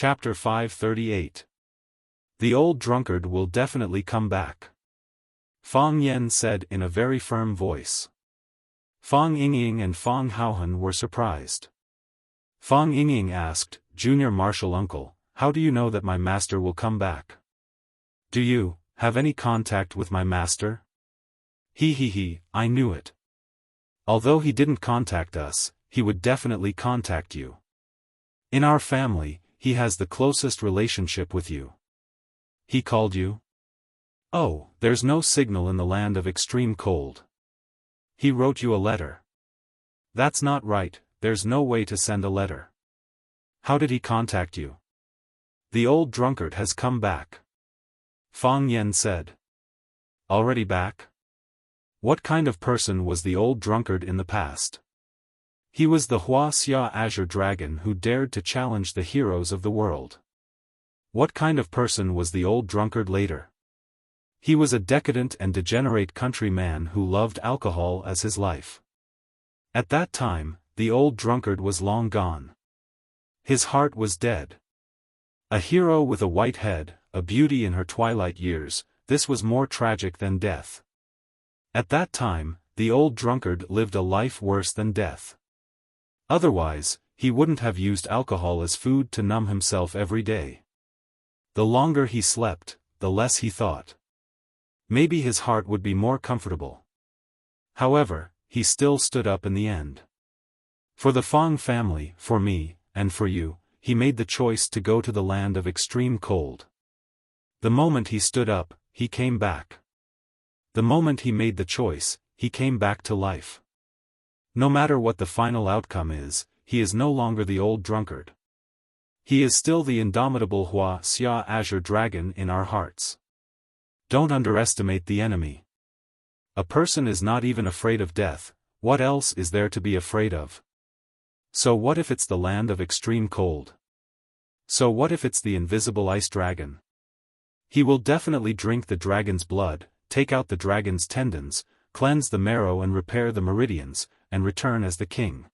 Chapter 538. The old drunkard will definitely come back. Fang Yan said in a very firm voice. Fang Yingying and Fang Haohan were surprised. Fang Yingying asked, Junior Martial Uncle, how do you know that my master will come back? Do you have any contact with my master? He, I knew it. Although he didn't contact us, he would definitely contact you. In our family, he has the closest relationship with you. He called you? Oh, there's no signal in the land of extreme cold. He wrote you a letter. That's not right, there's no way to send a letter. How did he contact you? The old drunkard has come back. Fang Yan said. Already back? What kind of person was the old drunkard in the past? He was the Wuxia Azure Dragon who dared to challenge the heroes of the world. What kind of person was the old drunkard later? He was a decadent and degenerate countryman who loved alcohol as his life. At that time, the old drunkard was long gone. His heart was dead. A hero with a white head, a beauty in her twilight years, this was more tragic than death. At that time, the old drunkard lived a life worse than death. Otherwise, he wouldn't have used alcohol as food to numb himself every day. The longer he slept, the less he thought. Maybe his heart would be more comfortable. However, he still stood up in the end. For the Fang family, for me, and for you, he made the choice to go to the land of extreme cold. The moment he stood up, he came back. The moment he made the choice, he came back to life. No matter what the final outcome is, he is no longer the old drunkard. He is still the indomitable Wuxia Azure Dragon in our hearts. Don't underestimate the enemy. A person is not even afraid of death, what else is there to be afraid of? So what if it's the land of extreme cold? So what if it's the invisible ice dragon? He will definitely drink the dragon's blood, take out the dragon's tendons, cleanse the marrow and repair the meridians, and return as the king.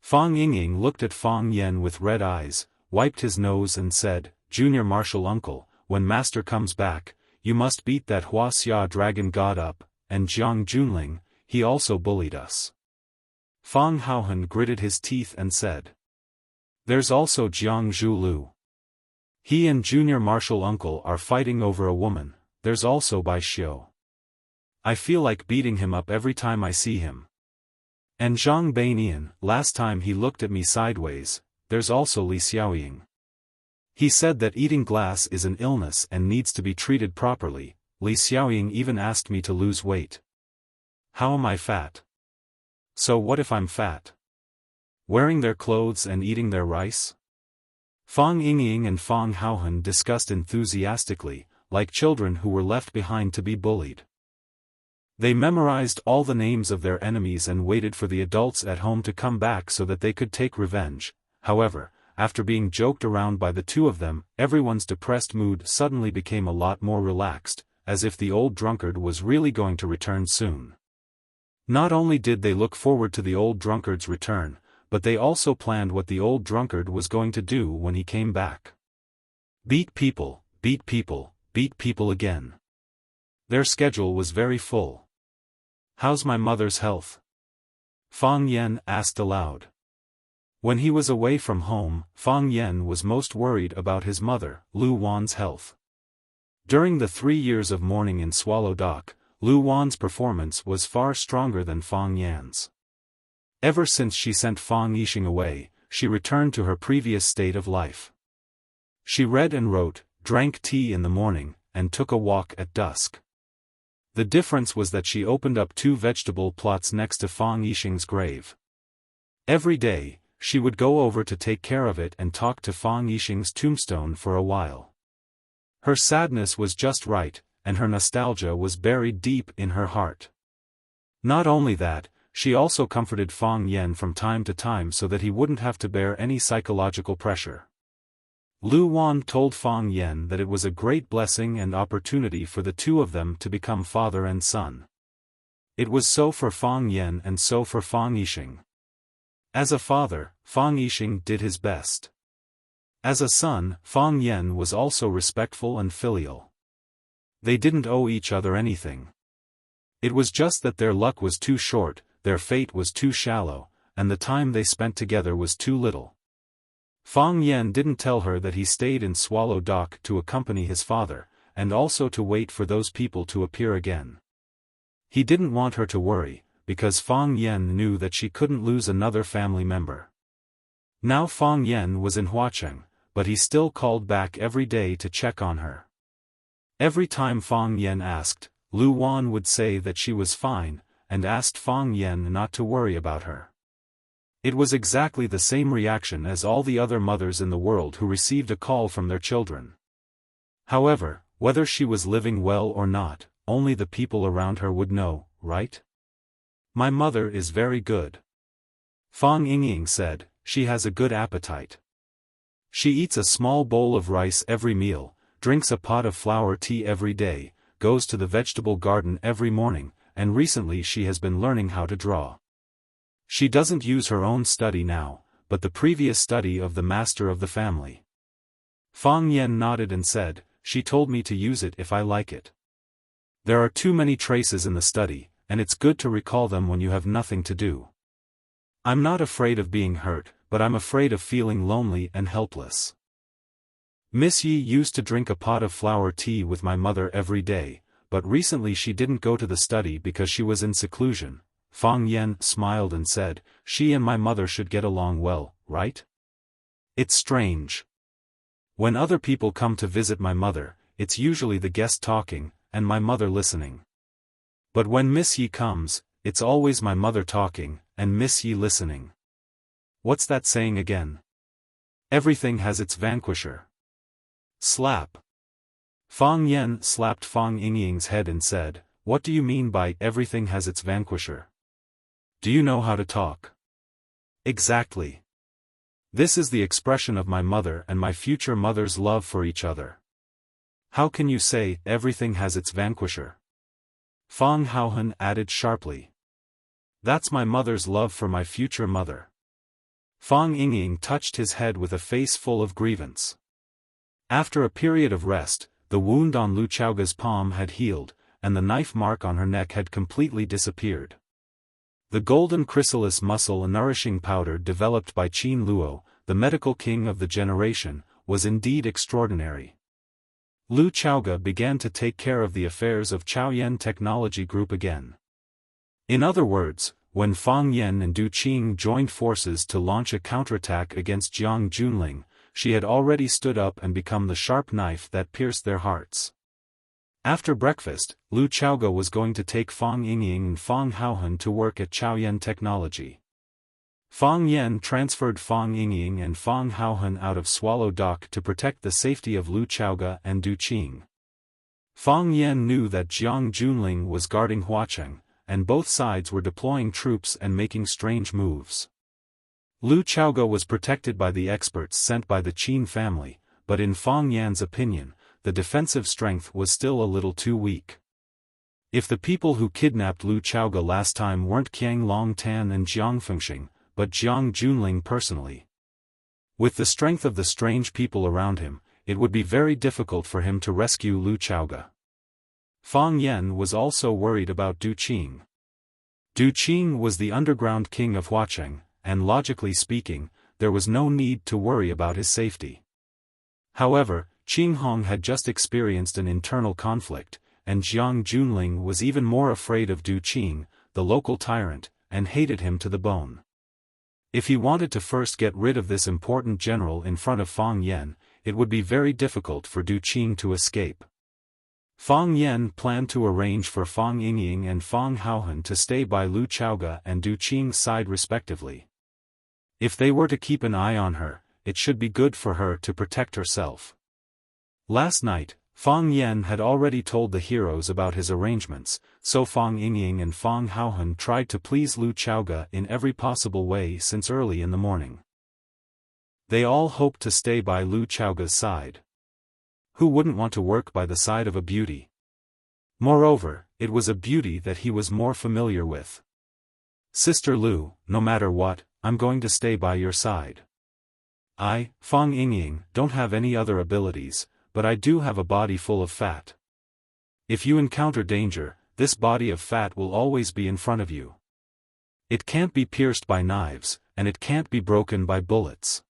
Fang Yingying looked at Fang Yan with red eyes, wiped his nose and said, Junior Martial Uncle, when master comes back, you must beat that Wuxia dragon god up, and Jiang Junling, he also bullied us. Fang Haohan gritted his teeth and said. There's also Jiang Zhulu. He and Junior Martial Uncle are fighting over a woman, there's also Bai Xiu. I feel like beating him up every time I see him. And Zhang Bainian, last time he looked at me sideways, there's also Li Xiaoying. He said that eating glass is an illness and needs to be treated properly. Li Xiaoying even asked me to lose weight. How am I fat? So what if I'm fat? Wearing their clothes and eating their rice? Fang Yingying and Fang Haohan discussed enthusiastically, like children who were left behind to be bullied. They memorized all the names of their enemies and waited for the adults at home to come back so that they could take revenge. However, after being joked around by the two of them, everyone's depressed mood suddenly became a lot more relaxed, as if the old drunkard was really going to return soon. Not only did they look forward to the old drunkard's return, but they also planned what the old drunkard was going to do when he came back. Beat people, beat people, beat people again. Their schedule was very full. How's my mother's health? Fang Yan asked aloud. When he was away from home, Fang Yan was most worried about his mother, Lu Wan's health. During the 3 years of mourning in Swallow Dock, Lu Wan's performance was far stronger than Fang Yan's. Ever since she sent Fang Yixing away, she returned to her previous state of life. She read and wrote, drank tea in the morning, and took a walk at dusk. The difference was that she opened up 2 vegetable plots next to Fang Yixing's grave. Every day, she would go over to take care of it and talk to Fang Yixing's tombstone for a while. Her sadness was just right, and her nostalgia was buried deep in her heart. Not only that, she also comforted Fang Yan from time to time so that he wouldn't have to bear any psychological pressure. Lu Wan told Fang Yan that it was a great blessing and opportunity for the two of them to become father and son. It was so for Fang Yan and so for Fang Yixing. As a father, Fang Yixing did his best. As a son, Fang Yen was also respectful and filial. They didn't owe each other anything. It was just that their luck was too short, their fate was too shallow, and the time they spent together was too little. Fang Yen didn't tell her that he stayed in Swallow Dock to accompany his father, and also to wait for those people to appear again. He didn't want her to worry, because Fang Yen knew that she couldn't lose another family member. Now Fang Yen was in Huacheng, but he still called back every day to check on her. Every time Fang Yen asked, Lu Wan would say that she was fine, and asked Fang Yen not to worry about her. It was exactly the same reaction as all the other mothers in the world who received a call from their children. However, whether she was living well or not, only the people around her would know, right? My mother is very good. Fang Yingying said, she has a good appetite. She eats a small bowl of rice every meal, drinks a pot of flower tea every day, goes to the vegetable garden every morning, and recently she has been learning how to draw. She doesn't use her own study now, but the previous study of the master of the family. Fang Yen nodded and said, she told me to use it if I like it. There are too many traces in the study, and it's good to recall them when you have nothing to do. I'm not afraid of being hurt, but I'm afraid of feeling lonely and helpless. Miss Yi used to drink a pot of flower tea with my mother every day, but recently she didn't go to the study because she was in seclusion. Fang Yen smiled and said, she and my mother should get along well, right? It's strange. When other people come to visit my mother, it's usually the guest talking, and my mother listening. But when Miss Yi comes, it's always my mother talking, and Miss Yi listening. What's that saying again? Everything has its vanquisher. Slap. Fang Yen slapped Fang Yingying's head and said, what do you mean by everything has its vanquisher? Do you know how to talk? Exactly. This is the expression of my mother and my future mother's love for each other. How can you say, everything has its vanquisher? Fang Haohan added sharply. That's my mother's love for my future mother. Fang Yingying touched his head with a face full of grievance. After a period of rest, the wound on Lu Chaoga's palm had healed, and the knife mark on her neck had completely disappeared. The golden chrysalis muscle nourishing powder developed by Qin Luo, the medical king of the generation, was indeed extraordinary. Lu Chaoga began to take care of the affairs of Chaoyan Technology Group again. In other words, when Fang Yen and Du Qing joined forces to launch a counterattack against Jiang Junling, she had already stood up and become the sharp knife that pierced their hearts. After breakfast, Lu Chaoga was going to take Fang Yingying and Fang Haohan to work at Chaoyan Technology. Fang Yen transferred Fang Yingying and Fang Haohan out of Swallow Dock to protect the safety of Lu Chaoga and Du Qing. Fang Yen knew that Jiang Junling was guarding Huacheng, and both sides were deploying troops and making strange moves. Lu Chaoga was protected by the experts sent by the Qin family, but in Fang Yan's opinion, the defensive strength was still a little too weak. If the people who kidnapped Lu Chaoga last time weren't Qiang Longtan and Jiang Fengxing, but Jiang Junling personally. With the strength of the strange people around him, it would be very difficult for him to rescue Lu Chaoga. Fang Yen was also worried about Du Qing. Du Qing was the underground king of Huacheng, and logically speaking, there was no need to worry about his safety. However, Qing Hong had just experienced an internal conflict, and Jiang Junling was even more afraid of Du Qing, the local tyrant, and hated him to the bone. If he wanted to first get rid of this important general in front of Fang Yen, it would be very difficult for Du Qing to escape. Fang Yen planned to arrange for Fang Yingying and Fang Haohan to stay by Lu Chaoga and Du Qing's side respectively. If they were to keep an eye on her, it should be good for her to protect herself. Last night, Fang Yen had already told the heroes about his arrangements, so Fang Yingying and Fang Haohan tried to please Lu Chaoga in every possible way since early in the morning. They all hoped to stay by Lu Chaoga's side. Who wouldn't want to work by the side of a beauty? Moreover, it was a beauty that he was more familiar with. Sister Lu, no matter what, I'm going to stay by your side. I, Fang Yingying, don't have any other abilities, but I do have a body full of fat. If you encounter danger, this body of fat will always be in front of you. It can't be pierced by knives, and it can't be broken by bullets.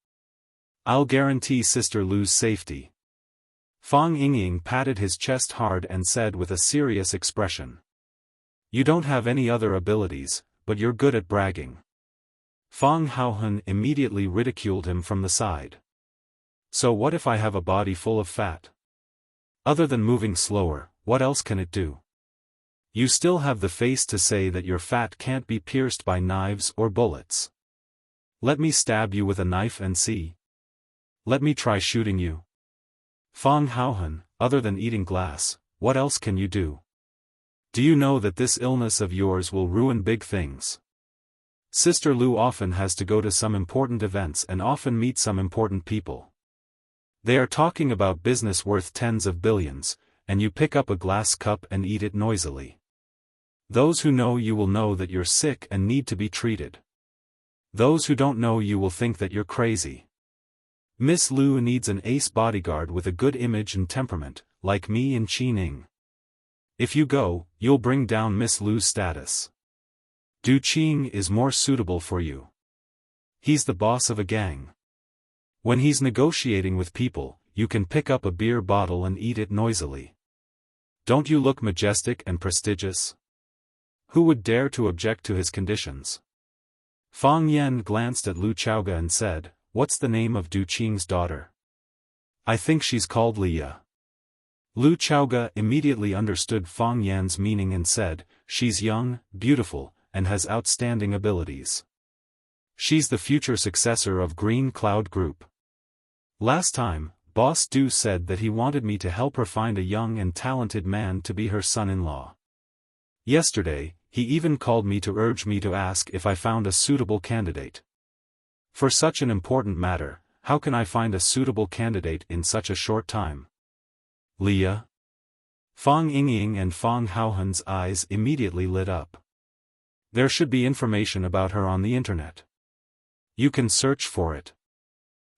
I'll guarantee Sister Lu's safety. Fang Yingying patted his chest hard and said with a serious expression. You don't have any other abilities, but you're good at bragging. Fang Haohan immediately ridiculed him from the side. So what if I have a body full of fat? Other than moving slower, what else can it do? You still have the face to say that your fat can't be pierced by knives or bullets. Let me stab you with a knife and see. Let me try shooting you. Fang Haohan, other than eating glass, what else can you do? Do you know that this illness of yours will ruin big things? Sister Lu often has to go to some important events and often meet some important people. They are talking about business worth tens of billions, and you pick up a glass cup and eat it noisily. Those who know you will know that you're sick and need to be treated. Those who don't know you will think that you're crazy. Miss Lu needs an ace bodyguard with a good image and temperament, like me and Qining. If you go, you'll bring down Miss Lu's status. Du Qing is more suitable for you. He's the boss of a gang. When he's negotiating with people, you can pick up a beer bottle and eat it noisily. Don't you look majestic and prestigious? Who would dare to object to his conditions? Fang Yan glanced at Lu Chaoga and said, What's the name of Du Qing's daughter? I think she's called Leah. Lu Chaoga immediately understood Fang Yan's meaning and said, She's young, beautiful, and has outstanding abilities. She's the future successor of Green Cloud Group. Last time, Boss Du said that he wanted me to help her find a young and talented man to be her son-in-law. Yesterday, he even called me to urge me to ask if I found a suitable candidate. For such an important matter, how can I find a suitable candidate in such a short time? Leah? Fang Yingying and Fang Haohan's eyes immediately lit up. There should be information about her on the internet. You can search for it.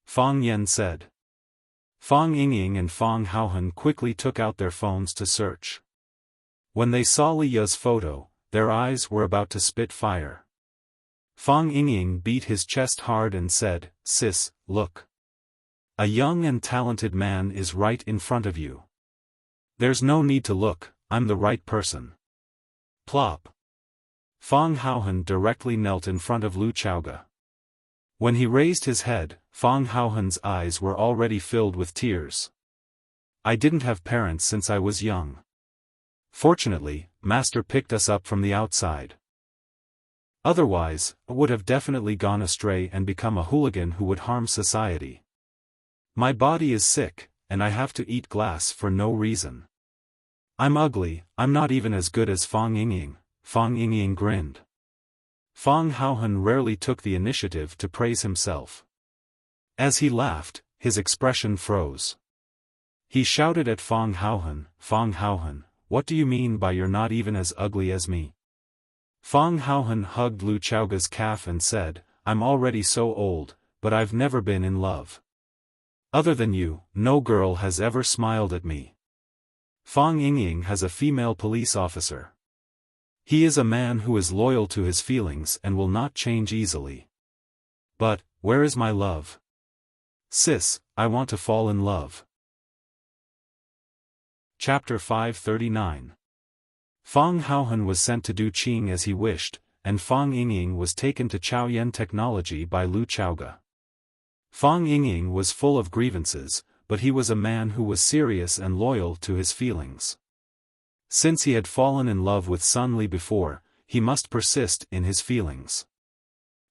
Fang Yan said. Fang Yingying and Fang Haohan quickly took out their phones to search. When they saw Leah's photo, their eyes were about to spit fire. Fang Yingying beat his chest hard and said, Sis, look. A young and talented man is right in front of you. There's no need to look, I'm the right person. Plop. Fang Haohan directly knelt in front of Lu Chaoga. When he raised his head, Fang Haohan's eyes were already filled with tears. I didn't have parents since I was young. Fortunately, Master picked us up from the outside. Otherwise, I would have definitely gone astray and become a hooligan who would harm society. My body is sick, and I have to eat glass for no reason. I'm ugly, I'm not even as good as Fang Yingying. Fang Yingying grinned. Fang Haohan rarely took the initiative to praise himself. As he laughed, his expression froze. He shouted at Fang Haohan, what do you mean by you're not even as ugly as me? Fang Haohan hugged Lu Chaoga's calf and said, I'm already so old, but I've never been in love. Other than you, no girl has ever smiled at me. Fang Yingying has a female police officer. He is a man who is loyal to his feelings and will not change easily. But, where is my love? Sis, I want to fall in love. Chapter 539. Fang Haohan was sent to Du Qing as he wished, and Fang Yingying was taken to Chaoyan Technology by Lu Chaoga. Fang Yingying was full of grievances, but he was a man who was serious and loyal to his feelings. Since he had fallen in love with Sun Li before, he must persist in his feelings.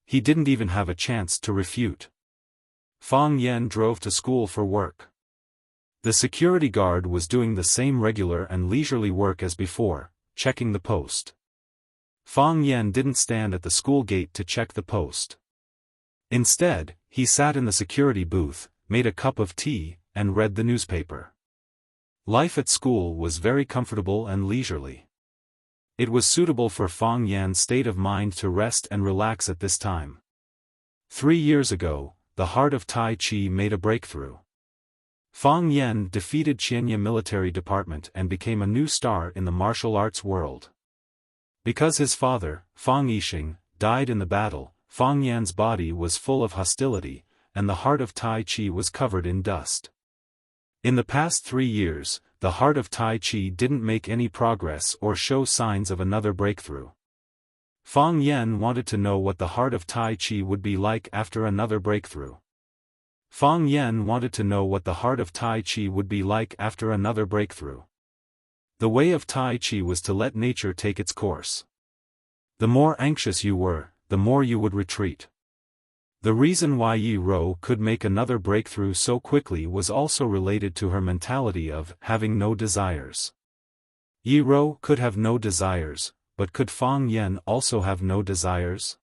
He didn't even have a chance to refute. Fang Yan drove to school for work. The security guard was doing the same regular and leisurely work as before, checking the post. Fang Yan didn't stand at the school gate to check the post. Instead, he sat in the security booth, made a cup of tea, and read the newspaper. Life at school was very comfortable and leisurely. It was suitable for Fang Yan's state of mind to rest and relax at this time. 3 years ago, the heart of Tai Chi made a breakthrough. Fang Yan defeated Qianye military department and became a new star in the martial arts world. Because his father, Fang Yixing, died in the battle, Fang Yan's body was full of hostility, and the heart of Tai Chi was covered in dust. In the past 3 years, the heart of Tai Chi didn't make any progress or show signs of another breakthrough. Fang Yan wanted to know what the heart of Tai Chi would be like after another breakthrough. Fang Yan wanted to know what the heart of Tai Chi would be like after another breakthrough. The way of Tai Chi was to let nature take its course. The more anxious you were, the more you would retreat. The reason why Yi Ro could make another breakthrough so quickly was also related to her mentality of having no desires. Yi Ro could have no desires, but could Fang Yan also have no desires?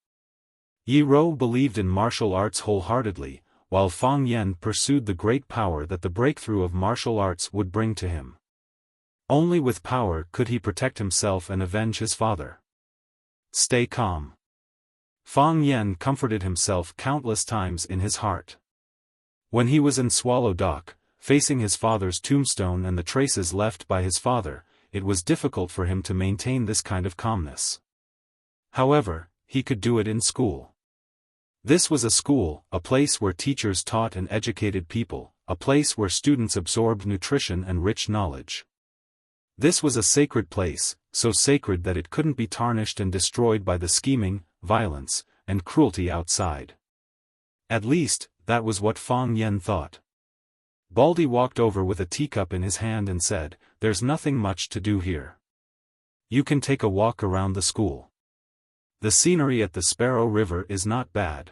Yi Ro believed in martial arts wholeheartedly, while Fang Yan pursued the great power that the breakthrough of martial arts would bring to him. Only with power could he protect himself and avenge his father. Stay calm. Fang Yan comforted himself countless times in his heart. When he was in Swallow Dock, facing his father's tombstone and the traces left by his father, it was difficult for him to maintain this kind of calmness. However, he could do it in school. This was a school, a place where teachers taught and educated people, a place where students absorbed nutrition and rich knowledge. This was a sacred place, so sacred that it couldn't be tarnished and destroyed by the scheming, violence, and cruelty outside. At least, that was what Fang Yan thought. Baldy walked over with a teacup in his hand and said, "There's nothing much to do here. You can take a walk around the school. The scenery at the Sparrow River is not bad."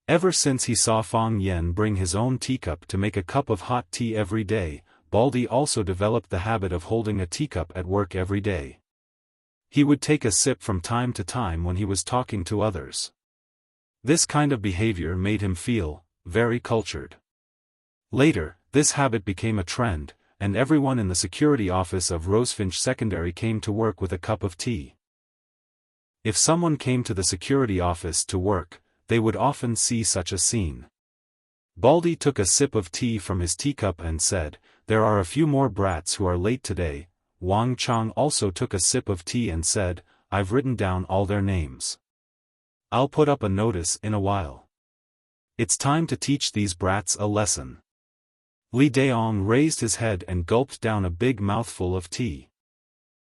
Ever since he saw Fang Yan bring his own teacup to make a cup of hot tea every day, Baldy also developed the habit of holding a teacup at work every day. He would take a sip from time to time when he was talking to others. This kind of behavior made him feel very cultured. Later, this habit became a trend, and everyone in the security office of Rosefinch Secondary came to work with a cup of tea. If someone came to the security office to work, they would often see such a scene. Baldy took a sip of tea from his teacup and said, "There are a few more brats who are late today." Wang Chang also took a sip of tea and said, "I've written down all their names. I'll put up a notice in a while. It's time to teach these brats a lesson." Li Daong raised his head and gulped down a big mouthful of tea.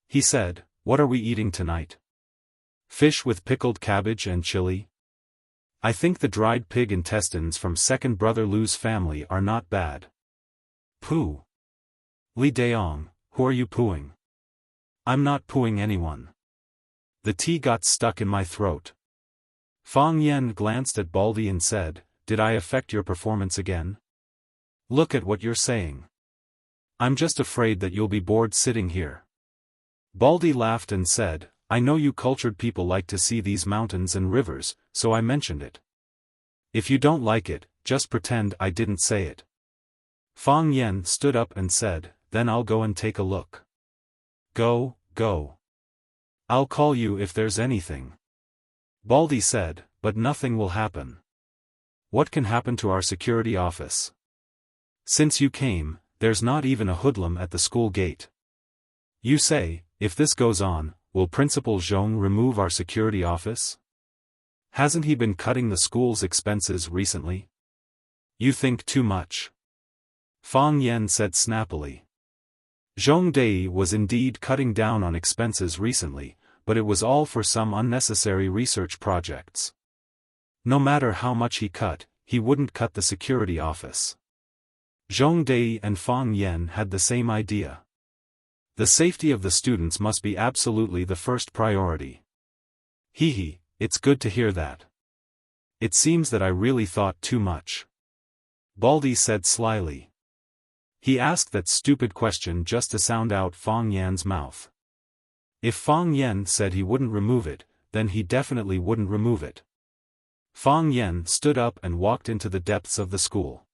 He said, "What are we eating tonight? Fish with pickled cabbage and chili? I think the dried pig intestines from second brother Lu's family are not bad." "Pooh. Li Daong, who are you poohing?" "I'm not poohing anyone. The tea got stuck in my throat." Fang Yan glanced at Baldy and said, "Did I affect your performance again? Look at what you're saying. I'm just afraid that you'll be bored sitting here." Baldy laughed and said, "I know you cultured people like to see these mountains and rivers, so I mentioned it. If you don't like it, just pretend I didn't say it." Fang Yan stood up and said, "Then I'll go and take a look." Go. I'll call you if there's anything." Baldy said, "But nothing will happen. What can happen to our security office? Since you came, there's not even a hoodlum at the school gate. You say, if this goes on, will Principal Zhong remove our security office? Hasn't he been cutting the school's expenses recently? You think too much." Fang Yan said snappily. Zhong Dei was indeed cutting down on expenses recently, but it was all for some unnecessary research projects. No matter how much he cut, he wouldn't cut the security office. Zhong Dei and Fang Yan had the same idea. The safety of the students must be absolutely the first priority. Hee, it's good to hear that. It seems that I really thought too much." Baldy said slyly. He asked that stupid question just to sound out Fang Yan's mouth. If Fang Yan said he wouldn't remove it, then he definitely wouldn't remove it. Fang Yan stood up and walked into the depths of the school.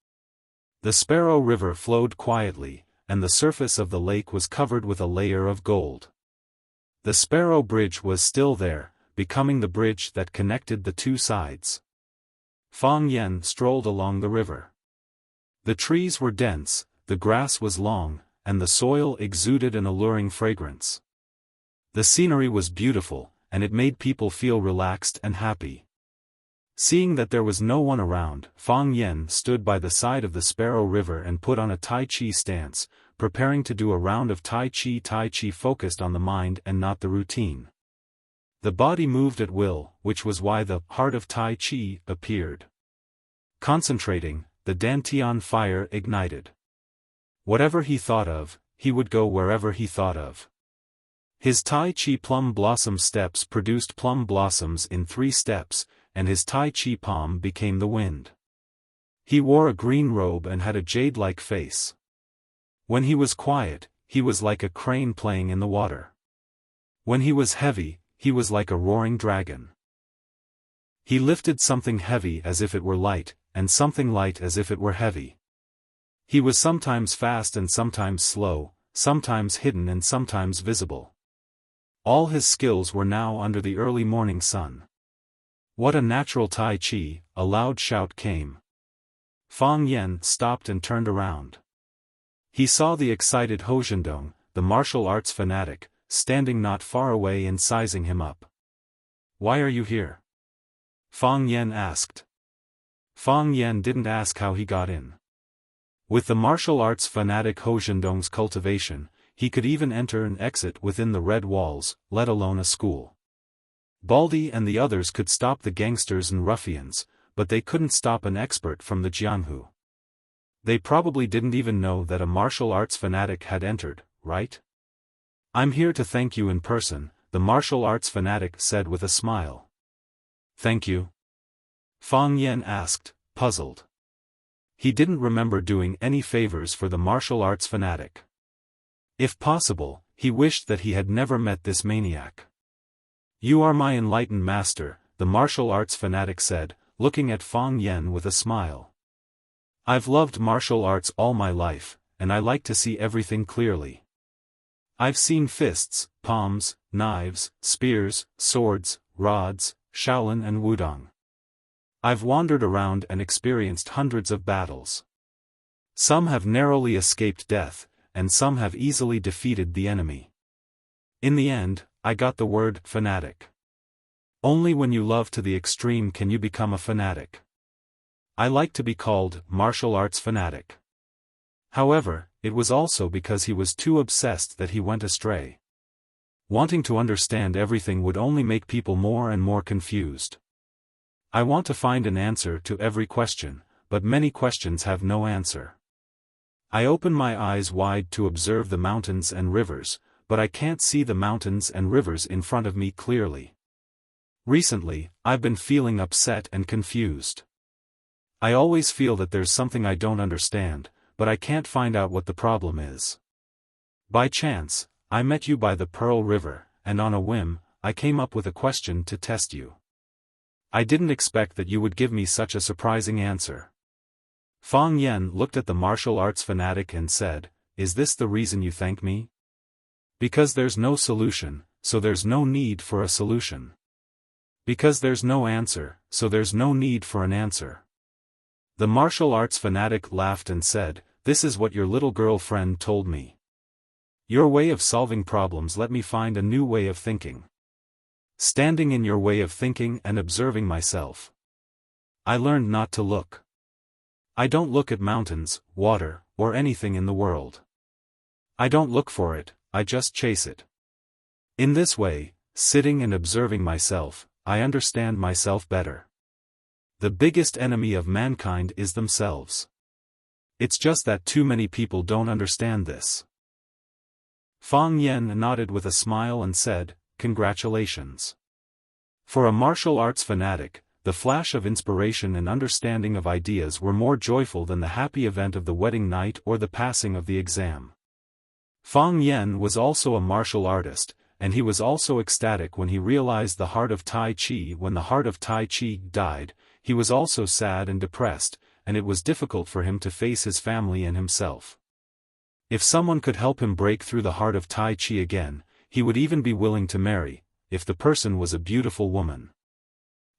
The Sparrow River flowed quietly, and the surface of the lake was covered with a layer of gold. The Sparrow Bridge was still there, becoming the bridge that connected the two sides. Fang Yen strolled along the river. The trees were dense, the grass was long, and the soil exuded an alluring fragrance. The scenery was beautiful, and it made people feel relaxed and happy. Seeing that there was no one around, Fang Yen stood by the side of the Sparrow River and put on a Tai Chi stance, preparing to do a round of Tai Chi. Tai Chi focused on the mind and not the routine. The body moved at will, which was why the heart of Tai Chi appeared. Concentrating, the Dantian fire ignited. Whatever he thought of, he would go wherever he thought of. His Tai Chi plum blossom steps produced plum blossoms in 3 steps, and his Tai Chi palm became the wind. He wore a green robe and had a jade-like face. When he was quiet, he was like a crane playing in the water. When he was heavy, he was like a roaring dragon. He lifted something heavy as if it were light, and something light as if it were heavy. He was sometimes fast and sometimes slow, sometimes hidden and sometimes visible. All his skills were now under the early morning sun. What a natural Tai Chi! A loud shout came. Fang Yen stopped and turned around. He saw the excited Hou Zhendong, the martial arts fanatic, standing not far away and sizing him up. "Why are you here?" Fang Yen asked. Fang Yen didn't ask how he got in. With the martial arts fanatic Hou Zhendong's cultivation, he could even enter and exit within the red walls, let alone a school. Baldy and the others could stop the gangsters and ruffians, but they couldn't stop an expert from the Jianhu. They probably didn't even know that a martial arts fanatic had entered, right? "I'm here to thank you in person," the martial arts fanatic said with a smile. "Thank you?" Fang Yen asked, puzzled. He didn't remember doing any favors for the martial arts fanatic. If possible, he wished that he had never met this maniac. "You are my enlightened master," the martial arts fanatic said, looking at Fang Yen with a smile. "I've loved martial arts all my life, and I like to see everything clearly. I've seen fists, palms, knives, spears, swords, rods, Shaolin and Wudong. I've wandered around and experienced hundreds of battles. Some have narrowly escaped death, and some have easily defeated the enemy. In the end, I got the word fanatic. Only when you love to the extreme can you become a fanatic. I like to be called martial arts fanatic." However, it was also because he was too obsessed that he went astray. Wanting to understand everything would only make people more and more confused. I want to find an answer to every question, but many questions have no answer. I open my eyes wide to observe the mountains and rivers, but I can't see the mountains and rivers in front of me clearly. Recently, I've been feeling upset and confused. I always feel that there's something I don't understand, but I can't find out what the problem is. By chance, I met you by the Pearl River, and on a whim, I came up with a question to test you. I didn't expect that you would give me such a surprising answer." Fang Yen looked at the martial arts fanatic and said, "Is this the reason you thank me? Because there's no solution, so there's no need for a solution. Because there's no answer, so there's no need for an answer." The martial arts fanatic laughed and said, "This is what your little girl friend told me. Your way of solving problems let me find a new way of thinking. Standing in your way of thinking and observing myself, I learned not to look. I don't look at mountains, water, or anything in the world. I don't look for it, I just chase it. In this way, sitting and observing myself, I understand myself better. The biggest enemy of mankind is themselves. It's just that too many people don't understand this." Fang Yen nodded with a smile and said, "Congratulations." For a martial arts fanatic, the flash of inspiration and understanding of ideas were more joyful than the happy event of the wedding night or the passing of the exam. Fang Yen was also a martial artist, and he was also ecstatic when he realized the heart of Tai Chi. When the heart of Tai Chi died, he was also sad and depressed, and it was difficult for him to face his family and himself. If someone could help him break through the heart of Tai Chi again, he would even be willing to marry, if the person was a beautiful woman.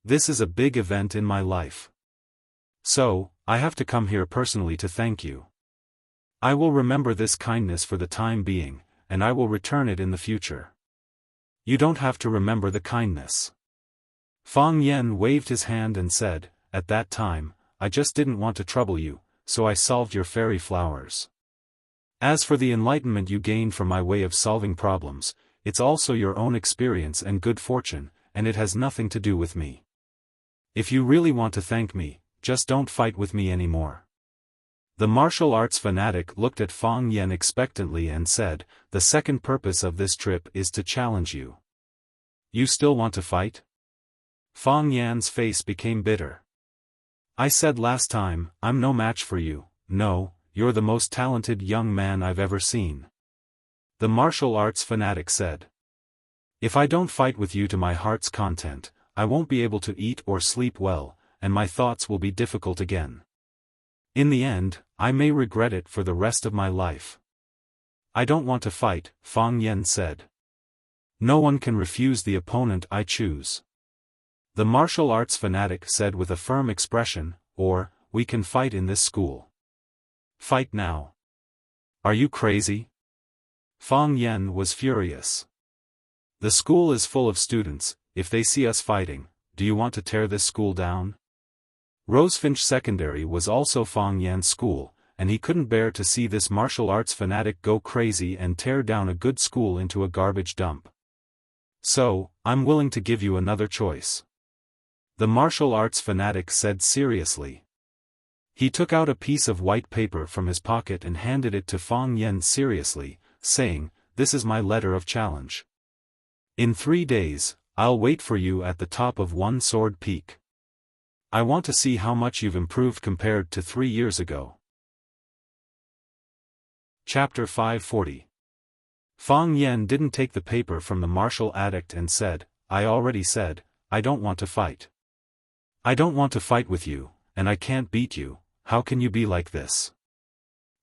This is a big event in my life. So, I have to come here personally to thank you. I will remember this kindness for the time being, and I will return it in the future. You don't have to remember the kindness. Fang Yen waved his hand and said, at that time, I just didn't want to trouble you, so I solved your fairy flowers. As for the enlightenment you gained from my way of solving problems, it's also your own experience and good fortune, and it has nothing to do with me. If you really want to thank me, just don't fight with me anymore. The martial arts fanatic looked at Fang Yen expectantly and said, the second purpose of this trip is to challenge you. You still want to fight? Fang Yan's face became bitter. I said last time, I'm no match for you. No, you're the most talented young man I've ever seen. The martial arts fanatic said. If I don't fight with you to my heart's content, I won't be able to eat or sleep well, and my thoughts will be difficult again. In the end, I may regret it for the rest of my life. I don't want to fight, Fang Yen said. No one can refuse the opponent I choose. The martial arts fanatic said with a firm expression, or, we can fight in this school. Fight now. Are you crazy? Fang Yen was furious. The school is full of students. If they see us fighting, do you want to tear this school down? Rosefinch Secondary was also Fang Yan's school, and he couldn't bear to see this martial arts fanatic go crazy and tear down a good school into a garbage dump. So, I'm willing to give you another choice. The martial arts fanatic said seriously. He took out a piece of white paper from his pocket and handed it to Fang Yen seriously, saying, this is my letter of challenge. In 3 days, I'll wait for you at the top of One Sword Peak. I want to see how much you've improved compared to 3 years ago. Chapter 540. Fang Yen didn't take the paper from the martial addict and said, I already said, I don't want to fight. I don't want to fight with you, and I can't beat you. How can you be like this?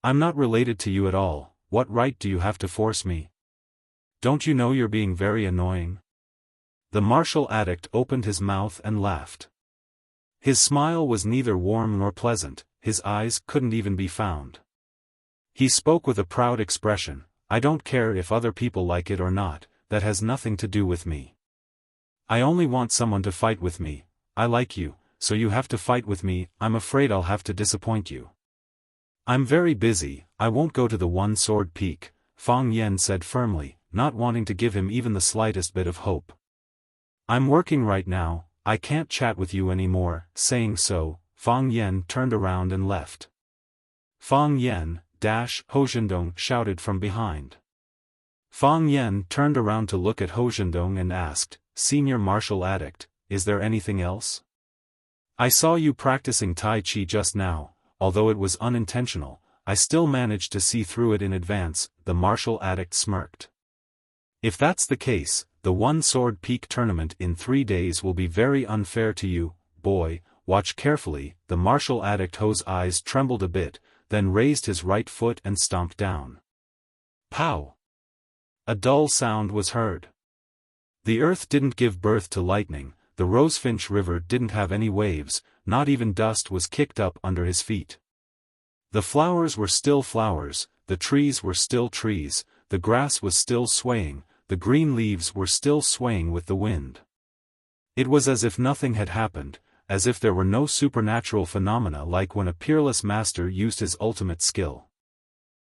I'm not related to you at all. What right do you have to force me? Don't you know you're being very annoying? The martial addict opened his mouth and laughed. His smile was neither warm nor pleasant, his eyes couldn't even be found. He spoke with a proud expression, I don't care if other people like it or not, that has nothing to do with me. I only want someone to fight with me. I like you, so you have to fight with me. I'm afraid I'll have to disappoint you. I'm very busy, I won't go to the One Sword Peak, Fang Yen said firmly, not wanting to give him even the slightest bit of hope. I'm working right now, I can't chat with you anymore. Saying so, Fang Yen turned around and left. Fang Yen, Hozhendong shouted from behind. Fang Yen turned around to look at Hozhendong and asked, Senior Martial Addict, is there anything else? I saw you practicing Tai Chi just now, although it was unintentional, I still managed to see through it in advance, the martial addict smirked. If that's the case, the One Sword Peak tournament in 3 days will be very unfair to you, boy, watch carefully. The martial addict Ho's eyes trembled a bit, then raised his right foot and stomped down. Pow! A dull sound was heard. The earth didn't give birth to lightning, the Rosefinch River didn't have any waves, not even dust was kicked up under his feet. The flowers were still flowers, the trees were still trees, the grass was still swaying, the green leaves were still swaying with the wind. It was as if nothing had happened, as if there were no supernatural phenomena like when a peerless master used his ultimate skill.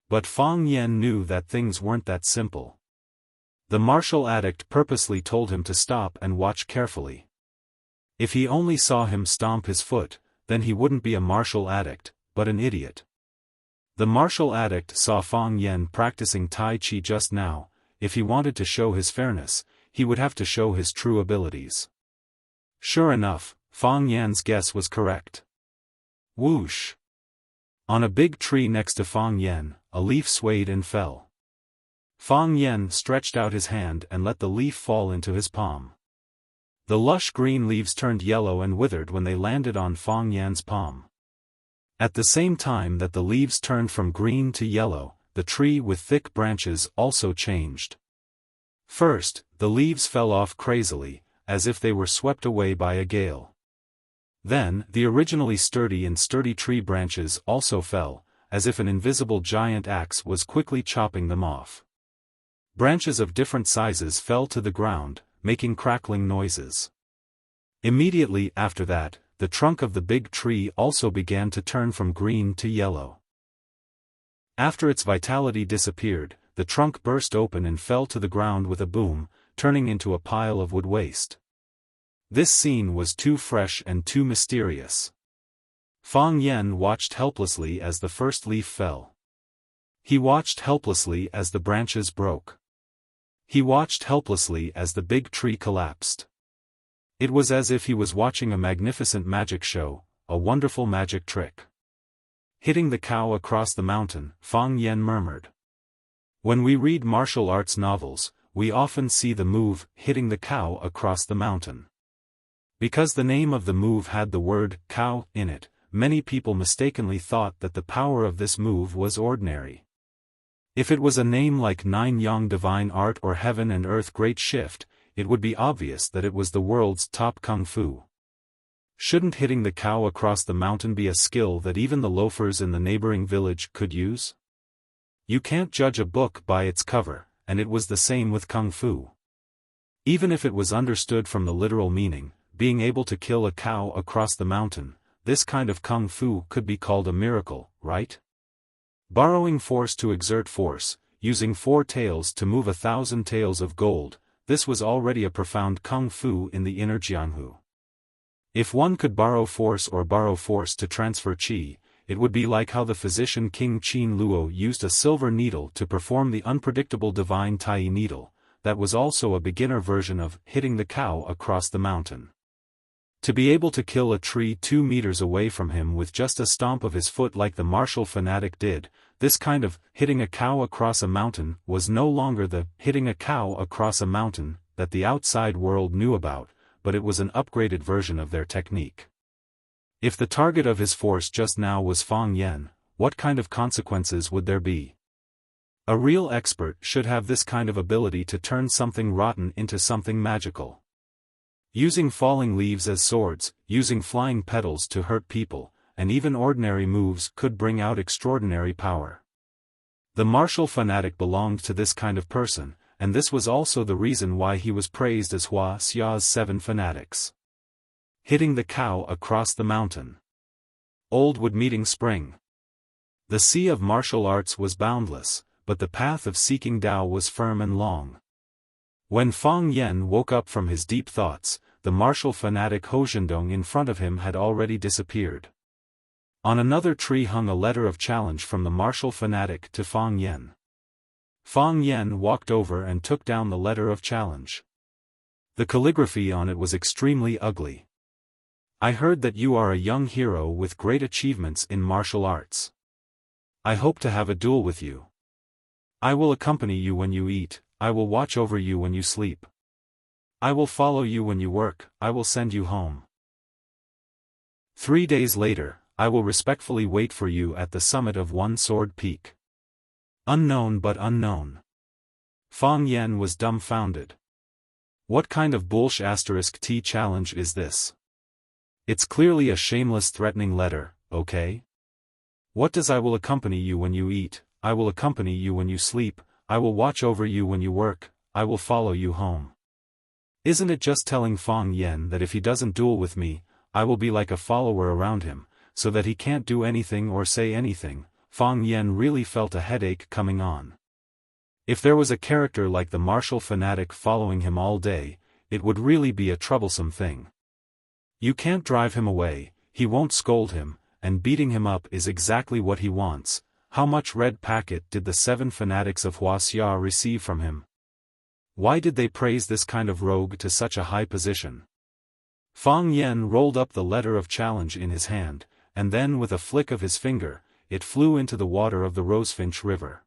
But Fang Yen knew that things weren't that simple. The martial addict purposely told him to stop and watch carefully. If he only saw him stomp his foot, then he wouldn't be a martial addict, but an idiot. The martial addict saw Fang Yen practicing Tai Chi just now. If he wanted to show his fairness, he would have to show his true abilities. Sure enough, Fang Yan's guess was correct. Whoosh! On a big tree next to Fang Yen, a leaf swayed and fell. Fang Yen stretched out his hand and let the leaf fall into his palm. The lush green leaves turned yellow and withered when they landed on Fang Yan's palm. At the same time that the leaves turned from green to yellow, the tree with thick branches also changed. First, the leaves fell off crazily, as if they were swept away by a gale. Then, the originally sturdy tree branches also fell, as if an invisible giant axe was quickly chopping them off. Branches of different sizes fell to the ground, making crackling noises. Immediately after that, the trunk of the big tree also began to turn from green to yellow. After its vitality disappeared, the trunk burst open and fell to the ground with a boom, turning into a pile of wood waste. This scene was too fresh and too mysterious. Fang Yen watched helplessly as the first leaf fell. He watched helplessly as the branches broke. He watched helplessly as the big tree collapsed. It was as if he was watching a magnificent magic show, a wonderful magic trick. Hitting the cow across the mountain, Fang Yen murmured. When we read martial arts novels, we often see the move, hitting the cow across the mountain. Because the name of the move had the word, cow, in it, many people mistakenly thought that the power of this move was ordinary. If it was a name like Nine Yang Divine Art or Heaven and Earth Great Shift, it would be obvious that it was the world's top kung fu. Shouldn't hitting the cow across the mountain be a skill that even the loafers in the neighboring village could use? You can't judge a book by its cover, and it was the same with kung fu. Even if it was understood from the literal meaning, being able to kill a cow across the mountain, this kind of kung fu could be called a miracle, right? Borrowing force to exert force, using 4 tails to move 1,000 taels of gold, this was already a profound kung fu in the inner Jianghu. If one could borrow force to transfer qi, it would be like how the physician King Qin Luo used a silver needle to perform the unpredictable divine Tai needle, that was also a beginner version of hitting the cow across the mountain. To be able to kill a tree 2 meters away from him with just a stomp of his foot like the martial fanatic did, this kind of hitting a cow across a mountain was no longer the hitting a cow across a mountain that the outside world knew about, but it was an upgraded version of their technique. If the target of his force just now was Fang Yen, what kind of consequences would there be? A real expert should have this kind of ability to turn something rotten into something magical. Using falling leaves as swords, using flying petals to hurt people, and even ordinary moves could bring out extraordinary power. The martial fanatic belonged to this kind of person, and this was also the reason why he was praised as Wuxia's 7 fanatics. Hitting the cow across the mountain. Old Wood meeting spring. The sea of martial arts was boundless, but the path of seeking Tao was firm and long. When Fang Yen woke up from his deep thoughts, the martial fanatic Hozhendong in front of him had already disappeared. On another tree hung a letter of challenge from the martial fanatic to Fang Yen. Fang Yen walked over and took down the letter of challenge. The calligraphy on it was extremely ugly. I heard that you are a young hero with great achievements in martial arts. I hope to have a duel with you. I will accompany you when you eat, I will watch over you when you sleep. I will follow you when you work, I will send you home. 3 days later, I will respectfully wait for you at the summit of One Sword Peak. Unknown but unknown. Fang Yen was dumbfounded. What kind of bullsh*t challenge is this? It's clearly a shameless threatening letter, okay? What does I will accompany you when you eat, I will accompany you when you sleep, I will watch over you when you work, I will follow you home. Isn't it just telling Fang Yen that if he doesn't duel with me, I will be like a follower around him, so that he can't do anything or say anything? Fang Yen really felt a headache coming on. If there was a character like the martial fanatic following him all day, it would really be a troublesome thing. You can't drive him away, he won't scold him, and beating him up is exactly what he wants. How much red packet did the 7 fanatics of Wuxia receive from him? Why did they praise this kind of rogue to such a high position? Fang Yen rolled up the letter of challenge in his hand, and then with a flick of his finger, it flew into the water of the Rosefinch River.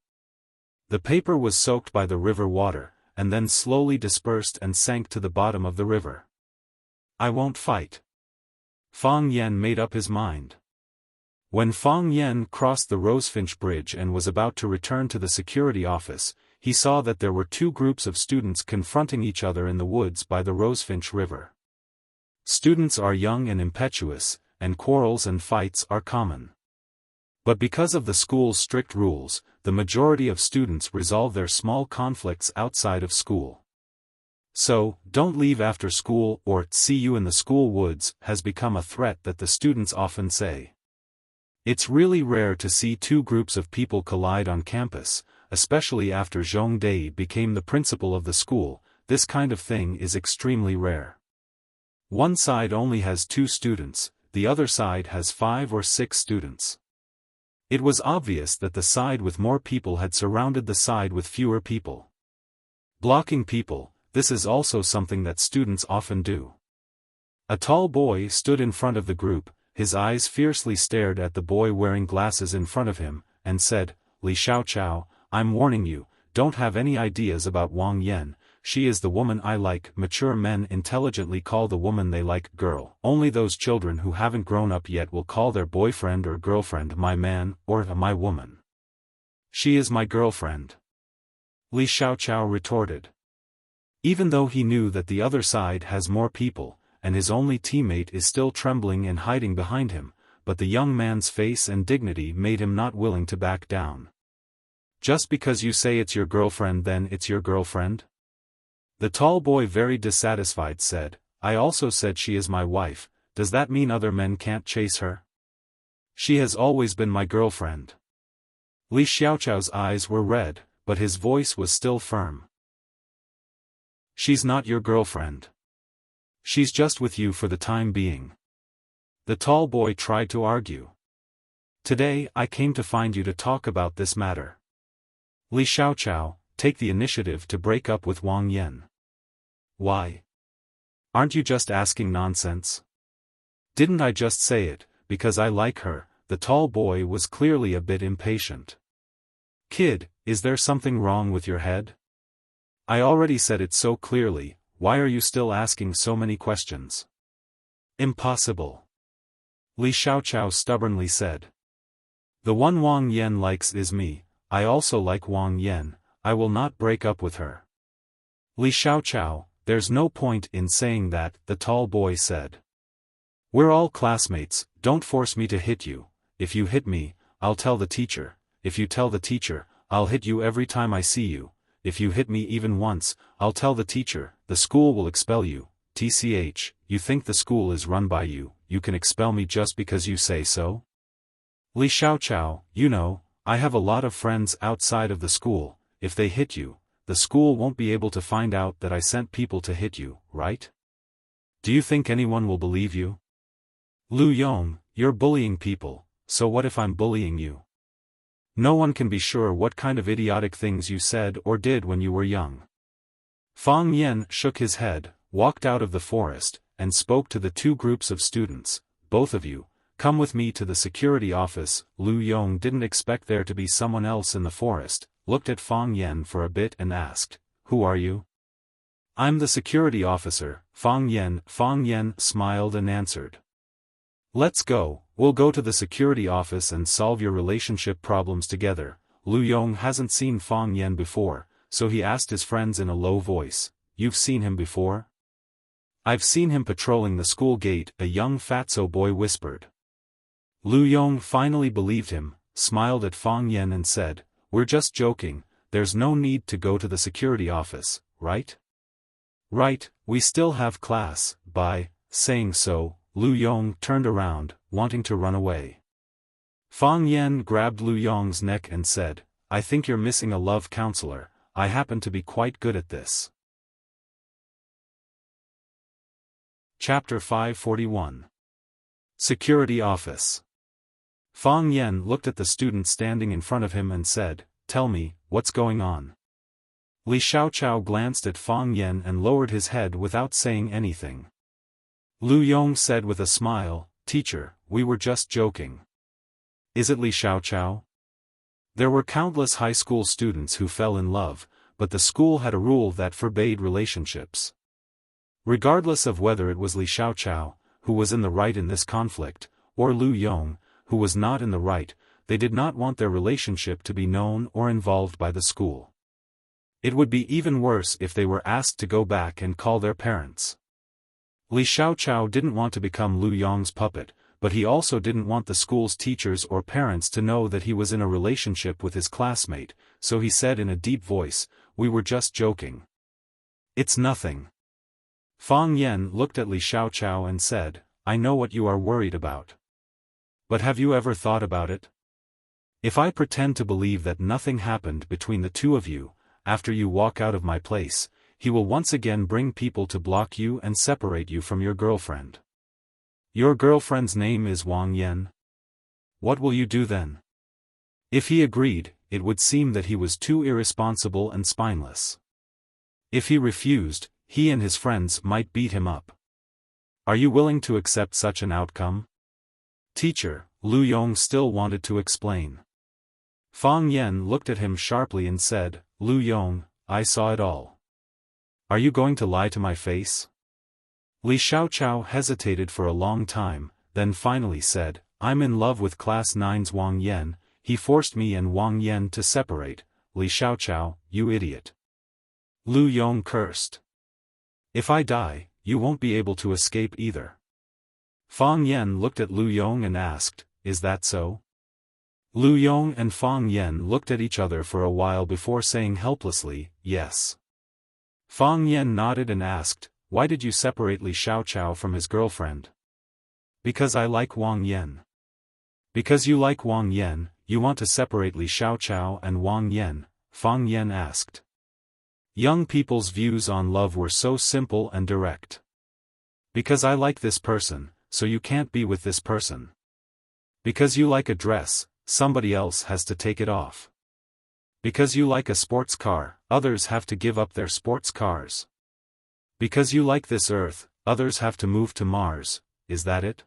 The paper was soaked by the river water, and then slowly dispersed and sank to the bottom of the river. I won't fight. Fang Yen made up his mind. When Fang Yen crossed the Rosefinch Bridge and was about to return to the security office, he saw that there were 2 groups of students confronting each other in the woods by the Rosefinch River. Students are young and impetuous, and quarrels and fights are common. But because of the school's strict rules, the majority of students resolve their small conflicts outside of school. So, "Don't leave after school" or "See you in the school woods" has become a threat that the students often say. It's really rare to see two groups of people collide on campus, especially after Zhong Dei became the principal of the school. This kind of thing is extremely rare. One side only has 2 students, the other side has 5 or 6 students. It was obvious that the side with more people had surrounded the side with fewer people. Blocking people, this is also something that students often do. A tall boy stood in front of the group, his eyes fiercely stared at the boy wearing glasses in front of him, and said, "Li Xiaochao, I'm warning you, don't have any ideas about Wang Yan. She is the woman I like." Mature men intelligently call the woman they like girl. Only those children who haven't grown up yet will call their boyfriend or girlfriend my man, or my woman. "She is my girlfriend," Li Xiaochao retorted. Even though he knew that the other side has more people, and his only teammate is still trembling and hiding behind him, but the young man's face and dignity made him not willing to back down. "Just because you say it's your girlfriend, then it's your girlfriend?" The tall boy, very dissatisfied, said, "I also said she is my wife. Does that mean other men can't chase her? She has always been my girlfriend." Li Xiaochao's eyes were red, but his voice was still firm. "She's not your girlfriend. She's just with you for the time being." The tall boy tried to argue. "Today I came to find you to talk about this matter. Li Xiaochao, take the initiative to break up with Wang Yan." "Why? Aren't you just asking nonsense?" "Didn't I just say it, because I like her?" The tall boy was clearly a bit impatient. "Kid, is there something wrong with your head? I already said it so clearly, why are you still asking so many questions?" "Impossible," Li Xiaochao stubbornly said. "The one Wang Yan likes is me. I also like Wang Yan. I will not break up with her." "Li Xiaochao, there's no point in saying that," the tall boy said. "We're all classmates, don't force me to hit you. If you hit me, I'll tell the teacher. If you tell the teacher, I'll hit you every time I see you. If you hit me even once, I'll tell the teacher, the school will expel you. TCH, you think the school is run by you, you can expel me just because you say so?" "Li Xiaochao, you know, I have a lot of friends outside of the school. If they hit you, the school won't be able to find out that I sent people to hit you, right? Do you think anyone will believe you?" "Lu Yong, you're bullying people, so what if I'm bullying you? No one can be sure what kind of idiotic things you said or did when you were young." Fang Yan shook his head, walked out of the forest, and spoke to the 2 groups of students. "Both of you, come with me to the security office." Lu Yong didn't expect there to be someone else in the forest, looked at Fang Yan for a bit and asked, "Who are you?" "I'm the security officer, Fang Yan." Fang Yan smiled and answered. "Let's go, we'll go to the security office and solve your relationship problems together." Lu Yong hasn't seen Fang Yan before, so he asked his friends in a low voice, "You've seen him before?" "I've seen him patrolling the school gate," a young fatso boy whispered. Lu Yong finally believed him, smiled at Fang Yan and said, "We're just joking, there's no need to go to the security office, right?" "Right, we still have class." By saying so, Lu Yong turned around, wanting to run away. Fang Yan grabbed Lu Yong's neck and said, "I think you're missing a love counselor. I happen to be quite good at this." Chapter 541. Security Office. Fang Yan looked at the student standing in front of him and said, "Tell me, what's going on?" Li Xiaochao glanced at Fang Yan and lowered his head without saying anything. Lu Yong said with a smile, "Teacher, we were just joking." "Is it Li Xiaochao?" There were countless high school students who fell in love, but the school had a rule that forbade relationships. Regardless of whether it was Li Xiaochao, who was in the right in this conflict, or Lu Yong, who was not in the right, they did not want their relationship to be known or involved by the school. It would be even worse if they were asked to go back and call their parents. Li Xiaochao didn't want to become Lu Yong's puppet, but he also didn't want the school's teachers or parents to know that he was in a relationship with his classmate, so he said in a deep voice, "We were just joking. It's nothing." Fang Yan looked at Li Xiaochao and said, "I know what you are worried about. But have you ever thought about it? If I pretend to believe that nothing happened between the two of you, after you walk out of my place, he will once again bring people to block you and separate you from your girlfriend. Your girlfriend's name is Wang Yan. What will you do then?" If he agreed, it would seem that he was too irresponsible and spineless. If he refused, he and his friends might beat him up. Are you willing to accept such an outcome? Teacher, Lu Yong still wanted to explain. Fang Yan looked at him sharply and said, "Lu Yong, I saw it all. Are you going to lie to my face?" Li Xiaochao hesitated for a long time, then finally said, "I'm in love with Class 9's Wang Yan, he forced me and Wang Yan to separate." Li Xiaochao, you idiot. Lu Yong cursed. "If I die, you won't be able to escape either." Fang Yan looked at Lu Yong and asked, "Is that so?" Lu Yong and Fang Yan looked at each other for a while before saying helplessly, "Yes." Fang Yan nodded and asked, "Why did you separate Li Xiaochao from his girlfriend?" "Because I like Wang Yan." "Because you like Wang Yan, you want to separate Li Xiaochao and Wang Yan?" Fang Yan asked. Young people's views on love were so simple and direct. "Because I like this person, so you can't be with this person. Because you like a dress, somebody else has to take it off. Because you like a sports car, others have to give up their sports cars. Because you like this earth, others have to move to Mars, is that it?"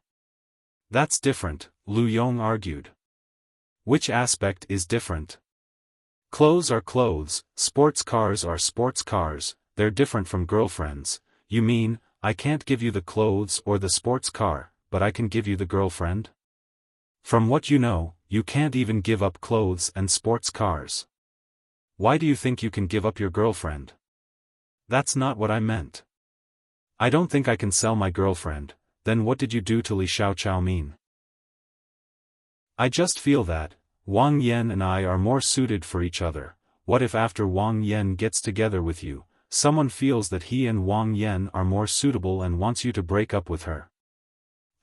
"That's different," Lu Yong argued. "Which aspect is different?" "Clothes are clothes, sports cars are sports cars, they're different from girlfriends." "You mean, I can't give you the clothes or the sports car, but I can give you the girlfriend?" "From what you know, you can't even give up clothes and sports cars. Why do you think you can give up your girlfriend?" "That's not what I meant. I don't think I can sell my girlfriend." "Then what did you do to Li Xiaochao mean?" "I just feel that Wang Yan and I are more suited for each other. What if after Wang Yan gets together with you, someone feels that he and Wang Yan are more suitable and wants you to break up with her?"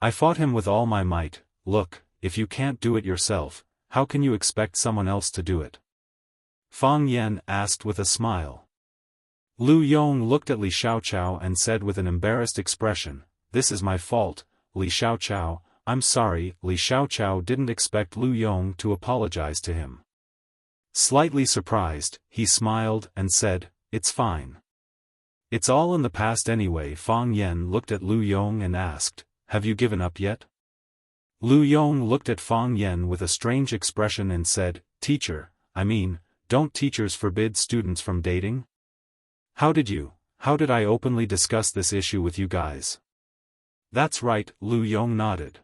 I fought him with all my might. "Look, if you can't do it yourself, how can you expect someone else to do it?" Fang Yan asked with a smile. Lu Yong looked at Li Xiaochao and said with an embarrassed expression, "This is my fault, Li Xiaochao, I'm sorry." Li Xiaochao didn't expect Lu Yong to apologize to him. Slightly surprised, he smiled and said, "It's fine. It's all in the past anyway." Fang Yan looked at Lu Yong and asked, "Have you given up yet?" Lu Yong looked at Fang Yan with a strange expression and said, "Teacher, don't teachers forbid students from dating? How did I openly discuss this issue with you guys?" "That's right," Lu Yong nodded.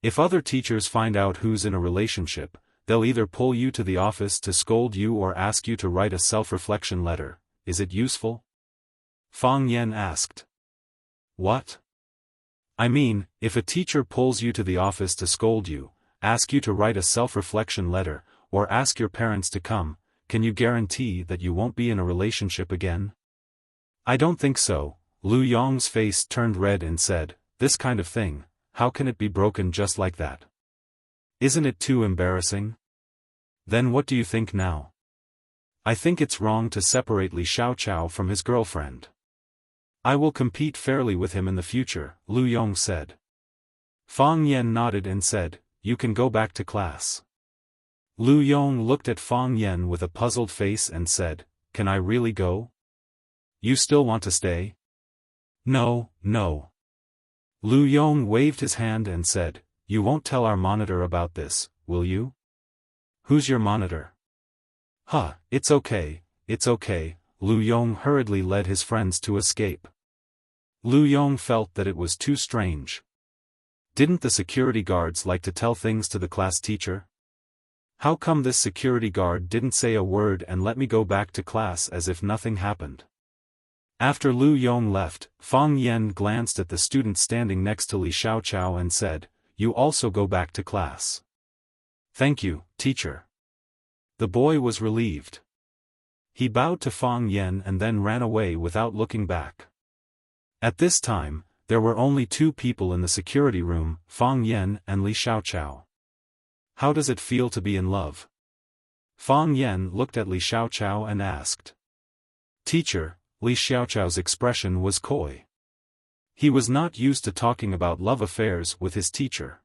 "If other teachers find out who's in a relationship, they'll either pull you to the office to scold you or ask you to write a self-reflection letter. Is it useful?" Fang Yan asked. "What?" If a teacher pulls you to the office to scold you, ask you to write a self-reflection letter, or ask your parents to come, can you guarantee that you won't be in a relationship again?" "I don't think so." Lu Yong's face turned red and said, "This kind of thing, how can it be broken just like that? Isn't it too embarrassing?" "Then what do you think now?" "I think it's wrong to separate Li Xiaochao from his girlfriend. I will compete fairly with him in the future," Lu Yong said. Fang Yan nodded and said, "You can go back to class." Lu Yong looked at Fang Yan with a puzzled face and said, "Can I really go? You still want to stay?" No. Lu Yong waved his hand and said, "You won't tell our monitor about this, will you?" "Who's your monitor?" It's okay. Lu Yong hurriedly led his friends to escape. Lu Yong felt that it was too strange. Didn't the security guards like to tell things to the class teacher? How come this security guard didn't say a word and let me go back to class as if nothing happened? After Lu Yong left, Fang Yen glanced at the student standing next to Li Xiaochao and said, "You also go back to class." "Thank you, teacher." The boy was relieved. He bowed to Fang Yen and then ran away without looking back. At this time, there were only two people in the security room, Fang Yen and Li Xiaochao. "How does it feel to be in love?" Fang Yen looked at Li Xiaochao and asked. "Teacher," Li Xiaochao's expression was coy. He was not used to talking about love affairs with his teacher.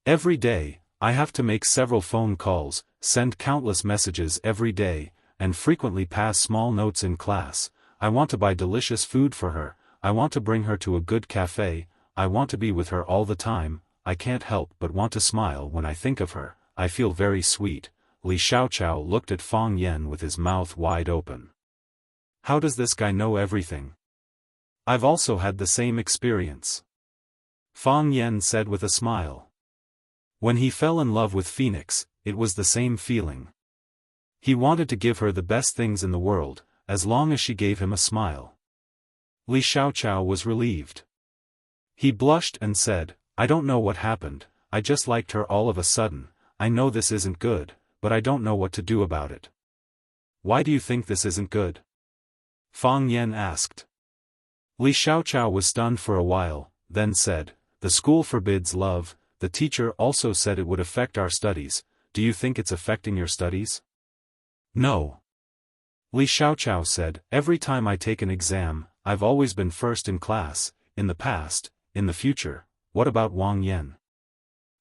"Every day, I have to make several phone calls, send countless messages every day, and frequently pass small notes in class. I want to buy delicious food for her, I want to bring her to a good cafe, I want to be with her all the time, I can't help but want to smile when I think of her, I feel very sweet." Li Xiaochao looked at Fang Yen with his mouth wide open. "How does this guy know everything? I've also had the same experience," Fang Yen said with a smile. When he fell in love with Phoenix, it was the same feeling. He wanted to give her the best things in the world, as long as she gave him a smile. Li Xiaochao was relieved. He blushed and said, "I don't know what happened, I just liked her all of a sudden. I know this isn't good, but I don't know what to do about it." "Why do you think this isn't good?" Fang Yen asked. Li Xiaochao was stunned for a while, then said, "The school forbids love, the teacher also said it would affect our studies. Do you think it's affecting your studies?" "No." Li Xiaochao said, "Every time I take an exam, I've always been first in class, in the past, in the future." "What about Wang Yen?"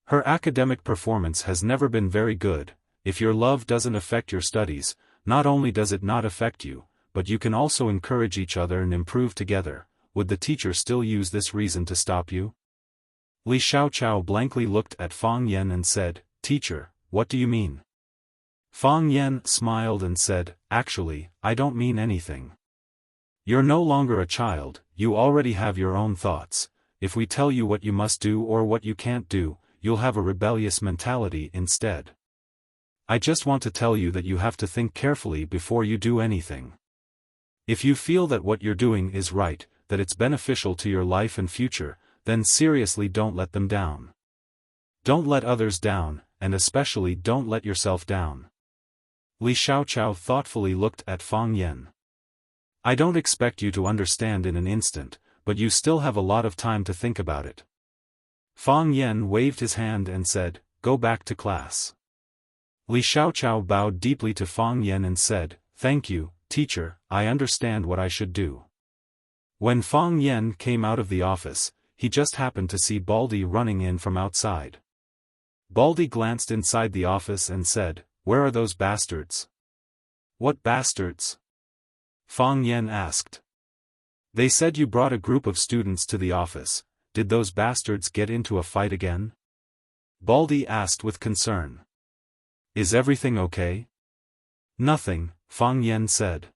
"Her academic performance has never been very good. If your love doesn't affect your studies, not only does it not affect you, but you can also encourage each other and improve together. Would the teacher still use this reason to stop you?" Li Xiaochao blankly looked at Fang Yen and said, "Teacher, what do you mean?" Fang Yen smiled and said, "Actually, I don't mean anything. You're no longer a child, you already have your own thoughts. If we tell you what you must do or what you can't do, you'll have a rebellious mentality instead. I just want to tell you that you have to think carefully before you do anything. If you feel that what you're doing is right, that it's beneficial to your life and future, then seriously don't let them down. Don't let others down, and especially don't let yourself down." Li Xiaochao thoughtfully looked at Fang Yen. "I don't expect you to understand in an instant, but you still have a lot of time to think about it." Fang Yen waved his hand and said, "Go back to class." Li Xiaochao bowed deeply to Fang Yen and said, "Thank you, teacher, I understand what I should do." When Fang Yen came out of the office, he just happened to see Baldy running in from outside. Baldy glanced inside the office and said, "Where are those bastards?" "What bastards?" Fang Yen asked. "They said you brought a group of students to the office. Did those bastards get into a fight again?" Baldy asked with concern. "Is everything okay?" "Nothing," Fang Yen said.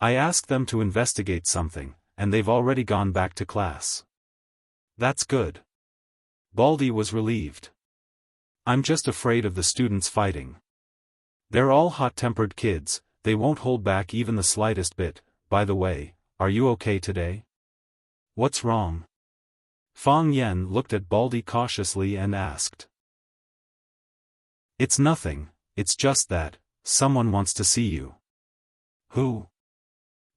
"I asked them to investigate something, and they've already gone back to class." "That's good." Baldy was relieved. "I'm just afraid of the students fighting. They're all hot-tempered kids, they won't hold back even the slightest bit. By the way, are you okay today?" "What's wrong?" Fang Yen looked at Baldy cautiously and asked. "It's nothing, it's just that, someone wants to see you." "Who?"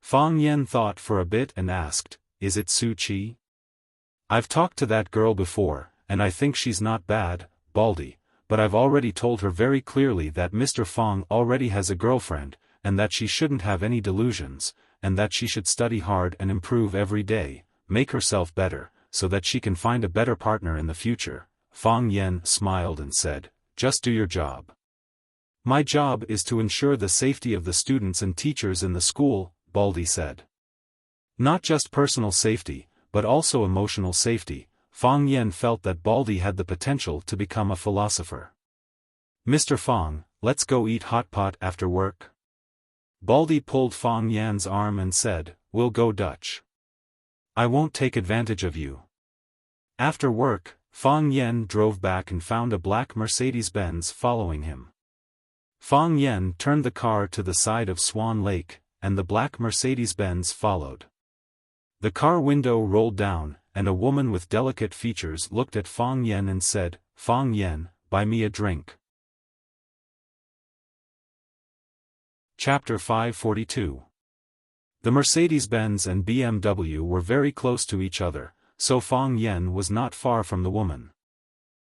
Fang Yen thought for a bit and asked, "Is it Su Qi?" "I've talked to that girl before, and I think she's not bad, Baldy, but I've already told her very clearly that Mr. Fang already has a girlfriend, and that she shouldn't have any delusions, and that she should study hard and improve every day, make herself better, so that she can find a better partner in the future." Fang Yen smiled and said, "Just do your job." "My job is to ensure the safety of the students and teachers in the school," Baldy said. Not just personal safety, but also emotional safety. Fang Yen felt that Baldy had the potential to become a philosopher. "Mr. Fang, let's go eat hot pot after work." Baldy pulled Fang Yan's arm and said, "We'll go Dutch. I won't take advantage of you." After work, Fang Yen drove back and found a black Mercedes-Benz following him. Fang Yen turned the car to the side of Swan Lake, and the black Mercedes-Benz followed. The car window rolled down, and a woman with delicate features looked at Fang Yan and said, "Fang Yan, buy me a drink." Chapter 542. The Mercedes-Benz and BMW were very close to each other, so Fang Yan was not far from the woman.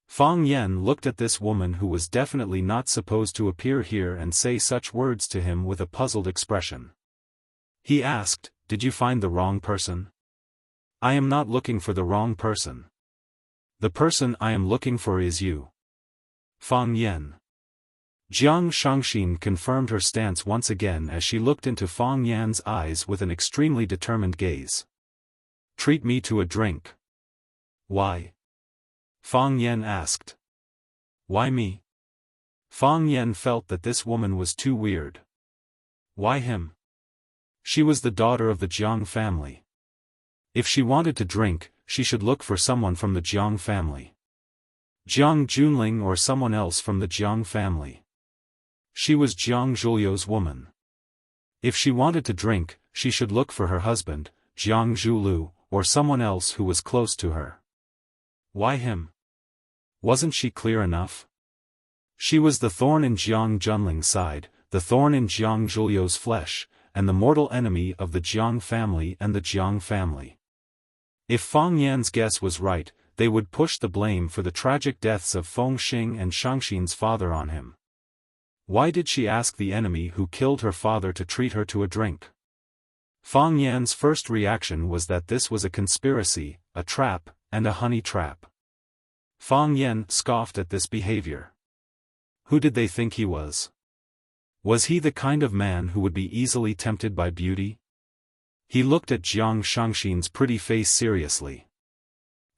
Fang Yan looked at this woman who was definitely not supposed to appear here and say such words to him with a puzzled expression. He asked, "Did you find the wrong person?" "I am not looking for the wrong person. The person I am looking for is you." Fang Yan. Jiang Shangxin confirmed her stance once again as she looked into Fang Yan's eyes with an extremely determined gaze. "Treat me to a drink." "Why?" Fang Yan asked. "Why me?" Fang Yan felt that this woman was too weird. Why him? She was the daughter of the Jiang family. If she wanted to drink, she should look for someone from the Jiang family. Jiang Junling or someone else from the Jiang family. She was Jiang Zhuliu's woman. If she wanted to drink, she should look for her husband, Jiang Zhuliu, or someone else who was close to her. Why him? Wasn't she clear enough? She was the thorn in Jiang Junling's side, the thorn in Jiang Zhuliu's flesh, and the mortal enemy of the Jiang family and the Jiang family. If Fang Yan's guess was right, they would push the blame for the tragic deaths of Feng Xing and Shangxin's father on him. Why did she ask the enemy who killed her father to treat her to a drink? Fang Yan's first reaction was that this was a conspiracy, a trap, and a honey trap. Fang Yan scoffed at this behavior. Who did they think he was? Was he the kind of man who would be easily tempted by beauty? He looked at Jiang Shangxin's pretty face seriously.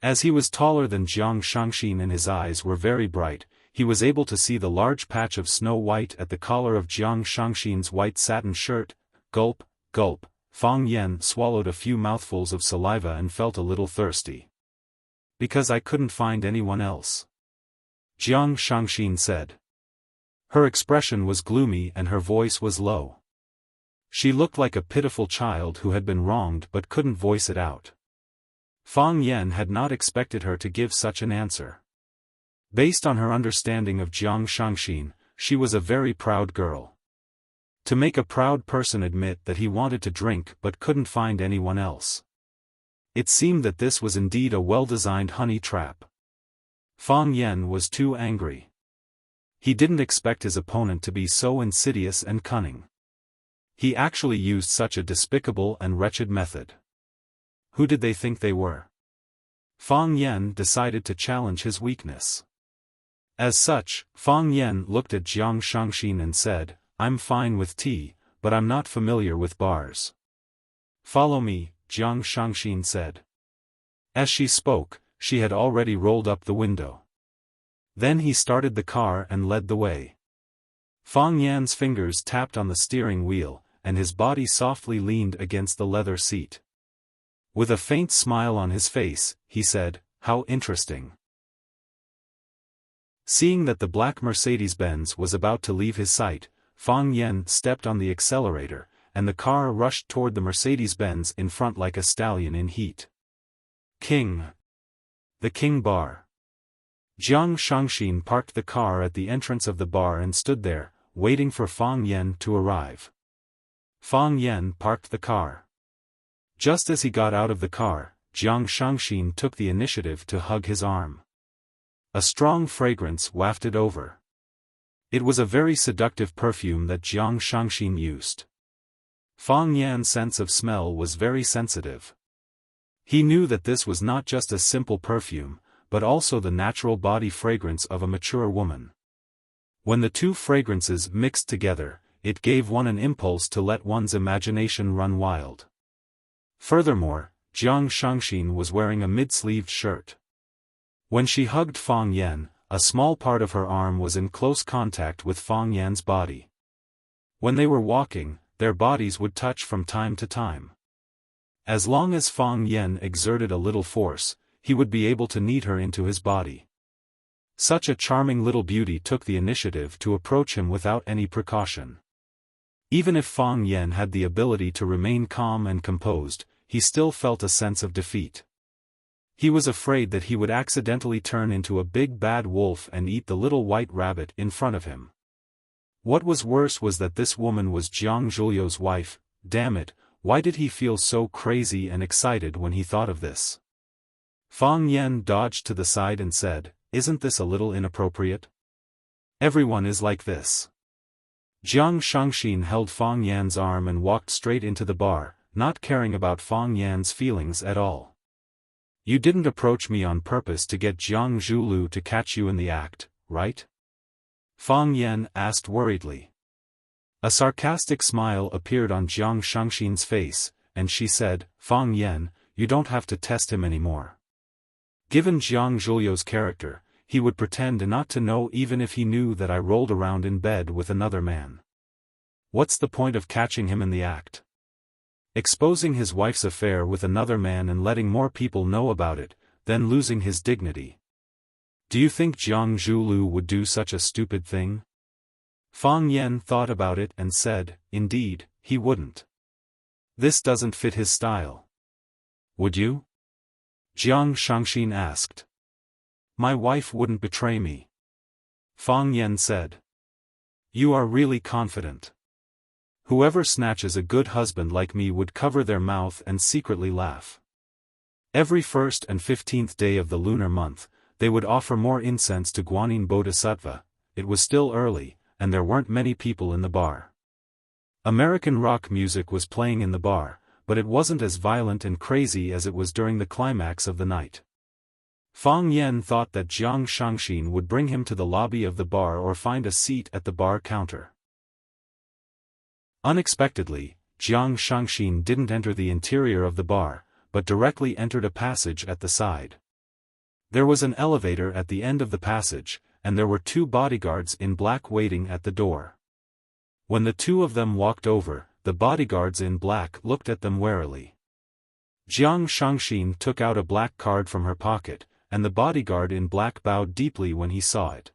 As he was taller than Jiang Shangxin and his eyes were very bright, he was able to see the large patch of snow white at the collar of Jiang Shangxin's white satin shirt. Gulp, gulp, Fang Yan swallowed a few mouthfuls of saliva and felt a little thirsty. "Because I couldn't find anyone else," Jiang Shangxin said. Her expression was gloomy and her voice was low. She looked like a pitiful child who had been wronged but couldn't voice it out. Fang Yan had not expected her to give such an answer. Based on her understanding of Jiang Shangxin, she was a very proud girl. To make a proud person admit that he wanted to drink but couldn't find anyone else. It seemed that this was indeed a well-designed honey trap. Fang Yan was too angry. He didn't expect his opponent to be so insidious and cunning. He actually used such a despicable and wretched method. Who did they think they were? Fang Yan decided to challenge his weakness. As such, Fang Yan looked at Jiang Shangxin and said, "I'm fine with tea, but I'm not familiar with bars." "Follow me," Jiang Shangxin said. As she spoke, she had already rolled up the window. Then he started the car and led the way. Fang Yan's fingers tapped on the steering wheel, and his body softly leaned against the leather seat. With a faint smile on his face, he said, "How interesting." Seeing that the black Mercedes-Benz was about to leave his sight, Fang Yan stepped on the accelerator, and the car rushed toward the Mercedes-Benz in front like a stallion in heat. "King!" The King Bar. Jiang Shangxin parked the car at the entrance of the bar and stood there, waiting for Fang Yan to arrive. Fang Yan parked the car. Just as he got out of the car, Jiang Shangxin took the initiative to hug his arm. A strong fragrance wafted over. It was a very seductive perfume that Jiang Shangxin used. Fang Yan's sense of smell was very sensitive. He knew that this was not just a simple perfume, but also the natural body fragrance of a mature woman. When the two fragrances mixed together, it gave one an impulse to let one's imagination run wild. Furthermore, Jiang Shangxin was wearing a mid-sleeved shirt. When she hugged Fang Yan, a small part of her arm was in close contact with Fang Yan's body. When they were walking, their bodies would touch from time to time. As long as Fang Yan exerted a little force, he would be able to knead her into his body. Such a charming little beauty took the initiative to approach him without any precaution. Even if Fang Yan had the ability to remain calm and composed, he still felt a sense of defeat. He was afraid that he would accidentally turn into a big bad wolf and eat the little white rabbit in front of him. What was worse was that this woman was Jiang Zhuliu's wife. Damn it, why did he feel so crazy and excited when he thought of this? Fang Yan dodged to the side and said, "Isn't this a little inappropriate? Everyone is like this." Jiang Shangxin held Fang Yan's arm and walked straight into the bar, not caring about Fang Yan's feelings at all. "You didn't approach me on purpose to get Jiang Zhulu to catch you in the act, right?" Fang Yan asked worriedly. A sarcastic smile appeared on Jiang Shangxin's face, and she said, "Fang Yan, you don't have to test him anymore." Given Jiang Zhuliu's character, he would pretend not to know even if he knew that I rolled around in bed with another man. What's the point of catching him in the act? Exposing his wife's affair with another man and letting more people know about it, then losing his dignity. Do you think Jiang Zhulu would do such a stupid thing? Fang Yan thought about it and said, "Indeed, he wouldn't. This doesn't fit his style." "Would you?" Jiang Shangxin asked. "My wife wouldn't betray me," Fang Yan said. "You are really confident. Whoever snatches a good husband like me would cover their mouth and secretly laugh. Every 1st and 15th day of the lunar month, they would offer more incense to Guanyin Bodhisattva. It was still early, and there weren't many people in the bar. American rock music was playing in the bar, but it wasn't as violent and crazy as it was during the climax of the night. Fang Yan thought that Jiang Shangxin would bring him to the lobby of the bar or find a seat at the bar counter. Unexpectedly, Jiang Shangxin didn't enter the interior of the bar, but directly entered a passage at the side. There was an elevator at the end of the passage, and there were 2 bodyguards in black waiting at the door. When the 2 of them walked over, the bodyguards in black looked at them warily. Jiang Shangxin took out a black card from her pocket, and the bodyguard in black bowed deeply when he saw it.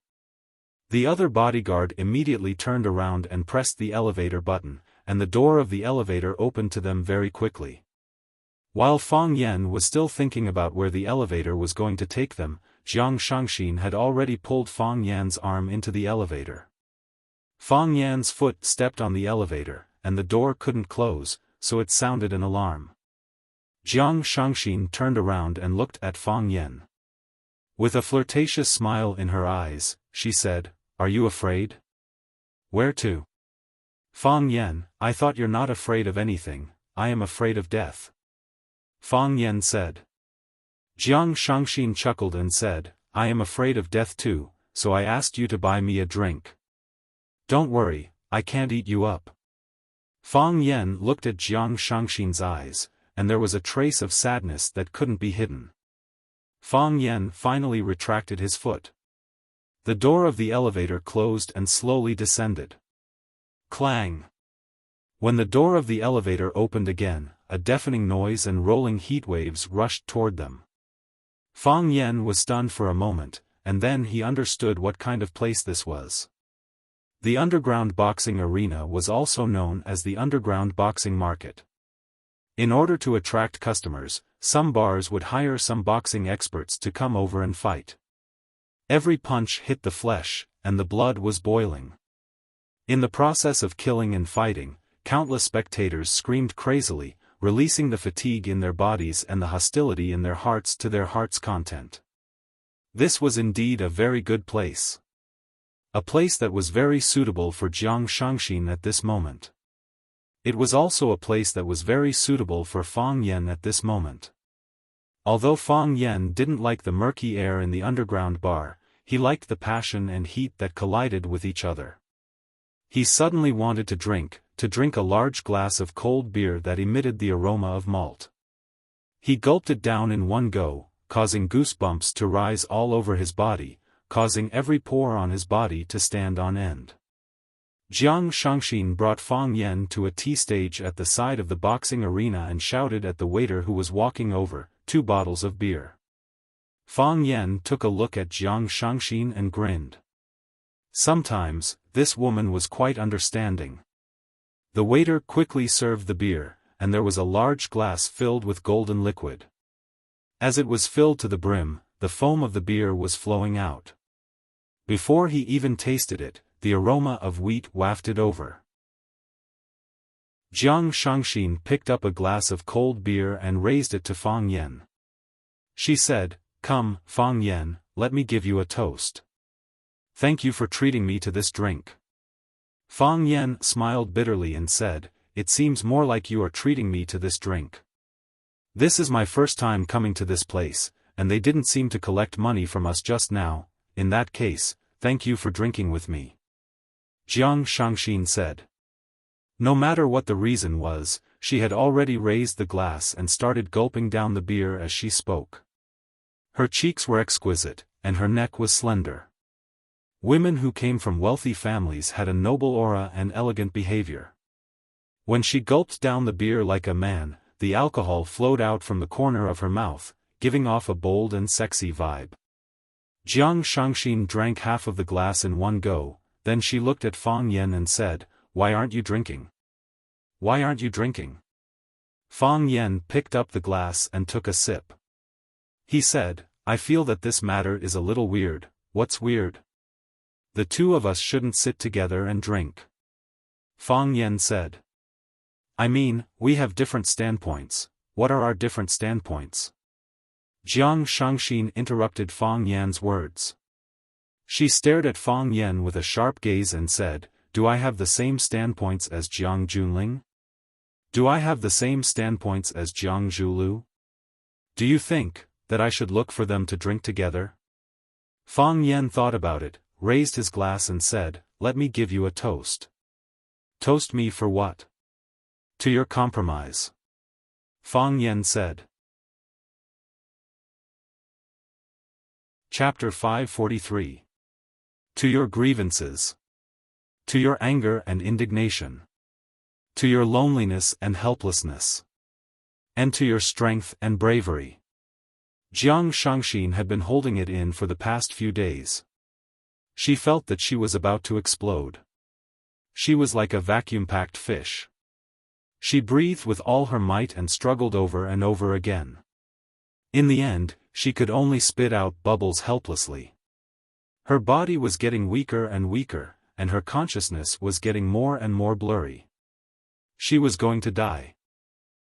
The other bodyguard immediately turned around and pressed the elevator button, and the door of the elevator opened to them very quickly. While Fang Yan was still thinking about where the elevator was going to take them, Jiang Shangxin had already pulled Fang Yan's arm into the elevator. Fang Yan's foot stepped on the elevator, and the door couldn't close, so it sounded an alarm. Jiang Shangxin turned around and looked at Fang Yan. With a flirtatious smile in her eyes, she said, "Are you afraid?" "Where to?" "Fang Yan, I thought you're not afraid of anything. I am afraid of death," Fang Yan said. Jiang Shangxin chuckled and said, "I am afraid of death too, so I asked you to buy me a drink. Don't worry, I can't eat you up." Fang Yan looked at Jiang Shangxin's eyes, and there was a trace of sadness that couldn't be hidden. Fang Yan finally retracted his foot. The door of the elevator closed and slowly descended. Clang! When the door of the elevator opened again, a deafening noise and rolling heat waves rushed toward them. Fang Yan was stunned for a moment, and then he understood what kind of place this was. The underground boxing arena was also known as the underground boxing market. In order to attract customers, some bars would hire some boxing experts to come over and fight. Every punch hit the flesh, and the blood was boiling. In the process of killing and fighting, countless spectators screamed crazily, releasing the fatigue in their bodies and the hostility in their hearts to their heart's content. This was indeed a very good place. A place that was very suitable for Jiang Shangxin at this moment. It was also a place that was very suitable for Fang Yan at this moment. Although Fang Yan didn't like the murky air in the underground bar, he liked the passion and heat that collided with each other. He suddenly wanted to drink a large glass of cold beer that emitted the aroma of malt. He gulped it down in one go, causing goosebumps to rise all over his body, causing every pore on his body to stand on end. Jiang Shangxin brought Fang Yan to a tea stage at the side of the boxing arena and shouted at the waiter who was walking over, 2 bottles of beer. Fang Yan took a look at Jiang Shangxin and grinned. Sometimes, this woman was quite understanding. The waiter quickly served the beer, and there was a large glass filled with golden liquid. As it was filled to the brim, the foam of the beer was flowing out. Before he even tasted it, the aroma of wheat wafted over. Jiang Shangxin picked up a glass of cold beer and raised it to Fang Yan. She said, "Come, Fang Yan, let me give you a toast. Thank you for treating me to this drink." Fang Yan smiled bitterly and said, "It seems more like you are treating me to this drink. This is my first time coming to this place, and they didn't seem to collect money from us just now. In that case, thank you for drinking with me," Jiang Shangxin said. No matter what the reason was, she had already raised the glass and started gulping down the beer as she spoke. Her cheeks were exquisite, and her neck was slender. Women who came from wealthy families had a noble aura and elegant behavior. When she gulped down the beer like a man, the alcohol flowed out from the corner of her mouth, giving off a bold and sexy vibe. Jiang Shangxin drank half of the glass in one go, then she looked at Fang Yan and said, "Why aren't you drinking? Why aren't you drinking?" Fang Yan picked up the glass and took a sip. He said, "I feel that this matter is a little weird." "What's weird?" "The two of us shouldn't sit together and drink," Fang Yan said. "I mean, we have different standpoints. What are our different standpoints?" Jiang Shangxin interrupted Fang Yan's words. She stared at Fang Yan with a sharp gaze and said, "Do I have the same standpoints as Jiang Junling? Do I have the same standpoints as Jiang Zhulu? Do you think that I should look for them to drink together?" Fang Yan thought about it, raised his glass and said, "Let me give you a toast." "Toast me for what?" "To your compromise," Fang Yan said. Chapter 543. To your grievances. To your anger and indignation. To your loneliness and helplessness. And to your strength and bravery. Jiang Shangxin had been holding it in for the past few days. She felt that she was about to explode. She was like a vacuum-packed fish. She breathed with all her might and struggled over and over again. In the end, she could only spit out bubbles helplessly. Her body was getting weaker and weaker, and her consciousness was getting more and more blurry. She was going to die.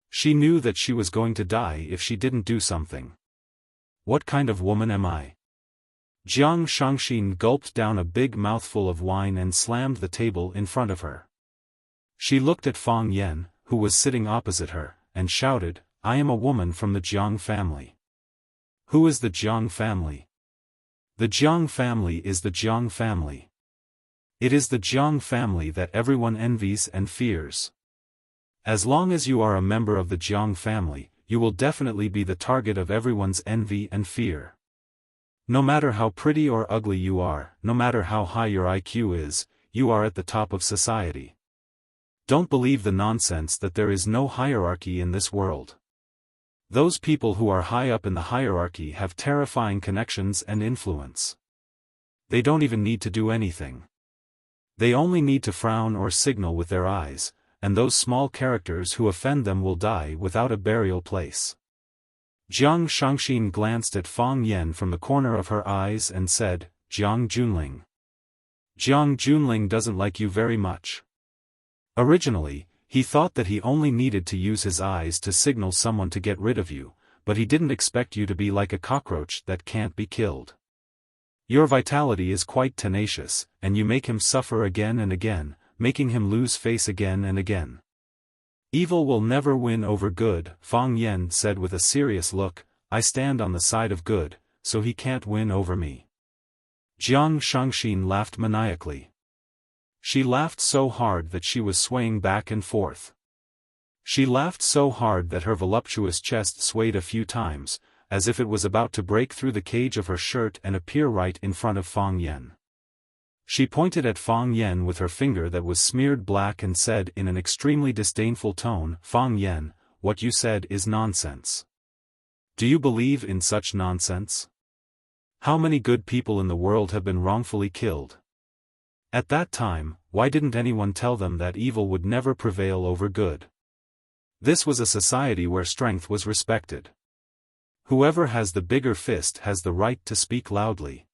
She knew that she was going to die if she didn't do something. What kind of woman am I? Jiang Shangxin gulped down a big mouthful of wine and slammed the table in front of her. She looked at Fang Yan, who was sitting opposite her, and shouted, "I am a woman from the Jiang family." "Who is the Jiang family?" "The Jiang family is the Jiang family. It is the Jiang family that everyone envies and fears. As long as you are a member of the Jiang family, you will definitely be the target of everyone's envy and fear. No matter how pretty or ugly you are, no matter how high your IQ is, you are at the top of society. Don't believe the nonsense that there is no hierarchy in this world. Those people who are high up in the hierarchy have terrifying connections and influence. They don't even need to do anything. They only need to frown or signal with their eyes, and those small characters who offend them will die without a burial place." Jiang Shangxin glanced at Fang Yan from the corner of her eyes and said, "Jiang Junling. Jiang Junling doesn't like you very much." Originally, he thought that he only needed to use his eyes to signal someone to get rid of you, but he didn't expect you to be like a cockroach that can't be killed. Your vitality is quite tenacious, and you make him suffer again and again, making him lose face again and again. "Evil will never win over good," Fang Yan said with a serious look. "I stand on the side of good, so he can't win over me." Jiang Shangxin laughed maniacally. She laughed so hard that she was swaying back and forth. She laughed so hard that her voluptuous chest swayed a few times, as if it was about to break through the cage of her shirt and appear right in front of Fang Yan. She pointed at Fang Yan with her finger that was smeared black and said in an extremely disdainful tone, "Fang Yan, what you said is nonsense. Do you believe in such nonsense? How many good people in the world have been wrongfully killed? At that time, why didn't anyone tell them that evil would never prevail over good? This was a society where strength was respected. Whoever has the bigger fist has the right to speak loudly.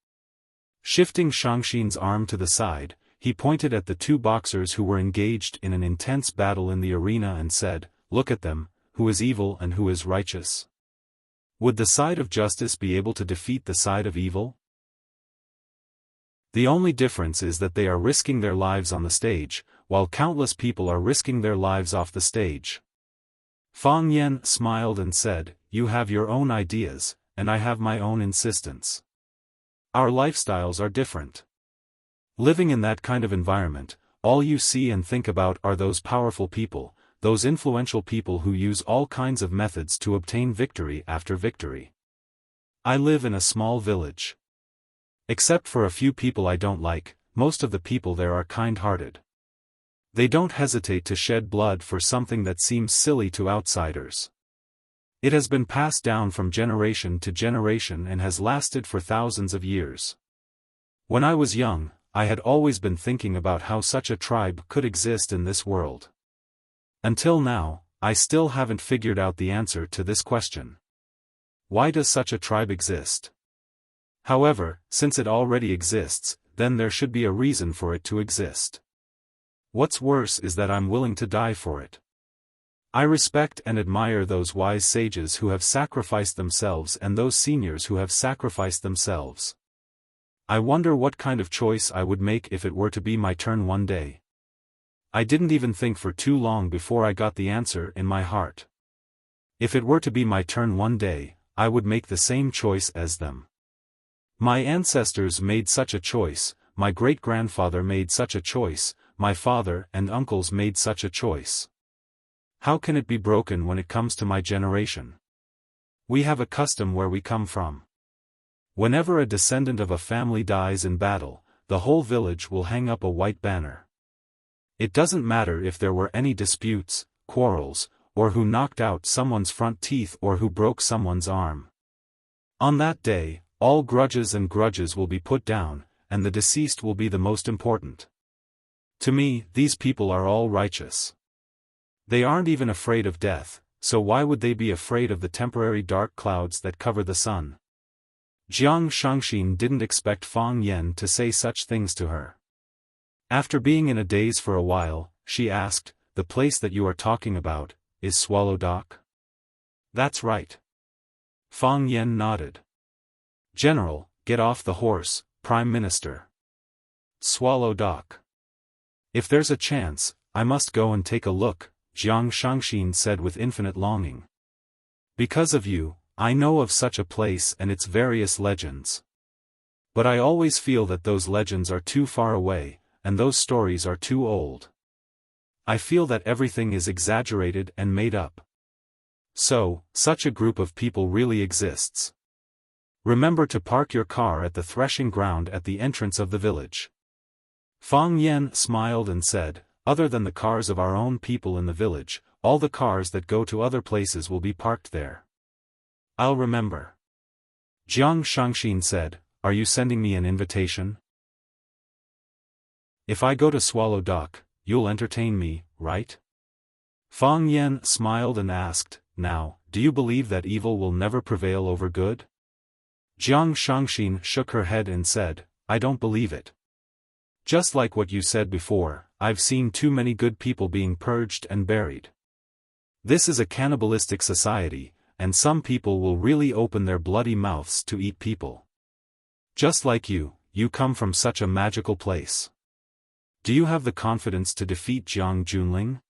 Shifting Shangxin's arm to the side, he pointed at the two boxers who were engaged in an intense battle in the arena and said, "Look at them, who is evil and who is righteous? Would the side of justice be able to defeat the side of evil? The only difference is that they are risking their lives on the stage, while countless people are risking their lives off the stage." Fang Yan smiled and said, "You have your own ideas, and I have my own insistence. Our lifestyles are different. Living in that kind of environment, all you see and think about are those powerful people, those influential people who use all kinds of methods to obtain victory after victory. I live in a small village. Except for a few people I don't like, most of the people there are kind-hearted. They don't hesitate to shed blood for something that seems silly to outsiders. It has been passed down from generation to generation and has lasted for thousands of years. When I was young, I had always been thinking about how such a tribe could exist in this world. Until now, I still haven't figured out the answer to this question. Why does such a tribe exist? However, since it already exists, then there should be a reason for it to exist. What's worse is that I'm willing to die for it. I respect and admire those wise sages who have sacrificed themselves and those seniors who have sacrificed themselves. I wonder what kind of choice I would make if it were to be my turn one day. I didn't even think for too long before I got the answer in my heart. If it were to be my turn one day, I would make the same choice as them. My ancestors made such a choice, my great-grandfather made such a choice, my father and uncles made such a choice. How can it be broken when it comes to my generation? We have a custom where we come from. Whenever a descendant of a family dies in battle, the whole village will hang up a white banner. It doesn't matter if there were any disputes, quarrels, or who knocked out someone's front teeth or who broke someone's arm. On that day, all grudges will be put down, and the deceased will be the most important. To me, these people are all righteous. They aren't even afraid of death, so why would they be afraid of the temporary dark clouds that cover the sun? Jiang Shangxin didn't expect Fang Yan to say such things to her. After being in a daze for a while, she asked, "The place that you are talking about, is Swallow Dock?" "That's right." Fang Yan nodded. "General, get off the horse, Prime Minister. Swallow Dock. If there's a chance, I must go and take a look," Jiang Shangxin said with infinite longing. "Because of you, I know of such a place and its various legends. But I always feel that those legends are too far away, and those stories are too old. I feel that everything is exaggerated and made up. So, such a group of people really exists. Remember to park your car at the threshing ground at the entrance of the village." Fang Yan smiled and said, "Other than the cars of our own people in the village, all the cars that go to other places will be parked there." "I'll remember." Jiang Shangxin said, "Are you sending me an invitation? If I go to Swallow Dock, you'll entertain me, right?" Fang Yan smiled and asked, "Now, do you believe that evil will never prevail over good?" Jiang Shangxin shook her head and said, "I don't believe it. Just like what you said before, I've seen too many good people being purged and buried. This is a cannibalistic society, and some people will really open their bloody mouths to eat people. Just like you come from such a magical place. Do you have the confidence to defeat Jiang Junling?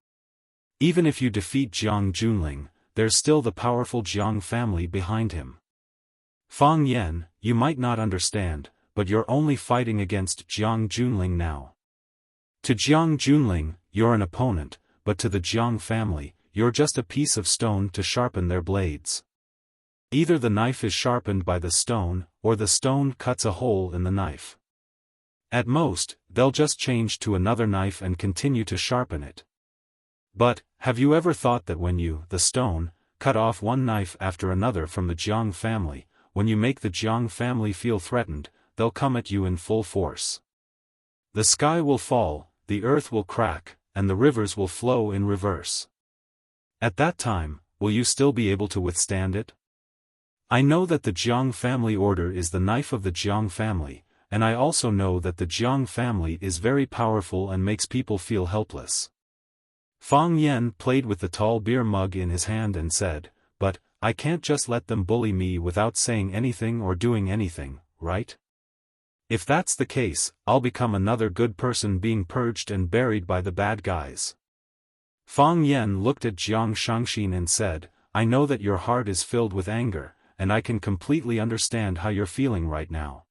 Even if you defeat Jiang Junling, there's still the powerful Jiang family behind him. Fang Yan, you might not understand, but you're only fighting against Jiang Junling now. To Jiang Junling, you're an opponent, but to the Jiang family, you're just a piece of stone to sharpen their blades. Either the knife is sharpened by the stone, or the stone cuts a hole in the knife. At most, they'll just change to another knife and continue to sharpen it. But, have you ever thought that when you, the stone, cut off one knife after another from the Jiang family, when you make the Jiang family feel threatened, they'll come at you in full force? The sky will fall, the earth will crack, and the rivers will flow in reverse. At that time, will you still be able to withstand it? I know that the Jiang family order is the knife of the Jiang family, and I also know that the Jiang family is very powerful and makes people feel helpless. Fang Yan played with the tall beer mug in his hand and said, "But, I can't just let them bully me without saying anything or doing anything, right? If that's the case, I'll become another good person being purged and buried by the bad guys." Fang Yan looked at Jiang Shangxin and said, "I know that your heart is filled with anger, and I can completely understand how you're feeling right now."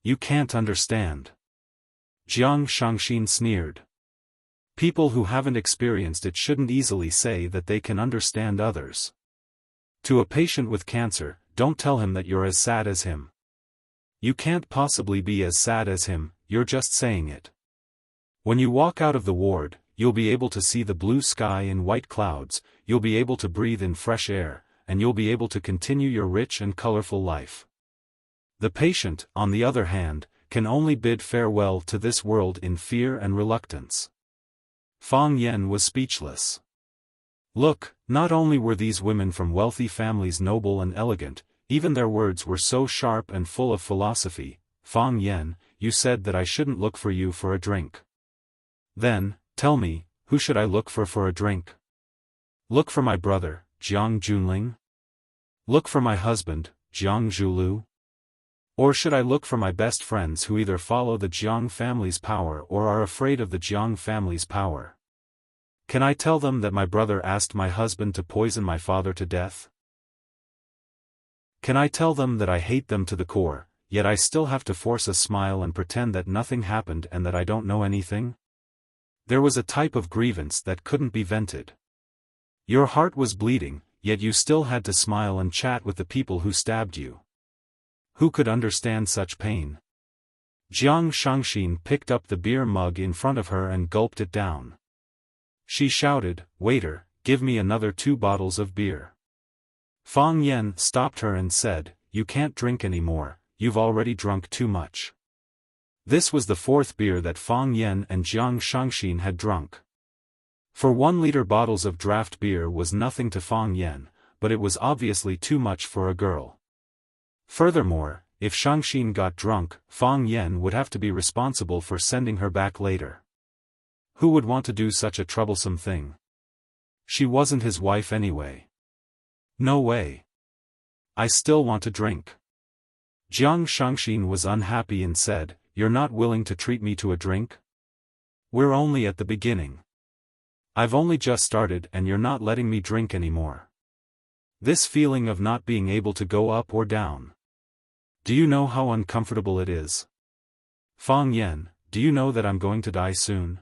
"You can't understand." Jiang Shangxin sneered. People who haven't experienced it shouldn't easily say that they can understand others. To a patient with cancer, don't tell him that you're as sad as him. You can't possibly be as sad as him, you're just saying it. When you walk out of the ward, you'll be able to see the blue sky and white clouds, you'll be able to breathe in fresh air, and you'll be able to continue your rich and colorful life. The patient, on the other hand, can only bid farewell to this world in fear and reluctance. Fang Yan was speechless. Look, not only were these women from wealthy families noble and elegant, even their words were so sharp and full of philosophy. "Fang Yan, you said that I shouldn't look for you for a drink. Then, tell me, who should I look for a drink? Look for my brother, Jiang Junling? Look for my husband, Jiang Zhulu? Or should I look for my best friends who either follow the Jiang family's power or are afraid of the Jiang family's power? Can I tell them that my brother asked my husband to poison my father to death? Can I tell them that I hate them to the core, yet I still have to force a smile and pretend that nothing happened and that I don't know anything?" There was a type of grievance that couldn't be vented. Your heart was bleeding, yet you still had to smile and chat with the people who stabbed you. Who could understand such pain? Jiang Shangxin picked up the beer mug in front of her and gulped it down. She shouted, "Waiter, give me another 2 bottles of beer." Fang Yan stopped her and said, "You can't drink anymore, you've already drunk too much." This was the 4th beer that Fang Yan and Jiang Shangxin had drunk. For 1-liter bottles of draft beer was nothing to Fang Yan, but it was obviously too much for a girl. Furthermore, if Shangxin got drunk, Fang Yan would have to be responsible for sending her back later. Who would want to do such a troublesome thing? She wasn't his wife anyway. No way. I still want to drink. Jiang Shangxin was unhappy and said, "You're not willing to treat me to a drink? We're only at the beginning. I've only just started and you're not letting me drink anymore. This feeling of not being able to go up or down. Do you know how uncomfortable it is? Fang Yan, do you know that I'm going to die soon?"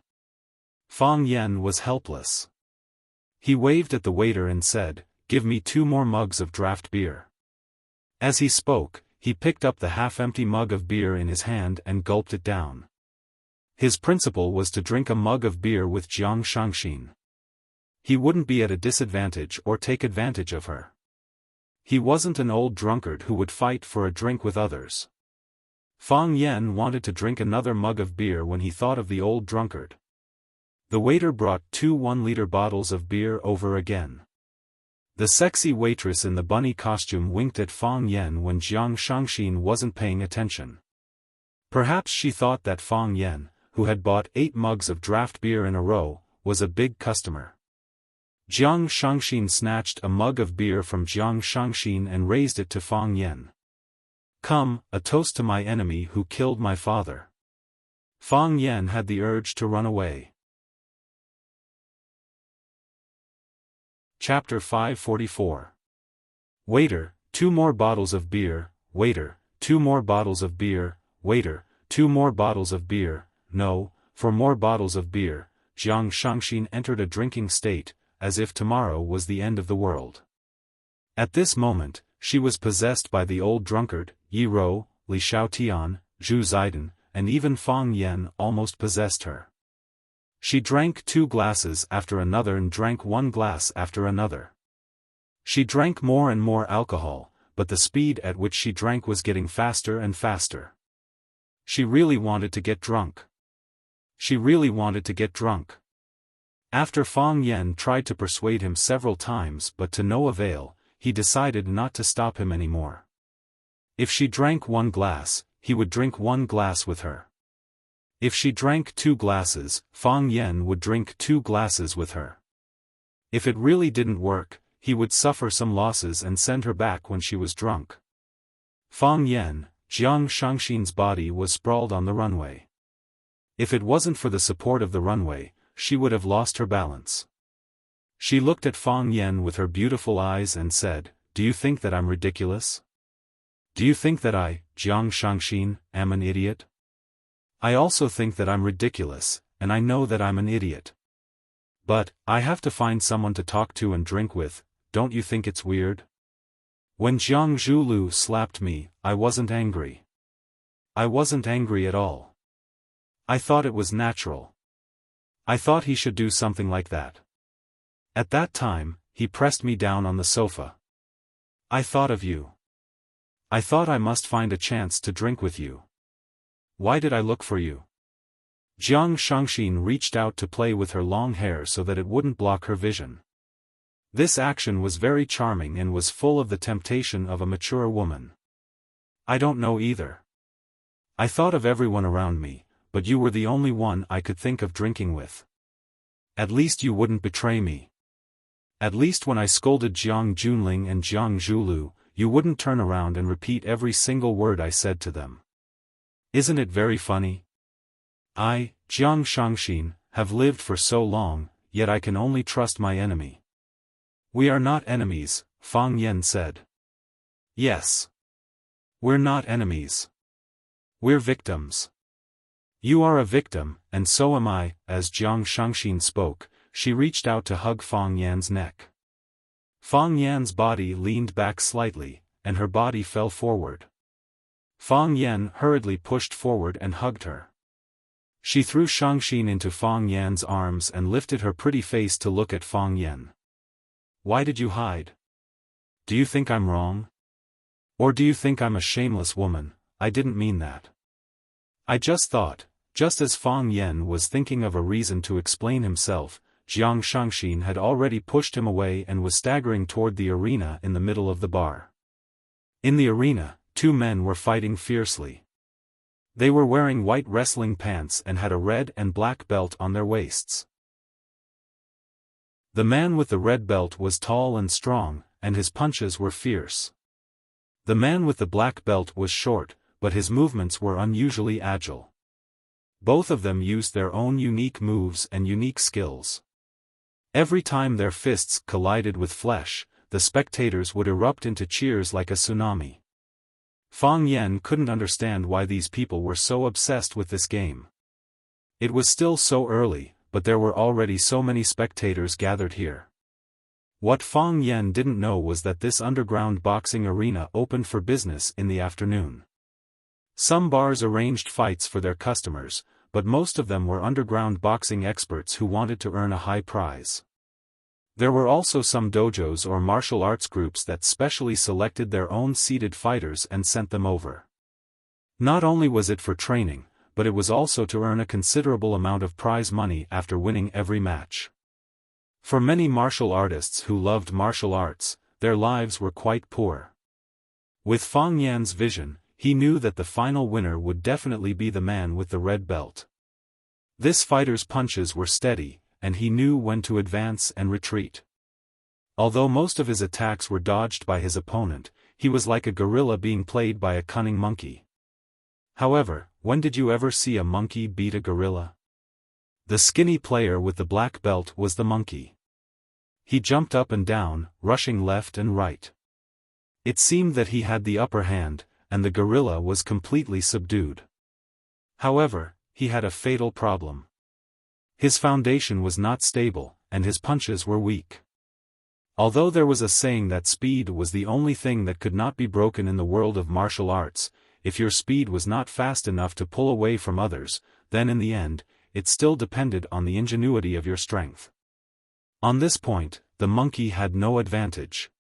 Fang Yan was helpless. He waved at the waiter and said, "Give me 2 more mugs of draft beer." As he spoke, he picked up the half-empty mug of beer in his hand and gulped it down. His principle was to drink a mug of beer with Jiang Shangxin. He wouldn't be at a disadvantage or take advantage of her. He wasn't an old drunkard who would fight for a drink with others. Fang Yan wanted to drink another mug of beer when he thought of the old drunkard. The waiter brought 2 1-liter bottles of beer over again. The sexy waitress in the bunny costume winked at Fang Yan when Jiang Shangxin wasn't paying attention. Perhaps she thought that Fang Yan, who had bought 8 mugs of draft beer in a row, was a big customer. Jiang Shangxin snatched a mug of beer from Jiang Shangxin and raised it to Fang Yan. "Come, a toast to my enemy who killed my father." Fang Yan had the urge to run away. Chapter 544. Waiter, 2 more bottles of beer. Waiter, 2 more bottles of beer. Waiter, 2 more bottles of beer. No, for more bottles of beer. Jiang Shangxin entered a drinking state, as if tomorrow was the end of the world. At this moment, she was possessed by the old drunkard, Yi Rou, Li Xiaotian, Zhu Zaidan, and even Fang Yan almost possessed her. She drank 2 glasses after another and drank 1 glass after another. She drank more and more alcohol, but the speed at which she drank was getting faster and faster. She really wanted to get drunk. She really wanted to get drunk. After Fang Yan tried to persuade him several times but to no avail, he decided not to stop him anymore. If she drank 1 glass, he would drink 1 glass with her. If she drank 2 glasses, Fang Yan would drink 2 glasses with her. If it really didn't work, he would suffer some losses and send her back when she was drunk. Fang Yan, Jiang Shangxin's body was sprawled on the runway. If it wasn't for the support of the runway, she would have lost her balance. She looked at Fang Yan with her beautiful eyes and said, "Do you think that I'm ridiculous? Do you think that I, Jiang Shangxin, am an idiot? I also think that I'm ridiculous, and I know that I'm an idiot. But, I have to find someone to talk to and drink with, don't you think it's weird? When Jiang Zhulu slapped me, I wasn't angry. I wasn't angry at all. I thought it was natural. I thought he should do something like that. At that time, he pressed me down on the sofa. I thought of you. I thought I must find a chance to drink with you. Why did I look for you?" Jiang Shangxin reached out to play with her long hair so that it wouldn't block her vision. This action was very charming and was full of the temptation of a mature woman. "I don't know either. I thought of everyone around me, but you were the only one I could think of drinking with. At least you wouldn't betray me. At least when I scolded Jiang Junling and Jiang Zhulu, you wouldn't turn around and repeat every single word I said to them. Isn't it very funny? I, Jiang Shangxin, have lived for so long, yet I can only trust my enemy." "We are not enemies," Fang Yan said. "Yes. We're not enemies. We're victims. You are a victim, and so am I." As Jiang Shangxin spoke, she reached out to hug Fang Yan's neck. Fang Yan's body leaned back slightly, and her body fell forward. Fang Yan hurriedly pushed forward and hugged her. She threw Shangxin into Fang Yan's arms and lifted her pretty face to look at Fang Yan. "Why did you hide? Do you think I'm wrong? Or do you think I'm a shameless woman? I didn't mean that. I just thought," just as Fang Yan was thinking of a reason to explain himself, Jiang Shangxin had already pushed him away and was staggering toward the arena in the middle of the bar. In the arena, 2 men were fighting fiercely. They were wearing white wrestling pants and had a red and black belt on their waists. The man with the red belt was tall and strong, and his punches were fierce. The man with the black belt was short, but his movements were unusually agile. Both of them used their own unique moves and unique skills. Every time their fists collided with flesh, the spectators would erupt into cheers like a tsunami. Fang Yan couldn't understand why these people were so obsessed with this game. It was still so early, but there were already so many spectators gathered here. What Fang Yan didn't know was that this underground boxing arena opened for business in the afternoon. Some bars arranged fights for their customers, but most of them were underground boxing experts who wanted to earn a high prize. There were also some dojos or martial arts groups that specially selected their own seeded fighters and sent them over. Not only was it for training, but it was also to earn a considerable amount of prize money after winning every match. For many martial artists who loved martial arts, their lives were quite poor. With Fang Yan's vision, he knew that the final winner would definitely be the man with the red belt. This fighter's punches were steady, and he knew when to advance and retreat. Although most of his attacks were dodged by his opponent, he was like a gorilla being played by a cunning monkey. However, when did you ever see a monkey beat a gorilla? The skinny player with the black belt was the monkey. He jumped up and down, rushing left and right. It seemed that he had the upper hand, and the gorilla was completely subdued. However, he had a fatal problem. His foundation was not stable, and his punches were weak. Although there was a saying that speed was the only thing that could not be broken in the world of martial arts, if your speed was not fast enough to pull away from others, then in the end, it still depended on the ingenuity of your strength. On this point, the monkey had no advantage.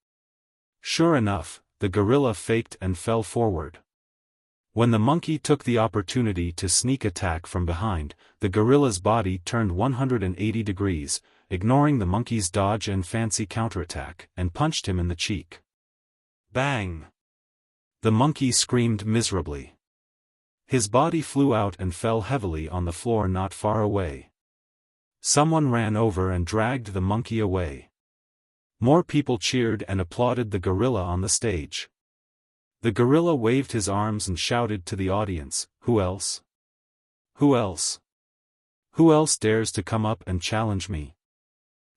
Sure enough, the gorilla faked and fell forward. When the monkey took the opportunity to sneak attack from behind, the gorilla's body turned 180 degrees, ignoring the monkey's dodge and fancy counterattack, and punched him in the cheek. Bang! The monkey screamed miserably. His body flew out and fell heavily on the floor not far away. Someone ran over and dragged the monkey away. More people cheered and applauded the gorilla on the stage. The gorilla waved his arms and shouted to the audience, "Who else? Who else? Who else dares to come up and challenge me?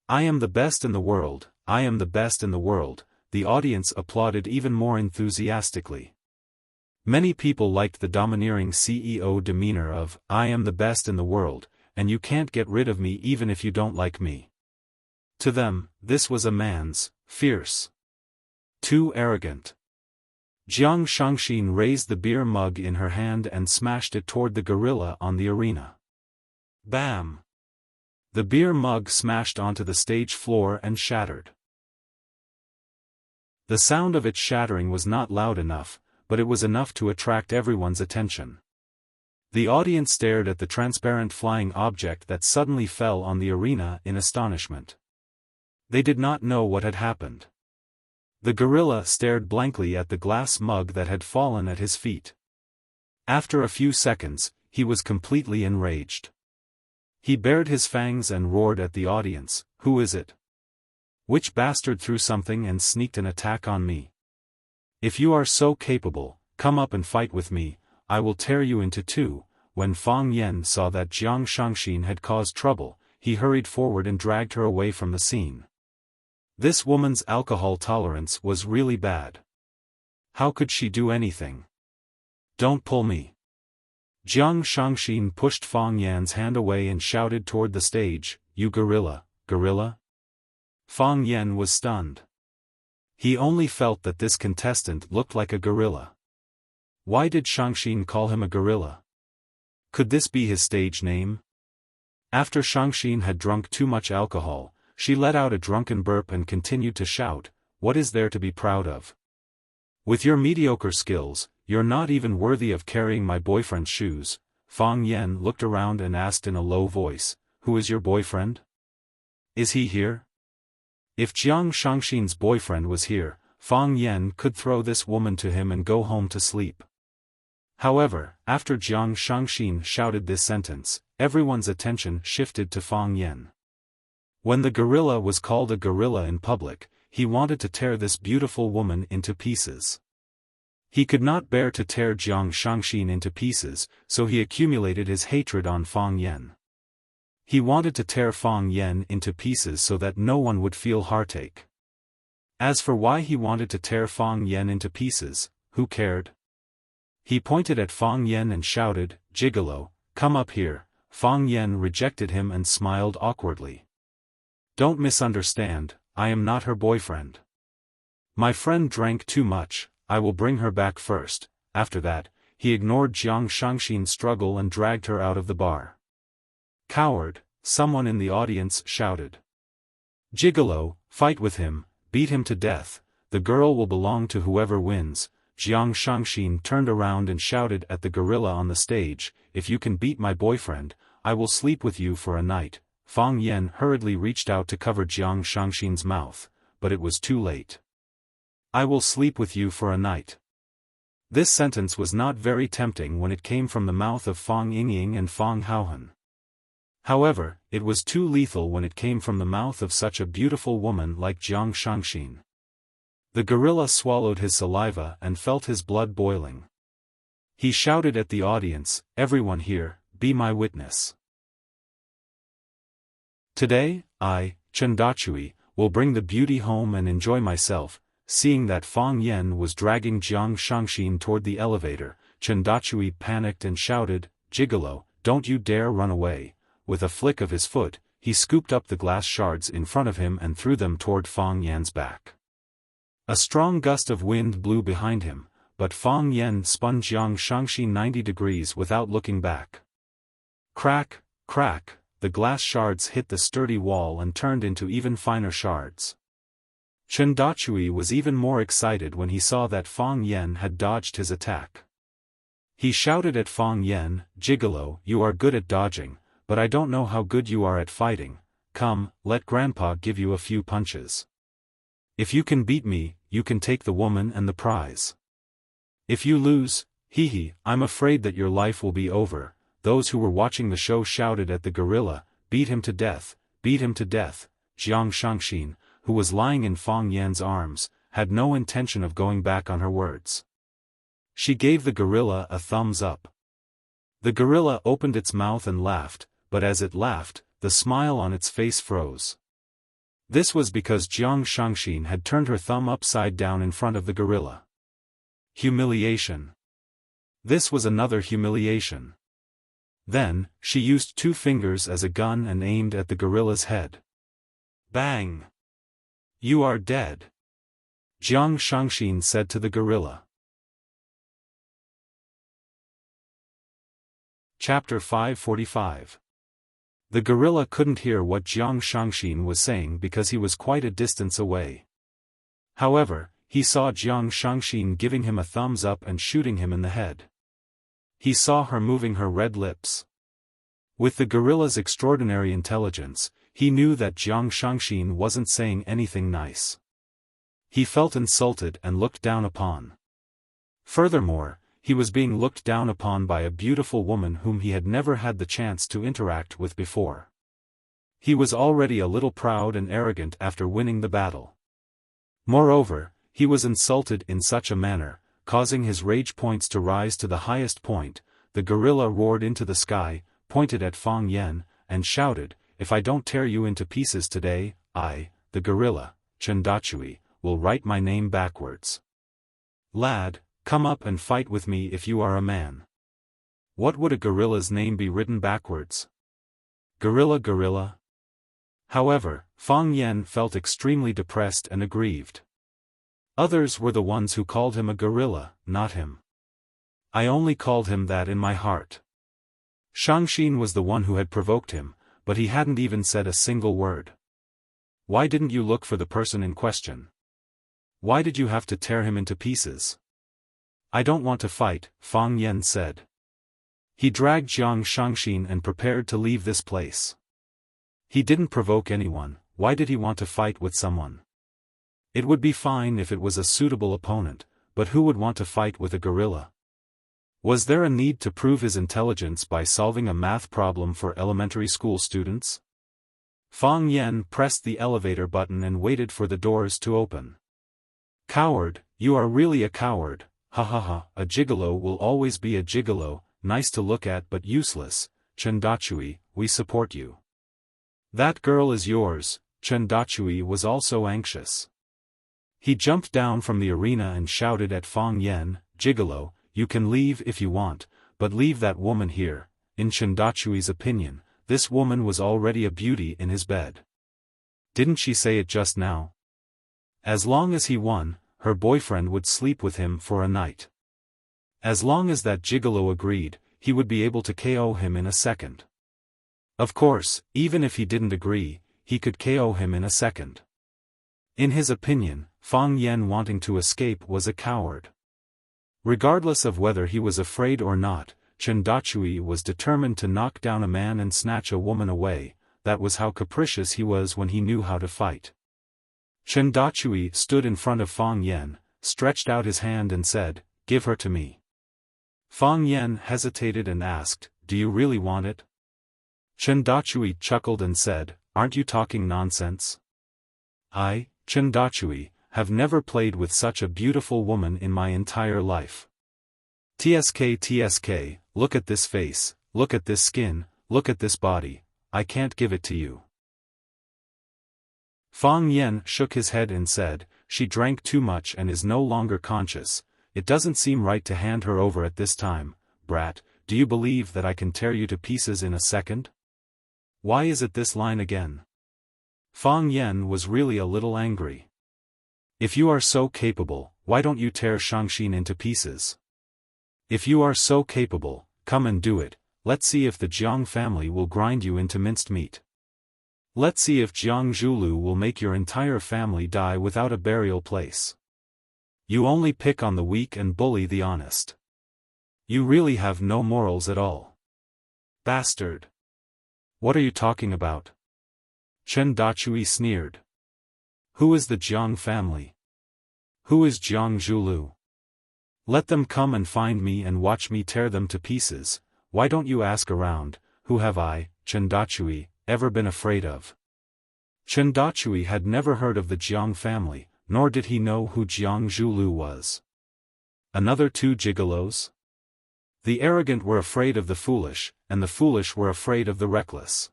I am the best in the world, I am the best in the world." The audience applauded even more enthusiastically. Many people liked the domineering CEO demeanor of, "I am the best in the world, and you can't get rid of me even if you don't like me." To them, this was a man's, fierce. Too arrogant. Jiang Shangxin raised the beer mug in her hand and smashed it toward the gorilla on the arena. Bam! The beer mug smashed onto the stage floor and shattered. The sound of its shattering was not loud enough, but it was enough to attract everyone's attention. The audience stared at the transparent flying object that suddenly fell on the arena in astonishment. They did not know what had happened. The gorilla stared blankly at the glass mug that had fallen at his feet. After a few seconds, he was completely enraged. He bared his fangs and roared at the audience, "Who is it? Which bastard threw something and sneaked an attack on me? If you are so capable, come up and fight with me, I will tear you into two." When Fang Yan saw that Jiang Shangxin had caused trouble, he hurried forward and dragged her away from the scene. This woman's alcohol tolerance was really bad. How could she do anything? "Don't pull me." Jiang Shangxin pushed Fang Yan's hand away and shouted toward the stage, "You gorilla, gorilla?" Fang Yan was stunned. He only felt that this contestant looked like a gorilla. Why did Shangxin call him a gorilla? Could this be his stage name? After Shangxin had drunk too much alcohol, she let out a drunken burp and continued to shout, "What is there to be proud of? With your mediocre skills, you're not even worthy of carrying my boyfriend's shoes." Fang Yan looked around and asked in a low voice, "Who is your boyfriend? Is he here?" If Jiang Shangxin's boyfriend was here, Fang Yan could throw this woman to him and go home to sleep. However, after Jiang Shangxin shouted this sentence, everyone's attention shifted to Fang Yan. When the gorilla was called a gorilla in public, he wanted to tear this beautiful woman into pieces. He could not bear to tear Jiang Shangxin into pieces, so he accumulated his hatred on Fang Yan. He wanted to tear Fang Yan into pieces so that no one would feel heartache. As for why he wanted to tear Fang Yan into pieces, who cared? He pointed at Fang Yan and shouted, "Gigolo, come up here." Fang Yan rejected him and smiled awkwardly. "Don't misunderstand, I am not her boyfriend. My friend drank too much, I will bring her back first." After that, he ignored Jiang Shangxin's struggle and dragged her out of the bar. "Coward," someone in the audience shouted. "Gigolo, fight with him, beat him to death, the girl will belong to whoever wins." Jiang Shangxin turned around and shouted at the gorilla on the stage, "If you can beat my boyfriend, I will sleep with you for a night." Fang Yan hurriedly reached out to cover Jiang Shangxin's mouth, but it was too late. "I will sleep with you for a night." This sentence was not very tempting when it came from the mouth of Fang Yingying and Fang Haohan. However, it was too lethal when it came from the mouth of such a beautiful woman like Jiang Shangxin. The gorilla swallowed his saliva and felt his blood boiling. He shouted at the audience, "Everyone here, be my witness. Today, I, Chen Dachui, will bring the beauty home and enjoy myself." Seeing that Fang Yan was dragging Jiang Shangxin toward the elevator, Chen Dachui panicked and shouted, "Gigolo, don't you dare run away." With a flick of his foot, he scooped up the glass shards in front of him and threw them toward Fang Yan's back. A strong gust of wind blew behind him, but Fang Yan spun Jiang Shangxin 90 degrees without looking back. Crack, crack, the glass shards hit the sturdy wall and turned into even finer shards. Chen Dachui was even more excited when he saw that Fang Yan had dodged his attack. He shouted at Fang Yan, "Gigolo, you are good at dodging, but I don't know how good you are at fighting. Come, let Grandpa give you a few punches. If you can beat me, you can take the woman and the prize. If you lose, hee, I'm afraid that your life will be over." Those who were watching the show shouted at the gorilla, "Beat him to death, beat him to death." Jiang Shangxin, who was lying in Fang Yan's arms, had no intention of going back on her words. She gave the gorilla a thumbs up. The gorilla opened its mouth and laughed, but as it laughed, the smile on its face froze. This was because Jiang Shangxin had turned her thumb upside down in front of the gorilla. Humiliation. This was another humiliation. Then, she used 2 fingers as a gun and aimed at the gorilla's head. Bang! "You are dead," Jiang Shangxin said to the gorilla. Chapter 545. The gorilla couldn't hear what Jiang Shangxin was saying because he was quite a distance away. However, he saw Jiang Shangxin giving him a thumbs up and shooting him in the head. He saw her moving her red lips. With the gorilla's extraordinary intelligence, he knew that Jiang Shangxin wasn't saying anything nice. He felt insulted and looked down upon. Furthermore, he was being looked down upon by a beautiful woman whom he had never had the chance to interact with before. He was already a little proud and arrogant after winning the battle. Moreover, he was insulted in such a manner, causing his rage points to rise to the highest point. The gorilla roared into the sky, pointed at Fang Yan, and shouted, "If I don't tear you into pieces today, I, the gorilla, Chendachui, will write my name backwards. Lad, come up and fight with me if you are a man." What would a gorilla's name be written backwards? Gorilla. However, Fang Yan felt extremely depressed and aggrieved. Others were the ones who called him a gorilla, not him. I only called him that in my heart. Shangxin was the one who had provoked him, but he hadn't even said a single word. Why didn't you look for the person in question? Why did you have to tear him into pieces? I don't want to fight, Fang Yan said. He dragged Jiang Shangxin and prepared to leave this place. He didn't provoke anyone. Why did he want to fight with someone? It would be fine if it was a suitable opponent, but who would want to fight with a gorilla? Was there a need to prove his intelligence by solving a math problem for elementary school students? Fang Yan pressed the elevator button and waited for the doors to open. Coward, you are really a coward. Ha ha ha, a gigolo will always be a gigolo, nice to look at but useless. Chendachui, we support you. That girl is yours. Chendachui was also anxious. He jumped down from the arena and shouted at Fang Yan, "Gigolo, you can leave if you want, but leave that woman here." In Chendachui's opinion, this woman was already a beauty in his bed. Didn't she say it just now? As long as he won, her boyfriend would sleep with him for a night. As long as that gigolo agreed, he would be able to KO him in a second. Of course, even if he didn't agree, he could KO him in a second. In his opinion, Fang Yan wanting to escape was a coward. Regardless of whether he was afraid or not, Chendachui was determined to knock down a man and snatch a woman away. That was how capricious he was when he knew how to fight. Chendachui stood in front of Fang Yan, stretched out his hand and said, "Give her to me." Fang Yan hesitated and asked, "Do you really want it?" Chendachui chuckled and said, "Aren't you talking nonsense? I, Chendachui, have never played with such a beautiful woman in my entire life. TSK, look at this face, look at this skin, look at this body, I can't give it to you." Fang Yan shook his head and said, "She drank too much and is no longer conscious. It doesn't seem right to hand her over at this time. Brat, do you believe that I can tear you to pieces in a second? Why is it this line again?" Fang Yan was really a little angry. If you are so capable, why don't you tear Shangxin into pieces? If you are so capable, come and do it. Let's see if the Jiang family will grind you into minced meat. Let's see if Jiang Zhulu will make your entire family die without a burial place. You only pick on the weak and bully the honest. You really have no morals at all. Bastard. What are you talking about? Chen Dachui sneered. Who is the Jiang family? Who is Jiang Zhulu? Let them come and find me and watch me tear them to pieces. Why don't you ask around, who have I, Chen Dachui, ever been afraid of? Chen Dachui had never heard of the Jiang family, nor did he know who Jiang Zhulu was. Another two gigolos? The arrogant were afraid of the foolish, and the foolish were afraid of the reckless.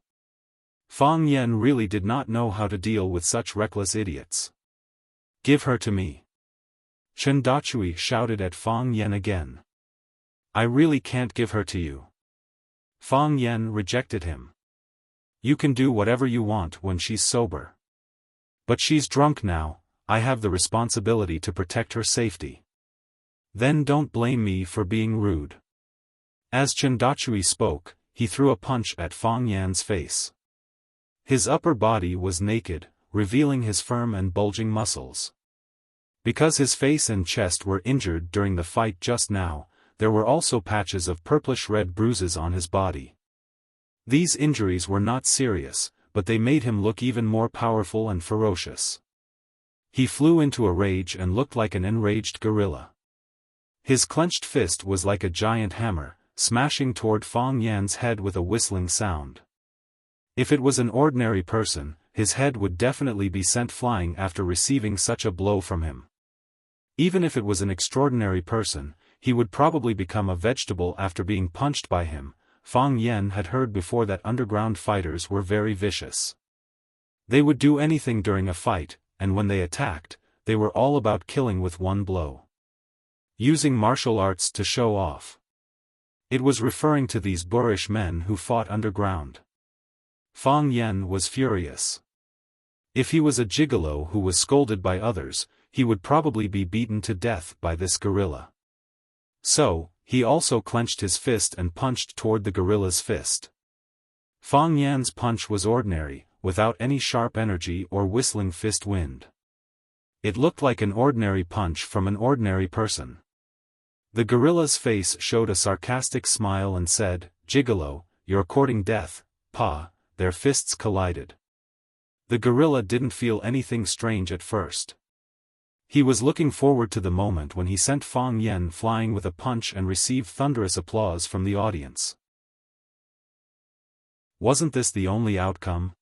Fang Yan really did not know how to deal with such reckless idiots. Give her to me. Chen Dachui shouted at Fang Yan again. I really can't give her to you. Fang Yan rejected him. You can do whatever you want when she's sober. But she's drunk now, I have the responsibility to protect her safety. Then don't blame me for being rude. As Chen Dachui spoke, he threw a punch at Fang Yan's face. His upper body was naked, revealing his firm and bulging muscles. Because his face and chest were injured during the fight just now, there were also patches of purplish-red bruises on his body. These injuries were not serious, but they made him look even more powerful and ferocious. He flew into a rage and looked like an enraged gorilla. His clenched fist was like a giant hammer, smashing toward Fang Yan's head with a whistling sound. If it was an ordinary person, his head would definitely be sent flying after receiving such a blow from him. Even if it was an extraordinary person, he would probably become a vegetable after being punched by him. Fang Yan had heard before that underground fighters were very vicious. They would do anything during a fight, and when they attacked, they were all about killing with one blow. Using martial arts to show off. It was referring to these boorish men who fought underground. Fang Yan was furious. If he was a gigolo who was scolded by others, he would probably be beaten to death by this gorilla. So, he also clenched his fist and punched toward the gorilla's fist. Fang Yan's punch was ordinary, without any sharp energy or whistling fist wind. It looked like an ordinary punch from an ordinary person. The gorilla's face showed a sarcastic smile and said, Gigolo, you're courting death, Pa. Their fists collided. The gorilla didn't feel anything strange at first. He was looking forward to the moment when he sent Fang Yan flying with a punch and received thunderous applause from the audience. Wasn't this the only outcome?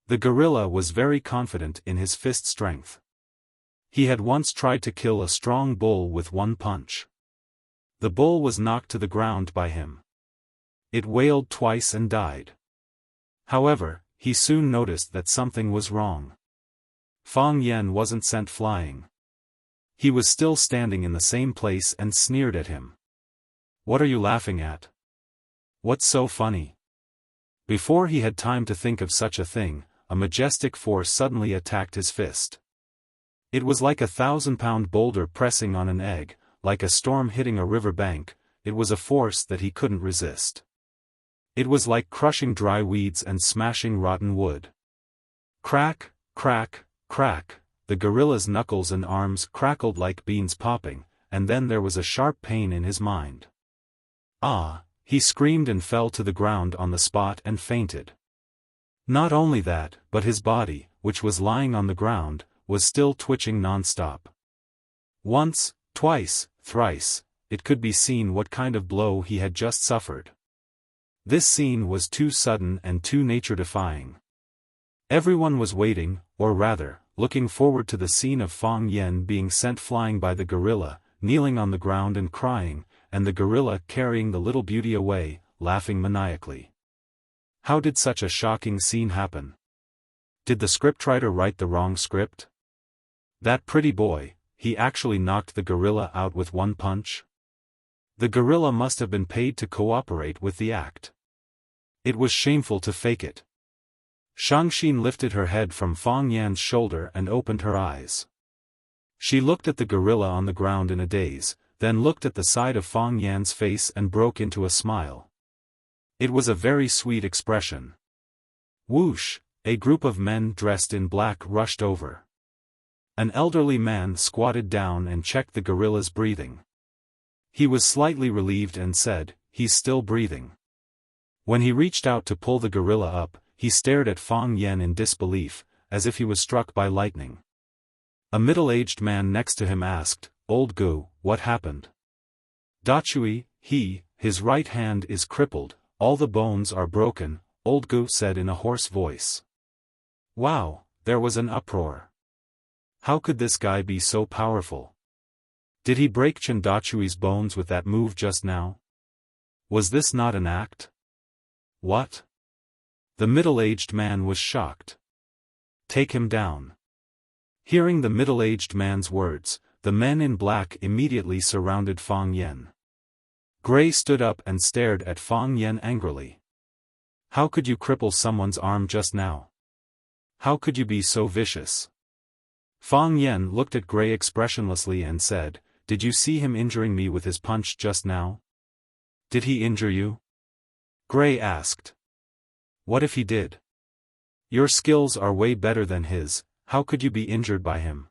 The gorilla was very confident in his fist strength. He had once tried to kill a strong bull with one punch. The bull was knocked to the ground by him. It wailed twice and died. However, he soon noticed that something was wrong. Fang Yan wasn't sent flying. He was still standing in the same place and sneered at him. What are you laughing at? What's so funny? Before he had time to think of such a thing, a majestic force suddenly attacked his fist. It was like a 1,000-pound boulder pressing on an egg, like a storm hitting a river bank. It was a force that he couldn't resist. It was like crushing dry weeds and smashing rotten wood. Crack, crack, crack, the gorilla's knuckles and arms crackled like beans popping, and then there was a sharp pain in his mind. Ah! He screamed and fell to the ground on the spot and fainted. Not only that, but his body, which was lying on the ground, was still twitching non-stop. Once, twice, thrice, it could be seen what kind of blow he had just suffered. This scene was too sudden and too nature-defying. Everyone was waiting, or rather, looking forward to the scene of Fang Yan being sent flying by the gorilla, kneeling on the ground and crying, and the gorilla carrying the little beauty away, laughing maniacally. How did such a shocking scene happen? Did the scriptwriter write the wrong script? That pretty boy, he actually knocked the gorilla out with one punch? The gorilla must have been paid to cooperate with the act. It was shameful to fake it. Shangxin lifted her head from Fang Yan's shoulder and opened her eyes. She looked at the gorilla on the ground in a daze, then looked at the side of Fang Yan's face and broke into a smile. It was a very sweet expression. Whoosh! A group of men dressed in black rushed over. An elderly man squatted down and checked the gorilla's breathing. He was slightly relieved and said, "He's still breathing." When he reached out to pull the gorilla up, he stared at Fang Yen in disbelief, as if he was struck by lightning. A middle-aged man next to him asked, "Old Gu, what happened?" "Dachui, his right hand is crippled, all the bones are broken," Old Gu said in a hoarse voice. Wow, there was an uproar. How could this guy be so powerful? Did he break Chen Dachui's bones with that move just now? Was this not an act? What? The middle-aged man was shocked. "Take him down." Hearing the middle-aged man's words, the men in black immediately surrounded Fang Yen. Gray stood up and stared at Fang Yen angrily. "How could you cripple someone's arm just now? How could you be so vicious?" Fang Yen looked at Gray expressionlessly and said, "Did you see him injuring me with his punch just now?" "Did he injure you?" Gray asked. "What if he did? Your skills are way better than his, how could you be injured by him?"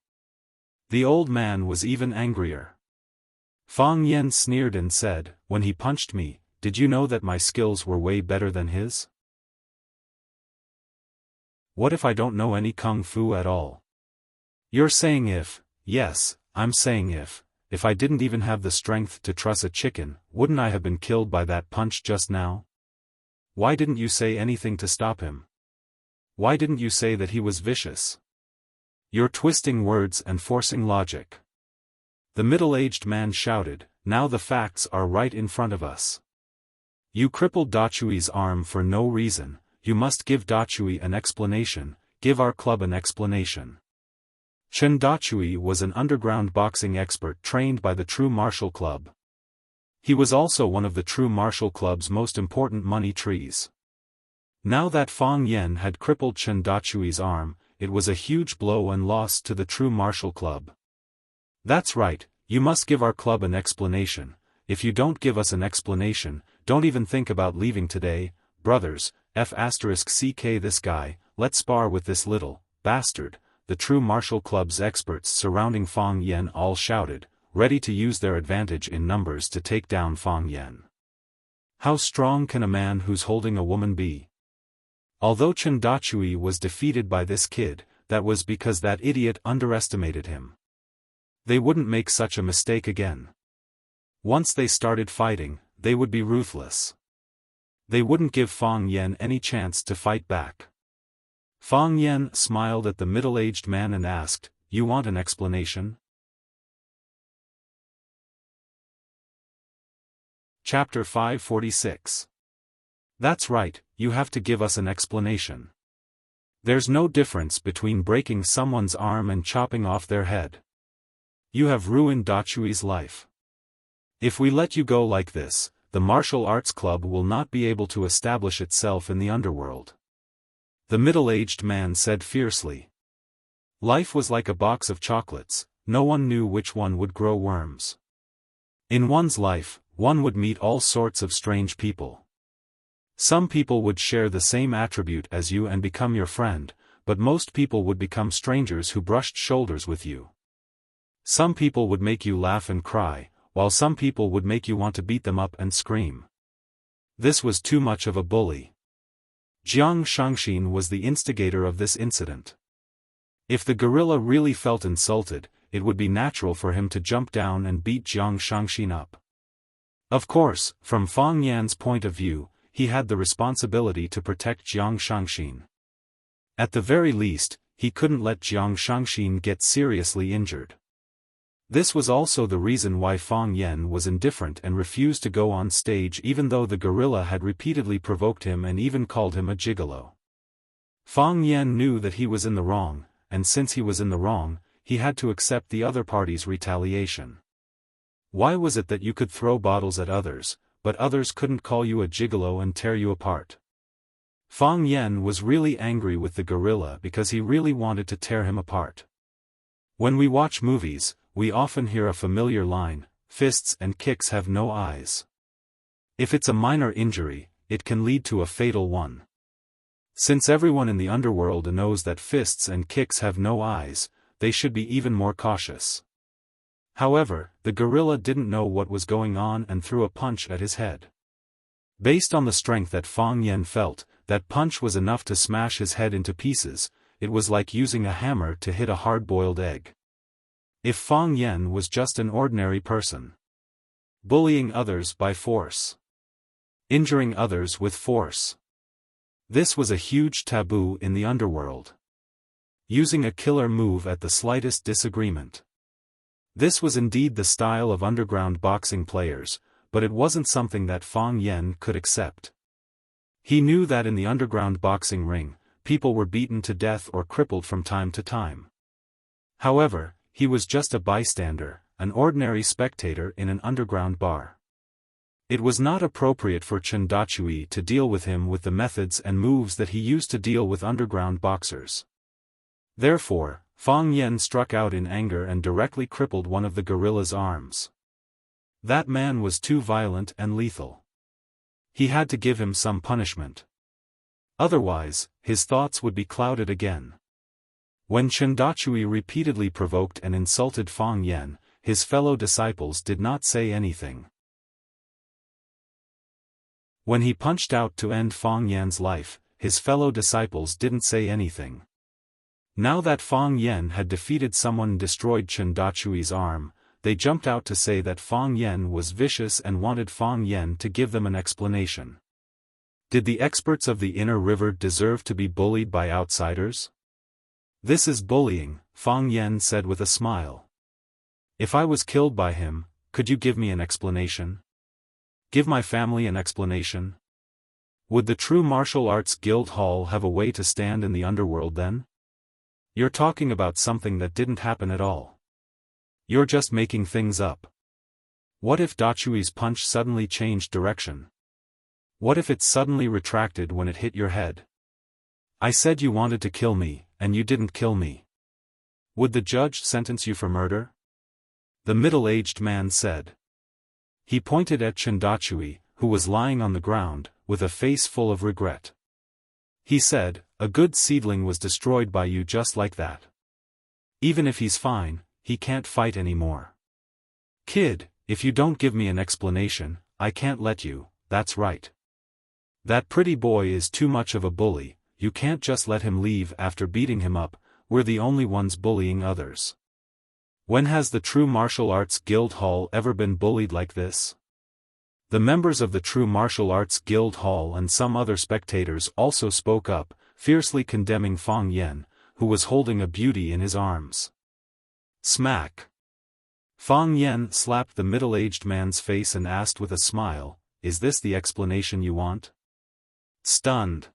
The old man was even angrier. Fang Yen sneered and said, "When he punched me, did you know that my skills were way better than his? What if I don't know any kung fu at all? You're saying if, yes, I'm saying if I didn't even have the strength to truss a chicken, wouldn't I have been killed by that punch just now? Why didn't you say anything to stop him? Why didn't you say that he was vicious? You're twisting words and forcing logic." The middle-aged man shouted, "Now the facts are right in front of us. You crippled Dachui's arm for no reason, you must give Dachui an explanation, give our club an explanation." Chen Dachui was an underground boxing expert trained by the True Martial Club. He was also one of the True Martial Club's most important money trees. Now that Fang Yen had crippled Chen Dachui's arm, it was a huge blow and loss to the True Martial Club. "That's right, you must give our club an explanation. If you don't give us an explanation, don't even think about leaving today, brothers, *CK this guy, let's spar with this little bastard." The True Martial Club's experts surrounding Fang Yen all shouted, ready to use their advantage in numbers to take down Fang Yen. How strong can a man who's holding a woman be? Although Chen Dachui was defeated by this kid, that was because that idiot underestimated him. They wouldn't make such a mistake again. Once they started fighting, they would be ruthless. They wouldn't give Fang Yen any chance to fight back. Fang Yen smiled at the middle-aged man and asked, "You want an explanation?" Chapter 546. That's right, you have to give us an explanation. There's no difference between breaking someone's arm and chopping off their head. You have ruined Dachui's life. If we let you go like this, the martial arts club will not be able to establish itself in the underworld. The middle-aged man said fiercely. Life was like a box of chocolates, no one knew which one would grow worms. In one's life, one would meet all sorts of strange people. Some people would share the same attribute as you and become your friend, but most people would become strangers who brushed shoulders with you. Some people would make you laugh and cry, while some people would make you want to beat them up and scream. This was too much of a bully. Jiang Shangxin was the instigator of this incident. If the gorilla really felt insulted, it would be natural for him to jump down and beat Jiang Shangxin up. Of course, from Fang Yan's point of view, he had the responsibility to protect Jiang Shangxin. At the very least, he couldn't let Jiang Shangxin get seriously injured. This was also the reason why Fang Yen was indifferent and refused to go on stage even though the gorilla had repeatedly provoked him and even called him a gigolo. Fang Yen knew that he was in the wrong, and since he was in the wrong, he had to accept the other party's retaliation. Why was it that you could throw bottles at others, but others couldn't call you a gigolo and tear you apart? Fang Yen was really angry with the gorilla because he really wanted to tear him apart. When we watch movies, we often hear a familiar line, "Fists and kicks have no eyes." If it's a minor injury, it can lead to a fatal one. Since everyone in the underworld knows that fists and kicks have no eyes, they should be even more cautious. However, the gorilla didn't know what was going on and threw a punch at his head. Based on the strength that Fang Yan felt, that punch was enough to smash his head into pieces. It was like using a hammer to hit a hard-boiled egg. If Fang Yan was just an ordinary person, bullying others by force, injuring others with force, this was a huge taboo in the underworld. Using a killer move at the slightest disagreement. This was indeed the style of underground boxing players, but it wasn't something that Fang Yan could accept. He knew that in the underground boxing ring, people were beaten to death or crippled from time to time. However, he was just a bystander, an ordinary spectator in an underground bar. It was not appropriate for Chen Dachui to deal with him with the methods and moves that he used to deal with underground boxers. Therefore, Fang Yan struck out in anger and directly crippled one of the gorilla's arms. That man was too violent and lethal. He had to give him some punishment. Otherwise, his thoughts would be clouded again. When Chen Dachui repeatedly provoked and insulted Fang Yan, his fellow disciples did not say anything. When he punched out to end Fang Yan's life, his fellow disciples didn't say anything. Now that Fang Yan had defeated someone and destroyed Chen Dachui's arm, they jumped out to say that Fang Yan was vicious and wanted Fang Yan to give them an explanation. Did the experts of the inner river deserve to be bullied by outsiders? This is bullying, Fang Yan said with a smile. If I was killed by him, could you give me an explanation? Give my family an explanation? Would the true martial arts guild hall have a way to stand in the underworld then? You're talking about something that didn't happen at all. You're just making things up. What if Dachui's punch suddenly changed direction? What if it suddenly retracted when it hit your head? I said you wanted to kill me, and you didn't kill me. Would the judge sentence you for murder? The middle-aged man said. He pointed at Chen Dachui, who was lying on the ground, with a face full of regret. He said, a good seedling was destroyed by you just like that. Even if he's fine, he can't fight anymore. Kid, if you don't give me an explanation, I can't let you, that's right. That pretty boy is too much of a bully, you can't just let him leave after beating him up, we're the only ones bullying others. When has the True Martial Arts Guild Hall ever been bullied like this? The members of the True Martial Arts Guild Hall and some other spectators also spoke up, fiercely condemning Fang Yan, who was holding a beauty in his arms. Smack! Fang Yan slapped the middle-aged man's face and asked with a smile, is this the explanation you want? Stunned.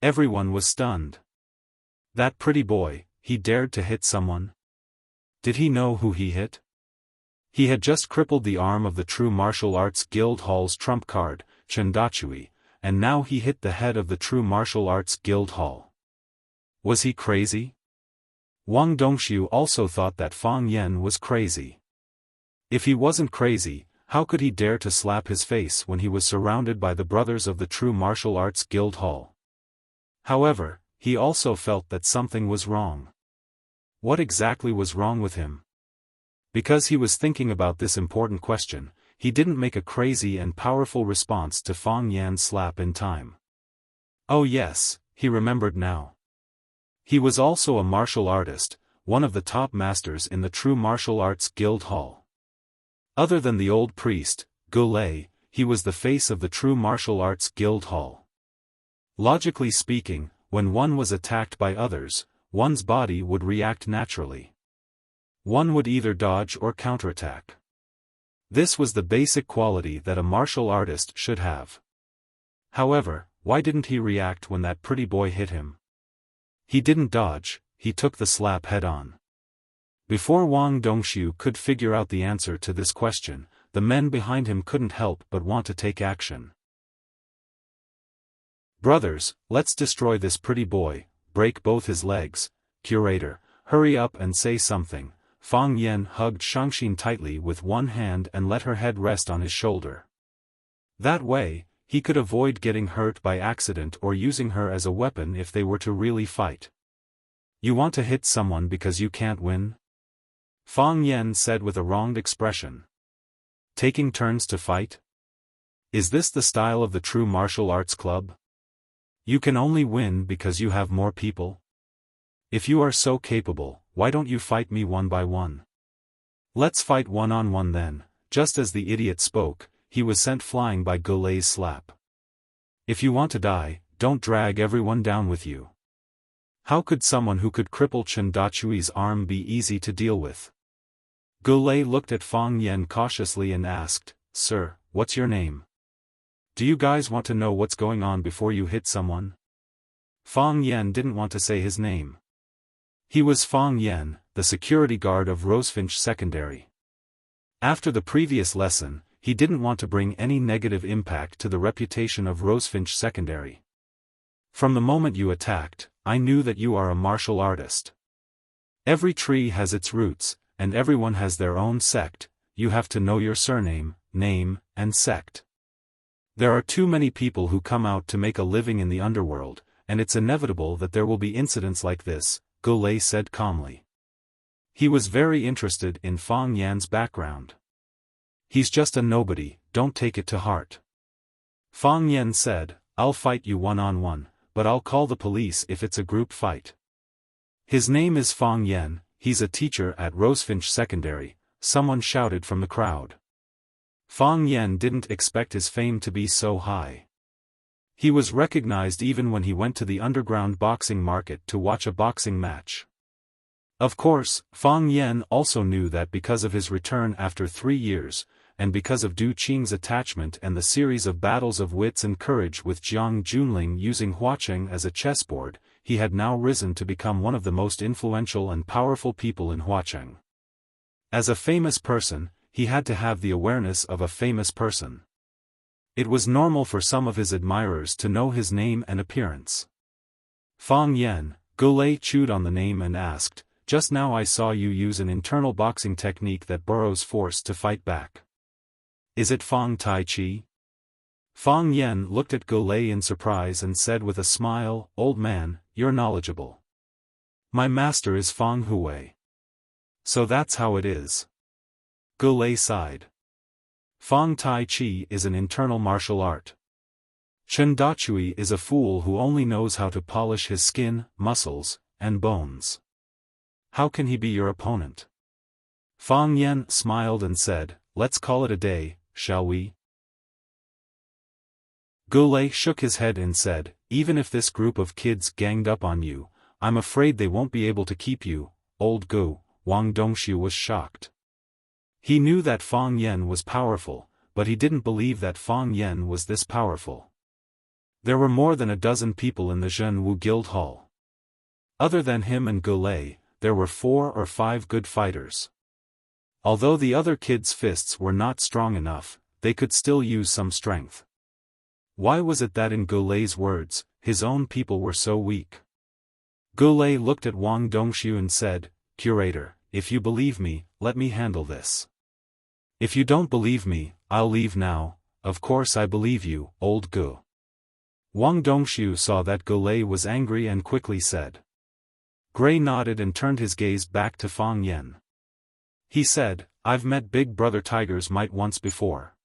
Everyone was stunned. That pretty boy, he dared to hit someone? Did he know who he hit? He had just crippled the arm of the True Martial Arts Guild Hall's trump card, Chen Dachui, and now he hit the head of the True Martial Arts Guild Hall. Was he crazy? Wang Dongxiu also thought that Fang Yan was crazy. If he wasn't crazy, how could he dare to slap his face when he was surrounded by the brothers of the True Martial Arts Guild Hall? However, he also felt that something was wrong. What exactly was wrong with him? Because he was thinking about this important question, he didn't make a crazy and powerful response to Fang Yan's slap in time. Oh yes, he remembered now. He was also a martial artist, one of the top masters in the True Martial Arts Guild Hall. Other than the old priest, Gulei, he was the face of the True Martial Arts Guild Hall. Logically speaking, when one was attacked by others, one's body would react naturally. One would either dodge or counterattack. This was the basic quality that a martial artist should have. However, why didn't he react when that pretty boy hit him? He didn't dodge, he took the slap head-on. Before Wang Dongxiu could figure out the answer to this question, the men behind him couldn't help but want to take action. Brothers, let's destroy this pretty boy, break both his legs. Curator, hurry up and say something. Fang Yan hugged Shangxin tightly with one hand and let her head rest on his shoulder. That way, he could avoid getting hurt by accident or using her as a weapon if they were to really fight. You want to hit someone because you can't win? Fang Yan said with a wronged expression. Taking turns to fight? Is this the style of the true martial arts club? You can only win because you have more people? If you are so capable, why don't you fight me one by one? Let's fight one-on-one then. Just as the idiot spoke, he was sent flying by Gulei's slap. If you want to die, don't drag everyone down with you. How could someone who could cripple Chen Dachui's arm be easy to deal with? Gulei looked at Fang Yan cautiously and asked, Sir, what's your name? Do you guys want to know what's going on before you hit someone? Fang Yan didn't want to say his name. He was Fang Yan, the security guard of Rosefinch Secondary. After the previous lesson, he didn't want to bring any negative impact to the reputation of Rosefinch Secondary. From the moment you attacked, I knew that you are a martial artist. Every tree has its roots, and everyone has their own sect. You have to know your surname, name, and sect. There are too many people who come out to make a living in the underworld, and it's inevitable that there will be incidents like this, Gulei said calmly. He was very interested in Fang Yan's background. He's just a nobody, don't take it to heart. Fang Yan said, I'll fight you one-on-one, but I'll call the police if it's a group fight. His name is Fang Yan, he's a teacher at Rosefinch Secondary, someone shouted from the crowd. Fang Yan didn't expect his fame to be so high. He was recognized even when he went to the underground boxing market to watch a boxing match. Of course, Fang Yan also knew that because of his return after 3 years, and because of Du Qing's attachment and the series of battles of wits and courage with Jiang Junling using Huaqing as a chessboard, he had now risen to become one of the most influential and powerful people in Huaqing. As a famous person, he had to have the awareness of a famous person. It was normal for some of his admirers to know his name and appearance. Fang Yan, Gulei chewed on the name and asked, just now I saw you use an internal boxing technique that borrows force to fight back. Is it Fang Tai Chi? Fang Yan looked at Gulei in surprise and said with a smile, Old man, you're knowledgeable. My master is Fang Hui. So that's how it is. Gulei sighed. Fang Tai Chi is an internal martial art. Chen Dachui is a fool who only knows how to polish his skin, muscles, and bones. How can he be your opponent? Fang Yan smiled and said, let's call it a day, shall we? Gulei shook his head and said, even if this group of kids ganged up on you, I'm afraid they won't be able to keep you, old Gu. Wang Dongxiu was shocked. He knew that Fang Yan was powerful, but he didn't believe that Fang Yan was this powerful. There were more than a dozen people in the Zhenwu Guild Hall. Other than him and Gulei, there were 4 or 5 good fighters. Although the other kids' fists were not strong enough, they could still use some strength. Why was it that in Gulei's words, his own people were so weak? Gulei looked at Wang Dongxiu and said, Curator, if you believe me, let me handle this. If you don't believe me, I'll leave now. Of course I believe you, old Gu. Wang Dongxiu saw that Gulei was angry and quickly said. Gray nodded and turned his gaze back to Fang Yan. He said, I've met Big Brother Tiger's Might once before.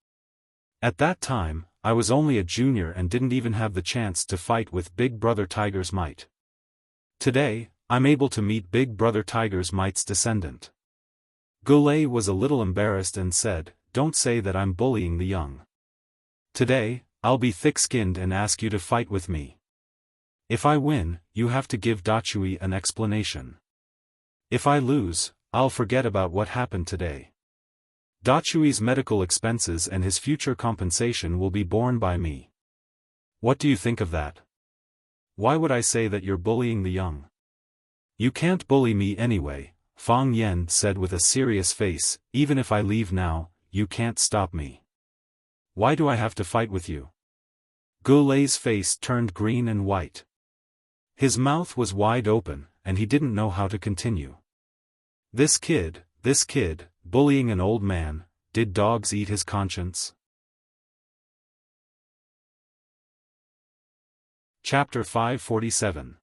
At that time, I was only a junior and didn't even have the chance to fight with Big Brother Tiger's Might. Today, I'm able to meet Big Brother Tiger's Might's descendant. Gulei was a little embarrassed and said, don't say that I'm bullying the young. Today, I'll be thick-skinned and ask you to fight with me. If I win, you have to give Dachui an explanation. If I lose, I'll forget about what happened today. Dachui's medical expenses and his future compensation will be borne by me. What do you think of that? Why would I say that you're bullying the young? You can't bully me anyway, Fang Yan said with a serious face, even if I leave now, you can't stop me. Why do I have to fight with you? Gulei's face turned green and white. His mouth was wide open, and he didn't know how to continue. This kid, bullying an old man, did dogs eat his conscience? Chapter 547.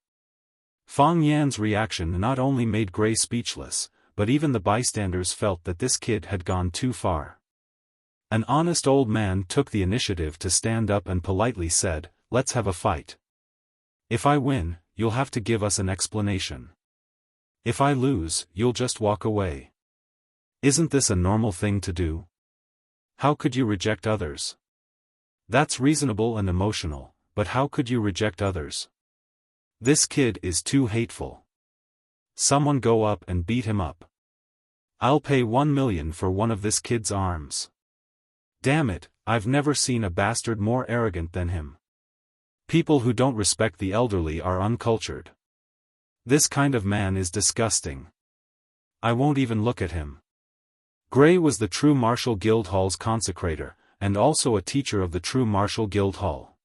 Fang Yan's reaction not only made Gray speechless, but even the bystanders felt that this kid had gone too far. An honest old man took the initiative to stand up and politely said, "Let's have a fight. If I win, you'll have to give us an explanation. If I lose, you'll just walk away. Isn't this a normal thing to do? How could you reject others? That's reasonable and emotional, but how could you reject others? This kid is too hateful. Someone go up and beat him up. I'll pay 1 million for one of this kid's arms. Damn it, I've never seen a bastard more arrogant than him. People who don't respect the elderly are uncultured. This kind of man is disgusting. I won't even look at him." Gray was the True Martial Guild Hall's consecrator, and also a teacher of the True Martial Guild Hall.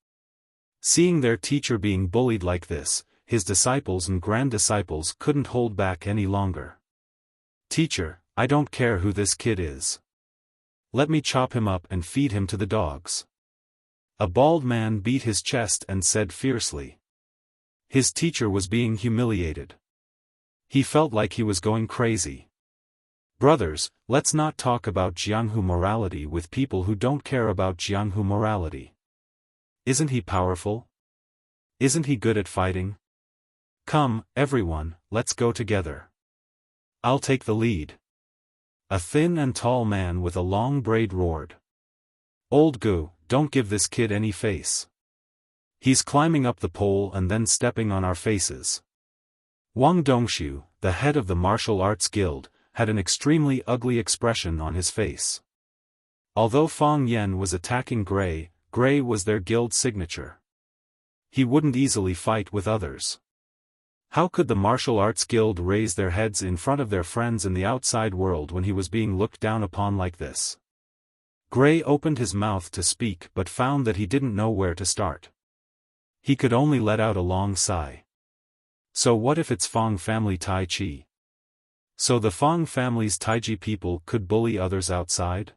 Seeing their teacher being bullied like this, his disciples and grand-disciples couldn't hold back any longer. "Teacher, I don't care who this kid is. Let me chop him up and feed him to the dogs." A bald man beat his chest and said fiercely. His teacher was being humiliated. He felt like he was going crazy. Brothers, let's not talk about Jianghu morality with people who don't care about Jianghu morality. Isn't he powerful? Isn't he good at fighting? Come, everyone, let's go together. I'll take the lead. A thin and tall man with a long braid roared. "Old Gu, don't give this kid any face. He's climbing up the pole and then stepping on our faces." Wang Dongxiu, the head of the martial arts guild, had an extremely ugly expression on his face. Although Fang Yan was attacking Gray, Gray was their guild signature. He wouldn't easily fight with others. How could the martial arts guild raise their heads in front of their friends in the outside world when he was being looked down upon like this? Gray opened his mouth to speak but found that he didn't know where to start. He could only let out a long sigh. So what if it's Fang family Tai Chi? So the Fang family's Taiji people could bully others outside?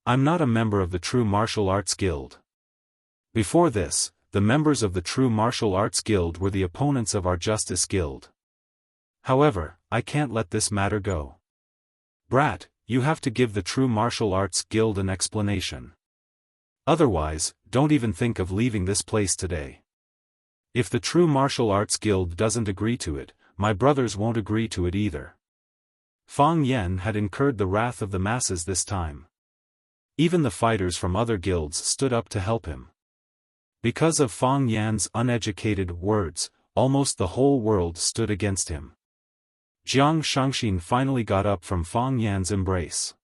I'm not a member of the True Martial Arts Guild. Before this, the members of the True Martial Arts Guild were the opponents of our Justice Guild. However, I can't let this matter go. Brat, you have to give the True Martial Arts Guild an explanation. Otherwise, don't even think of leaving this place today. If the True Martial Arts Guild doesn't agree to it, my brothers won't agree to it either. Fang Yan had incurred the wrath of the masses this time. Even the fighters from other guilds stood up to help him. Because of Fang Yan's uneducated words, almost the whole world stood against him. Jiang Shangxin finally got up from Fang Yan's embrace.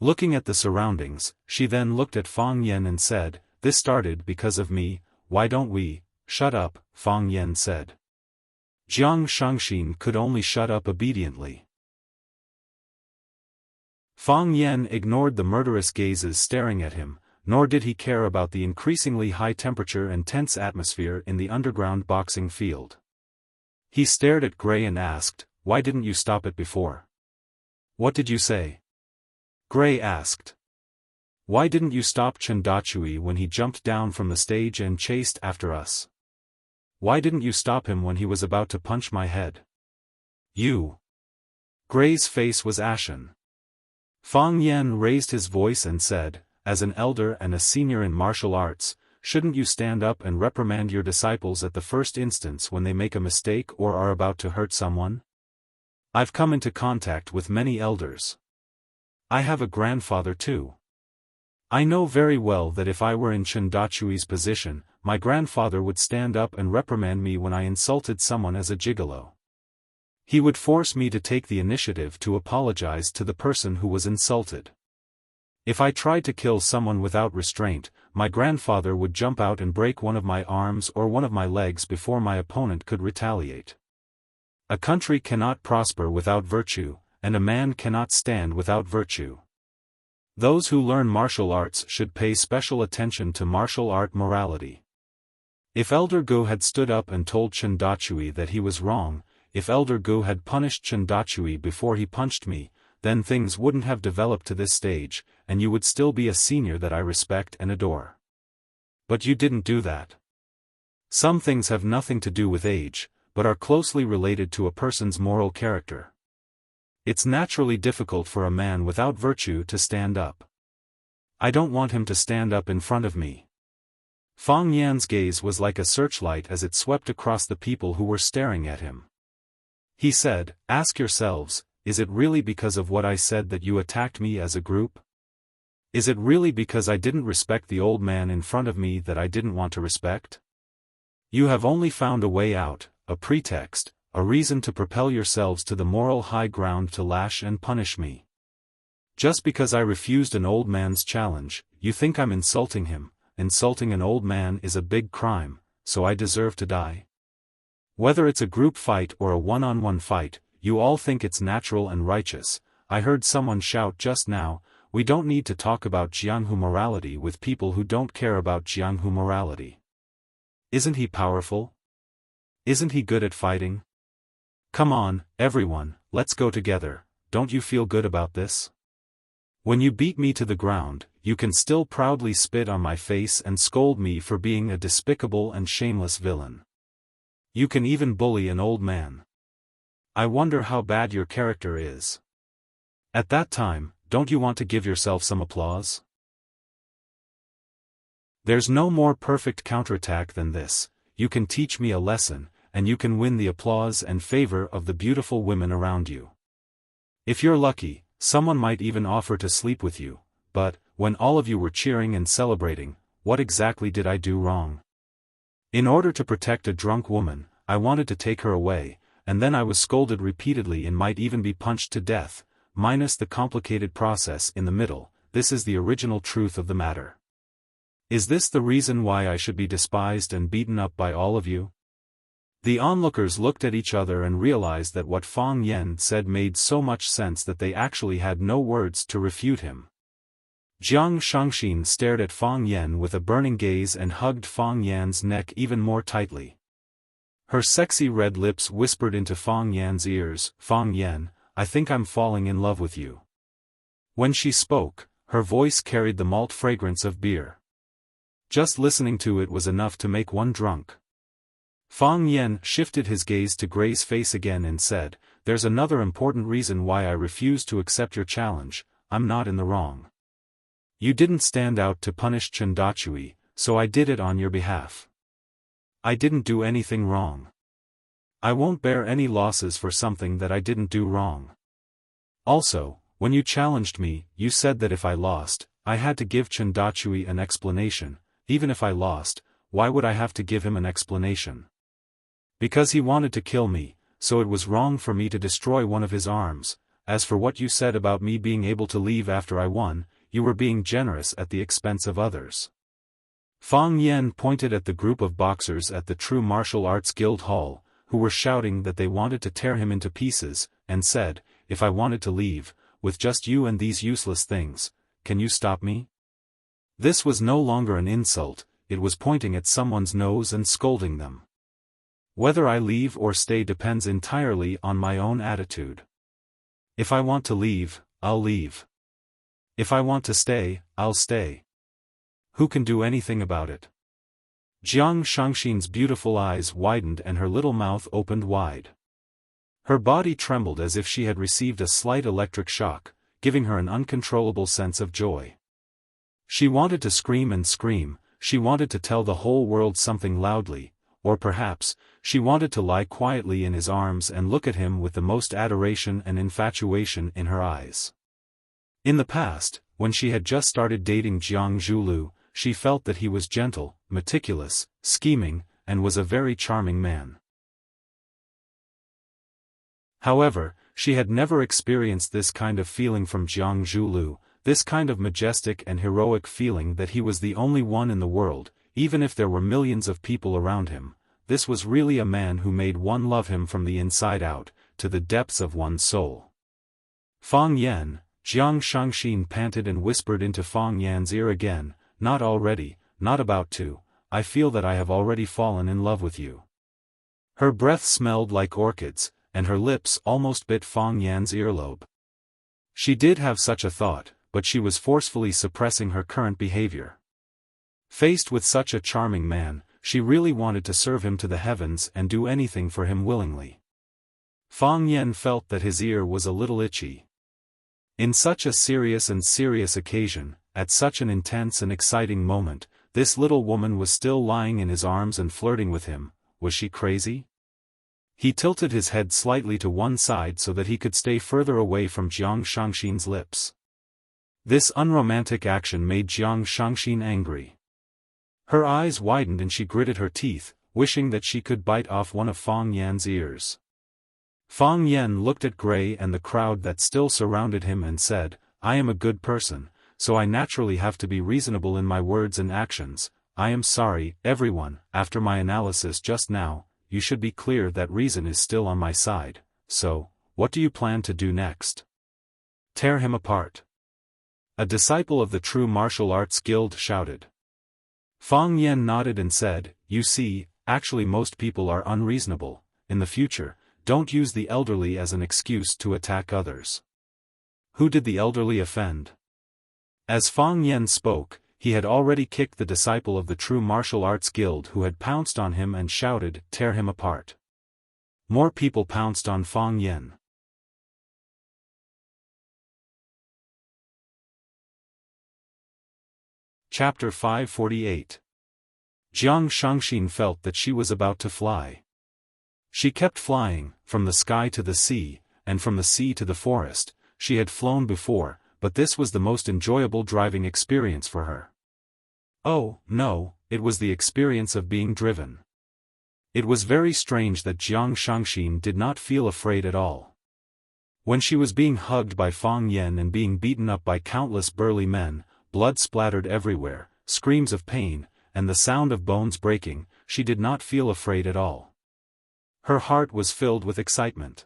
Looking at the surroundings, she then looked at Fang Yan and said, "This started because of me, why don't we?" "Shut up," Fang Yan said. Jiang Shangxin could only shut up obediently. Fang Yan ignored the murderous gazes staring at him, nor did he care about the increasingly high temperature and tense atmosphere in the underground boxing field. He stared at Gray and asked, "Why didn't you stop it before?" "What did you say?" Gray asked. "Why didn't you stop Chendachui when he jumped down from the stage and chased after us? Why didn't you stop him when he was about to punch my head?" "You." Gray's face was ashen. Fang Yan raised his voice and said, "As an elder and a senior in martial arts, shouldn't you stand up and reprimand your disciples at the first instance when they make a mistake or are about to hurt someone? I've come into contact with many elders. I have a grandfather too. I know very well that if I were in Chendachui's position, my grandfather would stand up and reprimand me when I insulted someone as a gigolo. He would force me to take the initiative to apologize to the person who was insulted. If I tried to kill someone without restraint, my grandfather would jump out and break one of my arms or one of my legs before my opponent could retaliate. A country cannot prosper without virtue, and a man cannot stand without virtue. Those who learn martial arts should pay special attention to martial art morality. If Elder Gu had stood up and told Chendachui that he was wrong, if Elder Gu had punished Chendachui before he punched me, then things wouldn't have developed to this stage, and you would still be a senior that I respect and adore. But you didn't do that. Some things have nothing to do with age, but are closely related to a person's moral character. It's naturally difficult for a man without virtue to stand up. I don't want him to stand up in front of me. Fang Yan's gaze was like a searchlight as it swept across the people who were staring at him. He said, "Ask yourselves, is it really because of what I said that you attacked me as a group? Is it really because I didn't respect the old man in front of me that I didn't want to respect? You have only found a way out, a pretext, a reason to propel yourselves to the moral high ground to lash and punish me. Just because I refused an old man's challenge, you think I'm insulting him. Insulting an old man is a big crime, so I deserve to die. Whether it's a group fight or a one-on-one fight, you all think it's natural and righteous." I heard someone shout just now, "We don't need to talk about Jianghu morality with people who don't care about Jianghu morality. Isn't he powerful? Isn't he good at fighting? Come on, everyone, let's go together. Don't you feel good about this? When you beat me to the ground, you can still proudly spit on my face and scold me for being a despicable and shameless villain. You can even bully an old man. I wonder how bad your character is. At that time, don't you want to give yourself some applause? There's no more perfect counterattack than this. You can teach me a lesson, and you can win the applause and favor of the beautiful women around you. If you're lucky, someone might even offer to sleep with you, but, when all of you were cheering and celebrating, what exactly did I do wrong? In order to protect a drunk woman, I wanted to take her away, and then I was scolded repeatedly and might even be punched to death, minus the complicated process in the middle. This is the original truth of the matter. Is this the reason why I should be despised and beaten up by all of you?" The onlookers looked at each other and realized that what Fang Yan said made so much sense that they actually had no words to refute him. Jiang Shangxin stared at Fang Yan with a burning gaze and hugged Fang Yan's neck even more tightly. Her sexy red lips whispered into Fang Yan's ears, "Fang Yan, I think I'm falling in love with you." When she spoke, her voice carried the malt fragrance of beer. Just listening to it was enough to make one drunk. Fang Yan shifted his gaze to Gray's face again and said, "There's another important reason why I refuse to accept your challenge. I'm not in the wrong. You didn't stand out to punish Chandachui, so I did it on your behalf. I didn't do anything wrong. I won't bear any losses for something that I didn't do wrong. Also, when you challenged me, you said that if I lost, I had to give Chandachui an explanation. Even if I lost, why would I have to give him an explanation? Because he wanted to kill me, so it was wrong for me to destroy one of his arms. As for what you said about me being able to leave after I won, you were being generous at the expense of others." Fang Yan pointed at the group of boxers at the True Martial Arts Guild Hall, who were shouting that they wanted to tear him into pieces, and said, "If I wanted to leave, with just you and these useless things, can you stop me?" This was no longer an insult, it was pointing at someone's nose and scolding them. Whether I leave or stay depends entirely on my own attitude. If I want to leave, I'll leave. If I want to stay, I'll stay. Who can do anything about it? Jiang Shangxin's beautiful eyes widened and her little mouth opened wide. Her body trembled as if she had received a slight electric shock, giving her an uncontrollable sense of joy. She wanted to scream and scream, she wanted to tell the whole world something loudly, or perhaps, she wanted to lie quietly in his arms and look at him with the most adoration and infatuation in her eyes. In the past, when she had just started dating Jiang Zhulu, she felt that he was gentle, meticulous, scheming, and was a very charming man. However, she had never experienced this kind of feeling from Jiang Zhulu, this kind of majestic and heroic feeling that he was the only one in the world, even if there were millions of people around him. This was really a man who made one love him from the inside out, to the depths of one's soul. Fang Yan, Jiang Shangxin panted and whispered into Fang Yan's ear again, "Not already, not about to, I feel that I have already fallen in love with you." Her breath smelled like orchids, and her lips almost bit Fang Yan's earlobe. She did have such a thought, but she was forcefully suppressing her current behavior. Faced with such a charming man, she really wanted to serve him to the heavens and do anything for him willingly. Fang Yen felt that his ear was a little itchy. In such a serious occasion, at such an intense and exciting moment, this little woman was still lying in his arms and flirting with him. Was she crazy? He tilted his head slightly to one side so that he could stay further away from Jiang Shangxin's lips. This unromantic action made Jiang Shangxin angry. Her eyes widened and she gritted her teeth, wishing that she could bite off one of Fang Yan's ears. Fang Yan looked at Gray and the crowd that still surrounded him and said, "I am a good person, so I naturally have to be reasonable in my words and actions. I am sorry, everyone, after my analysis just now, you should be clear that reason is still on my side, so, what do you plan to do next? Tear him apart?" A disciple of the True Martial Arts Guild shouted. Fang Yan nodded and said, "You see, actually most people are unreasonable. In the future, don't use the elderly as an excuse to attack others." Who did the elderly offend? As Fang Yan spoke, he had already kicked the disciple of the True Martial Arts Guild who had pounced on him and shouted, "Tear him apart." More people pounced on Fang Yan. Chapter 548. Jiang Shangxin felt that she was about to fly. She kept flying, from the sky to the sea, and from the sea to the forest. She had flown before, but this was the most enjoyable driving experience for her. Oh, no, it was the experience of being driven. It was very strange that Jiang Shangxin did not feel afraid at all. When she was being hugged by Fang Yan and being beaten up by countless burly men, blood splattered everywhere, screams of pain, and the sound of bones breaking, she did not feel afraid at all. Her heart was filled with excitement.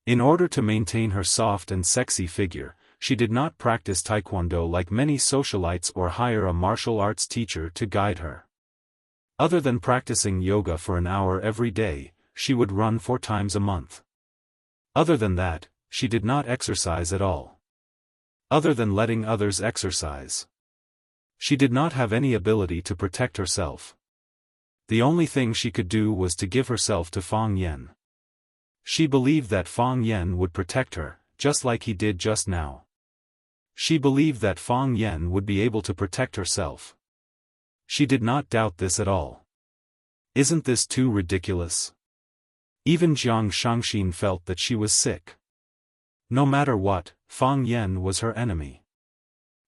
In order to maintain her soft and sexy figure, she did not practice taekwondo like many socialites or hire a martial arts teacher to guide her. Other than practicing yoga for an hour every day, she would run 4 times a month. Other than that, she did not exercise at all. Other than letting others exercise, she did not have any ability to protect herself. The only thing she could do was to give herself to Fang Yan. She believed that Fang Yan would protect her, just like he did just now. She believed that Fang Yan would be able to protect herself. She did not doubt this at all. Isn't this too ridiculous? Even Jiang Shangxin felt that she was sick. No matter what, Fang Yan was her enemy.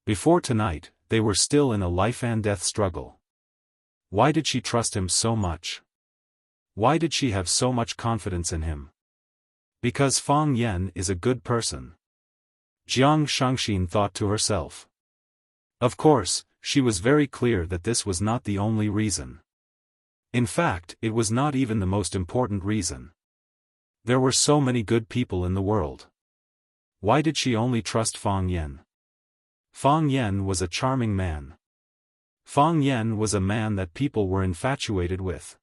Before tonight, they were still in a life-and-death struggle. Why did she trust him so much? Why did she have so much confidence in him? Because Fang Yan is a good person. Jiang Shangxin thought to herself. Of course, she was very clear that this was not the only reason. In fact, it was not even the most important reason. There were so many good people in the world. Why did she only trust Fang Yan? Fang Yan was a charming man. Fang Yan was a man that people were infatuated with.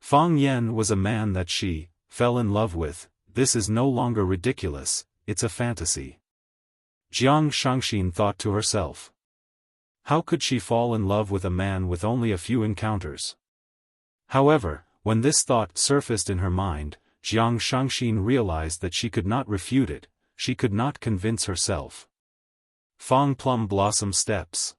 Fang Yan was a man that she fell in love with. This is no longer ridiculous, it's a fantasy. Jiang Shangxin thought to herself. How could she fall in love with a man with only a few encounters? However, when this thought surfaced in her mind, Jiang Shangxin realized that she could not refute it, she could not convince herself. Fang Plum Blossom Steps.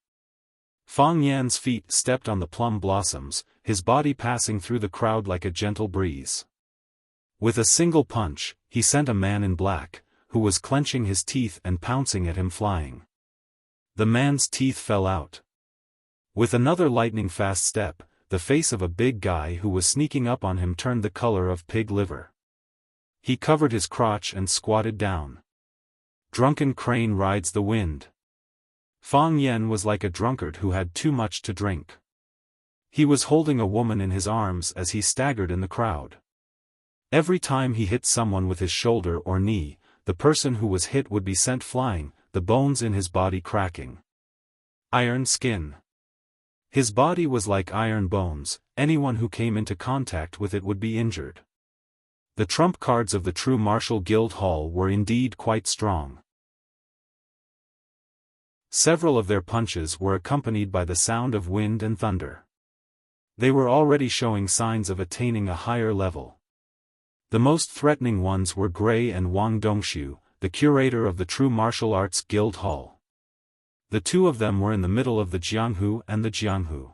Fang Yan's feet stepped on the plum blossoms, his body passing through the crowd like a gentle breeze. With a single punch, he sent a man in black, who was clenching his teeth and pouncing at him flying. The man's teeth fell out. With another lightning-fast step, the face of a big guy who was sneaking up on him turned the color of pig liver. He covered his crotch and squatted down. Drunken crane rides the wind. Fang Yan was like a drunkard who had too much to drink. He was holding a woman in his arms as he staggered in the crowd. Every time he hit someone with his shoulder or knee, the person who was hit would be sent flying, the bones in his body cracking. Iron skin. His body was like iron bones, anyone who came into contact with it would be injured. The trump cards of the True Martial Guild Hall were indeed quite strong. Several of their punches were accompanied by the sound of wind and thunder. They were already showing signs of attaining a higher level. The most threatening ones were Gray and Wang Dongxiu, the curator of the True Martial Arts Guild Hall. The two of them were in the middle of the Jianghu and the Jianghu.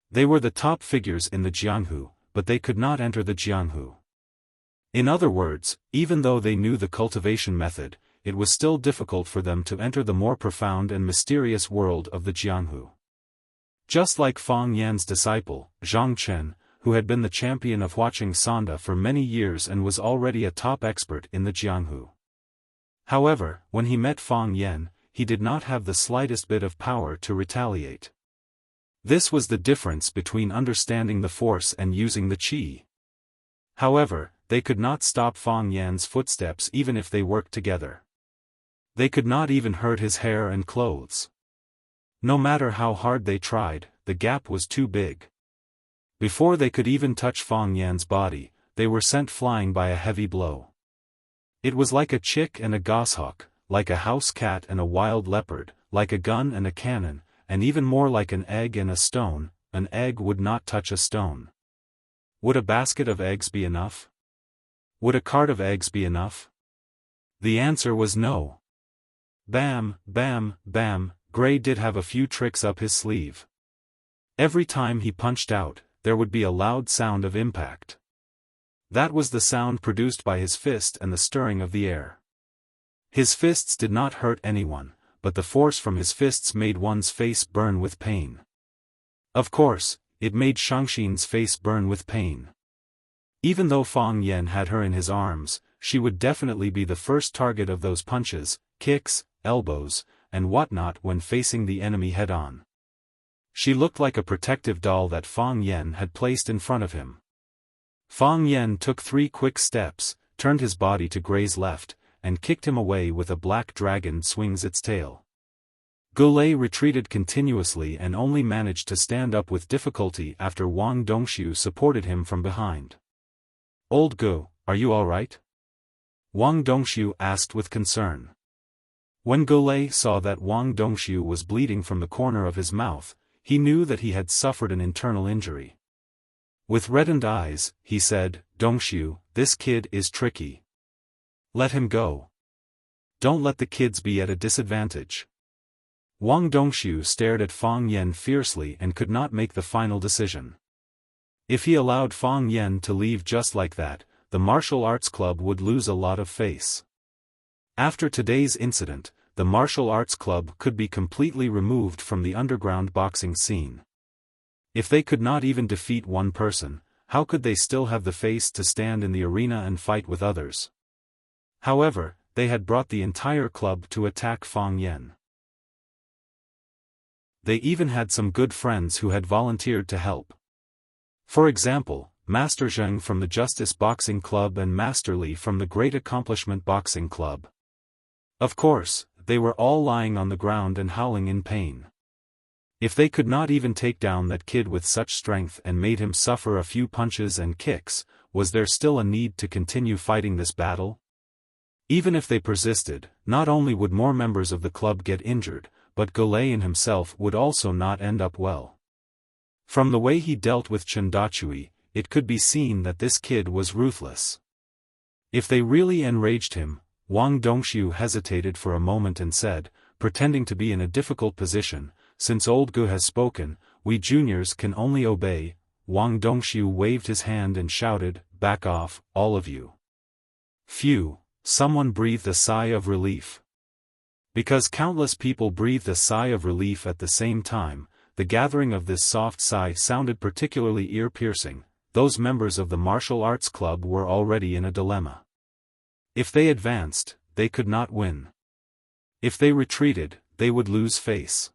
They were the top figures in the Jianghu, but they could not enter the Jianghu. In other words, even though they knew the cultivation method, it was still difficult for them to enter the more profound and mysterious world of the Jianghu. Just like Fang Yan's disciple, Zhang Chen, who had been the champion of Huaqing Sanda for many years and was already a top expert in the Jianghu. However, when he met Fang Yan, he did not have the slightest bit of power to retaliate. This was the difference between understanding the force and using the qi. However, they could not stop Fang Yan's footsteps even if they worked together. They could not even hurt his hair and clothes. No matter how hard they tried, the gap was too big. Before they could even touch Fang Yan's body, they were sent flying by a heavy blow. It was like a chick and a goshawk, like a house cat and a wild leopard, like a gun and a cannon, and even more like an egg and a stone. An egg would not touch a stone. Would a basket of eggs be enough? Would a cart of eggs be enough? The answer was no. Bam, bam, bam, Gray did have a few tricks up his sleeve. Every time he punched out, there would be a loud sound of impact. That was the sound produced by his fist and the stirring of the air. His fists did not hurt anyone, but the force from his fists made one's face burn with pain. Of course, it made Shangxin's face burn with pain. Even though Fang Yan had her in his arms, she would definitely be the first target of those punches, kicks, elbows, and whatnot when facing the enemy head-on. She looked like a protective doll that Fang Yan had placed in front of him. Fang Yan took 3 quick steps, turned his body to Gray's left, and kicked him away with a black dragon swings its tail. Gulei retreated continuously and only managed to stand up with difficulty after Wang Dongxiu supported him from behind. "Old Gu, are you all right?" Wang Dongxiu asked with concern. When Gulei saw that Wang Dongxiu was bleeding from the corner of his mouth, he knew that he had suffered an internal injury. With reddened eyes, he said, "Dongxiu, this kid is tricky. Let him go. Don't let the kids be at a disadvantage." Wang Dongxiu stared at Fang Yan fiercely and could not make the final decision. If he allowed Fang Yan to leave just like that, the martial arts club would lose a lot of face. After today's incident, the martial arts club could be completely removed from the underground boxing scene. If they could not even defeat one person, how could they still have the face to stand in the arena and fight with others? However, they had brought the entire club to attack Fang Yan. They even had some good friends who had volunteered to help. For example, Master Zheng from the Justice Boxing Club and Master Li from the Great Accomplishment Boxing Club. Of course, they were all lying on the ground and howling in pain. If they could not even take down that kid with such strength and made him suffer a few punches and kicks, was there still a need to continue fighting this battle? Even if they persisted, not only would more members of the club get injured, but Gulayan himself would also not end up well. From the way he dealt with Chen Dachui, it could be seen that this kid was ruthless. If they really enraged him, Wang Dongxiu hesitated for a moment and said, pretending to be in a difficult position, "Since old Gu has spoken, we juniors can only obey." Wang Dongxiu waved his hand and shouted, "Back off, all of you." Phew, someone breathed a sigh of relief. Because countless people breathed a sigh of relief at the same time, the gathering of this soft sigh sounded particularly ear-piercing. Those members of the martial arts club were already in a dilemma. If they advanced, they could not win. If they retreated, they would lose face.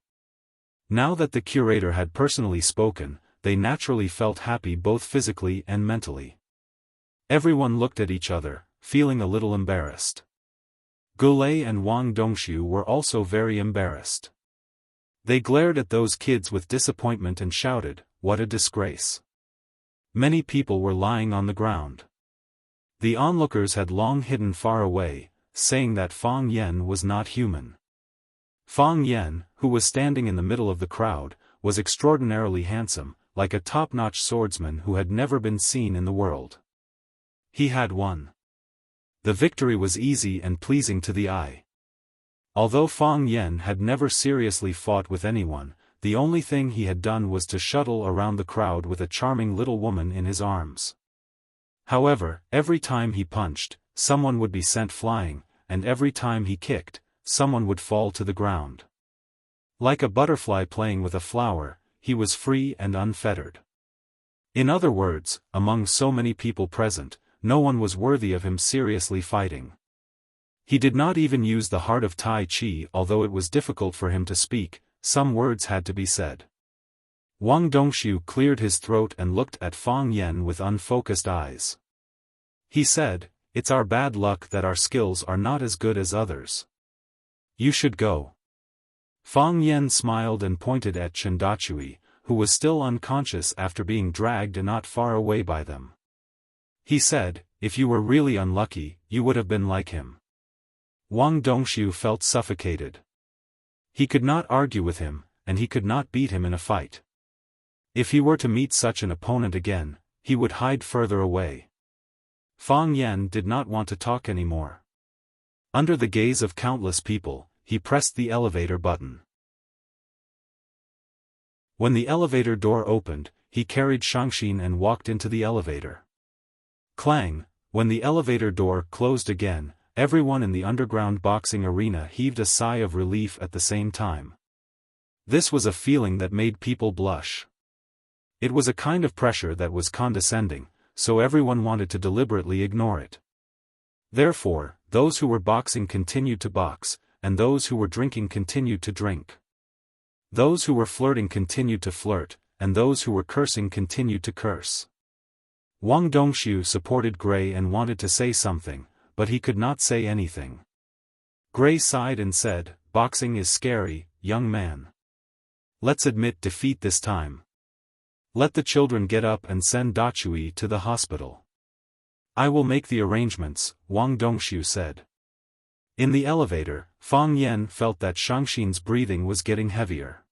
Now that the curator had personally spoken, they naturally felt happy both physically and mentally. Everyone looked at each other, feeling a little embarrassed. Gulei and Wang Dongxiu were also very embarrassed. They glared at those kids with disappointment and shouted, "What a disgrace." Many people were lying on the ground. The onlookers had long hidden far away, saying that Fang Yan was not human. Fang Yan, who was standing in the middle of the crowd, was extraordinarily handsome, like a top-notch swordsman who had never been seen in the world. He had won. The victory was easy and pleasing to the eye. Although Fang Yen had never seriously fought with anyone, the only thing he had done was to shuttle around the crowd with a charming little woman in his arms. However, every time he punched, someone would be sent flying, and every time he kicked, someone would fall to the ground. Like a butterfly playing with a flower, he was free and unfettered. In other words, among so many people present, no one was worthy of him seriously fighting. He did not even use the heart of Tai Chi. Although it was difficult for him to speak, some words had to be said. Wang Dongxiu cleared his throat and looked at Fang Yen with unfocused eyes. He said, "It's our bad luck that our skills are not as good as others. You should go." Fang Yen smiled and pointed at Chen Dachui, who was still unconscious after being dragged not far away by them. He said, "If you were really unlucky, you would have been like him." Wang Dongxiu felt suffocated. He could not argue with him, and he could not beat him in a fight. If he were to meet such an opponent again, he would hide further away. Fang Yen did not want to talk anymore. Under the gaze of countless people, he pressed the elevator button. When the elevator door opened, he carried Shangxin and walked into the elevator. Clang! When the elevator door closed again, everyone in the underground boxing arena heaved a sigh of relief at the same time. This was a feeling that made people blush. It was a kind of pressure that was condescending, so everyone wanted to deliberately ignore it. Therefore, those who were boxing continued to box, and those who were drinking continued to drink. Those who were flirting continued to flirt, and those who were cursing continued to curse. Wang Dongxiu supported Gray and wanted to say something, but he could not say anything. Gray sighed and said, "Boxing is scary, young man. Let's admit defeat this time. Let the children get up and send Dachui to the hospital." "I will make the arrangements," Wang Dongxiu said. In the elevator, Fang Yen felt that Shangxin's breathing was getting heavier.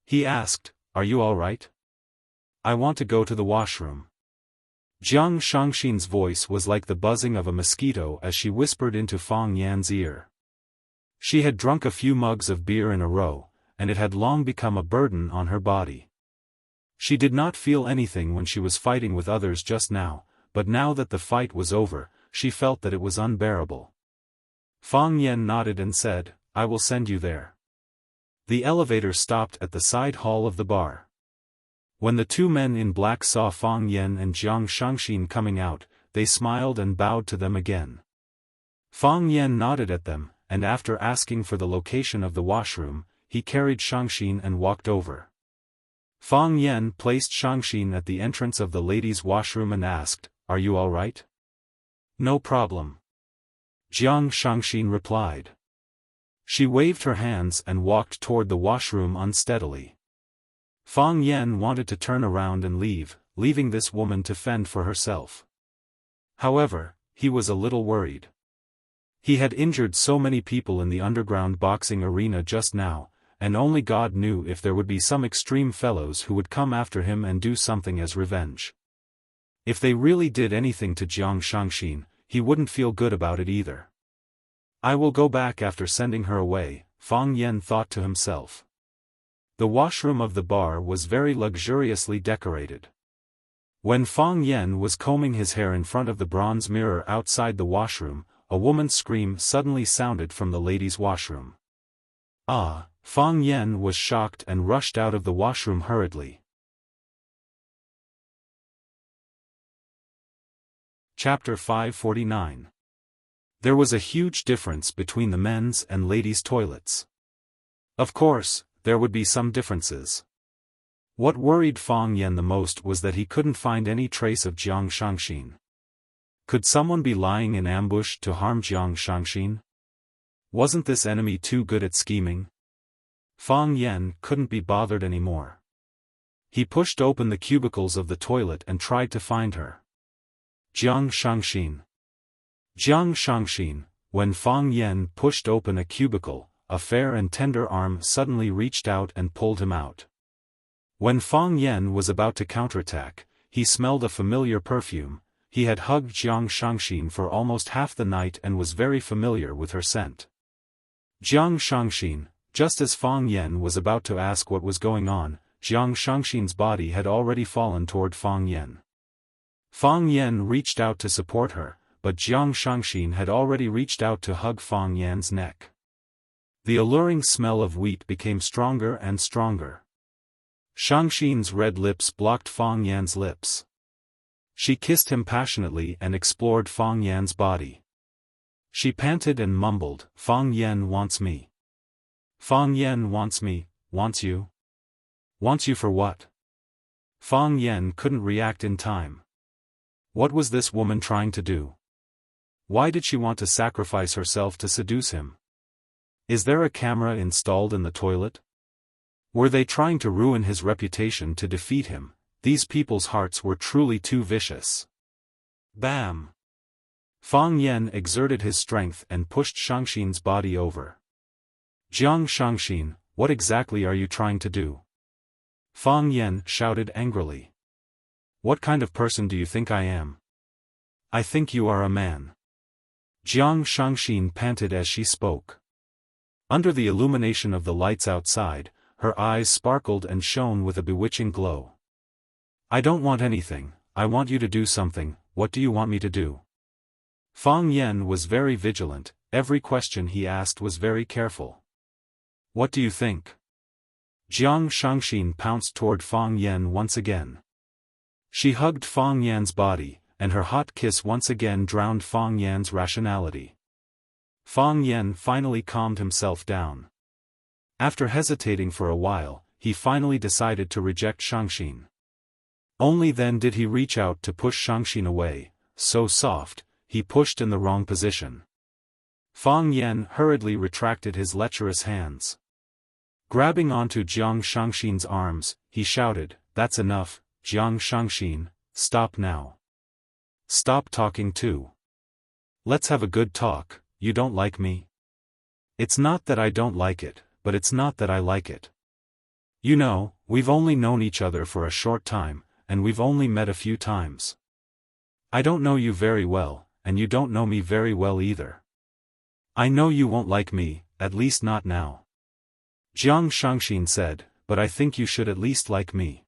He asked, "Are you all right?" "I want to go to the washroom." Jiang Shangxin's voice was like the buzzing of a mosquito as she whispered into Fang Yan's ear. She had drunk a few mugs of beer in a row, and it had long become a burden on her body. She did not feel anything when she was fighting with others just now, but now that the fight was over, she felt that it was unbearable. Fang Yen nodded and said, "I will send you there." The elevator stopped at the side hall of the bar. When the two men in black saw Fang Yen and Jiang Shangxin coming out, they smiled and bowed to them again. Fang Yen nodded at them, and after asking for the location of the washroom, he carried Shangxin and walked over. Fang Yen placed Shangxin at the entrance of the ladies' washroom and asked, "Are you all right?" "No problem," Jiang Shangxin replied. She waved her hands and walked toward the washroom unsteadily. Fang Yen wanted to turn around and leave, leaving this woman to fend for herself. However, he was a little worried. He had injured so many people in the underground boxing arena just now, and only God knew if there would be some extreme fellows who would come after him and do something as revenge. If they really did anything to Jiang Shangxin, he wouldn't feel good about it either. "I will go back after sending her away," Fang Yen thought to himself. The washroom of the bar was very luxuriously decorated. When Fang Yen was combing his hair in front of the bronze mirror outside the washroom, a woman's scream suddenly sounded from the ladies' washroom. "Ah!" Fang Yen was shocked and rushed out of the washroom hurriedly. Chapter 549. There was a huge difference between the men's and ladies' toilets. Of course, there would be some differences. What worried Fang Yen the most was that he couldn't find any trace of Jiang Shangxin. Could someone be lying in ambush to harm Jiang Shangxin? Wasn't this enemy too good at scheming? Fang Yen couldn't be bothered anymore. He pushed open the cubicles of the toilet and tried to find her. Jiang Shangxin. Jiang Shangxin. When Fang Yen pushed open a cubicle, a fair and tender arm suddenly reached out and pulled him out. When Fang Yen was about to counterattack, he smelled a familiar perfume, he had hugged Jiang Shangxin for almost half the night and was very familiar with her scent. Jiang Shangxin, just as Fang Yan was about to ask what was going on, Jiang Shangxin's body had already fallen toward Fang Yan. Fang Yan reached out to support her, but Jiang Shangxin had already reached out to hug Fang Yan's neck. The alluring smell of wheat became stronger and stronger. Shangxin's red lips blocked Fang Yan's lips. She kissed him passionately and explored Fang Yan's body. She panted and mumbled, "Fang Yan wants me. Fang Yan wants me, wants you? Wants you for what?" Fang Yan couldn't react in time. What was this woman trying to do? Why did she want to sacrifice herself to seduce him? Is there a camera installed in the toilet? Were they trying to ruin his reputation to defeat him? These people's hearts were truly too vicious. Bam! Fang Yan exerted his strength and pushed Shangxin's body over. "Jiang Shangxin, what exactly are you trying to do?" Fang Yan shouted angrily. "What kind of person do you think I am? I think you are a man." Jiang Shangxin panted as she spoke. Under the illumination of the lights outside, her eyes sparkled and shone with a bewitching glow. "I don't want anything, I want you to do something. What do you want me to do?" Fang Yan was very vigilant, every question he asked was very careful. "What do you think?" Jiang Shangxin pounced toward Fang Yan once again. She hugged Fang Yan's body, and her hot kiss once again drowned Fang Yan's rationality. Fang Yan finally calmed himself down. After hesitating for a while, he finally decided to reject Shangxin. Only then did he reach out to push Shangxin away, so soft, he pushed in the wrong position. Fang Yan hurriedly retracted his lecherous hands. Grabbing onto Jiang Shangxin's arms, he shouted, "That's enough, Jiang Shangxin, stop now. Stop talking too. Let's have a good talk. You don't like me? It's not that I don't like it, but it's not that I like it. You know, we've only known each other for a short time, and we've only met a few times. I don't know you very well, and you don't know me very well either. I know you won't like me, at least not now." Jiang Shangxin said, "But I think you should at least like me.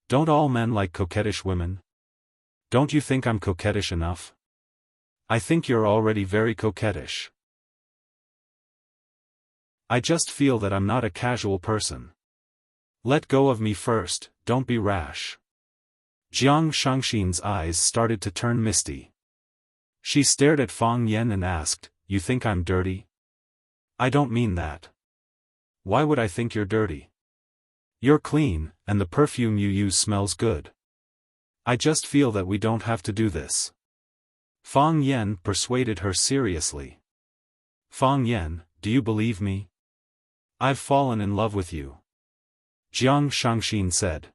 Don't all men like coquettish women? Don't you think I'm coquettish enough? I think you're already very coquettish. I just feel that I'm not a casual person. Let go of me first, don't be rash." Jiang Shangxin's eyes started to turn misty. She stared at Fang Yan and asked, "You think I'm dirty?" "I don't mean that. Why would I think you're dirty? You're clean, and the perfume you use smells good. I just feel that we don't have to do this." Fang Yan persuaded her seriously. "Fang Yan, do you believe me? I've fallen in love with you," Jiang Shangxin said.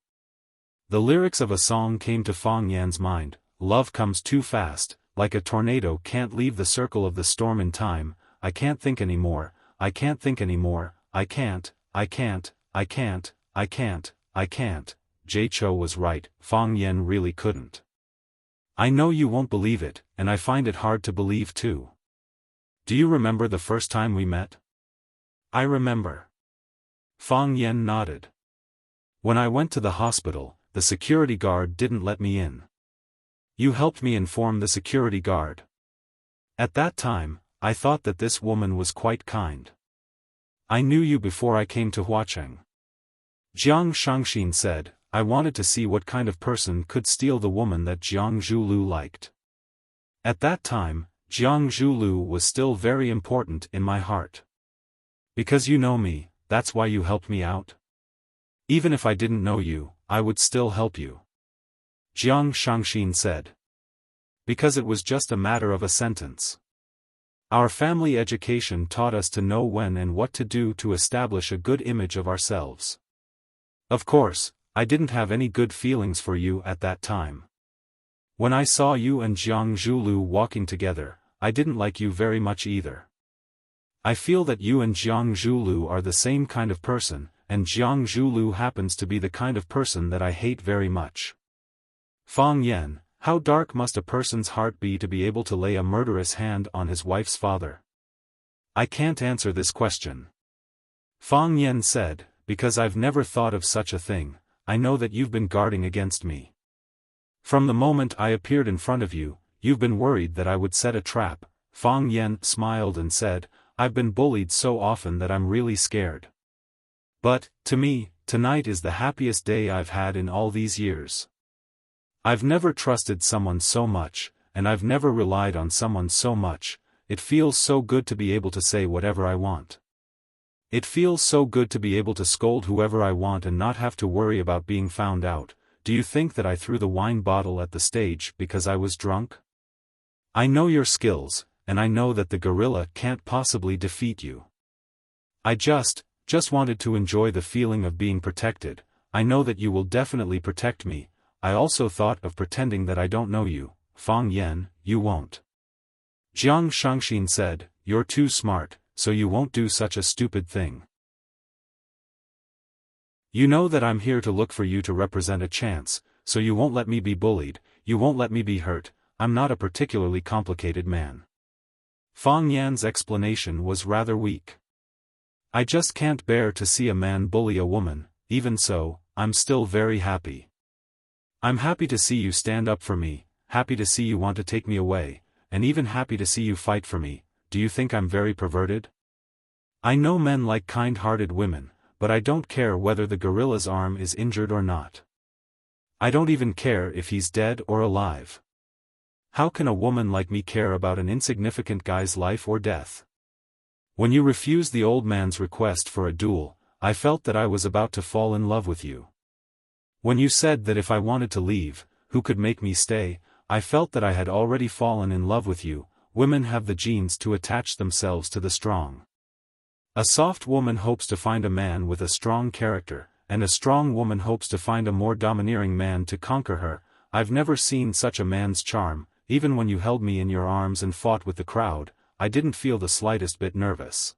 The lyrics of a song came to Fang Yan's mind. "Love comes too fast, like a tornado can't leave the circle of the storm in time. I can't think anymore, I can't think anymore, I can't, I can't, I can't, I can't, I can't." Jay Cho was right, Fang Yan really couldn't. "I know you won't believe it, and I find it hard to believe too. Do you remember the first time we met?" "I remember." Fang Yan nodded. "When I went to the hospital, the security guard didn't let me in. You helped me inform the security guard. At that time, I thought that this woman was quite kind. I knew you before I came to Huacheng." Jiang Shangxin said, "I wanted to see what kind of person could steal the woman that Jiang Zhulu liked. At that time, Jiang Zhulu was still very important in my heart. Because you know me, that's why you helped me out? Even if I didn't know you, I would still help you." Jiang Shangxin said. "Because it was just a matter of a sentence. Our family education taught us to know when and what to do to establish a good image of ourselves. Of course, I didn't have any good feelings for you at that time. When I saw you and Jiang Zhulu walking together, I didn't like you very much either. I feel that you and Jiang Zhulu are the same kind of person, and Jiang Zhulu happens to be the kind of person that I hate very much." Fang Yan, How dark must a person's heart be to be able to lay a murderous hand on his wife's father? I can't answer this question. Fang Yan said, because I've never thought of such a thing. I know that you've been guarding against me. From the moment I appeared in front of you, you've been worried that I would set a trap. Fang Yan smiled and said, I've been bullied so often that I'm really scared. But, to me, tonight is the happiest day I've had in all these years. I've never trusted someone so much, and I've never relied on someone so much. It feels so good to be able to say whatever I want. It feels so good to be able to scold whoever I want and not have to worry about being found out. Do you think that I threw the wine bottle at the stage because I was drunk? I know your skills, and I know that the gorilla can't possibly defeat you. I just wanted to enjoy the feeling of being protected. I know that you will definitely protect me. I also thought of pretending that I don't know you. Fang Yan, you won't. Jiang Shangxin said, you're too smart, so you won't do such a stupid thing. You know that I'm here to look for you to represent a chance, so you won't let me be bullied, you won't let me be hurt. I'm not a particularly complicated man. Fang Yan's explanation was rather weak. I just can't bear to see a man bully a woman. Even so, I'm still very happy. I'm happy to see you stand up for me, happy to see you want to take me away, and even happy to see you fight for me. Do you think I'm very perverted? I know men like kind-hearted women, but I don't care whether the gorilla's arm is injured or not. I don't even care if he's dead or alive. How can a woman like me care about an insignificant guy's life or death? When you refused the old man's request for a duel, I felt that I was about to fall in love with you. When you said that if I wanted to leave, who could make me stay, I felt that I had already fallen in love with you. Women have the genes to attach themselves to the strong. A soft woman hopes to find a man with a strong character, and a strong woman hopes to find a more domineering man to conquer her. I've never seen such a man's charm. Even when you held me in your arms and fought with the crowd, I didn't feel the slightest bit nervous.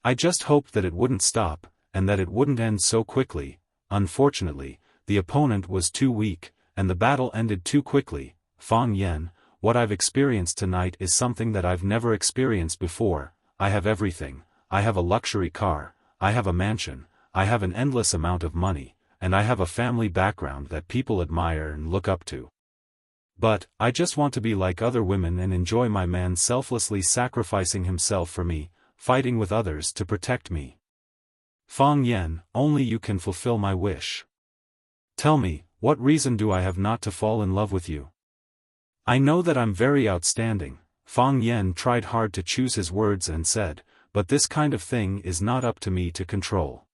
I just hoped that it wouldn't stop, and that it wouldn't end so quickly. Unfortunately, the opponent was too weak, and the battle ended too quickly. Fang Yan, what I've experienced tonight is something that I've never experienced before. I have everything. I have a luxury car, I have a mansion, I have an endless amount of money, and I have a family background that people admire and look up to. But, I just want to be like other women and enjoy my man selflessly sacrificing himself for me, fighting with others to protect me. Fang Yan, only you can fulfill my wish. Tell me, what reason do I have not to fall in love with you? I know that I'm very outstanding. Fang Yan tried hard to choose his words and said, but this kind of thing is not up to me to control.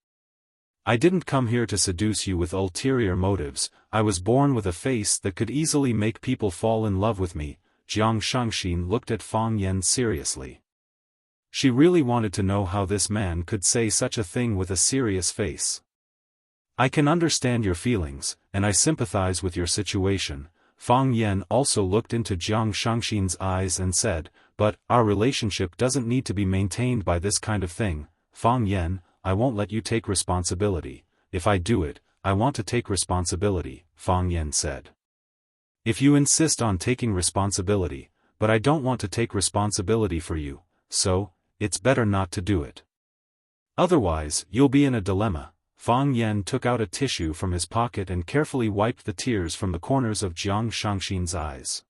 I didn't come here to seduce you with ulterior motives. I was born with a face that could easily make people fall in love with me. Jiang Shangxin looked at Fang Yan seriously. She really wanted to know how this man could say such a thing with a serious face. I can understand your feelings, and I sympathize with your situation. Fang Yan also looked into Jiang Shangxin's eyes and said, but, our relationship doesn't need to be maintained by this kind of thing. Fang Yan, I won't let you take responsibility. If I do it, I want to take responsibility, Fang Yan said. If you insist on taking responsibility, but I don't want to take responsibility for you, so, it's better not to do it. Otherwise, you'll be in a dilemma. Fang Yan took out a tissue from his pocket and carefully wiped the tears from the corners of Jiang Shangxin's eyes.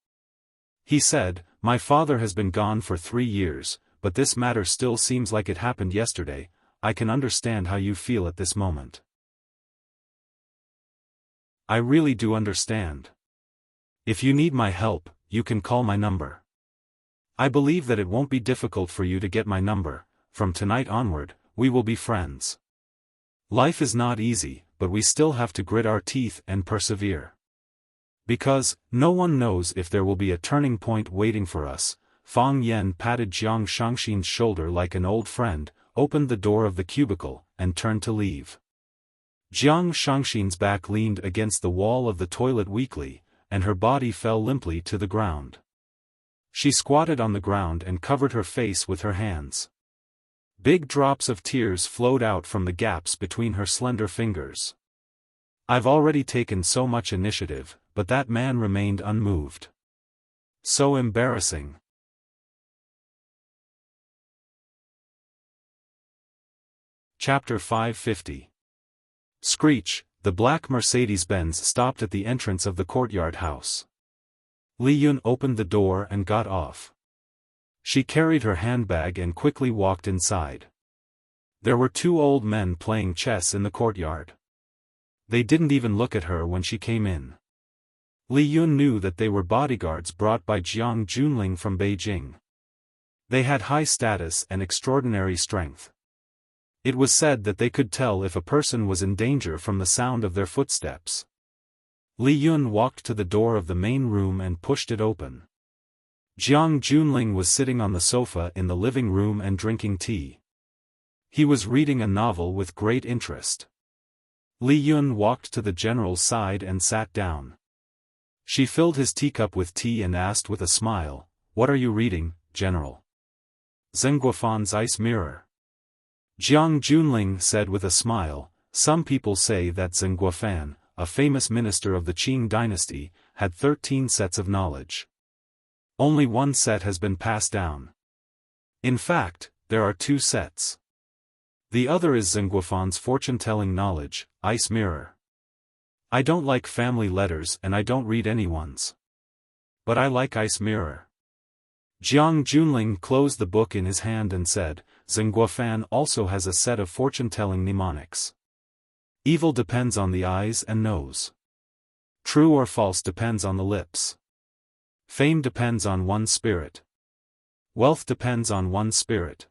He said, my father has been gone for 3 years, but this matter still seems like it happened yesterday. I can understand how you feel at this moment. I really do understand. If you need my help, you can call my number. I believe that it won't be difficult for you to get my number. From tonight onward, we will be friends. Life is not easy, but we still have to grit our teeth and persevere. Because, no one knows if there will be a turning point waiting for us. Fang Yan patted Jiang Shangxin's shoulder like an old friend, opened the door of the cubicle, and turned to leave. Jiang Shangxin's back leaned against the wall of the toilet weakly, and her body fell limply to the ground. She squatted on the ground and covered her face with her hands. Big drops of tears flowed out from the gaps between her slender fingers. I've already taken so much initiative, but that man remained unmoved. So embarrassing. Chapter 550. Screech, the black Mercedes-Benz stopped at the entrance of the courtyard house. Li Yun opened the door and got off. She carried her handbag and quickly walked inside. There were two old men playing chess in the courtyard. They didn't even look at her when she came in. Li Yun knew that they were bodyguards brought by Jiang Junling from Beijing. They had high status and extraordinary strength. It was said that they could tell if a person was in danger from the sound of their footsteps. Li Yun walked to the door of the main room and pushed it open. Jiang Junling was sitting on the sofa in the living room and drinking tea. He was reading a novel with great interest. Li Yun walked to the general's side and sat down. She filled his teacup with tea and asked with a smile, "What are you reading, General?" "Zhenguofan's Ice Mirror." Jiang Junling said with a smile, "Some people say that Zhenguofan, a famous minister of the Qing dynasty, had 13 sets of knowledge. Only one set has been passed down. In fact, there are 2 sets. The other is Zhenguofan's fortune-telling knowledge, Ice Mirror. I don't like family letters and I don't read anyone's. But I like Ice Mirror." Jiang Junling closed the book in his hand and said, "Zhenguofan also has a set of fortune-telling mnemonics. Evil depends on the eyes and nose. True or false depends on the lips. Fame depends on one's spirit. Wealth depends on one's spirit.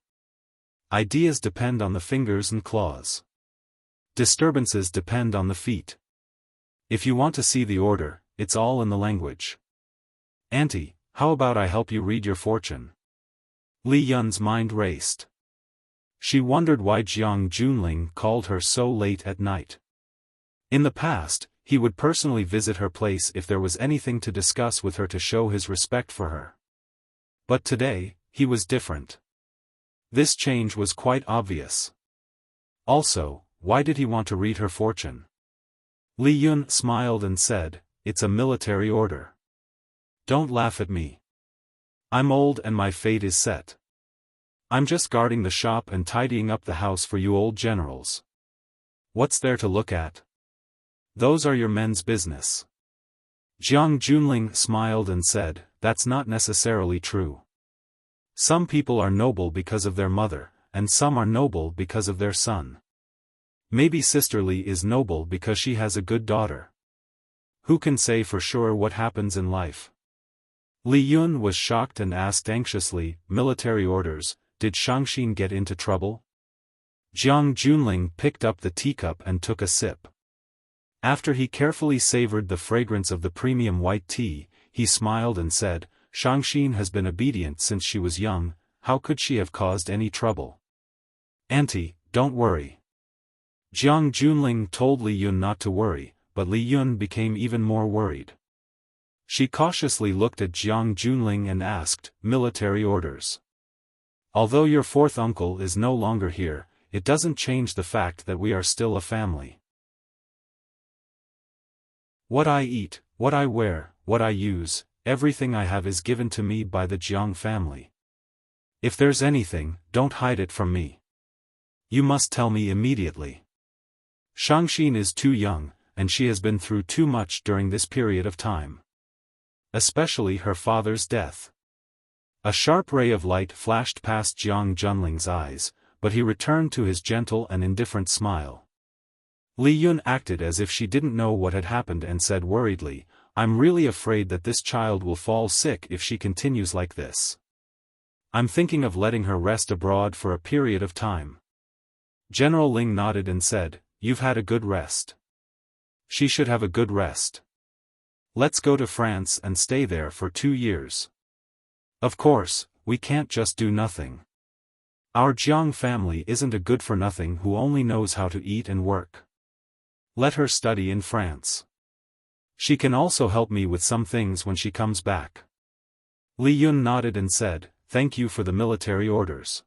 Ideas depend on the fingers and claws. Disturbances depend on the feet. If you want to see the order, it's all in the language. Auntie, how about I help you read your fortune?" Li Yun's mind raced. She wondered why Jiang Junling called her so late at night. In the past, he would personally visit her place if there was anything to discuss with her to show his respect for her. But today, he was different. This change was quite obvious. Also, why did he want to read her fortune? Li Yun smiled and said, "It's a military order. Don't laugh at me. I'm old and my fate is set. I'm just guarding the shop and tidying up the house for you old generals. What's there to look at? Those are your men's business." Jiang Junling smiled and said, "That's not necessarily true. Some people are noble because of their mother, and some are noble because of their son. Maybe Sister Li is noble because she has a good daughter. Who can say for sure what happens in life?" Li Yun was shocked and asked anxiously, "Military orders, did Shangxin get into trouble?" Jiang Junling picked up the teacup and took a sip. After he carefully savored the fragrance of the premium white tea, he smiled and said, "Shangxin has been obedient since she was young, how could she have caused any trouble?" "Auntie, don't worry." Jiang Junling told Li Yun not to worry, but Li Yun became even more worried. She cautiously looked at Jiang Junling and asked, "Military orders. Although your 4th uncle is no longer here, it doesn't change the fact that we are still a family. What I eat, what I wear, what I use, everything I have is given to me by the Jiang family. If there's anything, don't hide it from me. You must tell me immediately. Shangxin is too young, and she has been through too much during this period of time. Especially her father's death." A sharp ray of light flashed past Jiang Junling's eyes, but he returned to his gentle and indifferent smile. Li Yun acted as if she didn't know what had happened and said worriedly, "I'm really afraid that this child will fall sick if she continues like this. I'm thinking of letting her rest abroad for a period of time." General Ling nodded and said, "You've had a good rest. She should have a good rest. Let's go to France and stay there for 2 years. Of course, we can't just do nothing. Our Jiang family isn't a good-for-nothing who only knows how to eat and work. Let her study in France. She can also help me with some things when she comes back." Li Yun nodded and said, "Thank you for the military orders.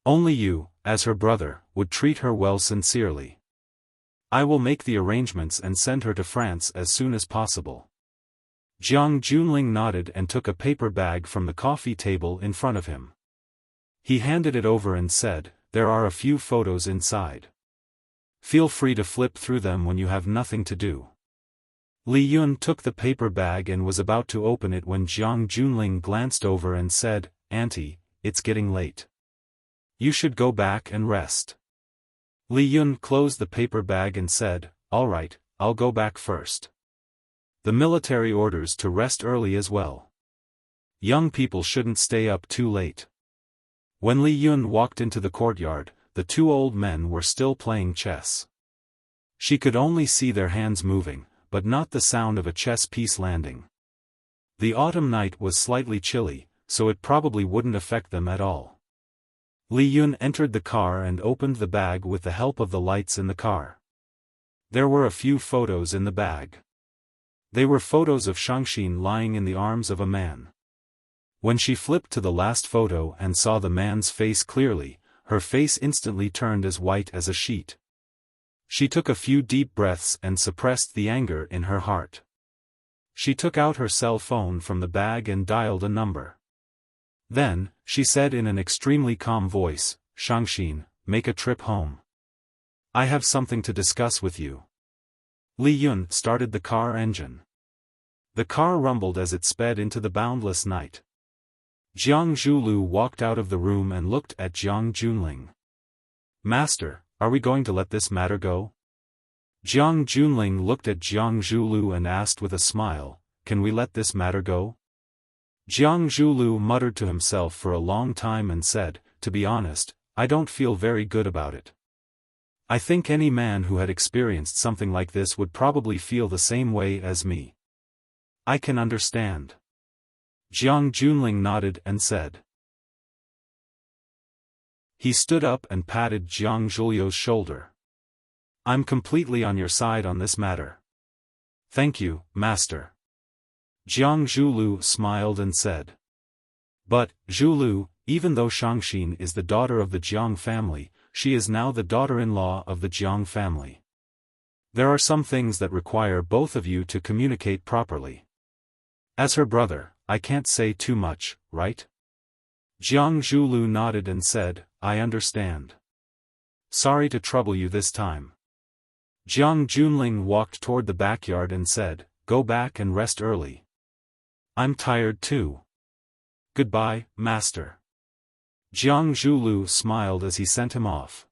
Only you, as her brother, would treat her well sincerely." I will make the arrangements and send her to France as soon as possible. Jiang Junling nodded and took a paper bag from the coffee table in front of him. He handed it over and said, "There are a few photos inside. Feel free to flip through them when you have nothing to do." Li Yun took the paper bag and was about to open it when Jiang Junling glanced over and said, "Auntie, it's getting late. You should go back and rest." Li Yun closed the paper bag and said, "All right, I'll go back first. The military orders to rest early as well. Young people shouldn't stay up too late." When Li Yun walked into the courtyard, the two old men were still playing chess. She could only see their hands moving, but not the sound of a chess piece landing. The autumn night was slightly chilly, so it probably wouldn't affect them at all. Li Yun entered the car and opened the bag with the help of the lights in the car. There were a few photos in the bag. They were photos of Shangxin lying in the arms of a man. When she flipped to the last photo and saw the man's face clearly, her face instantly turned as white as a sheet. She took a few deep breaths and suppressed the anger in her heart. She took out her cell phone from the bag and dialed a number. Then, she said in an extremely calm voice, "Shangxin, make a trip home. I have something to discuss with you." Li Yun started the car engine. The car rumbled as it sped into the boundless night. Jiang Zhulu walked out of the room and looked at Jiang Junling. "Master, are we going to let this matter go?" Jiang Junling looked at Jiang Zhulu and asked with a smile, "Can we let this matter go?" Jiang Zhulu muttered to himself for a long time and said, "To be honest, I don't feel very good about it. I think any man who had experienced something like this would probably feel the same way as me. I can understand." Jiang Junling nodded and said. He stood up and patted Jiang Zhulio's shoulder. "I'm completely on your side on this matter." "Thank you, master." Jiang Zhulu smiled and said. "But, Zhulu, even though Shangxin is the daughter of the Jiang family, she is now the daughter-in-law of the Jiang family. There are some things that require both of you to communicate properly. As her brother, I can't say too much, right?" Jiang Zhulu nodded and said, "I understand. Sorry to trouble you this time." Jiang Junling walked toward the backyard and said, "Go back and rest early. I'm tired too. Goodbye, master." Jiang Zhulu smiled as he sent him off.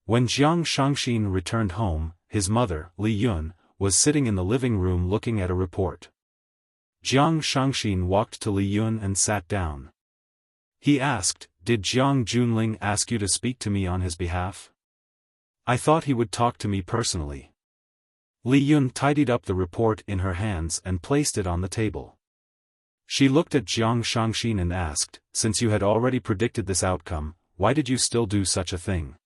When Jiang Shangxin returned home, his mother, Li Yun, was sitting in the living room looking at a report. Jiang Shangxin walked to Li Yun and sat down. He asked, "Did Jiang Junling ask you to speak to me on his behalf? I thought he would talk to me personally." Li Yun tidied up the report in her hands and placed it on the table. She looked at Jiang Shangxin and asked, "Since you had already predicted this outcome, why did you still do such a thing?"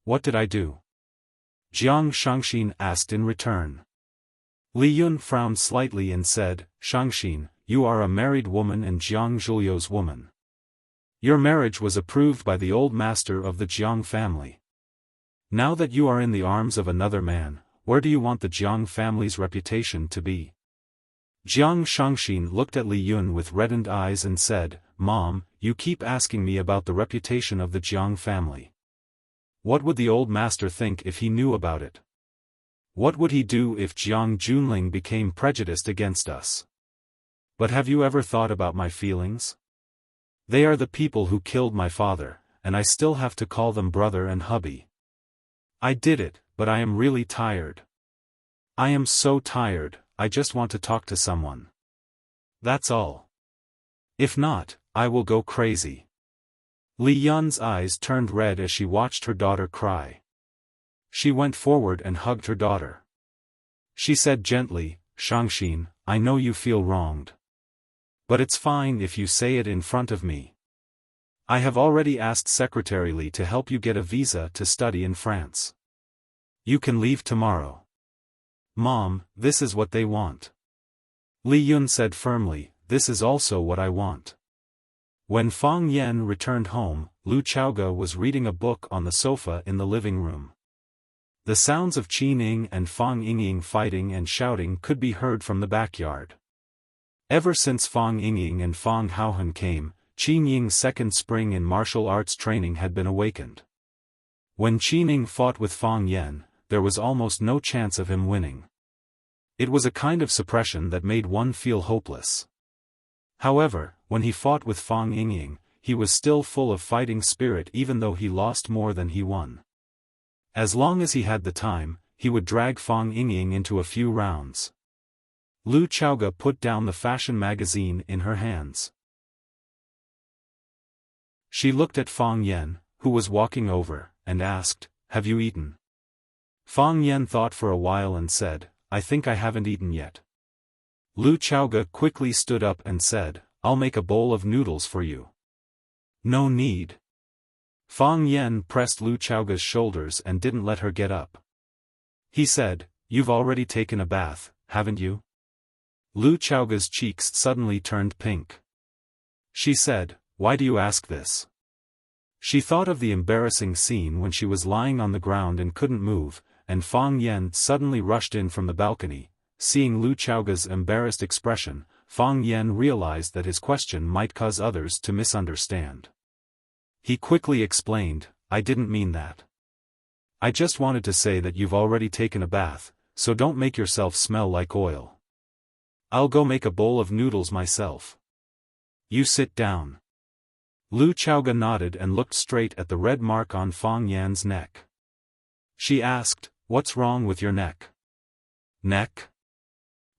"What did I do?" Jiang Shangxin asked in return. Li Yun frowned slightly and said, "Shangxin, you are a married woman and Jiang Zhulio's woman. Your marriage was approved by the old master of the Jiang family. Now that you are in the arms of another man, where do you want the Jiang family's reputation to be?" Jiang Shangxin looked at Li Yun with reddened eyes and said, "Mom, you keep asking me about the reputation of the Jiang family. What would the old master think if he knew about it? What would he do if Jiang Junling became prejudiced against us? But have you ever thought about my feelings? They are the people who killed my father, and I still have to call them brother and hubby. I did it, but I am really tired. I am so tired, I just want to talk to someone. That's all. If not, I will go crazy." Li Yun's eyes turned red as she watched her daughter cry. She went forward and hugged her daughter. She said gently, "Shangxin, I know you feel wronged. But it's fine if you say it in front of me. I have already asked Secretary Li to help you get a visa to study in France. You can leave tomorrow." "Mom, this is what they want." Li Yun said firmly, "This is also what I want." When Fang Yan returned home, Lu Chaoge was reading a book on the sofa in the living room. The sounds of Qin Ying and Fang Yingying fighting and shouting could be heard from the backyard. Ever since Fang Yingying and Fang Haohan came, Qin Ying's second spring in martial arts training had been awakened. When Qin Ying fought with Fang Yan, there was almost no chance of him winning. It was a kind of suppression that made one feel hopeless. However, when he fought with Fang Yingying, he was still full of fighting spirit even though he lost more than he won. As long as he had the time, he would drag Fang Yingying into a few rounds. Lu Chaoge put down the fashion magazine in her hands. She looked at Fang Yan, who was walking over, and asked, "Have you eaten?" Fang Yan thought for a while and said, "I think I haven't eaten yet." Lu Chaoge quickly stood up and said, "I'll make a bowl of noodles for you." "No need." Fang Yan pressed Lu Chaoge's shoulders and didn't let her get up. He said, "You've already taken a bath, haven't you?" Lu Chaoge's cheeks suddenly turned pink. She said, "Why do you ask this?" She thought of the embarrassing scene when she was lying on the ground and couldn't move, and Fang Yan suddenly rushed in from the balcony. Seeing Lu Chaoge's embarrassed expression, Fang Yan realized that his question might cause others to misunderstand. He quickly explained, "I didn't mean that. I just wanted to say that you've already taken a bath, so don't make yourself smell like oil. I'll go make a bowl of noodles myself. You sit down." Lu Chaoge nodded and looked straight at the red mark on Fang Yan's neck. She asked, "What's wrong with your neck?" "Neck?"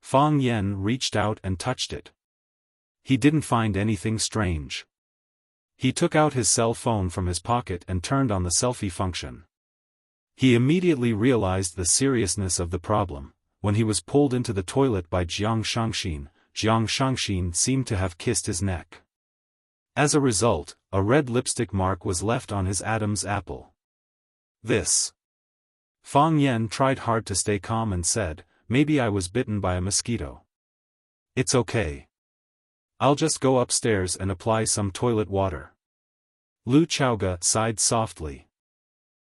Fang Yan reached out and touched it. He didn't find anything strange. He took out his cell phone from his pocket and turned on the selfie function. He immediately realized the seriousness of the problem. When he was pulled into the toilet by Jiang Shangxin seemed to have kissed his neck. As a result, a red lipstick mark was left on his Adam's apple. "This." Fang Yan tried hard to stay calm and said, "Maybe I was bitten by a mosquito. It's okay. I'll just go upstairs and apply some toilet water." Lu Chaoge sighed softly.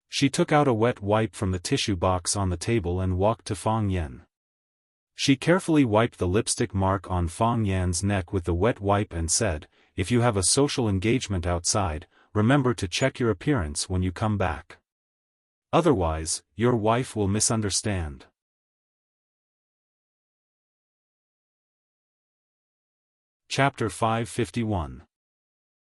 She took out a wet wipe from the tissue box on the table and walked to Fang Yan. She carefully wiped the lipstick mark on Fang Yan's neck with the wet wipe and said, "If you have a social engagement outside, remember to check your appearance when you come back. Otherwise, your wife will misunderstand." Chapter 551.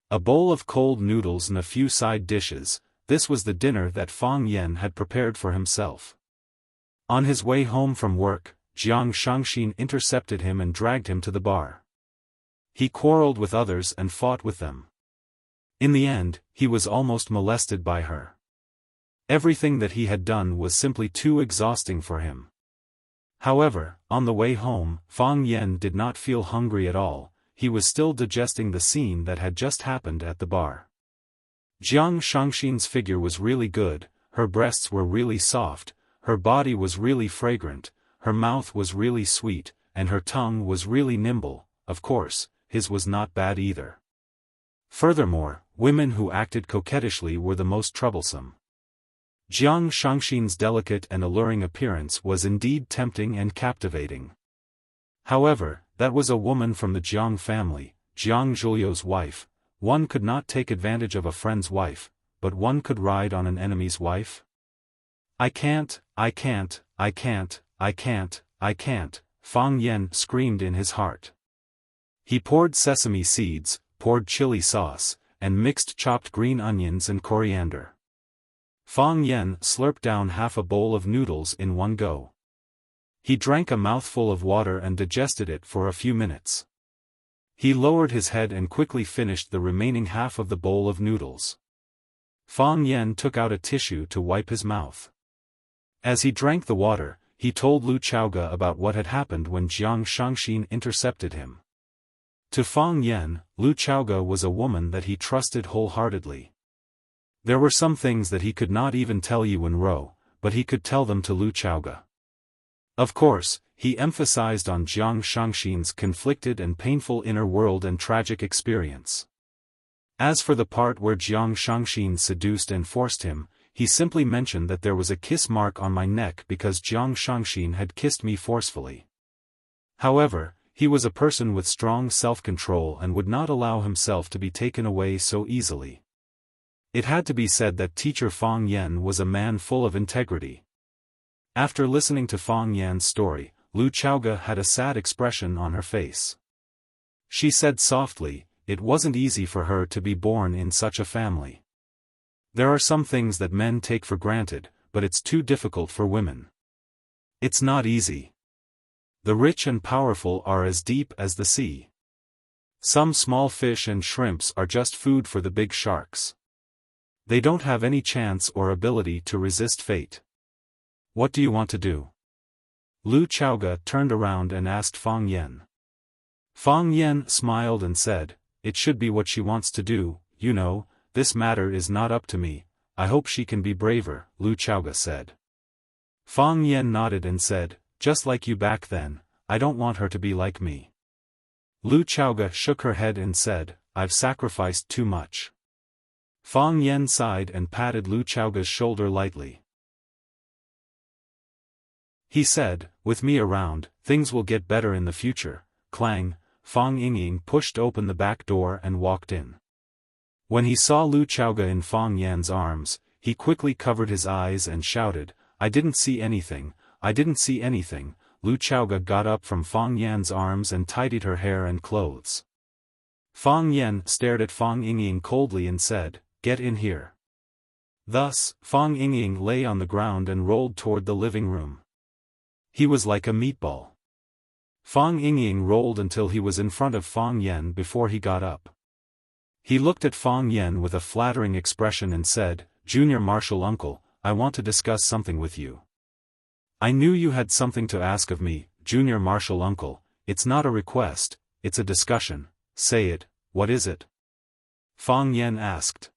A bowl of cold noodles and a few side dishes. This was the dinner that Fang Yan had prepared for himself. On his way home from work, Jiang Shangxin intercepted him and dragged him to the bar. He quarreled with others and fought with them. In the end, he was almost molested by her. Everything that he had done was simply too exhausting for him. However, on the way home, Fang Yan did not feel hungry at all. He was still digesting the scene that had just happened at the bar. Jiang Shangxin's figure was really good, her breasts were really soft, her body was really fragrant, her mouth was really sweet, and her tongue was really nimble. Of course, his was not bad either. Furthermore, women who acted coquettishly were the most troublesome. Jiang Shangxin's delicate and alluring appearance was indeed tempting and captivating. However, that was a woman from the Jiang family, Jiang Zhuliu's wife. One could not take advantage of a friend's wife, but one could ride on an enemy's wife? I can't, Fang Yan screamed in his heart. He poured sesame seeds, poured chili sauce, and mixed chopped green onions and coriander. Fang Yan slurped down half a bowl of noodles in one go. He drank a mouthful of water and digested it for a few minutes. He lowered his head and quickly finished the remaining half of the bowl of noodles. Fang Yan took out a tissue to wipe his mouth. As he drank the water, he told Lu Chaoge about what had happened when Jiang Shangxin intercepted him. To Fang Yan, Lu Chaoge was a woman that he trusted wholeheartedly. There were some things that he could not even tell Yuan Rou, but he could tell them to Lu Chaoge. Of course, he emphasized on Jiang Shangxin's conflicted and painful inner world and tragic experience. As for the part where Jiang Shangxin seduced and forced him, he simply mentioned that there was a kiss mark on my neck because Jiang Shangxin had kissed me forcefully. However, he was a person with strong self-control and would not allow himself to be taken away so easily. It had to be said that teacher Fang Yan was a man full of integrity. After listening to Fang Yan's story, Lu Chaoge had a sad expression on her face. She said softly, it wasn't easy for her to be born in such a family. There are some things that men take for granted, but it's too difficult for women. It's not easy. The rich and powerful are as deep as the sea. Some small fish and shrimps are just food for the big sharks. They don't have any chance or ability to resist fate. What do you want to do? Lu Chaoge turned around and asked Fang Yan. Fang Yan smiled and said, it should be what she wants to do, you know, this matter is not up to me, I hope she can be braver, Lu Chaoge said. Fang Yan nodded and said, just like you back then, I don't want her to be like me. Lu Chaoge shook her head and said, I've sacrificed too much. Fang Yan sighed and patted Lu Chaoge's shoulder lightly. He said, with me around, things will get better in the future. Clang, Fang Yingying pushed open the back door and walked in. When he saw Lu Chaoge in Fang Yan's arms, he quickly covered his eyes and shouted, I didn't see anything, I didn't see anything. Lu Chaoge got up from Fang Yan's arms and tidied her hair and clothes. Fang Yan stared at Fang Yingying coldly and said, get in here. Thus, Fang Yingying lay on the ground and rolled toward the living room. He was like a meatball. Fang Yingying rolled until he was in front of Fang Yan before he got up. He looked at Fang Yan with a flattering expression and said, Junior Martial Uncle, I want to discuss something with you. I knew you had something to ask of me, Junior Martial Uncle, it's not a request, it's a discussion, say it, what is it? Fang Yan asked.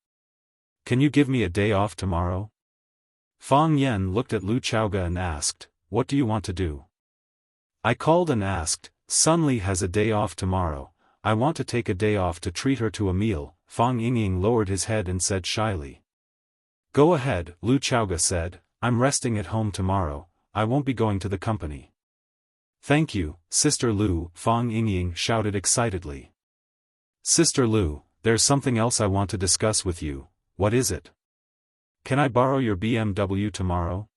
Can you give me a day off tomorrow? Fang Yan looked at Lu Chaoge and asked, what do you want to do? I called and asked, Sun Li has a day off tomorrow, I want to take a day off to treat her to a meal. Fang Yingying lowered his head and said shyly. Go ahead, Lu Chaoge said, I'm resting at home tomorrow, I won't be going to the company. Thank you, Sister Lu, Fang Yingying shouted excitedly. Sister Lu, there's something else I want to discuss with you, what is it? Can I borrow your BMW tomorrow?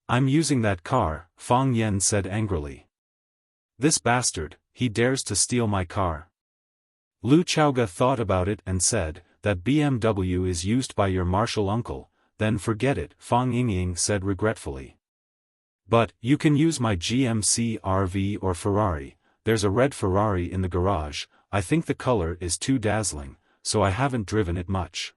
I'm using that car, Fang Yan said angrily. This bastard, he dares to steal my car. Lu Chaoge thought about it and said, that BMW is used by your martial uncle, then forget it, Fang Yingying said regretfully. But, you can use my GMC RV or Ferrari, there's a red Ferrari in the garage, I think the color is too dazzling, so I haven't driven it much.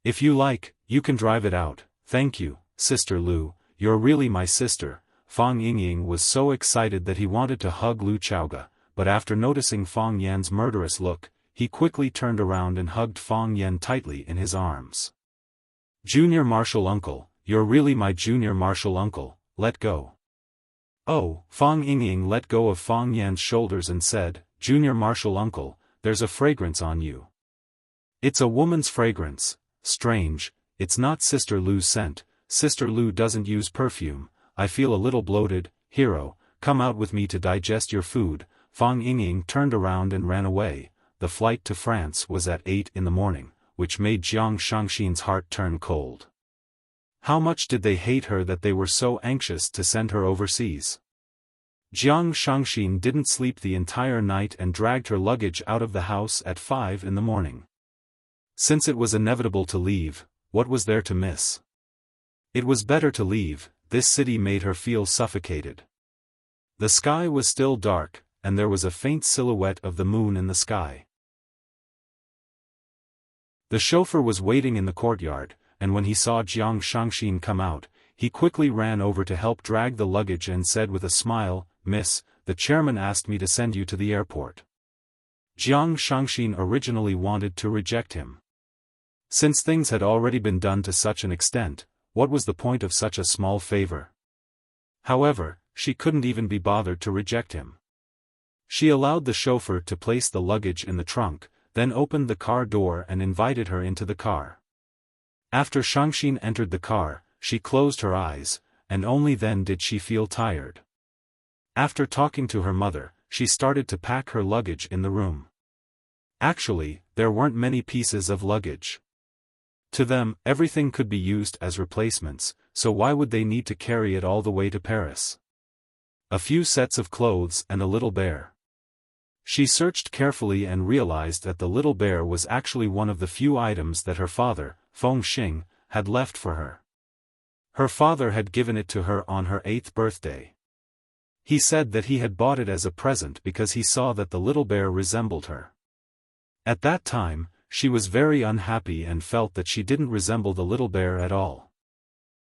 If you like, you can drive it out, thank you, Sister Lu, you're really my sister. Fang Yingying was so excited that he wanted to hug Lu Chaoge, but after noticing Fang Yan's murderous look, he quickly turned around and hugged Fang Yan tightly in his arms. Junior Martial Uncle, you're really my Junior Martial Uncle, let go. Oh, Fang Yingying let go of Fang Yan's shoulders and said, Junior Martial Uncle, there's a fragrance on you. It's a woman's fragrance, strange, it's not Sister Lu's scent, Sister Lu doesn't use perfume, I feel a little bloated, hero, come out with me to digest your food. Fang Yingying turned around and ran away. The flight to France was at 8 in the morning, which made Jiang Shangxin's heart turn cold. How much did they hate her that they were so anxious to send her overseas? Jiang Shangxin didn't sleep the entire night and dragged her luggage out of the house at 5 in the morning. Since it was inevitable to leave, what was there to miss? It was better to leave, this city made her feel suffocated. The sky was still dark, and there was a faint silhouette of the moon in the sky. The chauffeur was waiting in the courtyard, and when he saw Jiang Shangxin come out, he quickly ran over to help drag the luggage and said with a smile, Miss, the chairman asked me to send you to the airport. Jiang Shangxin originally wanted to reject him. Since things had already been done to such an extent, what was the point of such a small favor? However, she couldn't even be bothered to reject him. She allowed the chauffeur to place the luggage in the trunk, then opened the car door and invited her into the car. After Shangxin entered the car, she closed her eyes, and only then did she feel tired. After talking to her mother, she started to pack her luggage in the room. Actually, there weren't many pieces of luggage. To them, everything could be used as replacements, so why would they need to carry it all the way to Paris? A few sets of clothes and a little bear. She searched carefully and realized that the little bear was actually one of the few items that her father, Feng Xing, had left for her. Her father had given it to her on her 8th birthday. He said that he had bought it as a present because he saw that the little bear resembled her. At that time, she was very unhappy and felt that she didn't resemble the little bear at all.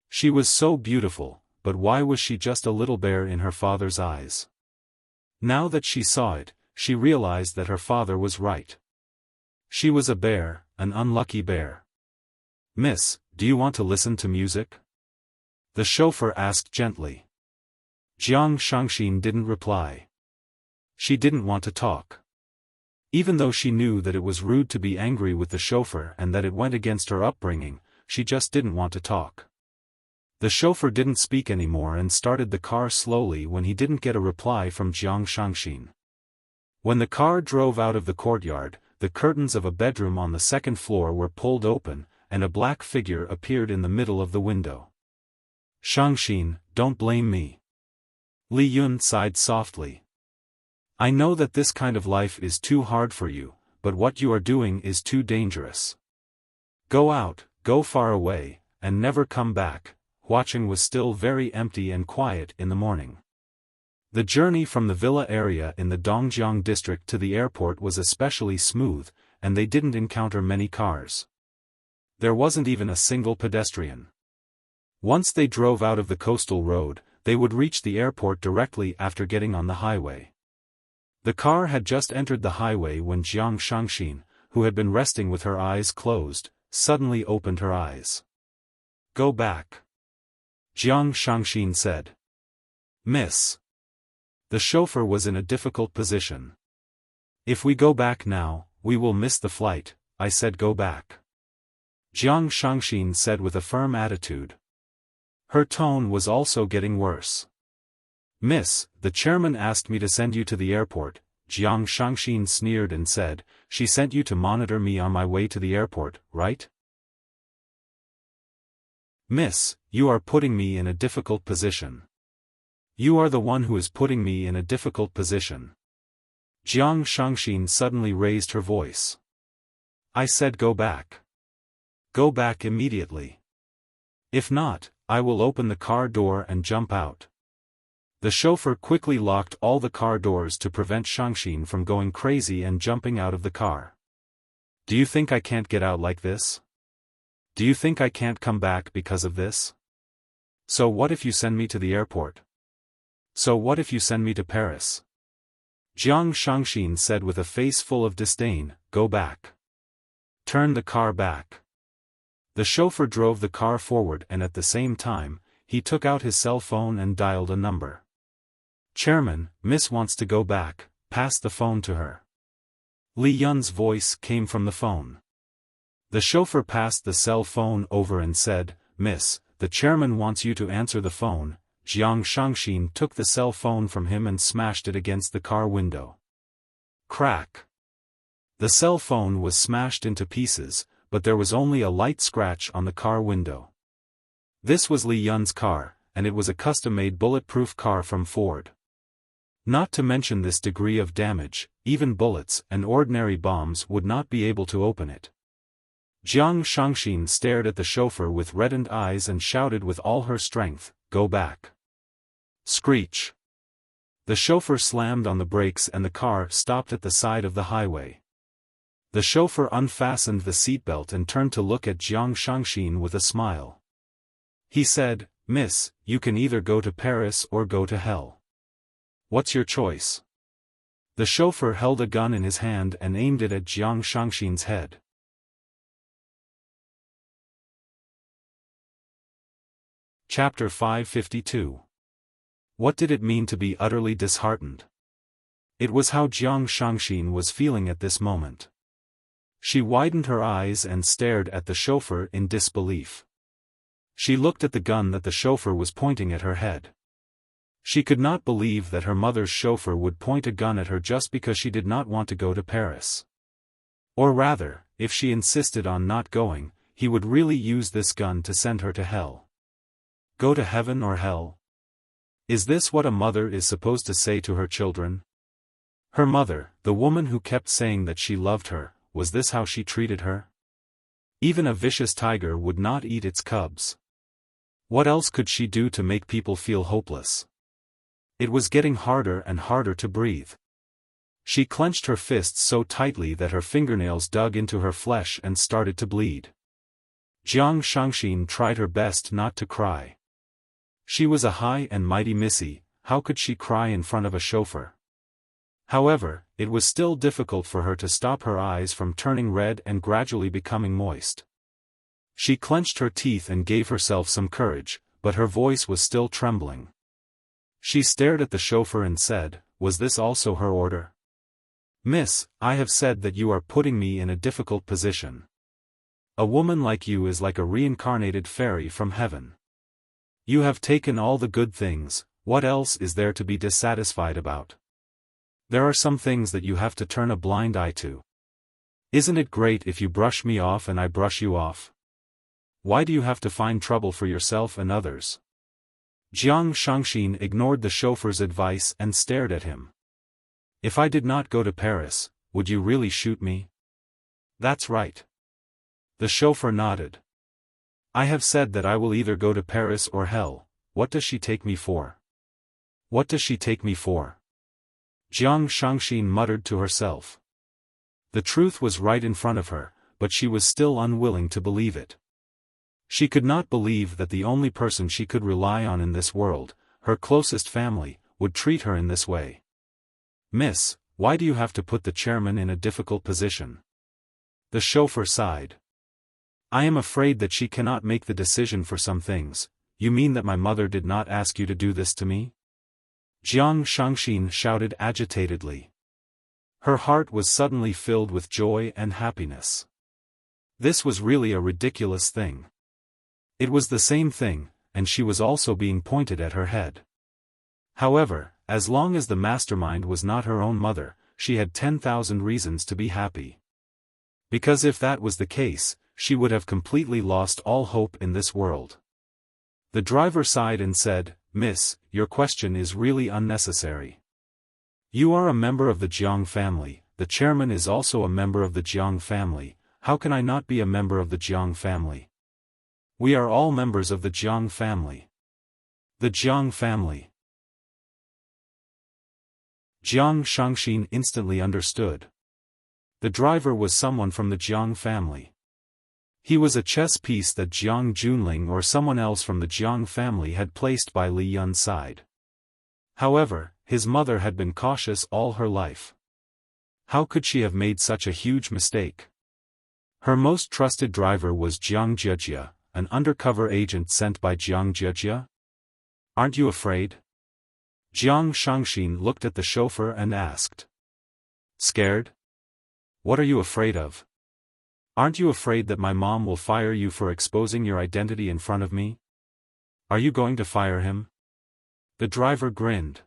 She was so beautiful, but why was she just a little bear in her father's eyes? Now that she saw it, she realized that her father was right. She was a bear, an unlucky bear. "Miss, do you want to listen to music?" the chauffeur asked gently. Jiang Shangxin didn't reply. She didn't want to talk. Even though she knew that it was rude to be angry with the chauffeur and that it went against her upbringing, she just didn't want to talk. The chauffeur didn't speak anymore and started the car slowly when he didn't get a reply from Jiang Shangxin. When the car drove out of the courtyard, the curtains of a bedroom on the 2nd floor were pulled open, and a black figure appeared in the middle of the window. "Shangxin, don't blame me." Li Yun sighed softly. "I know that this kind of life is too hard for you, but what you are doing is too dangerous. Go out, go far away, and never come back." Huaqing was still very empty and quiet in the morning. The journey from the villa area in the Dongjiang district to the airport was especially smooth, and they didn't encounter many cars. There wasn't even a single pedestrian. Once they drove out of the coastal road, they would reach the airport directly after getting on the highway. The car had just entered the highway when Jiang Shangxin, who had been resting with her eyes closed, suddenly opened her eyes. "Go back," Jiang Shangxin said. "Miss." The chauffeur was in a difficult position. "If we go back now, we will miss the flight," I said. "Go back," Jiang Shangxin said with a firm attitude. Her tone was also getting worse. "Miss, the chairman asked me to send you to the airport," Jiang Shangxin sneered and said. "She sent you to monitor me on my way to the airport, right?" "Miss, you are putting me in a difficult position. You are the one who is putting me in a difficult position." Jiang Shangxin suddenly raised her voice. "I said go back. Go back immediately. If not, I will open the car door and jump out." The chauffeur quickly locked all the car doors to prevent Shangxin from going crazy and jumping out of the car. "Do you think I can't get out like this? Do you think I can't come back because of this? So what if you send me to the airport? So what if you send me to Paris?" Jiang Shangxin said with a face full of disdain. "Go back. Turn the car back." The chauffeur drove the car forward and at the same time, he took out his cell phone and dialed a number. "Chairman, Miss wants to go back, pass the phone to her." Li Yun's voice came from the phone. The chauffeur passed the cell phone over and said, "Miss, the chairman wants you to answer the phone." Jiang Shangxin took the cell phone from him and smashed it against the car window. Crack! The cell phone was smashed into pieces, but there was only a light scratch on the car window. This was Li Yun's car, and it was a custom-made bulletproof car from Ford. Not to mention this degree of damage, even bullets and ordinary bombs would not be able to open it. Jiang Shangxin stared at the chauffeur with reddened eyes and shouted with all her strength, "Go back." Screech! The chauffeur slammed on the brakes and the car stopped at the side of the highway. The chauffeur unfastened the seatbelt and turned to look at Jiang Shangxin with a smile. He said, "Miss, you can either go to Paris or go to hell. What's your choice?" The chauffeur held a gun in his hand and aimed it at Jiang Shangxin's head. Chapter 552. What did it mean to be utterly disheartened? It was how Jiang Shangxin was feeling at this moment. She widened her eyes and stared at the chauffeur in disbelief. She looked at the gun that the chauffeur was pointing at her head. She could not believe that her mother's chauffeur would point a gun at her just because she did not want to go to Paris. Or rather, if she insisted on not going, he would really use this gun to send her to hell. Go to heaven or hell? Is this what a mother is supposed to say to her children? Her mother, the woman who kept saying that she loved her, was this how she treated her? Even a vicious tiger would not eat its cubs. What else could she do to make people feel hopeless? It was getting harder and harder to breathe. She clenched her fists so tightly that her fingernails dug into her flesh and started to bleed. Jiang Shangxin tried her best not to cry. She was a high and mighty missy, how could she cry in front of a chauffeur? However, it was still difficult for her to stop her eyes from turning red and gradually becoming moist. She clenched her teeth and gave herself some courage, but her voice was still trembling. She stared at the chauffeur and said, "Was this also her order? Miss, I have said that you are putting me in a difficult position. A woman like you is like a reincarnated fairy from heaven. You have taken all the good things, what else is there to be dissatisfied about? There are some things that you have to turn a blind eye to. Isn't it great if you brush me off and I brush you off? Why do you have to find trouble for yourself and others?" Jiang Shangxin ignored the chauffeur's advice and stared at him. "If I did not go to Paris, would you really shoot me?" "That's right." The chauffeur nodded. "I have said that I will either go to Paris or hell. What does she take me for? What does she take me for?" Jiang Shangxin muttered to herself. The truth was right in front of her, but she was still unwilling to believe it. She could not believe that the only person she could rely on in this world, her closest family, would treat her in this way. "Miss, why do you have to put the chairman in a difficult position?" The chauffeur sighed. "I am afraid that she cannot make the decision for some things." "You mean that my mother did not ask you to do this to me?" Jiang Shangxin shouted agitatedly. Her heart was suddenly filled with joy and happiness. This was really a ridiculous thing. It was the same thing, and she was also being pointed at her head. However, as long as the mastermind was not her own mother, she had 10,000 reasons to be happy. Because if that was the case, she would have completely lost all hope in this world. The driver sighed and said, "Miss, your question is really unnecessary. You are a member of the Jiang family, the chairman is also a member of the Jiang family, how can I not be a member of the Jiang family? We are all members of the Jiang family." The Jiang family. Jiang Shangxin instantly understood. The driver was someone from the Jiang family. He was a chess piece that Jiang Junling or someone else from the Jiang family had placed by Li Yun's side. However, his mother had been cautious all her life. How could she have made such a huge mistake? Her most trusted driver was Jiang Jejia, an undercover agent sent by Jiang Jejia? "Aren't you afraid?" Jiang Shangxin looked at the chauffeur and asked. "Scared? What are you afraid of? Aren't you afraid that my mom will fire you for exposing your identity in front of me? Are you going to fire him?" The driver grinned.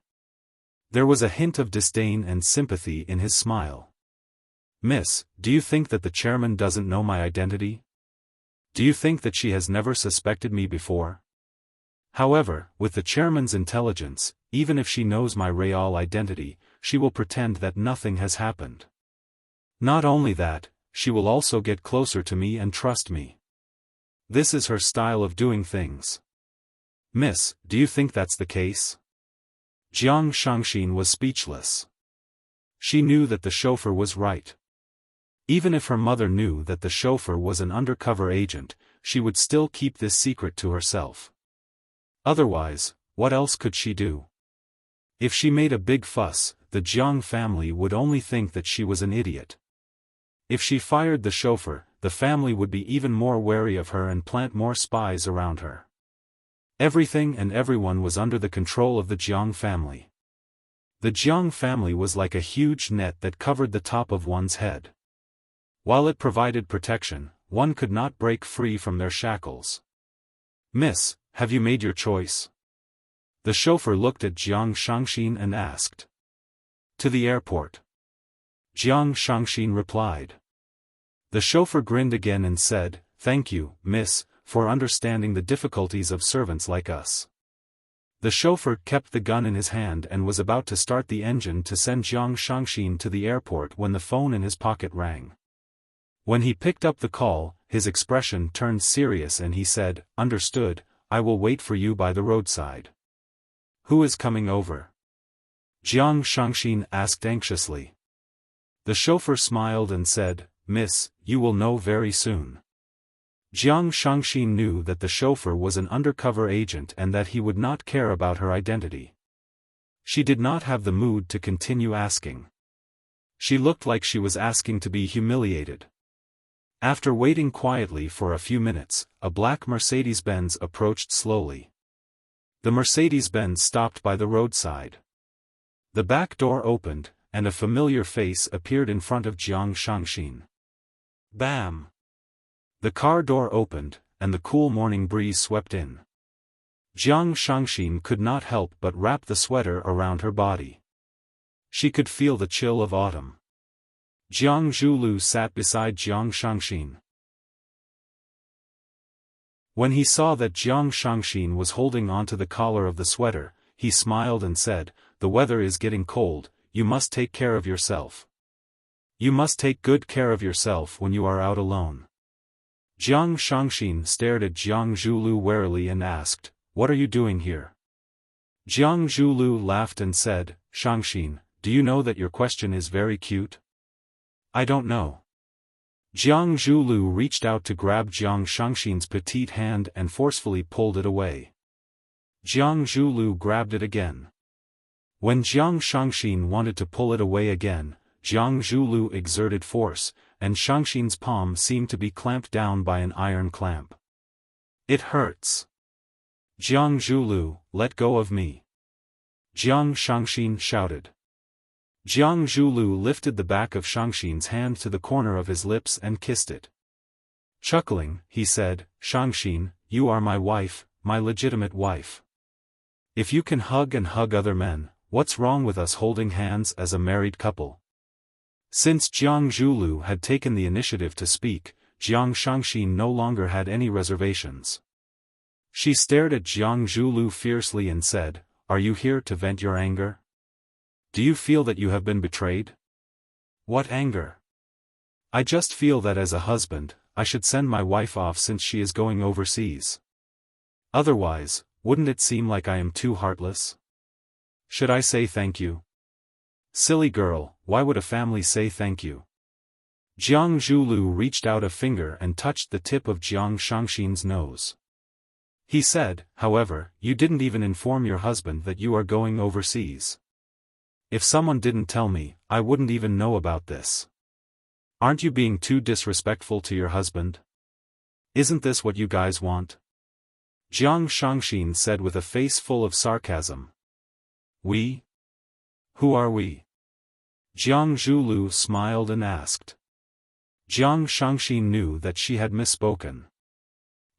There was a hint of disdain and sympathy in his smile. "Miss, do you think that the chairman doesn't know my identity? Do you think that she has never suspected me before? However, with the chairman's intelligence, even if she knows my real identity, she will pretend that nothing has happened. Not only that, she will also get closer to me and trust me. This is her style of doing things. Miss, do you think that's the case?" Jiang Shangxin was speechless. She knew that the chauffeur was right. Even if her mother knew that the chauffeur was an undercover agent, she would still keep this secret to herself. Otherwise, what else could she do? If she made a big fuss, the Jiang family would only think that she was an idiot. If she fired the chauffeur, the family would be even more wary of her and plant more spies around her. Everything and everyone was under the control of the Jiang family. The Jiang family was like a huge net that covered the top of one's head. While it provided protection, one could not break free from their shackles. "Miss, have you made your choice?" The chauffeur looked at Jiang Shangxin and asked. "To the airport." Jiang Shangxin replied. The chauffeur grinned again and said, "Thank you, miss, for understanding the difficulties of servants like us." The chauffeur kept the gun in his hand and was about to start the engine to send Jiang Shangxin to the airport when the phone in his pocket rang. When he picked up the call, his expression turned serious and he said, "Understood, I will wait for you by the roadside." "Who is coming over?" Jiang Shangxin asked anxiously. The chauffeur smiled and said, "Miss, you will know very soon." Jiang Shangxin knew that the chauffeur was an undercover agent and that he would not care about her identity. She did not have the mood to continue asking. She looked like she was asking to be humiliated. After waiting quietly for a few minutes, a black Mercedes-Benz approached slowly. The Mercedes-Benz stopped by the roadside. The back door opened, and a familiar face appeared in front of Jiang Shangxin. Bam! The car door opened, and the cool morning breeze swept in. Jiang Shangxin could not help but wrap the sweater around her body. She could feel the chill of autumn. Jiang Zhulu sat beside Jiang Shangxin. When he saw that Jiang Shangxin was holding onto the collar of the sweater, he smiled and said, "The weather is getting cold, you must take care of yourself. You must take good care of yourself when you are out alone." Jiang Shangxin stared at Jiang Zhulu warily and asked, "What are you doing here?" Jiang Zhulu laughed and said, "Shangxin, do you know that your question is very cute?" "I don't know." Jiang Zhulu reached out to grab Jiang Shangxin's petite hand and forcefully pulled it away. Jiang Zhulu grabbed it again. When Jiang Shangxin wanted to pull it away again, Jiang Zhulu exerted force, and Shangxin's palm seemed to be clamped down by an iron clamp. "It hurts." "Jiang Zhulu, let go of me!" Jiang Shangxin shouted. Jiang Zhulu lifted the back of Shangxin's hand to the corner of his lips and kissed it. Chuckling, he said, "Shangxin, you are my wife, my legitimate wife. If you can hug and hug other men, what's wrong with us holding hands as a married couple?" Since Jiang Zhulu had taken the initiative to speak, Jiang Shangxin no longer had any reservations. She stared at Jiang Zhulu fiercely and said, "Are you here to vent your anger? Do you feel that you have been betrayed?" "What anger? I just feel that as a husband, I should send my wife off since she is going overseas. Otherwise, wouldn't it seem like I am too heartless? Should I say thank you?" "Silly girl, why would a family say thank you?" Jiang Zhulu reached out a finger and touched the tip of Jiang Shangxin's nose. He said, "However, you didn't even inform your husband that you are going overseas. If someone didn't tell me, I wouldn't even know about this. Aren't you being too disrespectful to your husband? Isn't this what you guys want?" Jiang Shangxin said with a face full of sarcasm. "We? Who are we?" Jiang Zhulu smiled and asked. Jiang Shangxin knew that she had misspoken.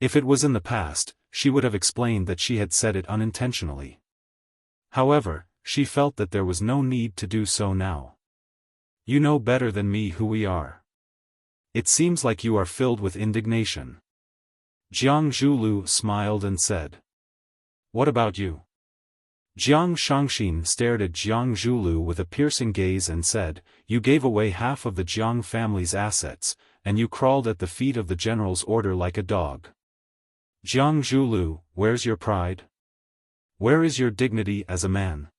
If it was in the past, she would have explained that she had said it unintentionally. However, she felt that there was no need to do so now. "You know better than me who we are. It seems like you are filled with indignation." Jiang Zhulu smiled and said. "What about you?" Jiang Shangxin stared at Jiang Zhulu with a piercing gaze and said, "You gave away half of the Jiang family's assets, and you crawled at the feet of the general's order like a dog. Jiang Zhulu, where's your pride? Where is your dignity as a man?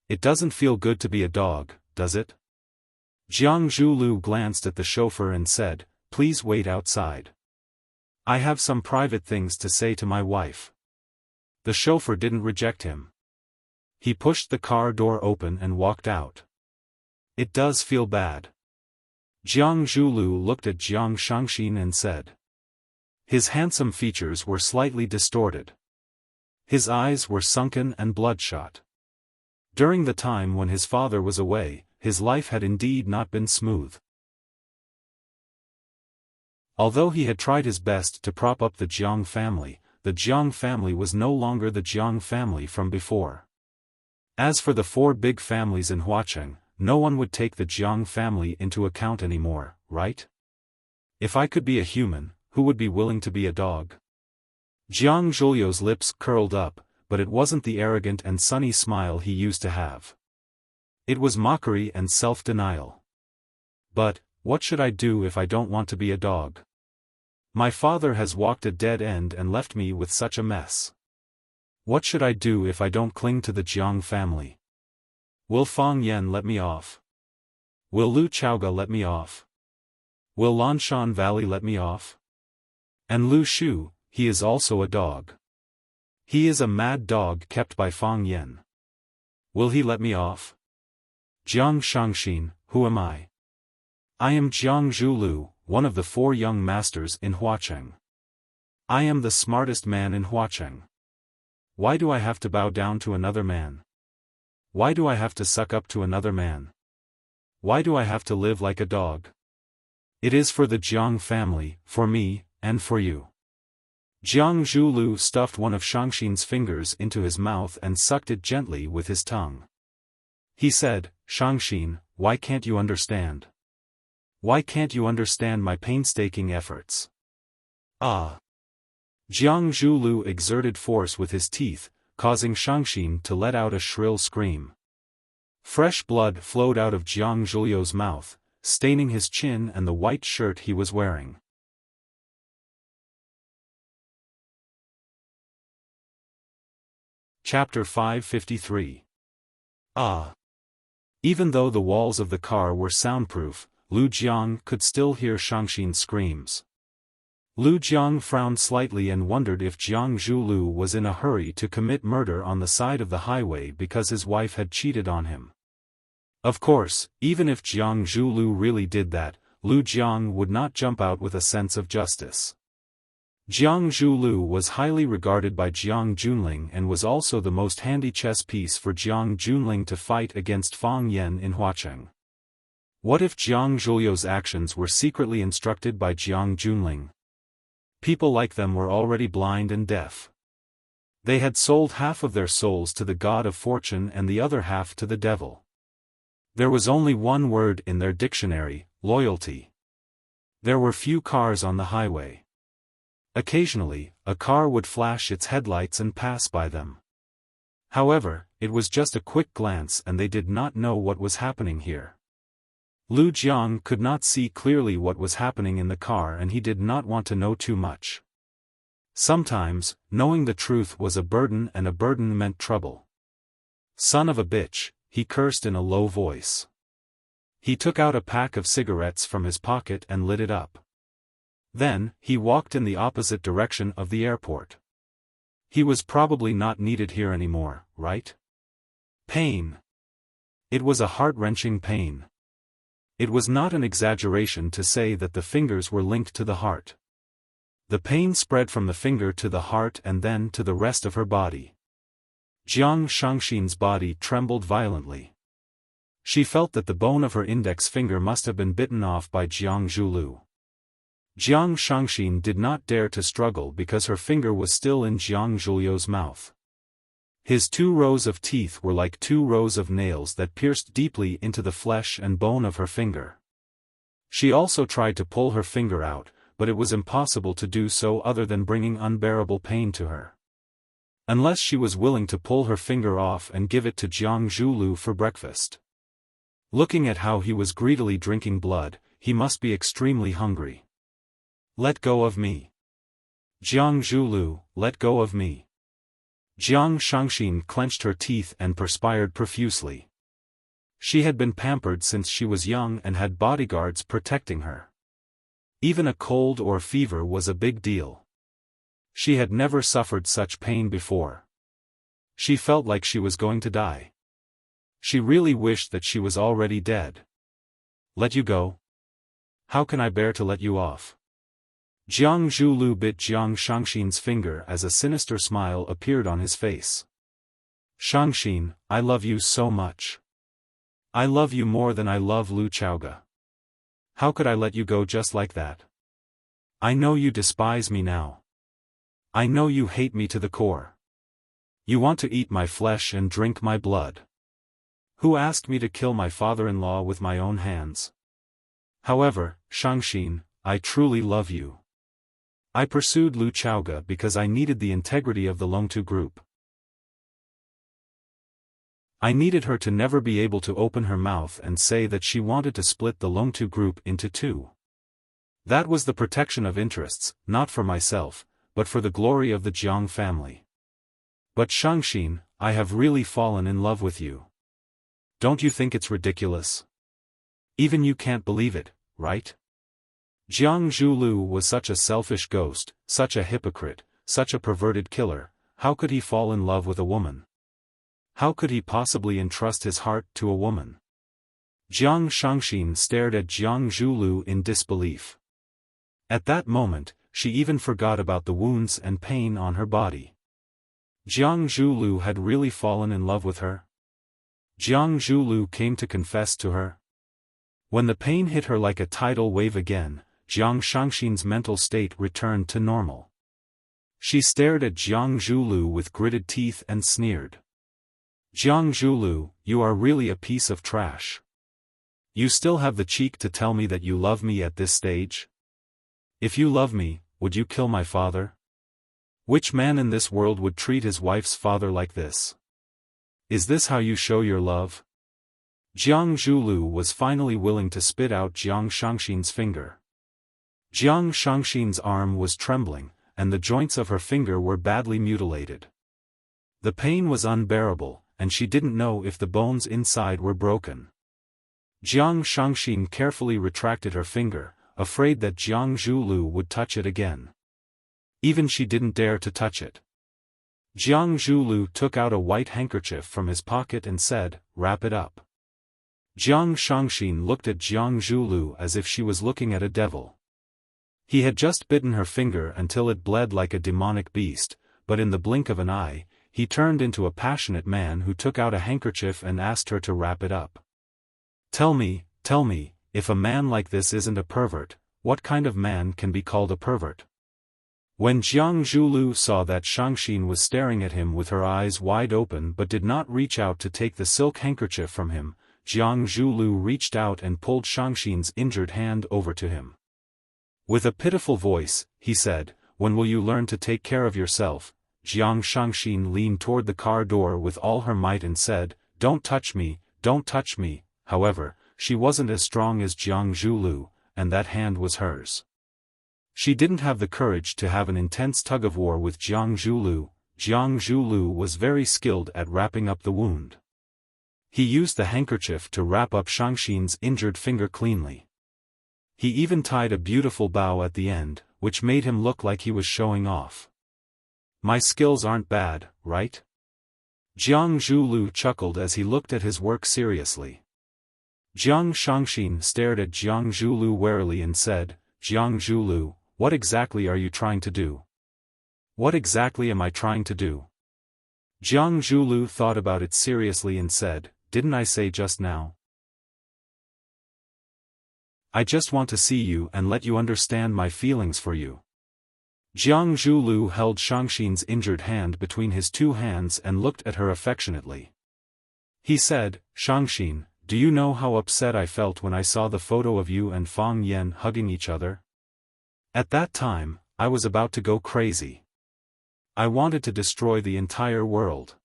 It doesn't feel good to be a dog, does it?" Jiang Zhulu glanced at the chauffeur and said, "Please wait outside. I have some private things to say to my wife." The chauffeur didn't reject him. He pushed the car door open and walked out. "It does feel bad." Jiang Zhulu looked at Jiang Shangxin and said. His handsome features were slightly distorted. His eyes were sunken and bloodshot. During the time when his father was away, his life had indeed not been smooth. Although he had tried his best to prop up the Jiang family was no longer the Jiang family from before. As for the four big families in Huacheng, no one would take the Jiang family into account anymore, right? If I could be a human, who would be willing to be a dog? Jiang Zhuliu's lips curled up, but it wasn't the arrogant and sunny smile he used to have. It was mockery and self-denial. But, what should I do if I don't want to be a dog? My father has walked a dead end and left me with such a mess. What should I do if I don't cling to the Jiang family? Will Fang Yan let me off? Will Lu Chaoga let me off? Will Lanshan Valley let me off? And Lu Shu, he is also a dog. He is a mad dog kept by Fang Yan. Will he let me off? Jiang Shangxin, who am I? I am Jiang Zhulu, one of the four young masters in Huacheng. I am the smartest man in Huacheng. Why do I have to bow down to another man? Why do I have to suck up to another man? Why do I have to live like a dog? It is for the Jiang family, for me, and for you. Jiang Zhulu stuffed one of Shangxin's fingers into his mouth and sucked it gently with his tongue. He said, Shangxin, why can't you understand? Why can't you understand my painstaking efforts? Ah! Jiang Zhulu exerted force with his teeth, causing Shangxin to let out a shrill scream. Fresh blood flowed out of Jiang Zhuliu's mouth, staining his chin and the white shirt he was wearing. Chapter 553. Ah! Even though the walls of the car were soundproof, Lu Jiang could still hear Shangxin's screams. Lu Jiang frowned slightly and wondered if Jiang Zhulu was in a hurry to commit murder on the side of the highway because his wife had cheated on him. Of course, even if Jiang Zhulu really did that, Lu Jiang would not jump out with a sense of justice. Jiang Zhulu was highly regarded by Jiang Junling and was also the most handy chess piece for Jiang Junling to fight against Fang Yan in Huacheng. What if Jiang Zhuliu's actions were secretly instructed by Jiang Junling? People like them were already blind and deaf. They had sold half of their souls to the god of fortune and the other half to the devil. There was only one word in their dictionary, loyalty. There were few cars on the highway. Occasionally, a car would flash its headlights and pass by them. However, it was just a quick glance and they did not know what was happening here. Lu Jiang could not see clearly what was happening in the car and he did not want to know too much. Sometimes, knowing the truth was a burden and a burden meant trouble. Son of a bitch, he cursed in a low voice. He took out a pack of cigarettes from his pocket and lit it up. Then, he walked in the opposite direction of the airport. He was probably not needed here anymore, right? Pain. It was a heart-wrenching pain. It was not an exaggeration to say that the fingers were linked to the heart. The pain spread from the finger to the heart and then to the rest of her body. Jiang Shangxin's body trembled violently. She felt that the bone of her index finger must have been bitten off by Jiang Zhulu. Jiang Shangxin did not dare to struggle because her finger was still in Jiang Zhuliu's mouth. His 2 rows of teeth were like 2 rows of nails that pierced deeply into the flesh and bone of her finger. She also tried to pull her finger out, but it was impossible to do so other than bringing unbearable pain to her. Unless she was willing to pull her finger off and give it to Jiang Zhulu for breakfast. Looking at how he was greedily drinking blood, he must be extremely hungry. Let go of me. Jiang Zhulu, let go of me. Jiang Shangxin clenched her teeth and perspired profusely. She had been pampered since she was young and had bodyguards protecting her. Even a cold or fever was a big deal. She had never suffered such pain before. She felt like she was going to die. She really wished that she was already dead. Let you go? How can I bear to let you off? Jiang Zhulu bit Jiang Shangxin's finger as a sinister smile appeared on his face. Shangxin, I love you so much. I love you more than I love Lu Chaoga. How could I let you go just like that? I know you despise me now. I know you hate me to the core. You want to eat my flesh and drink my blood. Who asked me to kill my father-in-law with my own hands? However, Shangxin, I truly love you. I pursued Lu Chaoga because I needed the integrity of the Longtu group. I needed her to never be able to open her mouth and say that she wanted to split the Longtu group into two. That was the protection of interests, not for myself, but for the glory of the Jiang family. But Shangxin, I have really fallen in love with you. Don't you think it's ridiculous? Even you can't believe it, right? Jiang Zhulu was such a selfish ghost, such a hypocrite, such a perverted killer. How could he fall in love with a woman? How could he possibly entrust his heart to a woman? Jiang Shangxin stared at Jiang Zhulu in disbelief. At that moment, she even forgot about the wounds and pain on her body. Jiang Zhulu had really fallen in love with her? Jiang Zhulu came to confess to her. When the pain hit her like a tidal wave again, Jiang Shangxin's mental state returned to normal. She stared at Jiang Zhulu with gritted teeth and sneered. Jiang Zhulu, you are really a piece of trash. You still have the cheek to tell me that you love me at this stage? If you love me, would you kill my father? Which man in this world would treat his wife's father like this? Is this how you show your love? Jiang Zhulu was finally willing to spit out Jiang Shangxin's finger. Jiang Shangxin's arm was trembling, and the joints of her finger were badly mutilated. The pain was unbearable, and she didn't know if the bones inside were broken. Jiang Shangxin carefully retracted her finger, afraid that Jiang Zhulu would touch it again. Even she didn't dare to touch it. Jiang Zhulu took out a white handkerchief from his pocket and said, "Wrap it up." Jiang Shangxin looked at Jiang Zhulu as if she was looking at a devil. He had just bitten her finger until it bled like a demonic beast, but in the blink of an eye, he turned into a passionate man who took out a handkerchief and asked her to wrap it up. Tell me, if a man like this isn't a pervert, what kind of man can be called a pervert? When Jiang Zhulu saw that Shangxin was staring at him with her eyes wide open but did not reach out to take the silk handkerchief from him, Jiang Zhulu reached out and pulled Shangxin's injured hand over to him. With a pitiful voice, he said, "When will you learn to take care of yourself?" Jiang Shangxin leaned toward the car door with all her might and said, "Don't touch me, don't touch me." However, she wasn't as strong as Jiang Zhulu, and that hand was hers. She didn't have the courage to have an intense tug-of-war with Jiang Zhulu. Jiang Zhulu was very skilled at wrapping up the wound. He used the handkerchief to wrap up Shangxin's injured finger cleanly. He even tied a beautiful bow at the end, which made him look like he was showing off. My skills aren't bad, right? Jiang Zhulu chuckled as he looked at his work seriously. Jiang Shangxin stared at Jiang Zhulu warily and said, "Jiang Zhulu, what exactly are you trying to do?" "What exactly am I trying to do?" Jiang Zhulu thought about it seriously and said, "Didn't I say just now? I just want to see you and let you understand my feelings for you." Jiang Zhulu held Shangxin's injured hand between his two hands and looked at her affectionately. He said, "Shangxin, do you know how upset I felt when I saw the photo of you and Fang Yan hugging each other? At that time, I was about to go crazy. I wanted to destroy the entire world.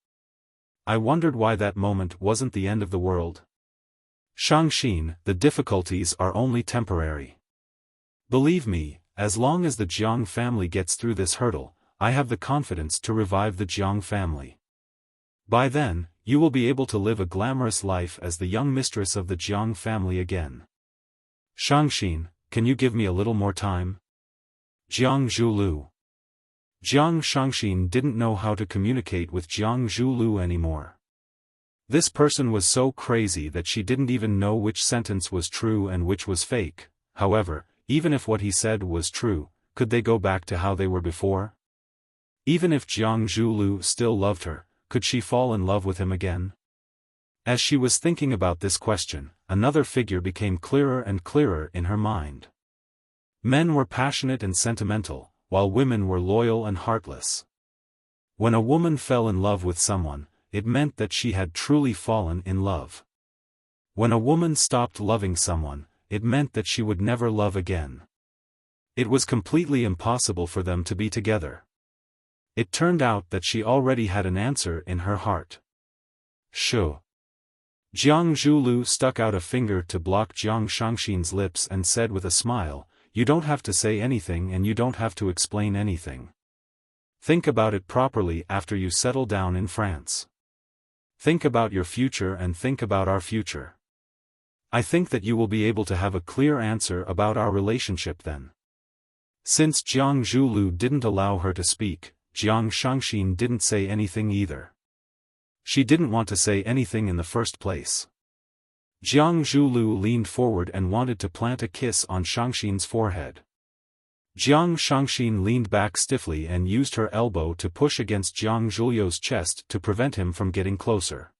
I wondered why that moment wasn't the end of the world." Shangxin, the difficulties are only temporary. Believe me, as long as the Jiang family gets through this hurdle, I have the confidence to revive the Jiang family. By then, you will be able to live a glamorous life as the young mistress of the Jiang family again. Shangxin, can you give me a little more time? Jiang Zhulu. Jiang Shangxin didn't know how to communicate with Jiang Zhulu anymore. This person was so crazy that she didn't even know which sentence was true and which was fake. However, even if what he said was true, could they go back to how they were before? Even if Jiang Zhulu still loved her, could she fall in love with him again? As she was thinking about this question, another figure became clearer and clearer in her mind. Men were passionate and sentimental, while women were loyal and heartless. When a woman fell in love with someone, it meant that she had truly fallen in love. When a woman stopped loving someone, it meant that she would never love again. It was completely impossible for them to be together. It turned out that she already had an answer in her heart. Sure. Jiang Zhulu stuck out a finger to block Jiang Shangxin's lips and said with a smile, "You don't have to say anything and you don't have to explain anything. Think about it properly after you settle down in France. Think about your future and think about our future. I think that you will be able to have a clear answer about our relationship then." Since Jiang Zhulu didn't allow her to speak, Jiang Shangxin didn't say anything either. She didn't want to say anything in the first place. Jiang Zhulu leaned forward and wanted to plant a kiss on Shangxin's forehead. Jiang Shangxin leaned back stiffly and used her elbow to push against Jiang Zhulu's chest to prevent him from getting closer.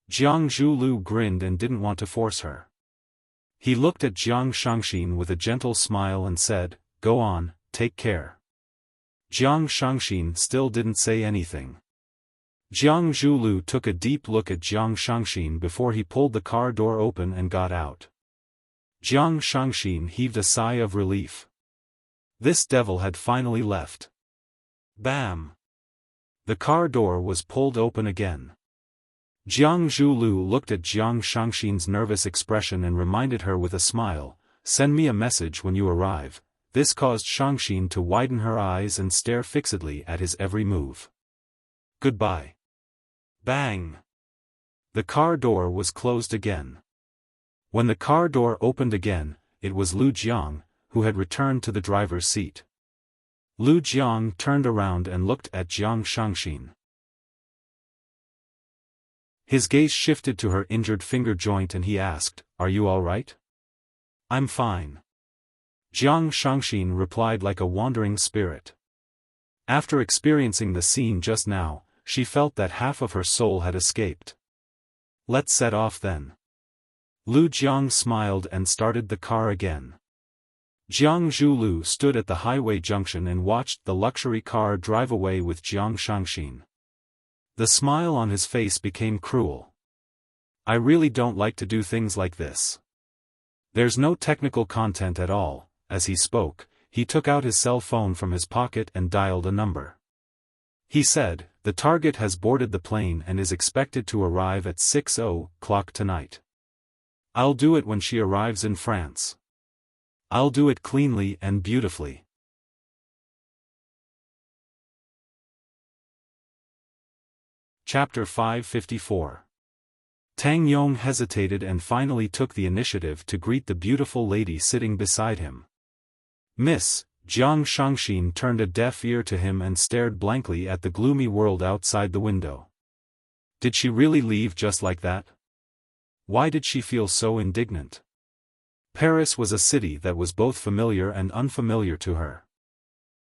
Jiang Zhulu grinned and didn't want to force her. He looked at Jiang Shangxin with a gentle smile and said, "Go on, take care." Jiang Shangxin still didn't say anything. Jiang Zhulu took a deep look at Jiang Shangxin before he pulled the car door open and got out. Jiang Shangxin heaved a sigh of relief. This devil had finally left. Bam! The car door was pulled open again. Jiang Zhulu looked at Jiang Shangxin's nervous expression and reminded her with a smile, "Send me a message when you arrive." This caused Shangxin to widen her eyes and stare fixedly at his every move. Goodbye. Bang! The car door was closed again. When the car door opened again, it was Lu Jiang, who had returned to the driver's seat. Lu Jiang turned around and looked at Jiang Shangxin. His gaze shifted to her injured finger joint and he asked, "Are you all right?" "I'm fine." Jiang Shangxin replied like a wandering spirit. After experiencing the scene just now, she felt that half of her soul had escaped. "Let's set off then." Lu Jiang smiled and started the car again. Jiang Zhulu stood at the highway junction and watched the luxury car drive away with Jiang Shangxin. The smile on his face became cruel. "I really don't like to do things like this. There's no technical content at all." As he spoke, he took out his cell phone from his pocket and dialed a number. He said, "The target has boarded the plane and is expected to arrive at 6:00 tonight. I'll do it when she arrives in France. I'll do it cleanly and beautifully." Chapter 554. Tang Yong hesitated and finally took the initiative to greet the beautiful lady sitting beside him. "Miss," Jiang Shangxin turned a deaf ear to him and stared blankly at the gloomy world outside the window. Did she really leave just like that? Why did she feel so indignant? Paris was a city that was both familiar and unfamiliar to her.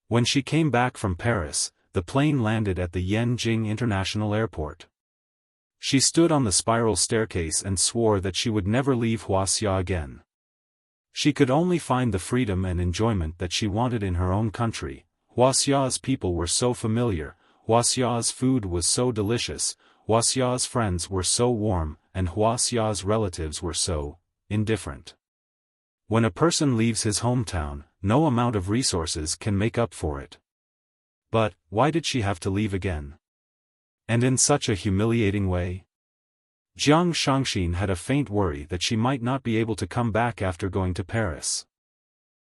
When she came back from Paris, the plane landed at the Yanjing International Airport. She stood on the spiral staircase and swore that she would never leave Wuxia again. She could only find the freedom and enjoyment that she wanted in her own country. Wuxia's people were so familiar, Wuxia's food was so delicious, Wuxia's friends were so warm, and Wuxia's relatives were so indifferent. When a person leaves his hometown, no amount of resources can make up for it. But, why did she have to leave again? And in such a humiliating way? Jiang Shangxin had a faint worry that she might not be able to come back after going to Paris.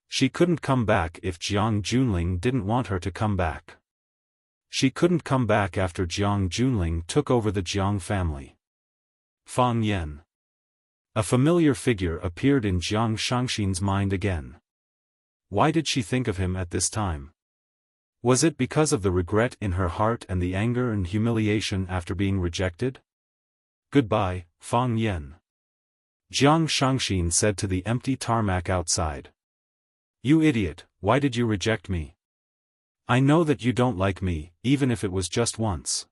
She couldn't come back if Jiang Junling didn't want her to come back. She couldn't come back after Jiang Junling took over the Jiang family. Fang Yan. A familiar figure appeared in Jiang Shangxin's mind again. Why did she think of him at this time? Was it because of the regret in her heart and the anger and humiliation after being rejected? "Goodbye, Fang Yan," Jiang Shangxin said to the empty tarmac outside. "You idiot, why did you reject me? I know that you don't like me, even if it was just once."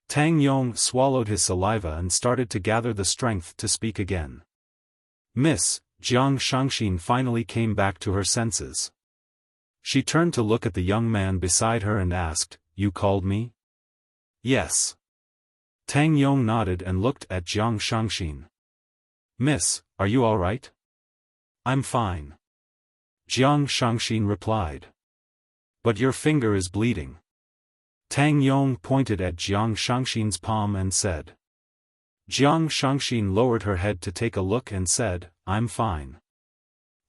Tang Yong swallowed his saliva and started to gather the strength to speak again. "Miss," Jiang Shangxin finally came back to her senses. She turned to look at the young man beside her and asked, "You called me?" "Yes." Tang Yong nodded and looked at Jiang Shangxin. "Miss, are you all right?" "I'm fine." Jiang Shangxin replied. "But your finger is bleeding." Tang Yong pointed at Jiang Shangxin's palm and said. Jiang Shangxin lowered her head to take a look and said, "I'm fine."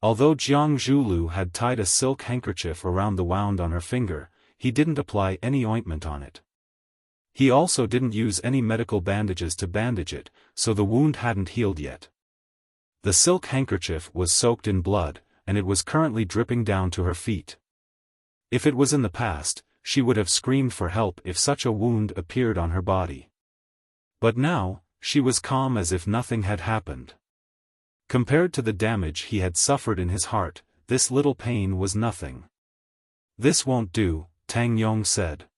Although Jiang Zhulu had tied a silk handkerchief around the wound on her finger, he didn't apply any ointment on it. He also didn't use any medical bandages to bandage it, so the wound hadn't healed yet. The silk handkerchief was soaked in blood, and it was currently dripping down to her feet. If it was in the past, she would have screamed for help if such a wound appeared on her body. But now, she was calm as if nothing had happened. Compared to the damage he had suffered in his heart, this little pain was nothing. "This won't do," Tang Yong said.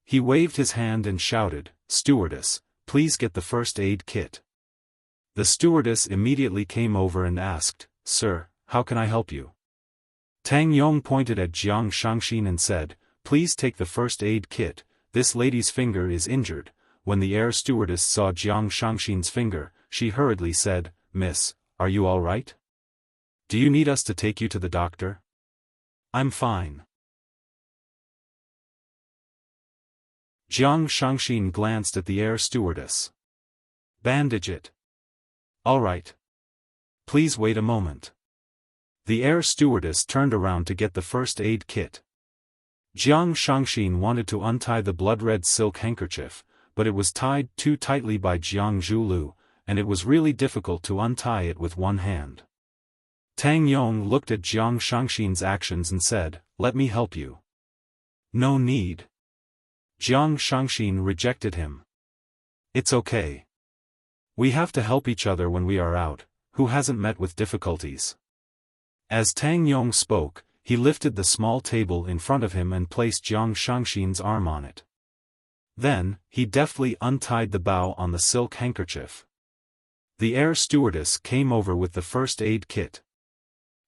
He waved his hand and shouted, "Stewardess, please get the first aid kit." The stewardess immediately came over and asked, "Sir, how can I help you?" Tang Yong pointed at Jiang Shangxin and said, "Please take the first aid kit, this lady's finger is injured." When the air stewardess saw Jiang Shangxin's finger, she hurriedly said, "Miss, are you all right? Do you need us to take you to the doctor?" "I'm fine." Jiang Shangxin glanced at the air stewardess. "Bandage it." "All right. Please wait a moment." The air stewardess turned around to get the first aid kit. Jiang Shangxin wanted to untie the blood-red silk handkerchief, but it was tied too tightly by Jiang Zhulu, and it was really difficult to untie it with one hand. Tang Yong looked at Jiang Shangxin's actions and said, "Let me help you." "No need." Jiang Shangxin rejected him. "It's okay. We have to help each other when we are out, who hasn't met with difficulties?" As Tang Yong spoke, he lifted the small table in front of him and placed Jiang Shangxin's arm on it. Then, he deftly untied the bow on the silk handkerchief. The air stewardess came over with the first aid kit.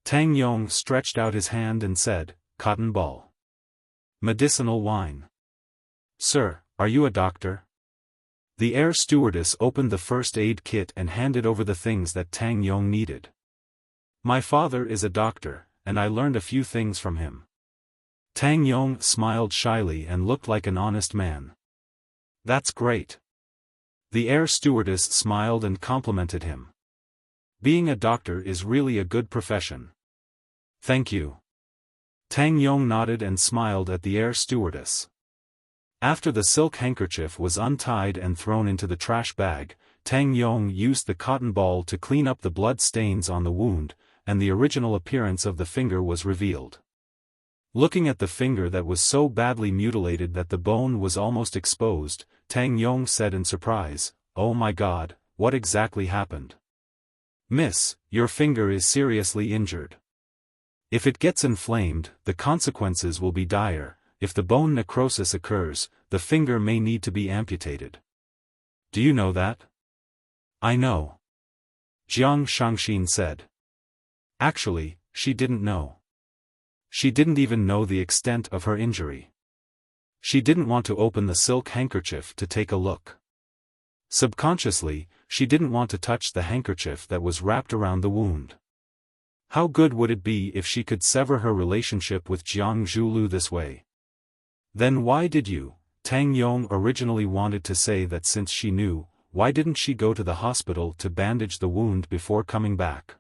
Tang Yong stretched out his hand and said, "Cotton ball. Medicinal wine." "Sir, are you a doctor?" The air stewardess opened the first aid kit and handed over the things that Tang Yong needed. "My father is a doctor, and I learned a few things from him." Tang Yong smiled shyly and looked like an honest man. "That's great." The air stewardess smiled and complimented him. "Being a doctor is really a good profession." "Thank you." Tang Yong nodded and smiled at the air stewardess. After the silk handkerchief was untied and thrown into the trash bag, Tang Yong used the cotton ball to clean up the blood stains on the wound, and the original appearance of the finger was revealed. Looking at the finger that was so badly mutilated that the bone was almost exposed, Tang Yong said in surprise, "Oh my God, what exactly happened?" "Miss, your finger is seriously injured. If it gets inflamed, the consequences will be dire. If the bone necrosis occurs, the finger may need to be amputated." "Do you know that?" "I know," Jiang Shangxin said. Actually, she didn't know. She didn't even know the extent of her injury. She didn't want to open the silk handkerchief to take a look. Subconsciously, she didn't want to touch the handkerchief that was wrapped around the wound. How good would it be if she could sever her relationship with Jiang Zhulu this way? "Then why did you?" Tang Yong originally wanted to say that since she knew, why didn't she go to the hospital to bandage the wound before coming back?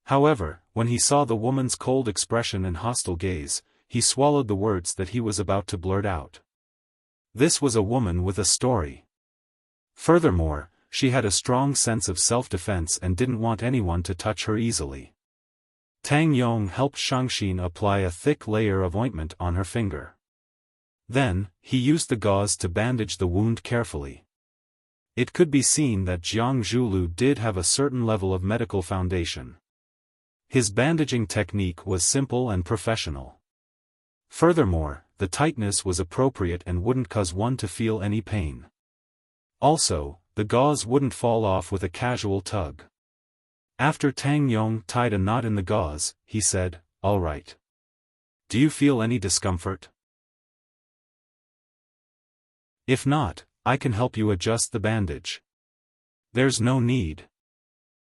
However, when he saw the woman's cold expression and hostile gaze, he swallowed the words that he was about to blurt out. This was a woman with a story. Furthermore, she had a strong sense of self-defense and didn't want anyone to touch her easily. Tang Yong helped Shangxin apply a thick layer of ointment on her finger. Then, he used the gauze to bandage the wound carefully. It could be seen that Jiang Zhulu did have a certain level of medical foundation. His bandaging technique was simple and professional. Furthermore, the tightness was appropriate and wouldn't cause one to feel any pain. Also, the gauze wouldn't fall off with a casual tug. After Tang Yong tied a knot in the gauze, he said, "All right. Do you feel any discomfort? If not, I can help you adjust the bandage." "There's no need."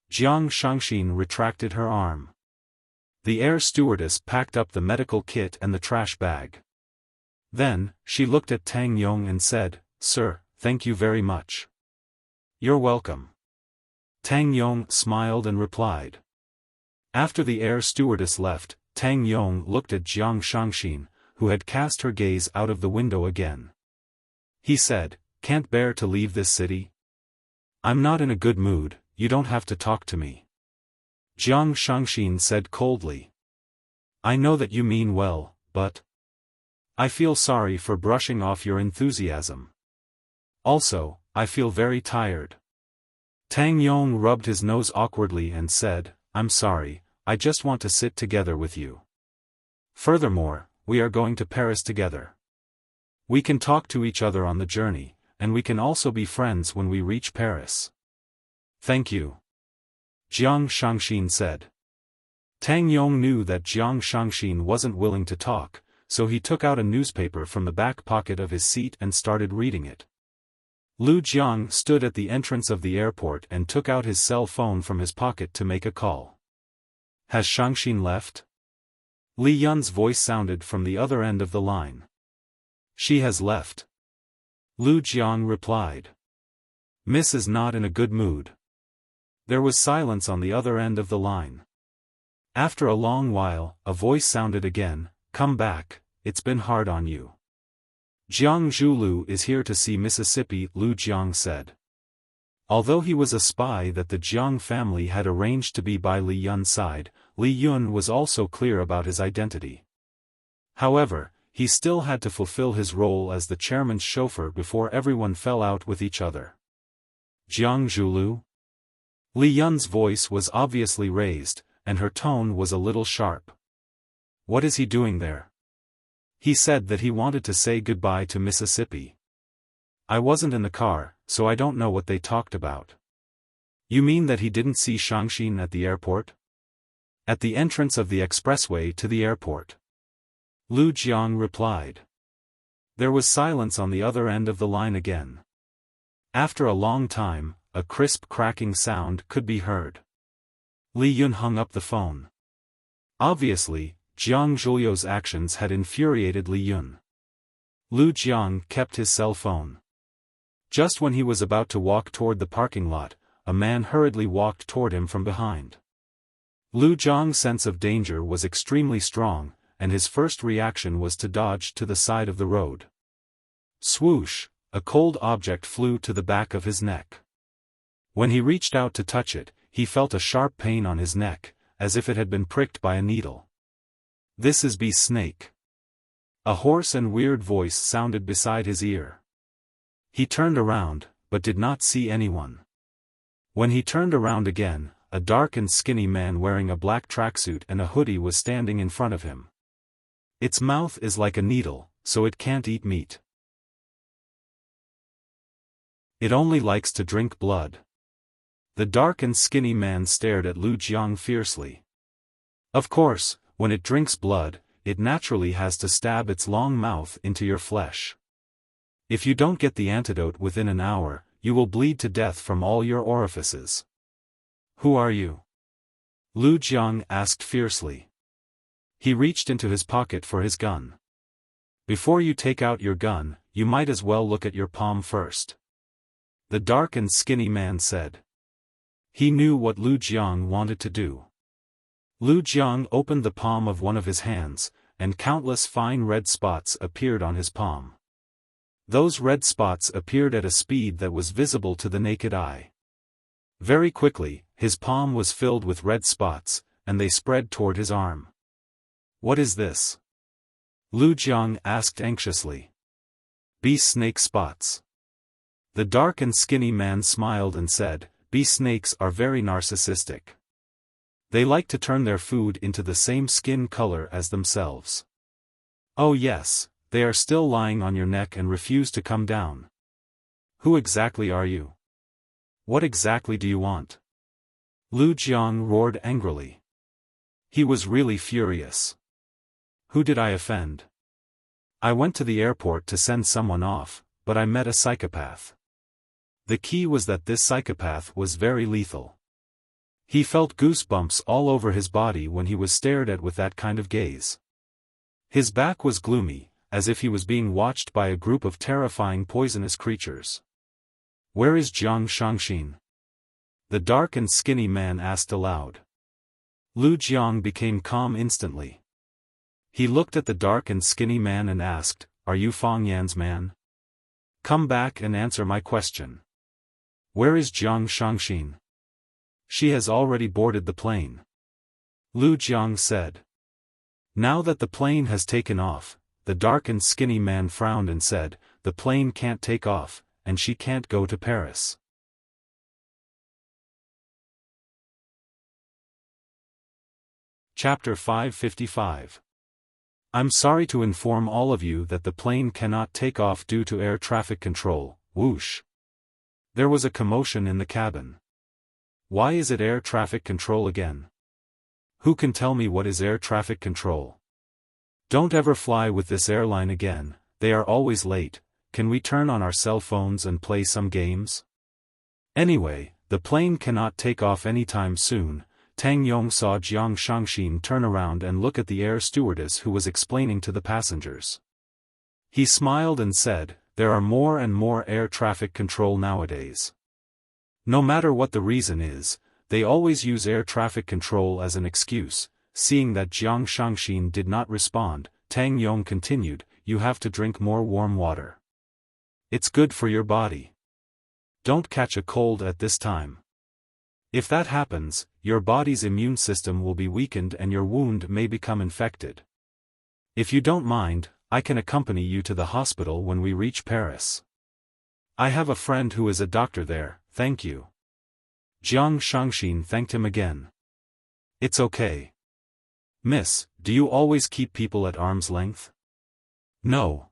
Jiang Shangxin retracted her arm. The air stewardess packed up the medical kit and the trash bag. Then, she looked at Tang Yong and said, "Sir, thank you very much." "You're welcome." Tang Yong smiled and replied. After the air stewardess left, Tang Yong looked at Jiang Shangxin, who had cast her gaze out of the window again. He said, "Can't bear to leave this city? I'm not in a good mood, you don't have to talk to me." Jiang Shangxin said coldly. "I know that you mean well, but I feel sorry for brushing off your enthusiasm. Also, I feel very tired." Tang Yong rubbed his nose awkwardly and said, "I'm sorry, I just want to sit together with you. Furthermore, we are going to Paris together. We can talk to each other on the journey, and we can also be friends when we reach Paris." "Thank you," Jiang Shangxin said. Tang Yong knew that Jiang Shangxin wasn't willing to talk, so he took out a newspaper from the back pocket of his seat and started reading it. Lu Jiang stood at the entrance of the airport and took out his cell phone from his pocket to make a call. "Has Shangxin left?" Li Yun's voice sounded from the other end of the line. "She has left," Lu Jiang replied. "Miss is not in a good mood." There was silence on the other end of the line. After a long while, a voice sounded again, "Come back, it's been hard on you." "Jiang Zhulu is here to see Mississippi," Lu Jiang said. Although he was a spy that the Jiang family had arranged to be by Li Yun's side, Li Yun was also clear about his identity. However, he still had to fulfill his role as the chairman's chauffeur before everyone fell out with each other. "Jiang Zhulu?" Li Yun's voice was obviously raised, and her tone was a little sharp. "What is he doing there?" "He said that he wanted to say goodbye to Mississippi. I wasn't in the car, so I don't know what they talked about." "You mean that he didn't see Shangxin at the airport?" "At the entrance of the expressway to the airport," Lu Jiang replied. There was silence on the other end of the line again. After a long time, a crisp cracking sound could be heard. Li Yun hung up the phone. Obviously, Jiang Zhulio's actions had infuriated Li Yun. Lu Jiang kept his cell phone. Just when he was about to walk toward the parking lot, a man hurriedly walked toward him from behind. Lu Jiang's sense of danger was extremely strong, and his first reaction was to dodge to the side of the road. Swoosh, a cold object flew to the back of his neck. When he reached out to touch it, he felt a sharp pain on his neck, as if it had been pricked by a needle. "This is Beast Snake." A hoarse and weird voice sounded beside his ear. He turned around, but did not see anyone. When he turned around again, a dark and skinny man wearing a black tracksuit and a hoodie was standing in front of him. "Its mouth is like a needle, so it can't eat meat. It only likes to drink blood." The dark and skinny man stared at Lu Jiang fiercely. "Of course, when it drinks blood, it naturally has to stab its long mouth into your flesh. If you don't get the antidote within an hour, you will bleed to death from all your orifices." "Who are you?" Lu Jiang asked fiercely. He reached into his pocket for his gun. "Before you take out your gun, you might as well look at your palm first," the dark and skinny man said. He knew what Lu Jiang wanted to do. Lu Jiang opened the palm of one of his hands, and countless fine red spots appeared on his palm. Those red spots appeared at a speed that was visible to the naked eye. Very quickly, his palm was filled with red spots, and they spread toward his arm. "What is this?" Lu Jiang asked anxiously. "Beast snake spots." The dark and skinny man smiled and said, "Beast snakes are very narcissistic. They like to turn their food into the same skin color as themselves. Oh yes, they are still lying on your neck and refuse to come down. Who exactly are you? What exactly do you want?" Lu Jiang roared angrily. He was really furious. Who did I offend? I went to the airport to send someone off, but I met a psychopath. The key was that this psychopath was very lethal. He felt goosebumps all over his body when he was stared at with that kind of gaze. His back was gloomy, as if he was being watched by a group of terrifying poisonous creatures. Where is Jiang Shangxin? The dark and skinny man asked aloud. Lu Jiang became calm instantly. He looked at the dark and skinny man and asked, "Are you Fang Yan's man? Come back and answer my question. Where is Jiang Shangxin?" "She has already boarded the plane," Lu Jiang said. Now that the plane has taken off, the dark and skinny man frowned and said, "The plane can't take off, and she can't go to Paris." Chapter 555. I'm sorry to inform all of you that the plane cannot take off due to air traffic control. Whoosh. There was a commotion in the cabin. Why is it air traffic control again? Who can tell me what is air traffic control? Don't ever fly with this airline again, they are always late. Can we turn on our cell phones and play some games? Anyway, the plane cannot take off anytime soon. Tang Yong saw Jiang Shangxin turn around and look at the air stewardess who was explaining to the passengers. He smiled and said, "There are more and more air traffic control nowadays. No matter what the reason is, they always use air traffic control as an excuse." Seeing that Jiang Shangxin did not respond, Tang Yong continued, "You have to drink more warm water. It's good for your body. Don't catch a cold at this time. If that happens, your body's immune system will be weakened and your wound may become infected. If you don't mind, I can accompany you to the hospital when we reach Paris. I have a friend who is a doctor there, thank you." Jiang Shangxin thanked him again. "It's okay. Miss, do you always keep people at arm's length?" "No."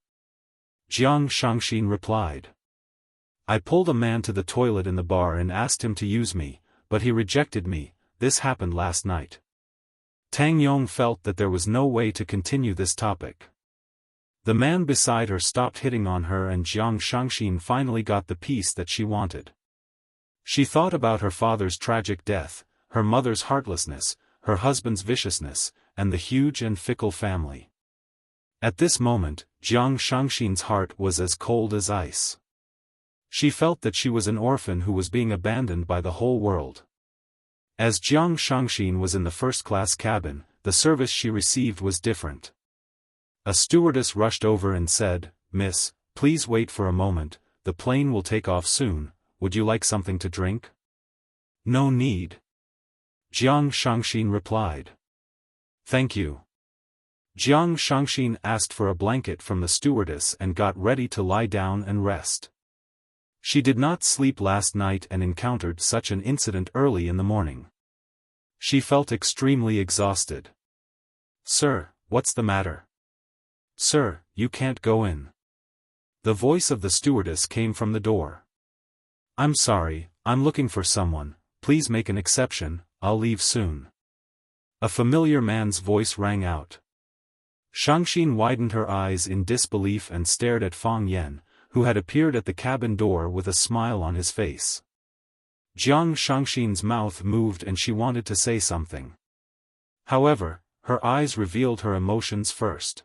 Jiang Shangxin replied. "I pulled a man to the toilet in the bar and asked him to use me, but he rejected me. This happened last night." Tang Yong felt that there was no way to continue this topic. The man beside her stopped hitting on her and Jiang Shangxin finally got the peace that she wanted. She thought about her father's tragic death, her mother's heartlessness, her husband's viciousness, and the huge and fickle family. At this moment, Jiang Shangxin's heart was as cold as ice. She felt that she was an orphan who was being abandoned by the whole world. As Jiang Shangxin was in the first-class cabin, the service she received was different. A stewardess rushed over and said, "Miss, please wait for a moment, the plane will take off soon, would you like something to drink?" "No need." Jiang Shangxin replied. "Thank you." Jiang Shangxin asked for a blanket from the stewardess and got ready to lie down and rest. She did not sleep last night and encountered such an incident early in the morning. She felt extremely exhausted. "Sir, what's the matter?" "Sir, you can't go in." The voice of the stewardess came from the door. "I'm sorry, I'm looking for someone, please make an exception, I'll leave soon." A familiar man's voice rang out. Shangxin widened her eyes in disbelief and stared at Fang Yan, who had appeared at the cabin door with a smile on his face. Jiang Shangxin's mouth moved and she wanted to say something. However, her eyes revealed her emotions first.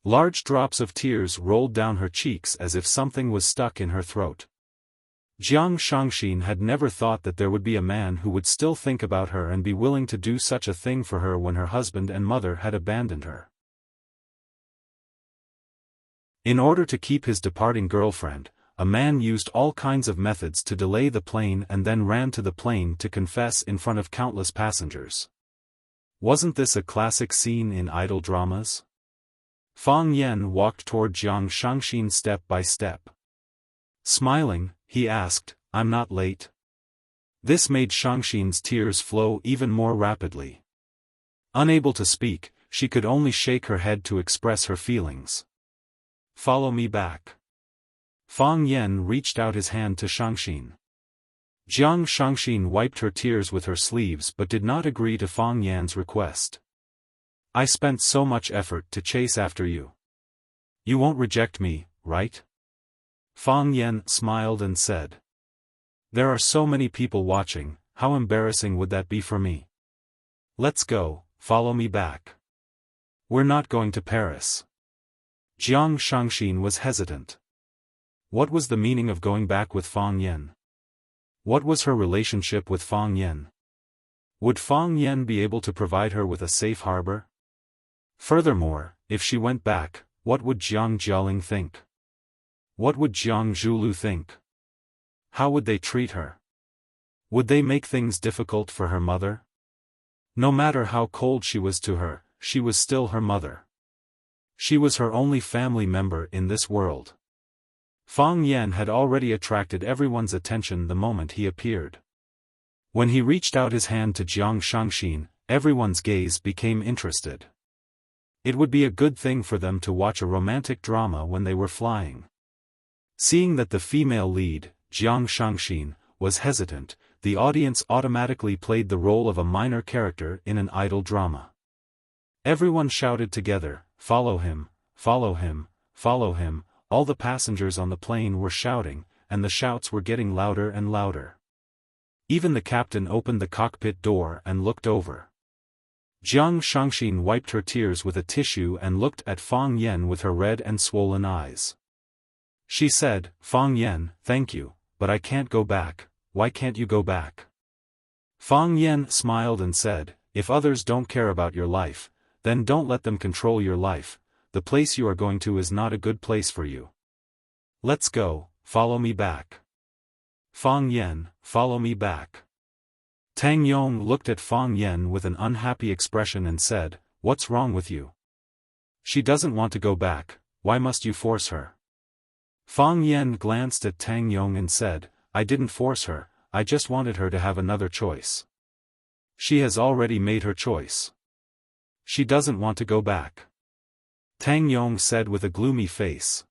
Large drops of tears rolled down her cheeks as if something was stuck in her throat. Jiang Shangxin had never thought that there would be a man who would still think about her and be willing to do such a thing for her when her husband and mother had abandoned her. In order to keep his departing girlfriend, a man used all kinds of methods to delay the plane and then ran to the plane to confess in front of countless passengers. Wasn't this a classic scene in idol dramas? Fang Yan walked toward Jiang Shangxin step by step. Smiling, he asked, "I'm not late?" This made Shangxin's tears flow even more rapidly. Unable to speak, she could only shake her head to express her feelings. "Follow me back." Fang Yan reached out his hand to Shangxin. Jiang Shangxin wiped her tears with her sleeves but did not agree to Fang Yan's request. I spent so much effort to chase after you. You won't reject me, right? Fang Yan smiled and said. There are so many people watching, how embarrassing would that be for me? Let's go, follow me back. We're not going to Paris. Jiang Shangxin was hesitant. What was the meaning of going back with Fang Yan? What was her relationship with Fang Yan? Would Fang Yan be able to provide her with a safe harbor? Furthermore, if she went back, what would Jiang Jialing think? What would Jiang Zhulu think? How would they treat her? Would they make things difficult for her mother? No matter how cold she was to her, she was still her mother. She was her only family member in this world. Fang Yan had already attracted everyone's attention the moment he appeared. When he reached out his hand to Jiang Shangxin, everyone's gaze became interested. It would be a good thing for them to watch a romantic drama when they were flying. Seeing that the female lead, Jiang Shangxin, was hesitant, the audience automatically played the role of a minor character in an idol drama. Everyone shouted together, "Follow him, follow him, follow him." All the passengers on the plane were shouting, and the shouts were getting louder and louder. Even the captain opened the cockpit door and looked over. Jiang Shangxin wiped her tears with a tissue and looked at Fang Yan with her red and swollen eyes. She said, "Fang Yan, thank you, but I can't go back. Why can't you go back?" Fang Yan smiled and said, "If others don't care about your life, then don't let them control your life. The place you are going to is not a good place for you. Let's go, follow me back." Fang Yan, follow me back. Tang Yong looked at Fang Yan with an unhappy expression and said, "What's wrong with you? She doesn't want to go back, why must you force her?" Fang Yan glanced at Tang Yong and said, "I didn't force her, I just wanted her to have another choice. She has already made her choice. She doesn't want to go back." Tang Yong said with a gloomy face.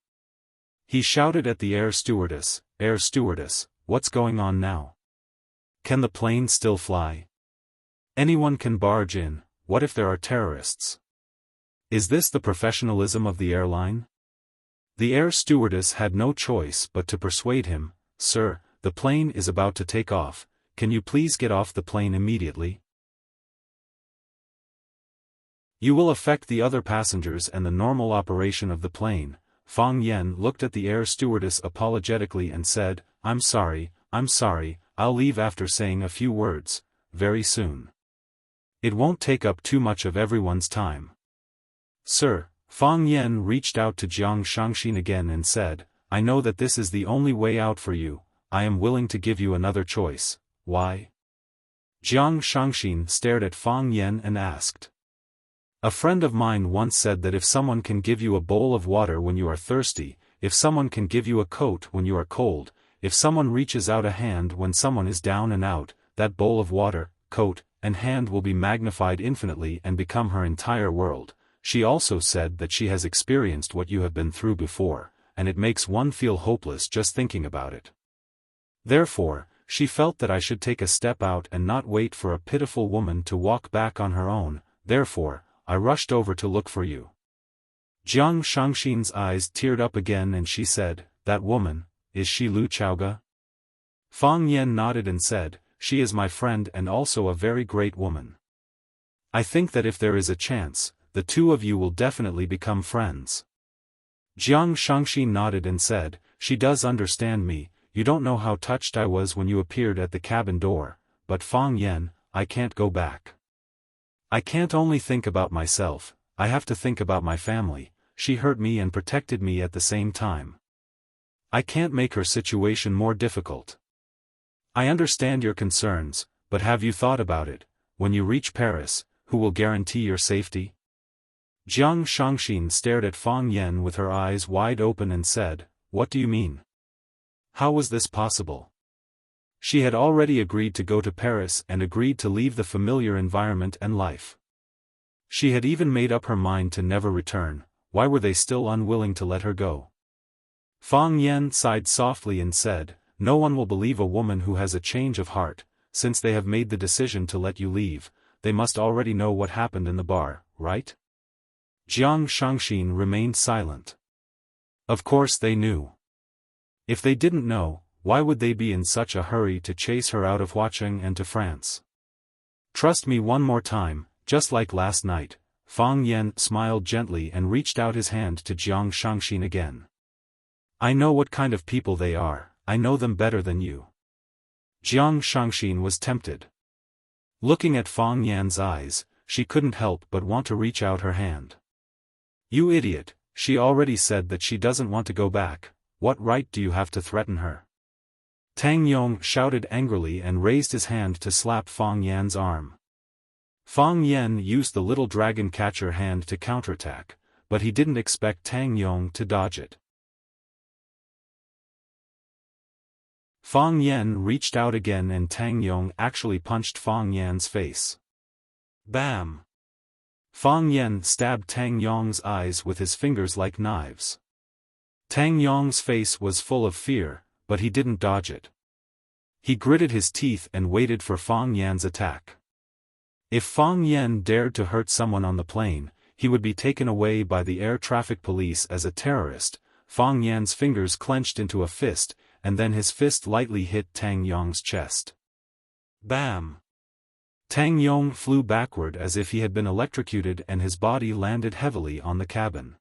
He shouted at the air stewardess, "Air stewardess, what's going on now? Can the plane still fly? Anyone can barge in, what if there are terrorists? Is this the professionalism of the airline?" The air stewardess had no choice but to persuade him, "Sir, the plane is about to take off, can you please get off the plane immediately? You will affect the other passengers and the normal operation of the plane." Fang Yan looked at the air stewardess apologetically and said, I'm sorry, I'll leave after saying a few words, very soon. It won't take up too much of everyone's time." "Sir," Fang Yan reached out to Jiang Shangxin again and said, "I know that this is the only way out for you, I am willing to give you another choice, why?" Jiang Shangxin stared at Fang Yan and asked. "A friend of mine once said that if someone can give you a bowl of water when you are thirsty, if someone can give you a coat when you are cold, if someone reaches out a hand when someone is down and out, that bowl of water, coat, and hand will be magnified infinitely and become her entire world. She also said that she has experienced what you have been through before, and it makes one feel hopeless just thinking about it. Therefore, she felt that I should take a step out and not wait for a pitiful woman to walk back on her own, therefore, I rushed over to look for you." Jiang Shangxin's eyes teared up again and she said, "That woman, is she Lu Chaoga?" Fang Yan nodded and said, "She is my friend and also a very great woman. I think that if there is a chance, the two of you will definitely become friends." Jiang Shangxin nodded and said, "She does understand me, you don't know how touched I was when you appeared at the cabin door, but Fang Yan, I can't go back. I can't only think about myself, I have to think about my family, she hurt me and protected me at the same time. I can't make her situation more difficult. I understand your concerns, but have you thought about it, when you reach Paris, who will guarantee your safety?" Jiang Shangxin stared at Fang Yan with her eyes wide open and said, "What do you mean? How was this possible?" She had already agreed to go to Paris and agreed to leave the familiar environment and life. She had even made up her mind to never return, why were they still unwilling to let her go? Fang Yan sighed softly and said, no one will believe a woman who has a change of heart. Since they have made the decision to let you leave, they must already know what happened in the bar, right? Jiang Shangxin remained silent. Of course they knew. If they didn't know, why would they be in such a hurry to chase her out of Wuxia and to France? Trust me one more time, just like last night. Fang Yan smiled gently and reached out his hand to Jiang Shangxin again. I know what kind of people they are, I know them better than you. Jiang Shangxin was tempted. Looking at Fang Yan's eyes, she couldn't help but want to reach out her hand. You idiot, she already said that she doesn't want to go back, what right do you have to threaten her? Tang Yong shouted angrily and raised his hand to slap Fang Yan's arm. Fang Yan used the little dragon catcher hand to counterattack, but he didn't expect Tang Yong to dodge it. Fang Yan reached out again and Tang Yong actually punched Fang Yan's face. Bam! Fang Yan stabbed Tang Yong's eyes with his fingers like knives. Tang Yong's face was full of fear, but he didn't dodge it. He gritted his teeth and waited for Fang Yan's attack. If Fang Yan dared to hurt someone on the plane, he would be taken away by the air traffic police as a terrorist. Fang Yan's fingers clenched into a fist, and then his fist lightly hit Tang Yong's chest. Bam! Tang Yong flew backward as if he had been electrocuted and his body landed heavily on the cabin.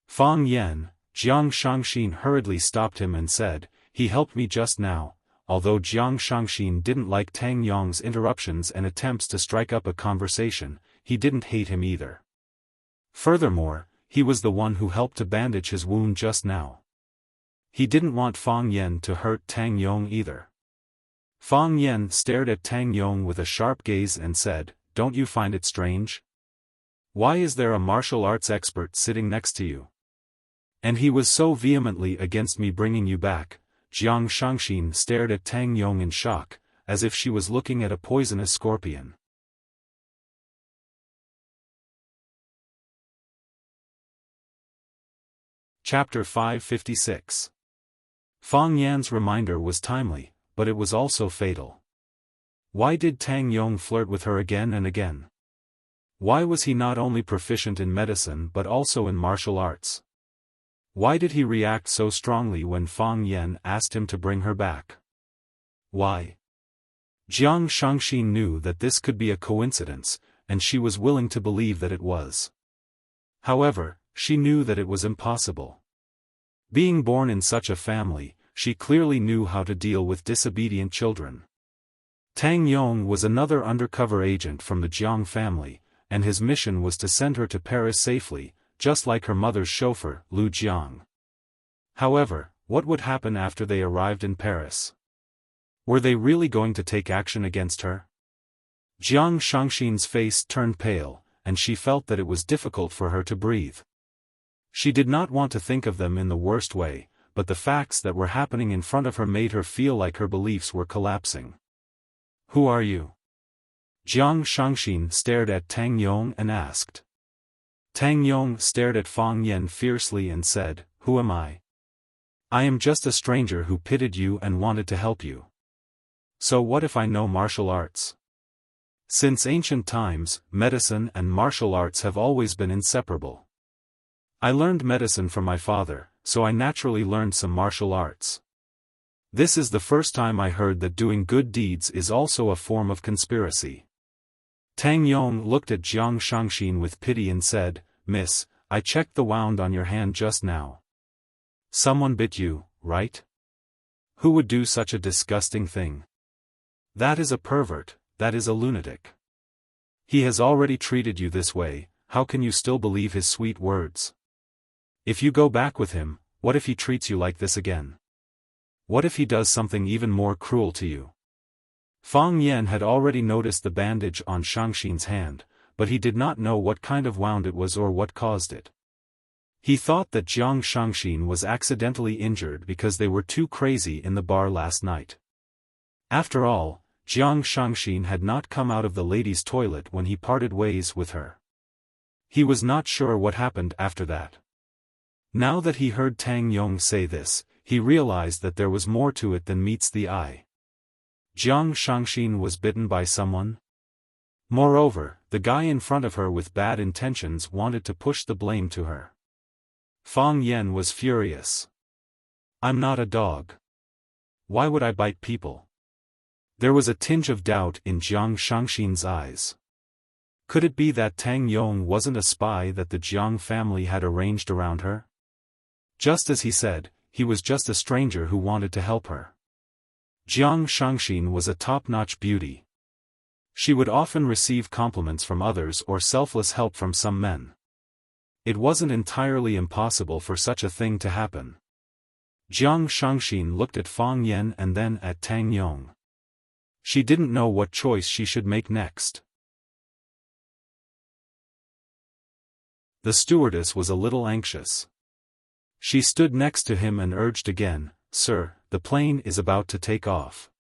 Fang Yan, Jiang Shangxin hurriedly stopped him and said, he helped me just now. Although Jiang Shangxin didn't like Tang Yong's interruptions and attempts to strike up a conversation, he didn't hate him either. Furthermore, he was the one who helped to bandage his wound just now. He didn't want Fang Yan to hurt Tang Yong either. Fang Yan stared at Tang Yong with a sharp gaze and said, don't you find it strange? Why is there a martial arts expert sitting next to you? And he was so vehemently against me bringing you back. Jiang Shangxin stared at Tang Yong in shock, as if she was looking at a poisonous scorpion. Chapter 556. Fang Yan's reminder was timely, but it was also fatal. Why did Tang Yong flirt with her again and again? Why was he not only proficient in medicine but also in martial arts? Why did he react so strongly when Fang Yan asked him to bring her back? Why? Jiang Shangxin knew that this could be a coincidence, and she was willing to believe that it was. However, she knew that it was impossible. Being born in such a family, she clearly knew how to deal with disobedient children. Tang Yong was another undercover agent from the Jiang family, and his mission was to send her to Paris safely, just like her mother's chauffeur, Lu Jiang. However, what would happen after they arrived in Paris? Were they really going to take action against her? Jiang Shangxin's face turned pale, and she felt that it was difficult for her to breathe. She did not want to think of them in the worst way, but the facts that were happening in front of her made her feel like her beliefs were collapsing. Who are you? Jiang Shangxin stared at Tang Yong and asked. Tang Yong stared at Fang Yan fiercely and said, who am I? I am just a stranger who pitied you and wanted to help you. So what if I know martial arts? Since ancient times, medicine and martial arts have always been inseparable. I learned medicine from my father, so I naturally learned some martial arts. This is the first time I heard that doing good deeds is also a form of conspiracy. Tang Yong looked at Jiang Shangxin with pity and said, Miss, I checked the wound on your hand just now. Someone bit you, right? Who would do such a disgusting thing? That is a pervert, that is a lunatic. He has already treated you this way, how can you still believe his sweet words? If you go back with him, what if he treats you like this again? What if he does something even more cruel to you? Fang Yan had already noticed the bandage on Shangxin's hand, but he did not know what kind of wound it was or what caused it. He thought that Jiang Shangxin was accidentally injured because they were too crazy in the bar last night. After all, Jiang Shangxin had not come out of the ladies' toilet when he parted ways with her. He was not sure what happened after that. Now that he heard Tang Yong say this, he realized that there was more to it than meets the eye. Jiang Shangxin was bitten by someone? Moreover, the guy in front of her with bad intentions wanted to push the blame to her. Fang Yan was furious. I'm not a dog. Why would I bite people? There was a tinge of doubt in Jiang Shangxin's eyes. Could it be that Tang Yong wasn't a spy that the Jiang family had arranged around her? Just as he said, he was just a stranger who wanted to help her. Jiang Shangxin was a top-notch beauty. She would often receive compliments from others or selfless help from some men. It wasn't entirely impossible for such a thing to happen. Jiang Shangxin looked at Fang Yan and then at Tang Yong. She didn't know what choice she should make next. The stewardess was a little anxious. She stood next to him and urged again, "Sir, the plane is about to take off.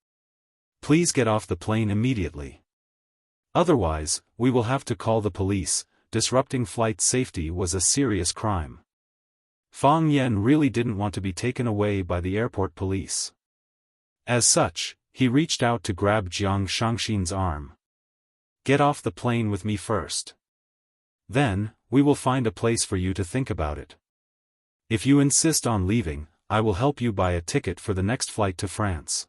Please get off the plane immediately. Otherwise, we will have to call the police. Disrupting flight safety was a serious crime." Fang Yan really didn't want to be taken away by the airport police. As such, he reached out to grab Jiang Shangxin's arm. "Get off the plane with me first. Then, we will find a place for you to think about it. If you insist on leaving, I will help you buy a ticket for the next flight to France.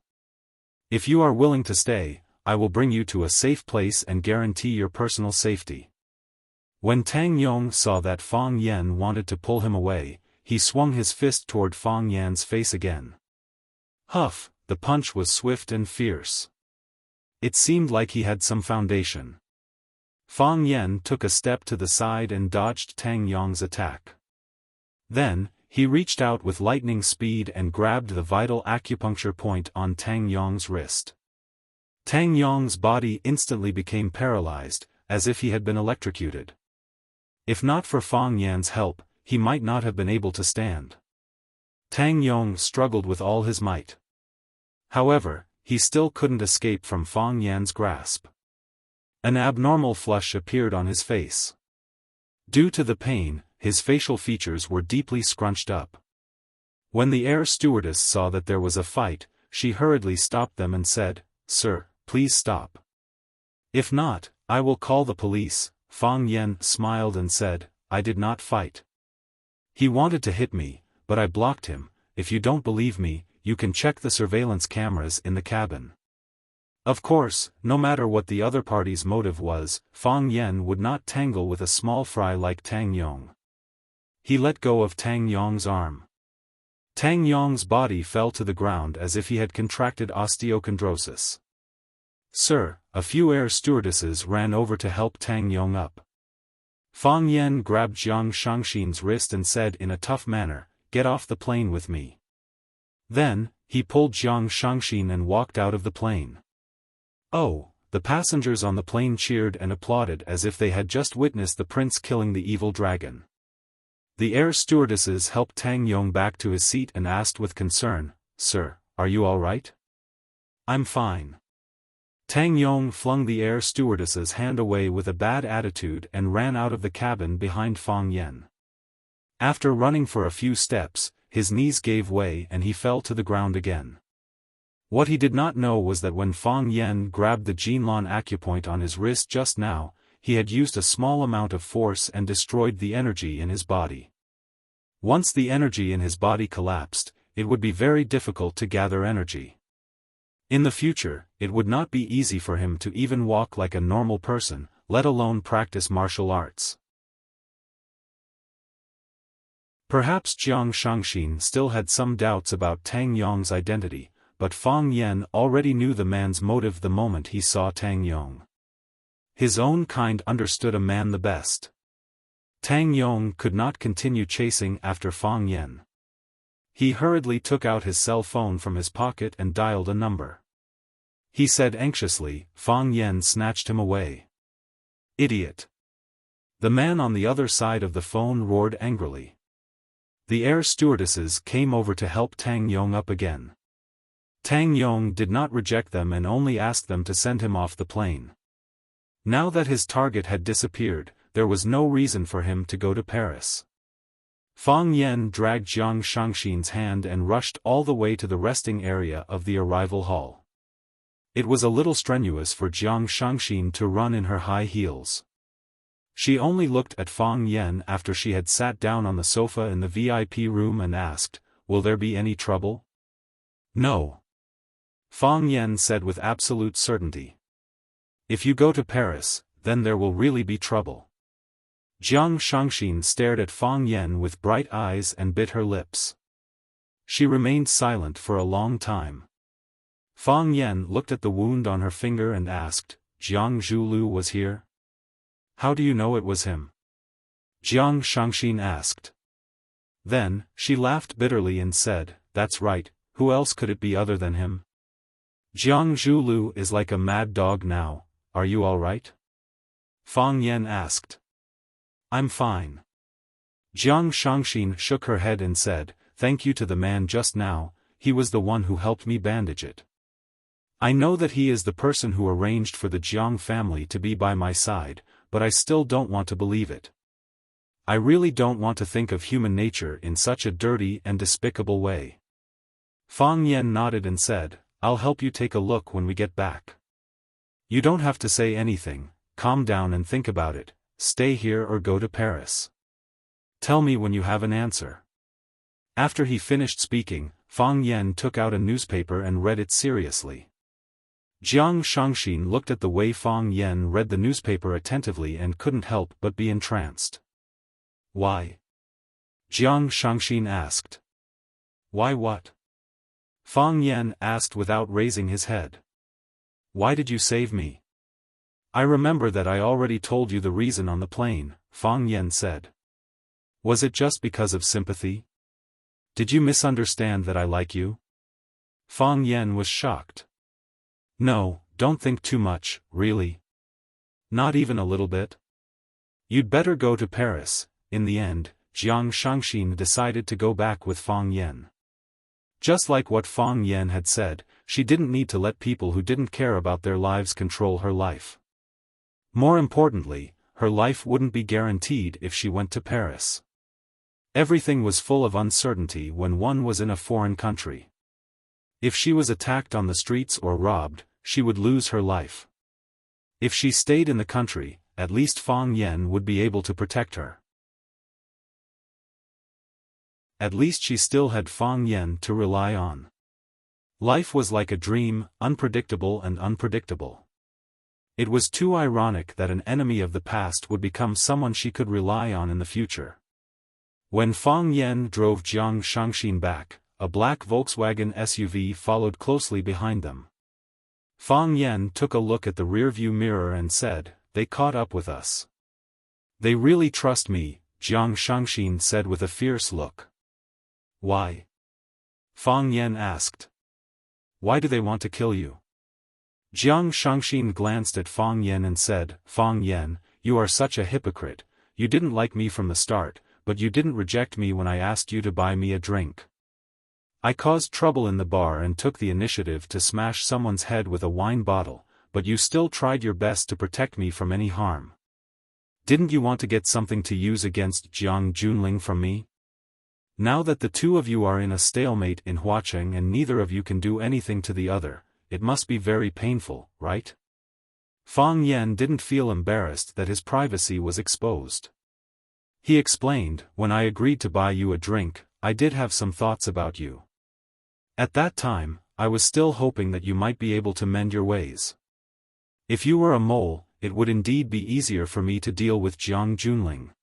If you are willing to stay, I will bring you to a safe place and guarantee your personal safety." When Tang Yong saw that Fang Yan wanted to pull him away, he swung his fist toward Fang Yan's face again. Huff, the punch was swift and fierce. It seemed like he had some foundation. Fang Yan took a step to the side and dodged Tang Yong's attack. Then, he reached out with lightning speed and grabbed the vital acupuncture point on Tang Yong's wrist. Tang Yong's body instantly became paralyzed, as if he had been electrocuted. If not for Fang Yan's help, he might not have been able to stand. Tang Yong struggled with all his might. However, he still couldn't escape from Fang Yan's grasp. An abnormal flush appeared on his face. Due to the pain, his facial features were deeply scrunched up. When the air stewardess saw that there was a fight, she hurriedly stopped them and said, "Sir, please stop. If not, I will call the police." Fang Yan smiled and said, "I did not fight. He wanted to hit me, but I blocked him. If you don't believe me, you can check the surveillance cameras in the cabin." Of course, no matter what the other party's motive was, Fang Yan would not tangle with a small fry like Tang Yong. He let go of Tang Yong's arm. Tang Yong's body fell to the ground as if he had contracted osteochondrosis. "Sir," a few air stewardesses ran over to help Tang Yong up. Fang Yan grabbed Jiang Shangxin's wrist and said in a tough manner, "Get off the plane with me." Then, he pulled Jiang Shangxin and walked out of the plane. Oh, the passengers on the plane cheered and applauded as if they had just witnessed the prince killing the evil dragon. The air stewardesses helped Tang Yong back to his seat and asked with concern, "Sir, are you all right?" "I'm fine." Tang Yong flung the air stewardess's hand away with a bad attitude and ran out of the cabin behind Fang Yan. After running for a few steps, his knees gave way and he fell to the ground again. What he did not know was that when Fang Yan grabbed the Jinlan acupoint on his wrist just now, he had used a small amount of force and destroyed the energy in his body. Once the energy in his body collapsed, it would be very difficult to gather energy. In the future, it would not be easy for him to even walk like a normal person, let alone practice martial arts. Perhaps Jiang Shangxin still had some doubts about Tang Yong's identity, but Fang Yan already knew the man's motive the moment he saw Tang Yong. His own kind understood a man the best. Tang Yong could not continue chasing after Fang Yan. He hurriedly took out his cell phone from his pocket and dialed a number. He said anxiously. Fang Yan snatched him away. "Idiot!" The man on the other side of the phone roared angrily. The air stewardesses came over to help Tang Yong up again. Tang Yong did not reject them and only asked them to send him off the plane. Now that his target had disappeared, there was no reason for him to go to Paris. Fang Yan dragged Jiang Shangxin's hand and rushed all the way to the resting area of the arrival hall. It was a little strenuous for Jiang Shangxin to run in her high heels. She only looked at Fang Yan after she had sat down on the sofa in the VIP room and asked, "Will there be any trouble?" "No," Fang Yan said with absolute certainty. "If you go to Paris, then there will really be trouble." Jiang Shangxin stared at Fang Yan with bright eyes and bit her lips. She remained silent for a long time. Fang Yan looked at the wound on her finger and asked, "Jiang Zhulu was here?" "How do you know it was him?" Jiang Shangxin asked. Then, she laughed bitterly and said, "That's right, who else could it be other than him? Jiang Zhulu is like a mad dog now, are you all right?" Fang Yan asked. "I'm fine." Jiang Shangxin shook her head and said, "Thank you to the man just now, he was the one who helped me bandage it. I know that he is the person who arranged for the Jiang family to be by my side, but I still don't want to believe it. I really don't want to think of human nature in such a dirty and despicable way." Fang Yan nodded and said, "I'll help you take a look when we get back. You don't have to say anything, calm down and think about it, stay here or go to Paris. Tell me when you have an answer." After he finished speaking, Fang Yan took out a newspaper and read it seriously. Jiang Shangxin looked at the way Fang Yan read the newspaper attentively and couldn't help but be entranced. "Why?" Jiang Shangxin asked. "Why what?" Fang Yan asked without raising his head. "Why did you save me?" "I remember that I already told you the reason on the plane," Fang Yan said. "Was it just because of sympathy? Did you misunderstand that I like you?" Fang Yan was shocked. "No, don't think too much, really. Not even a little bit. You'd better go to Paris." In the end, Jiang Shangxin decided to go back with Fang Yan. Just like what Fang Yan had said, she didn't need to let people who didn't care about their lives control her life. More importantly, her life wouldn't be guaranteed if she went to Paris. Everything was full of uncertainty when one was in a foreign country. If she was attacked on the streets or robbed, she would lose her life. If she stayed in the country, at least Fang Yan would be able to protect her. At least she still had Fang Yan to rely on. Life was like a dream, unpredictable and unpredictable. It was too ironic that an enemy of the past would become someone she could rely on in the future. When Fang Yan drove Jiang Shangxin back, a black Volkswagen SUV followed closely behind them. Fang Yan took a look at the rearview mirror and said, "They caught up with us. They really trust me," Jiang Shangxin said with a fierce look. "Why?" Fang Yan asked. "Why do they want to kill you?" Jiang Shangxin glanced at Fang Yan and said, "Fang Yan, you are such a hypocrite. You didn't like me from the start, but you didn't reject me when I asked you to buy me a drink. I caused trouble in the bar and took the initiative to smash someone's head with a wine bottle, but you still tried your best to protect me from any harm. Didn't you want to get something to use against Jiang Junling from me? Now that the two of you are in a stalemate in Huacheng and neither of you can do anything to the other, it must be very painful, right?" Fang Yan didn't feel embarrassed that his privacy was exposed. He explained, "When I agreed to buy you a drink, I did have some thoughts about you. At that time, I was still hoping that you might be able to mend your ways. If you were a mole, it would indeed be easier for me to deal with Jiang Junling.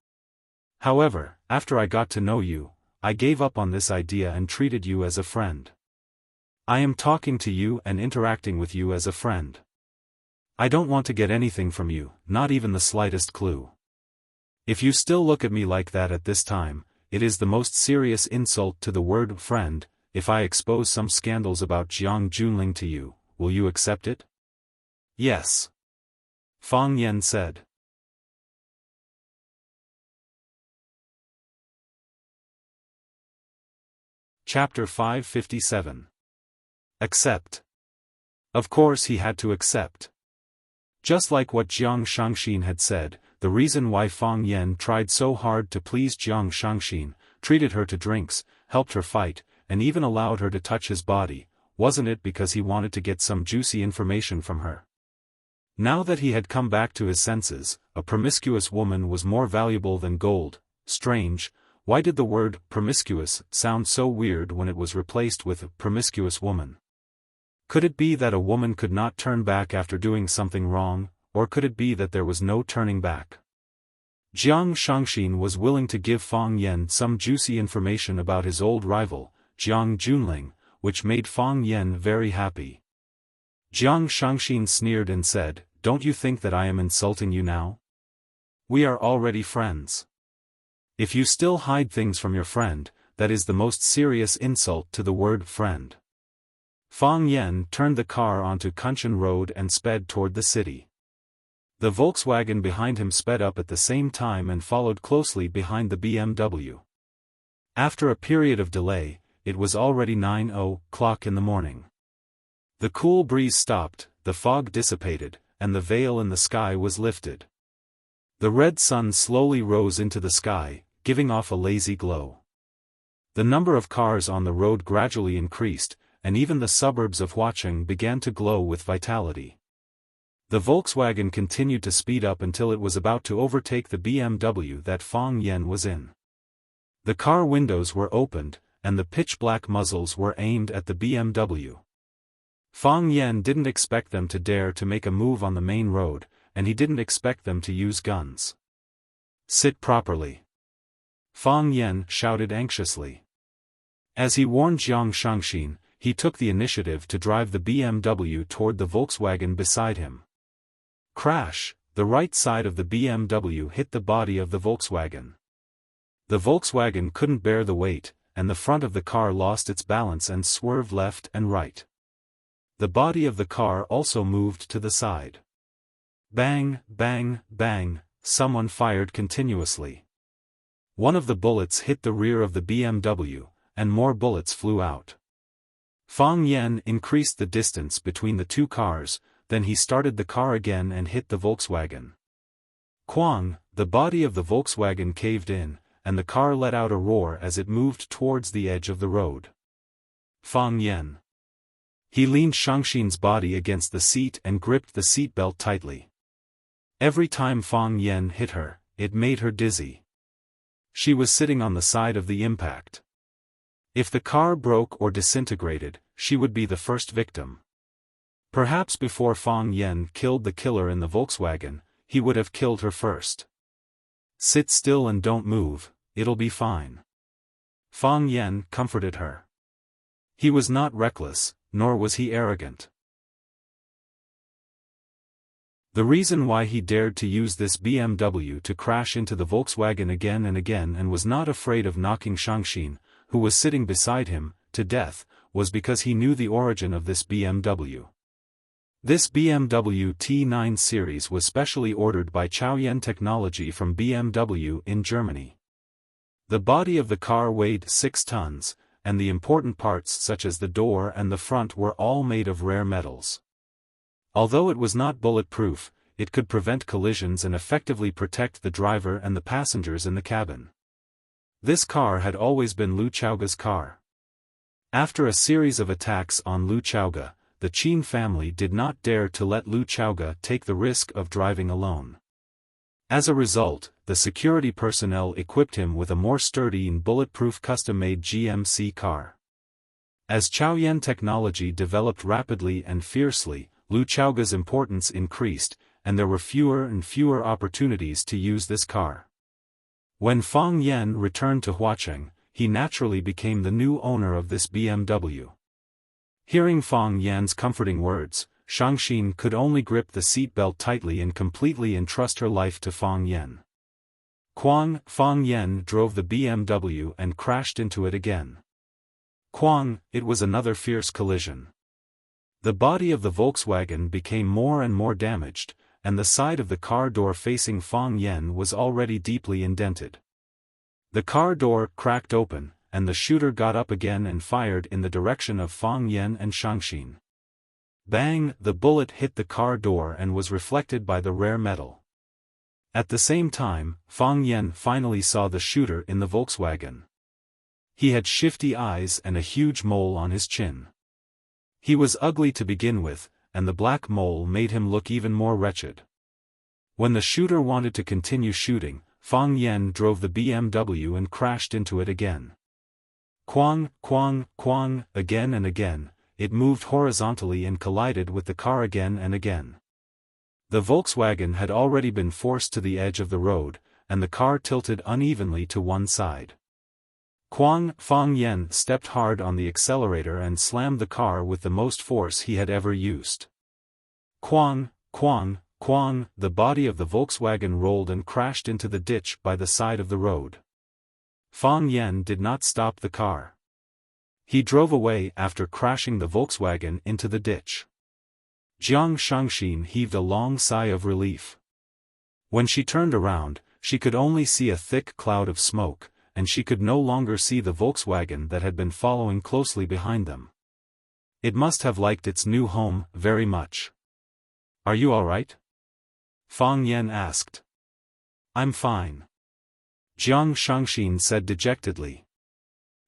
However, after I got to know you, I gave up on this idea and treated you as a friend. I am talking to you and interacting with you as a friend. I don't want to get anything from you, not even the slightest clue. If you still look at me like that at this time, it is the most serious insult to the word friend. If I expose some scandals about Jiang Junling to you, will you accept it?" "Yes," Fang Yan said. Chapter 557. Accept. Of course he had to accept. Just like what Jiang Shangxin had said, the reason why Fang Yan tried so hard to please Jiang Shangxin, treated her to drinks, helped her fight, and even allowed her to touch his body, wasn't it because he wanted to get some juicy information from her? Now that he had come back to his senses, a promiscuous woman was more valuable than gold. Strange, why did the word promiscuous sound so weird when it was replaced with promiscuous woman? Could it be that a woman could not turn back after doing something wrong, or could it be that there was no turning back? Jiang Shangxin was willing to give Fang Yan some juicy information about his old rival, Jiang Junling, which made Fang Yan very happy. Jiang Shangxin sneered and said, "Don't you think that I am insulting you now? We are already friends. If you still hide things from your friend, that is the most serious insult to the word friend." Fang Yan turned the car onto Kunshan Road and sped toward the city. The Volkswagen behind him sped up at the same time and followed closely behind the BMW. After a period of delay, it was already 9:00 in the morning. The cool breeze stopped, the fog dissipated, and the veil in the sky was lifted. The red sun slowly rose into the sky, giving off a lazy glow. The number of cars on the road gradually increased, and even the suburbs of Huacheng began to glow with vitality. The Volkswagen continued to speed up until it was about to overtake the BMW that Fang Yan was in. The car windows were opened, and the pitch-black muzzles were aimed at the BMW. Fang Yan didn't expect them to dare to make a move on the main road, and he didn't expect them to use guns. "Sit properly," Fang Yan shouted anxiously. As he warned Jiang Shangxin, he took the initiative to drive the BMW toward the Volkswagen beside him. Crash! The right side of the BMW hit the body of the Volkswagen. The Volkswagen couldn't bear the weight, and the front of the car lost its balance and swerved left and right. The body of the car also moved to the side. Bang, bang, bang, someone fired continuously. One of the bullets hit the rear of the BMW, and more bullets flew out. Fang Yan increased the distance between the two cars, then he started the car again and hit the Volkswagen. Quang, the body of the Volkswagen caved in, and the car let out a roar as it moved towards the edge of the road. Fang Yan. He leaned Shangxin's body against the seat and gripped the seatbelt tightly. Every time Fang Yan hit her, it made her dizzy. She was sitting on the side of the impact. If the car broke or disintegrated, she would be the first victim. Perhaps before Fang Yan killed the killer in the Volkswagen, he would have killed her first. "Sit still and don't move, it'll be fine," Fang Yan comforted her. He was not reckless, nor was he arrogant. The reason why he dared to use this BMW to crash into the Volkswagen again and was not afraid of knocking Shangxin, who was sitting beside him, to death, was because he knew the origin of this BMW. This BMW T9 series was specially ordered by Chaoyan Technology from BMW in Germany. The body of the car weighed 6 tons, and the important parts such as the door and the front were all made of rare metals. Although it was not bulletproof, it could prevent collisions and effectively protect the driver and the passengers in the cabin. This car had always been Lu Chaoga's car. After a series of attacks on Lu Chaoga, the Qin family did not dare to let Lu Chaoga take the risk of driving alone. As a result, the security personnel equipped him with a more sturdy and bulletproof custom-made GMC car. As Chaoyan Technology developed rapidly and fiercely, Lu Chaoga's importance increased, and there were fewer and fewer opportunities to use this car. When Fang Yan returned to Huacheng, he naturally became the new owner of this BMW. Hearing Fang Yan's comforting words, Shangxin could only grip the seatbelt tightly and completely entrust her life to Fang Yan. Fang Yan drove the BMW and crashed into it again. It was another fierce collision. The body of the Volkswagen became more and more damaged, and the side of the car door facing Fang Yan was already deeply indented. The car door cracked open, and the shooter got up again and fired in the direction of Fang Yan and Shangxin. Bang! The bullet hit the car door and was reflected by the rare metal. At the same time, Fang Yan finally saw the shooter in the Volkswagen. He had shifty eyes and a huge mole on his chin. He was ugly to begin with, and the black mole made him look even more wretched. When the shooter wanted to continue shooting, Fang Yan drove the BMW and crashed into it again. Quang, quang, quang, again and again, it moved horizontally and collided with the car again and again. The Volkswagen had already been forced to the edge of the road, and the car tilted unevenly to one side. Fang Yan stepped hard on the accelerator and slammed the car with the most force he had ever used. Quang, quang, quang, the body of the Volkswagen rolled and crashed into the ditch by the side of the road. Fang Yan did not stop the car. He drove away after crashing the Volkswagen into the ditch. Jiang Shangxin heaved a long sigh of relief. When she turned around, she could only see a thick cloud of smoke, and she could no longer see the Volkswagen that had been following closely behind them. It must have liked its new home very much. "Are you all right?" Fang Yan asked. "I'm fine," Jiang Shangxin said dejectedly.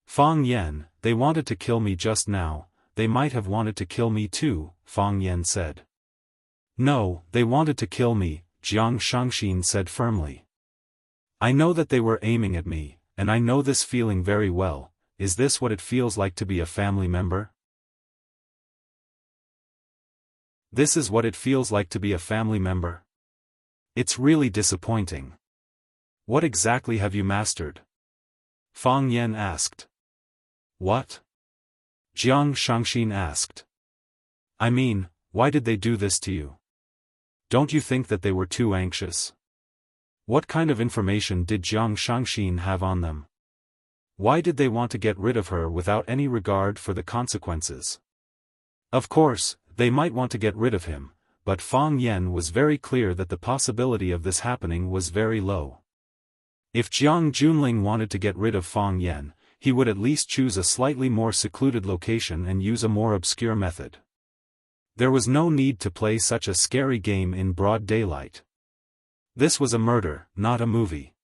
"Fang Yan, they wanted to kill me just now, they might have wanted to kill me too," Fang Yan said. "No, they wanted to kill me," Jiang Shangxin said firmly. "I know that they were aiming at me, and I know this feeling very well. Is this what it feels like to be a family member?" This is what it feels like to be a family member? It's really disappointing. What exactly have you mastered? Fang Yan asked. What? Jiang Shangxin asked. I mean, why did they do this to you? Don't you think that they were too anxious? What kind of information did Jiang Shangxin have on them? Why did they want to get rid of her without any regard for the consequences? Of course, they might want to get rid of him, but Fang Yan was very clear that the possibility of this happening was very low. If Jiang Junling wanted to get rid of Fang Yan, he would at least choose a slightly more secluded location and use a more obscure method. There was no need to play such a scary game in broad daylight. This was a murder, not a movie.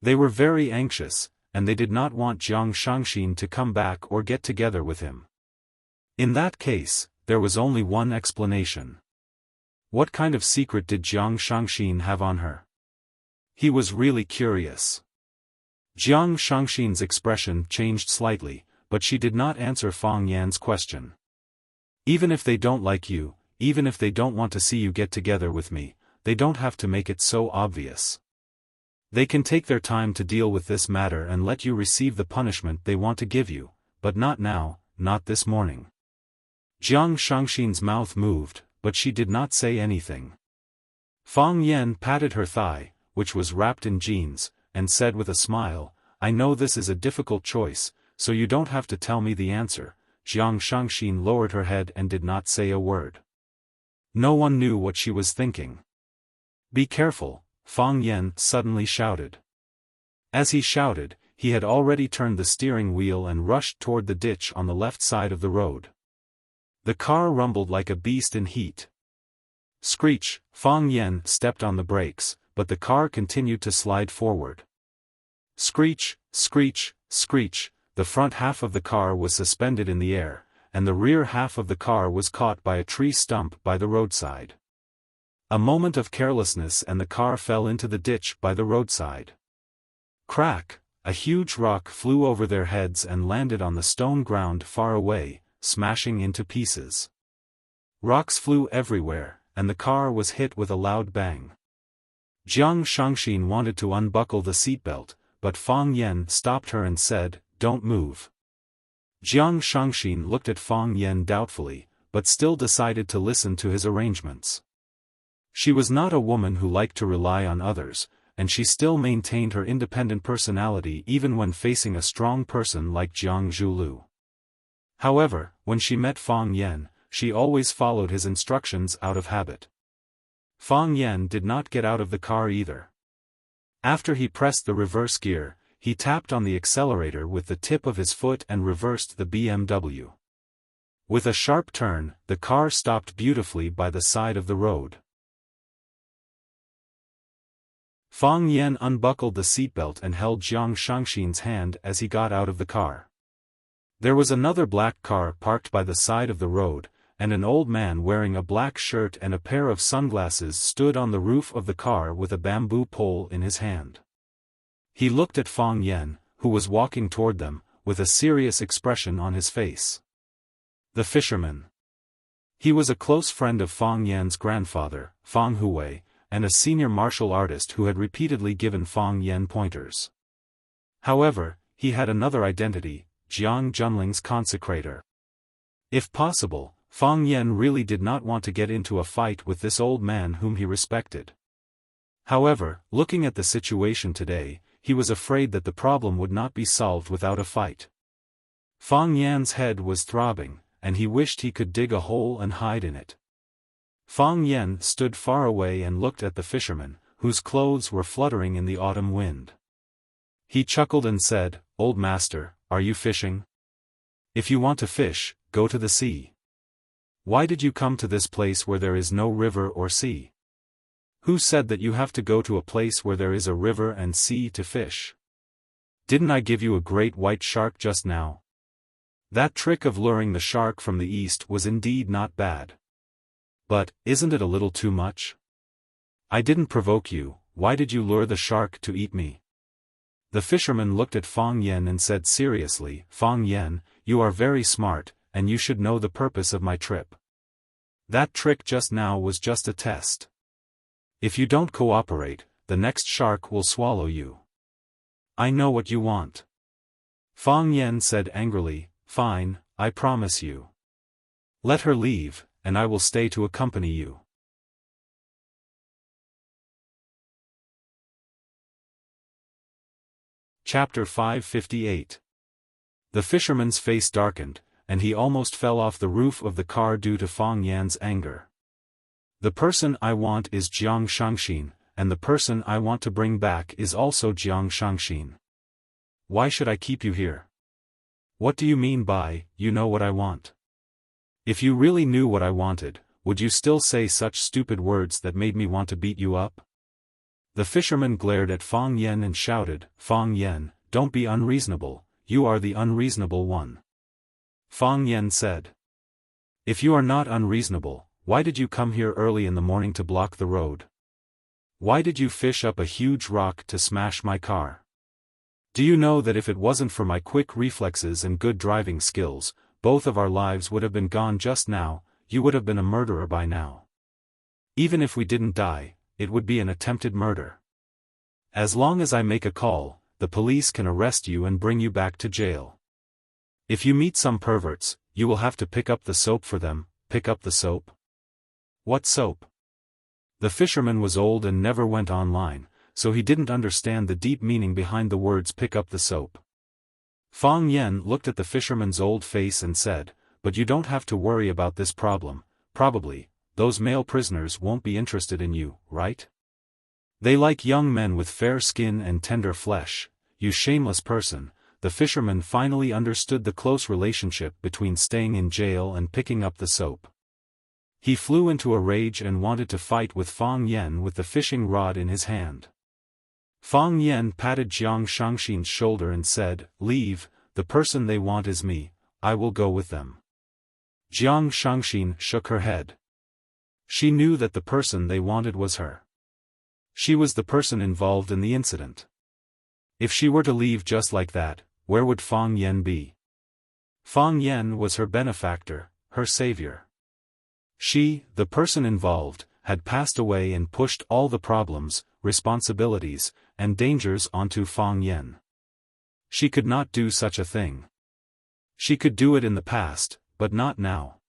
They were very anxious, and they did not want Jiang Shangxin to come back or get together with him. In that case, there was only one explanation. What kind of secret did Jiang Shangxin have on her? He was really curious. Jiang Shangxin's expression changed slightly, but she did not answer Fang Yan's question. Even if they don't like you, even if they don't want to see you get together with me, they don't have to make it so obvious. They can take their time to deal with this matter and let you receive the punishment they want to give you, but not now, not this morning. Jiang Shangxin's mouth moved, but she did not say anything. Fang Yan patted her thigh, which was wrapped in jeans, and said with a smile, I know this is a difficult choice, so you don't have to tell me the answer. Jiang Shangxin lowered her head and did not say a word. No one knew what she was thinking. Be careful, Fang Yan suddenly shouted. As he shouted, he had already turned the steering wheel and rushed toward the ditch on the left side of the road. The car rumbled like a beast in heat. Screech, Fang Yan stepped on the brakes, but the car continued to slide forward. Screech, screech, screech, the front half of the car was suspended in the air, and the rear half of the car was caught by a tree stump by the roadside. A moment of carelessness and the car fell into the ditch by the roadside. Crack, a huge rock flew over their heads and landed on the stone ground far away, smashing into pieces. Rocks flew everywhere, and the car was hit with a loud bang. Jiang Shangxin wanted to unbuckle the seatbelt, but Fang Yan stopped her and said, Don't move. Jiang Shangxin looked at Fang Yan doubtfully, but still decided to listen to his arrangements. She was not a woman who liked to rely on others, and she still maintained her independent personality even when facing a strong person like Jiang Zhulu. However, when she met Fang Yan, she always followed his instructions out of habit. Fang Yan did not get out of the car either. After he pressed the reverse gear, he tapped on the accelerator with the tip of his foot and reversed the BMW. With a sharp turn, the car stopped beautifully by the side of the road. Fang Yan unbuckled the seatbelt and held Jiang Shangxin's hand as he got out of the car. There was another black car parked by the side of the road, and an old man wearing a black shirt and a pair of sunglasses stood on the roof of the car with a bamboo pole in his hand. He looked at Fang Yan, who was walking toward them, with a serious expression on his face. The fisherman. He was a close friend of Fang Yan's grandfather, Fang Huwei, and a senior martial artist who had repeatedly given Fang Yan pointers. However, he had another identity, Jiang Junling's consecrator. If possible, Fang Yan really did not want to get into a fight with this old man whom he respected. However, looking at the situation today, he was afraid that the problem would not be solved without a fight. Fang Yan's head was throbbing, and he wished he could dig a hole and hide in it. Fang Yan stood far away and looked at the fisherman, whose clothes were fluttering in the autumn wind. He chuckled and said, "Old master, are you fishing? If you want to fish, go to the sea. Why did you come to this place where there is no river or sea? Who said that you have to go to a place where there is a river and sea to fish? Didn't I give you a great white shark just now? That trick of luring the shark from the east was indeed not bad. But, isn't it a little too much? I didn't provoke you, why did you lure the shark to eat me?" The fisherman looked at Fang Yan and said seriously, "Fang Yan, you are very smart, and you should know the purpose of my trip. That trick just now was just a test. If you don't cooperate, the next shark will swallow you. I know what you want." Fang Yan said angrily, "Fine, I promise you. Let her leave, and I will stay to accompany you." Chapter 558. The fisherman's face darkened, and he almost fell off the roof of the car due to Fang Yan's anger. "The person I want is Jiang Shangxin, and the person I want to bring back is also Jiang Shangxin. Why should I keep you here? What do you mean by, you know what I want? If you really knew what I wanted, would you still say such stupid words that made me want to beat you up?" The fisherman glared at Fang Yan and shouted, "Fang Yan, don't be unreasonable, you are the unreasonable one." Fang Yan said, "If you are not unreasonable, why did you come here early in the morning to block the road? Why did you fish up a huge rock to smash my car? Do you know that if it wasn't for my quick reflexes and good driving skills, both of our lives would have been gone just now, you would have been a murderer by now. Even if we didn't die, it would be an attempted murder. As long as I make a call, the police can arrest you and bring you back to jail. If you meet some perverts, you will have to pick up the soap for them." "Pick up the soap? What soap?" The fisherman was old and never went online, so he didn't understand the deep meaning behind the words "pick up the soap." Fang Yan looked at the fisherman's old face and said, "But you don't have to worry about this problem, probably, those male prisoners won't be interested in you, right? They like young men with fair skin and tender flesh, you shameless person." The fisherman finally understood the close relationship between staying in jail and picking up the soap. He flew into a rage and wanted to fight with Fang Yan with the fishing rod in his hand. Fang Yan patted Jiang Shangxin's shoulder and said, "Leave, the person they want is me, I will go with them." Jiang Shangxin shook her head. She knew that the person they wanted was her. She was the person involved in the incident. If she were to leave just like that, where would Fang Yan be? Fang Yan was her benefactor, her savior. She, the person involved, had passed away and pushed all the problems, responsibilities, and dangers onto Fang Yan. She could not do such a thing. She could do it in the past, but not now.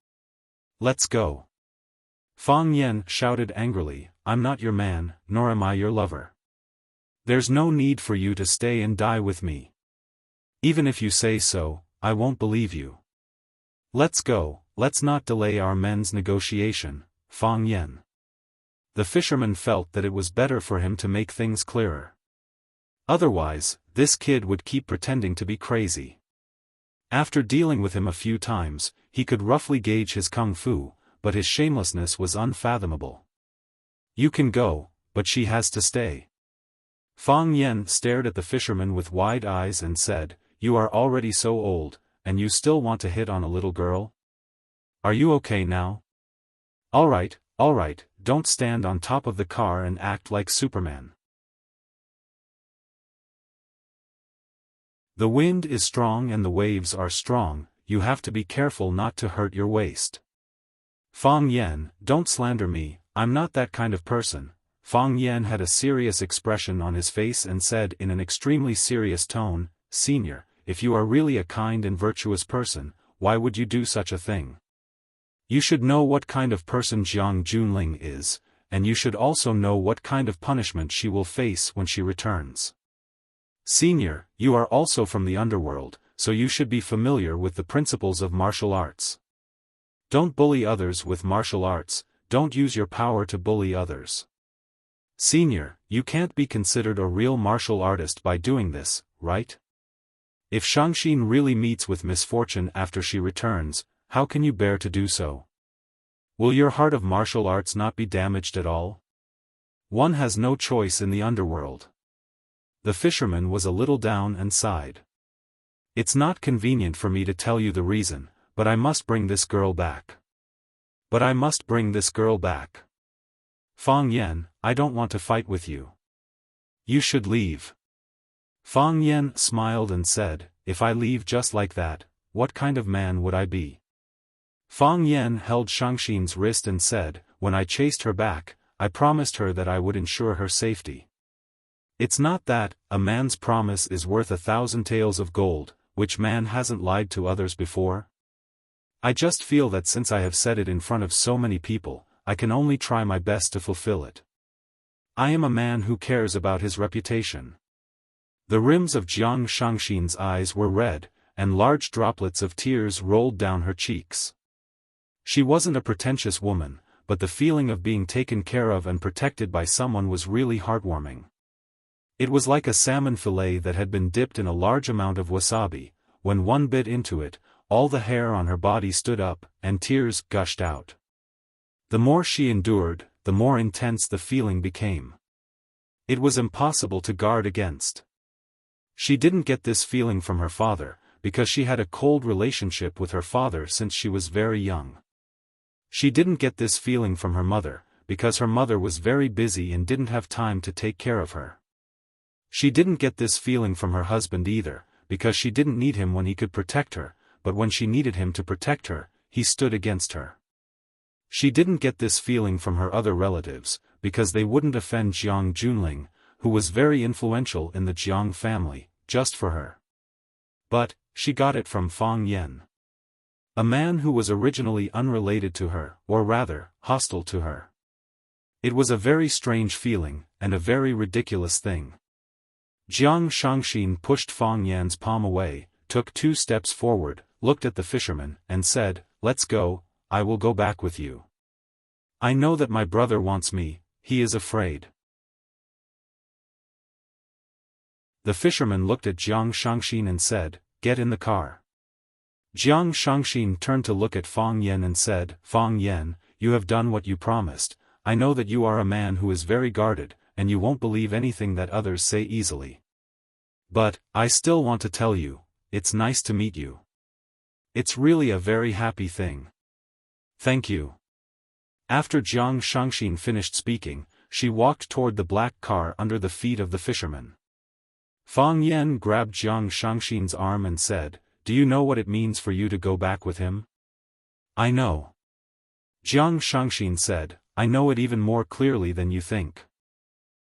"Let's go." Fang Yan shouted angrily, "I'm not your man, nor am I your lover. There's no need for you to stay and die with me. Even if you say so, I won't believe you. Let's go, let's not delay our men's negotiation, Fang Yan." The fisherman felt that it was better for him to make things clearer. Otherwise, this kid would keep pretending to be crazy. After dealing with him a few times, he could roughly gauge his kung fu, but his shamelessness was unfathomable. "You can go, but she has to stay." Fang Yen stared at the fisherman with wide eyes and said, "You are already so old, and you still want to hit on a little girl? Are you okay now? Alright, don't stand on top of the car and act like Superman. The wind is strong and the waves are strong, you have to be careful not to hurt your waist. Fang Yen, don't slander me, I'm not that kind of person." Fang Yen had a serious expression on his face and said in an extremely serious tone, "Senior, if you are really a kind and virtuous person, why would you do such a thing? You should know what kind of person Jiang Junling is, and you should also know what kind of punishment she will face when she returns. Senior, you are also from the underworld, so you should be familiar with the principles of martial arts. Don't bully others with martial arts, don't use your power to bully others. Senior, you can't be considered a real martial artist by doing this, right? If Shangxin really meets with misfortune after she returns, how can you bear to do so? Will your heart of martial arts not be damaged at all? One has no choice in the underworld." The fisherman was a little down and sighed. "It's not convenient for me to tell you the reason, but I must bring this girl back. Fang Yen, I don't want to fight with you. You should leave." Fang Yen smiled and said, "If I leave just like that, what kind of man would I be?" Fang Yen held Shangxin's wrist and said, "When I chased her back, I promised her that I would ensure her safety. It's not that, a man's promise is worth 1,000 taels of gold, which man hasn't lied to others before? I just feel that since I have said it in front of so many people, I can only try my best to fulfill it. I am a man who cares about his reputation." The rims of Jiang Shangxin's eyes were red, and large droplets of tears rolled down her cheeks. She wasn't a pretentious woman, but the feeling of being taken care of and protected by someone was really heartwarming. It was like a salmon fillet that had been dipped in a large amount of wasabi. When one bit into it, all the hair on her body stood up, and tears gushed out. The more she endured, the more intense the feeling became. It was impossible to guard against. She didn't get this feeling from her father, because she had a cold relationship with her father since she was very young. She didn't get this feeling from her mother, because her mother was very busy and didn't have time to take care of her. She didn't get this feeling from her husband either, because she didn't need him when he could protect her, but when she needed him to protect her, he stood against her. She didn't get this feeling from her other relatives, because they wouldn't offend Jiang Junling, who was very influential in the Jiang family, just for her. But, she got it from Fang Yen. A man who was originally unrelated to her, or rather, hostile to her. It was a very strange feeling, and a very ridiculous thing. Jiang Shangxin pushed Fang Yan's palm away, took 2 steps forward, looked at the fisherman, and said, "Let's go, I will go back with you. I know that my brother wants me, he is afraid." The fisherman looked at Jiang Shangxin and said, "Get in the car." Jiang Shangxin turned to look at Fang Yen and said, "Fang Yen, you have done what you promised. I know that you are a man who is very guarded, and you won't believe anything that others say easily. But, I still want to tell you, it's nice to meet you. It's really a very happy thing. Thank you." After Jiang Shangxin finished speaking, she walked toward the black car under the feet of the fisherman. Fang Yen grabbed Jiang Shangxin's arm and said, "Do you know what it means for you to go back with him?" "I know." Jiang Shangxin said, "I know it even more clearly than you think.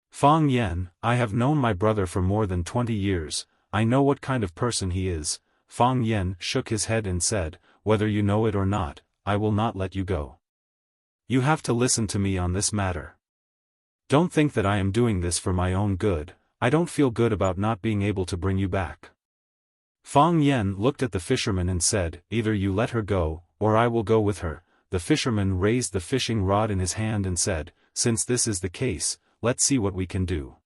Fang Yen, I have known my brother for more than 20 years, I know what kind of person he is." Fang Yen shook his head and said, "Whether you know it or not, I will not let you go. You have to listen to me on this matter. Don't think that I am doing this for my own good, I don't feel good about not being able to bring you back." Fang Yen looked at the fisherman and said, "Either you let her go, or I will go with her." The fisherman raised the fishing rod in his hand and said, "Since this is the case, let's see what we can do.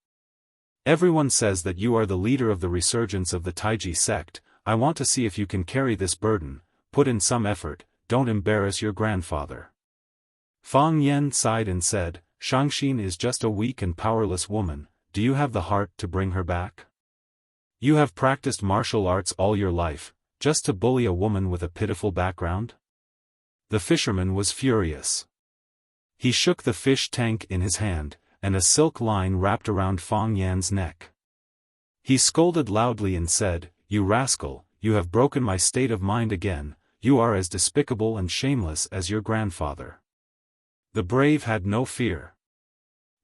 Everyone says that you are the leader of the resurgence of the Taiji sect. I want to see if you can carry this burden, put in some effort, don't embarrass your grandfather." Fang Yen sighed and said, "Shangxin is just a weak and powerless woman, do you have the heart to bring her back? You have practiced martial arts all your life, just to bully a woman with a pitiful background? The fisherman was furious. He shook the fish tank in his hand, and a silk line wrapped around Fang Yan's neck. He scolded loudly and said, "You rascal, you have broken my state of mind again, you are as despicable and shameless as your grandfather." The brave had no fear.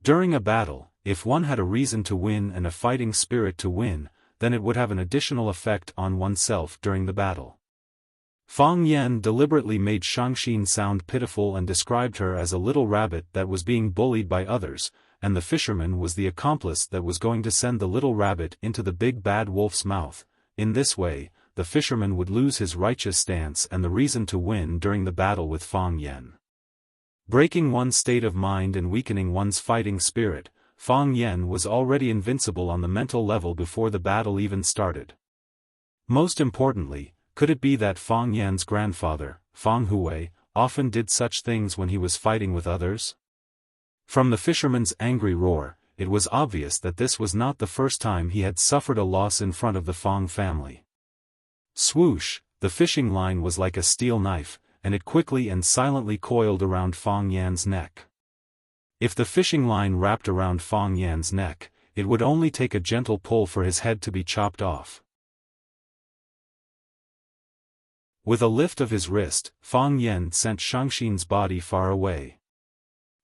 During a battle, if one had a reason to win and a fighting spirit to win, then it would have an additional effect on oneself during the battle. Fang Yan deliberately made Xiaofan sound pitiful and described her as a little rabbit that was being bullied by others, and the fisherman was the accomplice that was going to send the little rabbit into the big bad wolf's mouth. In this way, the fisherman would lose his righteous stance and the reason to win during the battle with Fang Yan. Breaking one's state of mind and weakening one's fighting spirit, Fang Yan was already invincible on the mental level before the battle even started. Most importantly, could it be that Fang Yan's grandfather, Fang Hui, often did such things when he was fighting with others? From the fisherman's angry roar, it was obvious that this was not the first time he had suffered a loss in front of the Fang family. Swoosh, the fishing line was like a steel knife, and it quickly and silently coiled around Fang Yan's neck. If the fishing line wrapped around Fang Yan's neck, it would only take a gentle pull for his head to be chopped off. With a lift of his wrist, Fang Yan sent Xiaofan's body far away.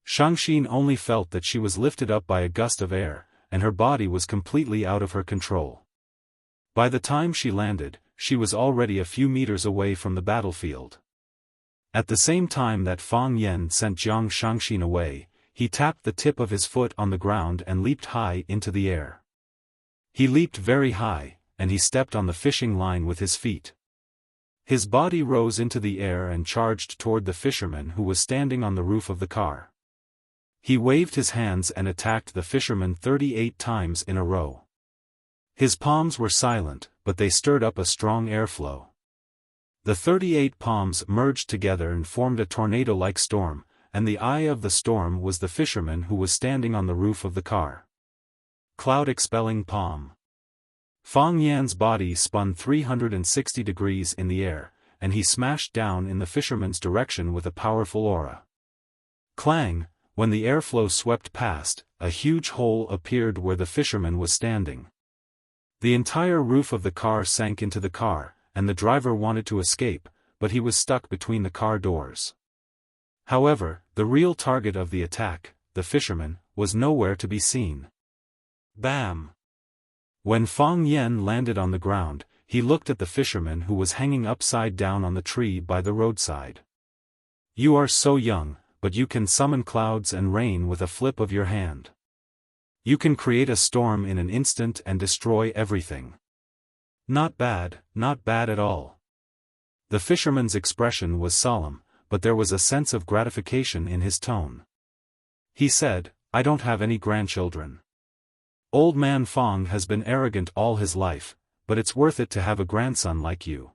Xiaofan only felt that she was lifted up by a gust of air, and her body was completely out of her control. By the time she landed, she was already a few meters away from the battlefield. At the same time that Fang Yan sent Xiaofan away, he tapped the tip of his foot on the ground and leaped high into the air. He leaped very high, and he stepped on the fishing line with his feet. His body rose into the air and charged toward the fisherman who was standing on the roof of the car. He waved his hands and attacked the fisherman 38 times in a row. His palms were silent, but they stirred up a strong airflow. The 38 palms merged together and formed a tornado-like storm, and the eye of the storm was the fisherman who was standing on the roof of the car. Cloud-expelling palm. Fang Yan's body spun 360 degrees in the air, and he smashed down in the fisherman's direction with a powerful aura. Clang! When the airflow swept past, a huge hole appeared where the fisherman was standing. The entire roof of the car sank into the car, and the driver wanted to escape, but he was stuck between the car doors. However, the real target of the attack, the fisherman, was nowhere to be seen. Bam! When Fang Yan landed on the ground, he looked at the fisherman who was hanging upside down on the tree by the roadside. "You are so young, but you can summon clouds and rain with a flip of your hand. You can create a storm in an instant and destroy everything. Not bad at all." The fisherman's expression was solemn, but there was a sense of gratification in his tone. He said, "I don't have any grandchildren. Old man Fang has been arrogant all his life, but it's worth it to have a grandson like you."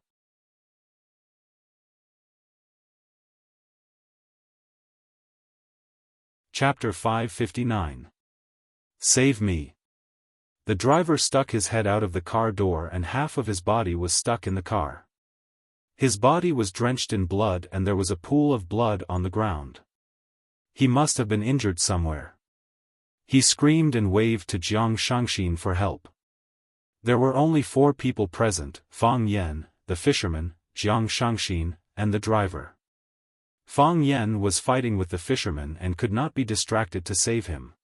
Chapter 559. Save me. The driver stuck his head out of the car door and half of his body was stuck in the car. His body was drenched in blood and there was a pool of blood on the ground. He must have been injured somewhere. He screamed and waved to Jiang Xiaofan for help. There were only 4 people present: Fang Yan, the fisherman, Jiang Xiaofan, and the driver. Fang Yan was fighting with the fisherman and could not be distracted to save him.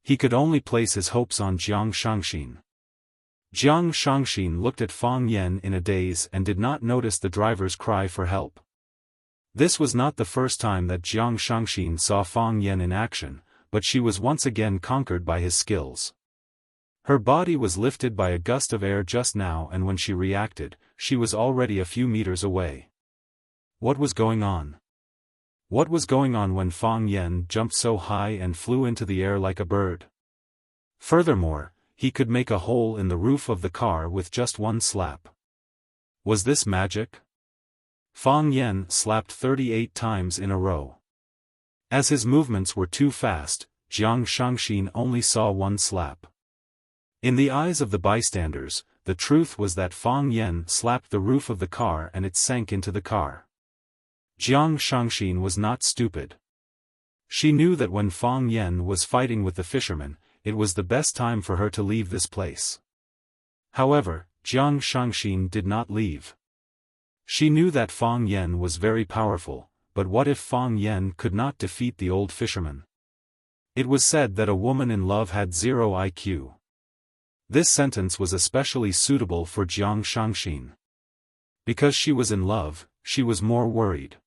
He could only place his hopes on Jiang Xiaofan. Jiang Xiaofan looked at Fang Yan in a daze and did not notice the driver's cry for help. This was not the first time that Jiang Xiaofan saw Fang Yan in action, but she was once again conquered by his skills. Her body was lifted by a gust of air just now, and when she reacted, she was already a few meters away. What was going on? What was going on when Fang Yan jumped so high and flew into the air like a bird? Furthermore, he could make a hole in the roof of the car with just one slap. Was this magic? Fang Yan slapped 38 times in a row. As his movements were too fast, Jiang Shangxin only saw one slap. In the eyes of the bystanders, the truth was that Fang Yan slapped the roof of the car and it sank into the car. Jiang Shangxin was not stupid. She knew that when Fang Yan was fighting with the fisherman, it was the best time for her to leave this place. However, Jiang Shangxin did not leave. She knew that Fang Yan was very powerful, but what if Fang Yan could not defeat the old fisherman? It was said that a woman in love had 0 IQ. This sentence was especially suitable for Jiang Shangxin. Because she was in love, she was more worried.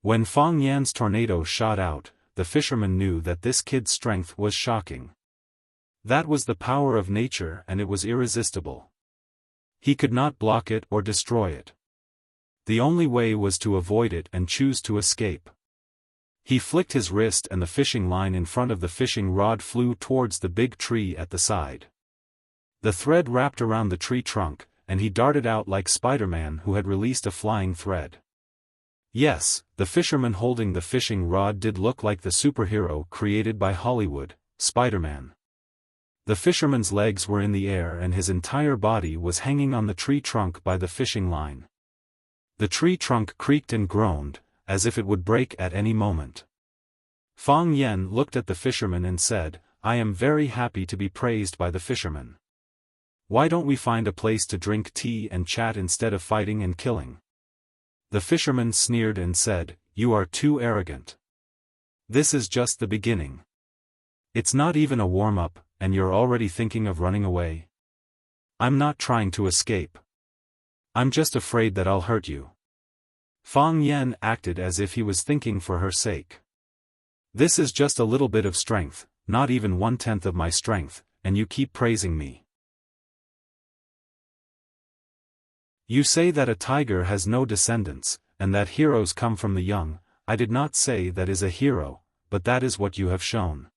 When Fang Yan's tornado shot out, the fisherman knew that this kid's strength was shocking. That was the power of nature and it was irresistible. He could not block it or destroy it. The only way was to avoid it and choose to escape. He flicked his wrist and the fishing line in front of the fishing rod flew towards the big tree at the side. The thread wrapped around the tree trunk, and he darted out like Spider-Man who had released a flying thread. Yes, the fisherman holding the fishing rod did look like the superhero created by Hollywood, Spider-Man. The fisherman's legs were in the air and his entire body was hanging on the tree trunk by the fishing line. The tree trunk creaked and groaned, as if it would break at any moment. Fang Yan looked at the fisherman and said, "I am very happy to be praised by the fisherman. Why don't we find a place to drink tea and chat instead of fighting and killing?" The fisherman sneered and said, "You are too arrogant. This is just the beginning. It's not even a warm-up, and you're already thinking of running away. I'm not trying to escape. I'm just afraid that I'll hurt you." Fang Yan acted as if he was thinking for her sake. "This is just a little bit of strength, not even 1/10 of my strength, and you keep praising me. You say that a tiger has no descendants, and that heroes come from the young. I did not say that is a hero, but that is what you have shown.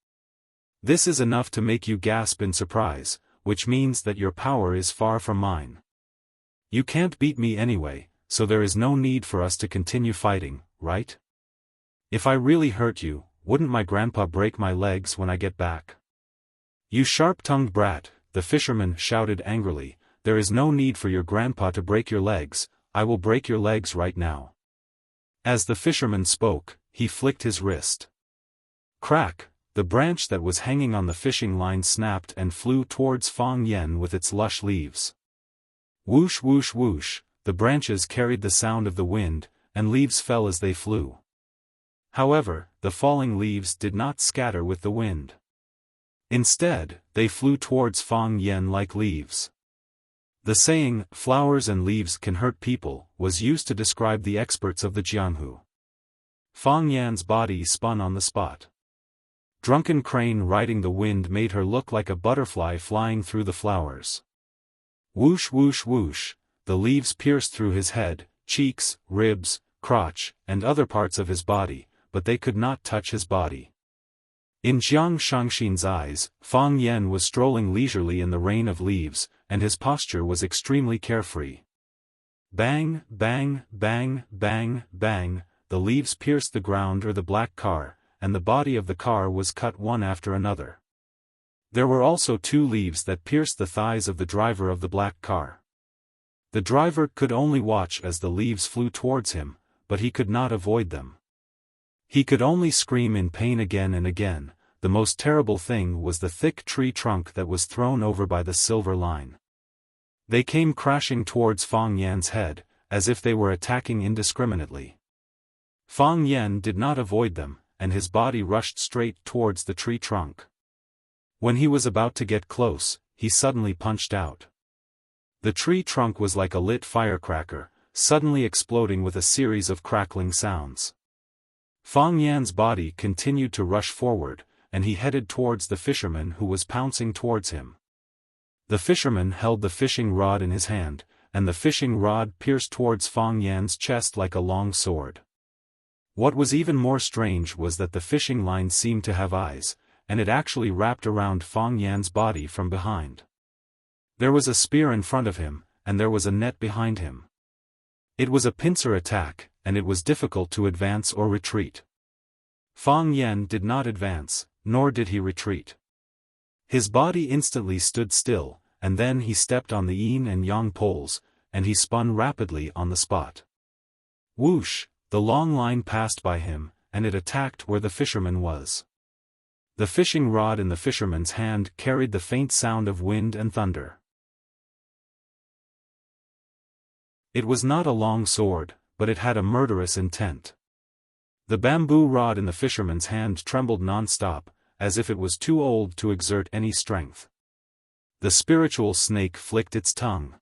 This is enough to make you gasp in surprise, which means that your power is far from mine. You can't beat me anyway, so there is no need for us to continue fighting, right? If I really hurt you, wouldn't my grandpa break my legs when I get back?" "You sharp-tongued brat," the fisherman shouted angrily, "there is no need for your grandpa to break your legs, I will break your legs right now." As the fisherman spoke, he flicked his wrist. Crack! The branch that was hanging on the fishing line snapped and flew towards Fang Yan with its lush leaves. Whoosh whoosh whoosh, the branches carried the sound of the wind, and leaves fell as they flew. However, the falling leaves did not scatter with the wind. Instead, they flew towards Fang Yan like leaves. The saying, "flowers and leaves can hurt people," was used to describe the experts of the Jianghu. Fang Yan's body spun on the spot. Drunken crane riding the wind made her look like a butterfly flying through the flowers. Whoosh whoosh whoosh, the leaves pierced through his head, cheeks, ribs, crotch, and other parts of his body, but they could not touch his body. In Jiang Shangxin's eyes, Fang Yan was strolling leisurely in the rain of leaves, and his posture was extremely carefree. Bang, bang, bang, bang, bang, the leaves pierced the ground or the black car, and the body of the car was cut one after another. There were also 2 leaves that pierced the thighs of the driver of the black car. The driver could only watch as the leaves flew towards him, but he could not avoid them. He could only scream in pain again and again. The most terrible thing was the thick tree trunk that was thrown over by the silver line. They came crashing towards Fang Yan's head, as if they were attacking indiscriminately. Fang Yan did not avoid them, and his body rushed straight towards the tree trunk. When he was about to get close, he suddenly punched out. The tree trunk was like a lit firecracker, suddenly exploding with a series of crackling sounds. Fang Yan's body continued to rush forward, and he headed towards the fisherman who was pouncing towards him. The fisherman held the fishing rod in his hand, and the fishing rod pierced towards Fang Yan's chest like a long sword. What was even more strange was that the fishing line seemed to have eyes, and it actually wrapped around Fang Yan's body from behind. There was a spear in front of him, and there was a net behind him. It was a pincer attack, and it was difficult to advance or retreat. Fang Yan did not advance, nor did he retreat. His body instantly stood still, and then he stepped on the yin and yang poles, and he spun rapidly on the spot. Whoosh, the long line passed by him, and it attacked where the fisherman was. The fishing rod in the fisherman's hand carried the faint sound of wind and thunder. It was not a long sword, but it had a murderous intent. The bamboo rod in the fisherman's hand trembled non-stop, as if it was too old to exert any strength. The spiritual snake flicked its tongue.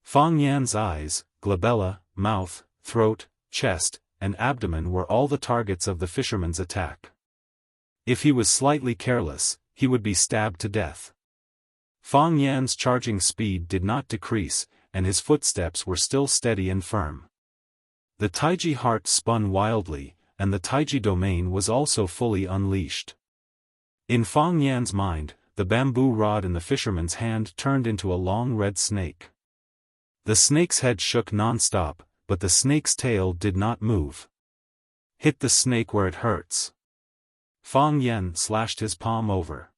Fang Yan's eyes, glabella, mouth, throat, chest, and abdomen were all the targets of the fisherman's attack. If he was slightly careless, he would be stabbed to death. Fang Yan's charging speed did not decrease, and his footsteps were still steady and firm. The Taiji heart spun wildly, and the Taiji domain was also fully unleashed. In Fang Yan's mind, the bamboo rod in the fisherman's hand turned into a long red snake. The snake's head shook non-stop, but the snake's tail did not move. Hit the snake where it hurts. Fang Yan slashed his palm over.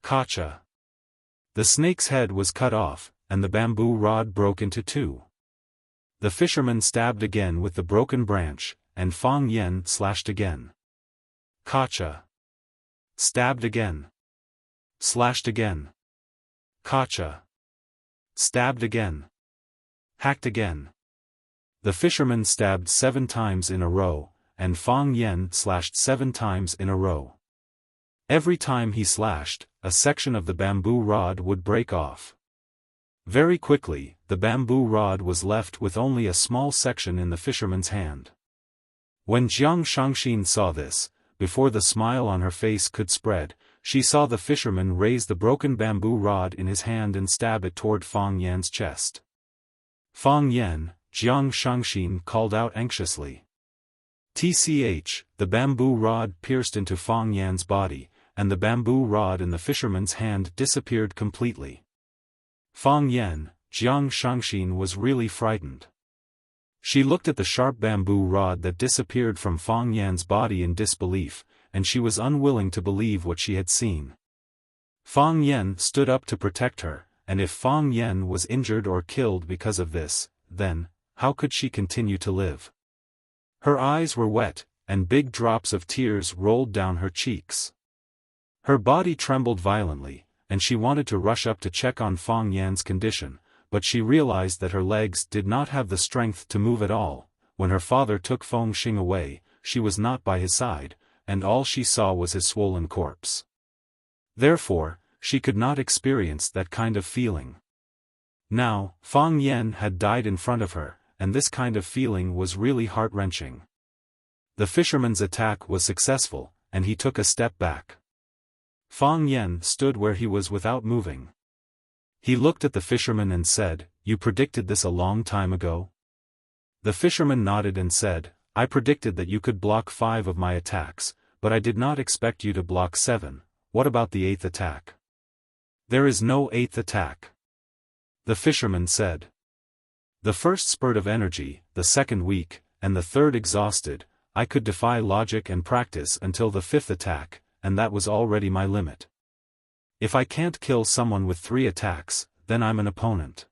Kacha. The snake's head was cut off, and the bamboo rod broke into two. The fisherman stabbed again with the broken branch, and Fang Yan slashed again. Kacha. Stabbed again. Slashed again. Kacha. Stabbed again. Hacked again. The fisherman stabbed 7 times in a row, and Fang Yan slashed 7 times in a row. Every time he slashed, a section of the bamboo rod would break off. Very quickly, the bamboo rod was left with only a small section in the fisherman's hand. When Jiang Shangxin saw this, before the smile on her face could spread, she saw the fisherman raise the broken bamboo rod in his hand and stab it toward Fang Yan's chest. Fang Yan, Jiang Shangxin called out anxiously. Tch, the bamboo rod pierced into Fang Yan's body, and the bamboo rod in the fisherman's hand disappeared completely. Fang Yan, Jiang Shangxin was really frightened. She looked at the sharp bamboo rod that disappeared from Fang Yan's body in disbelief, and she was unwilling to believe what she had seen. Fang Yan stood up to protect her, and if Fang Yan was injured or killed because of this, then, how could she continue to live? Her eyes were wet, and big drops of tears rolled down her cheeks. Her body trembled violently, and she wanted to rush up to check on Fang Yan's condition, but she realized that her legs did not have the strength to move at all. When her father took Feng Xing away, she was not by his side, and all she saw was his swollen corpse. Therefore, she could not experience that kind of feeling. Now, Fang Yan had died in front of her, and this kind of feeling was really heart-wrenching. The fisherman's attack was successful, and he took a step back. Fang Yan stood where he was without moving. He looked at the fisherman and said, "You predicted this a long time ago?" The fisherman nodded and said, "I predicted that you could block 5 of my attacks, but I did not expect you to block 7. What about the 8th attack?" "There is no 8th attack," the fisherman said. "The first spurt of energy, the second weak, and the third exhausted. I could defy logic and practice until the 5th attack, and that was already my limit. If I can't kill someone with 3 attacks, then I'm an opponent.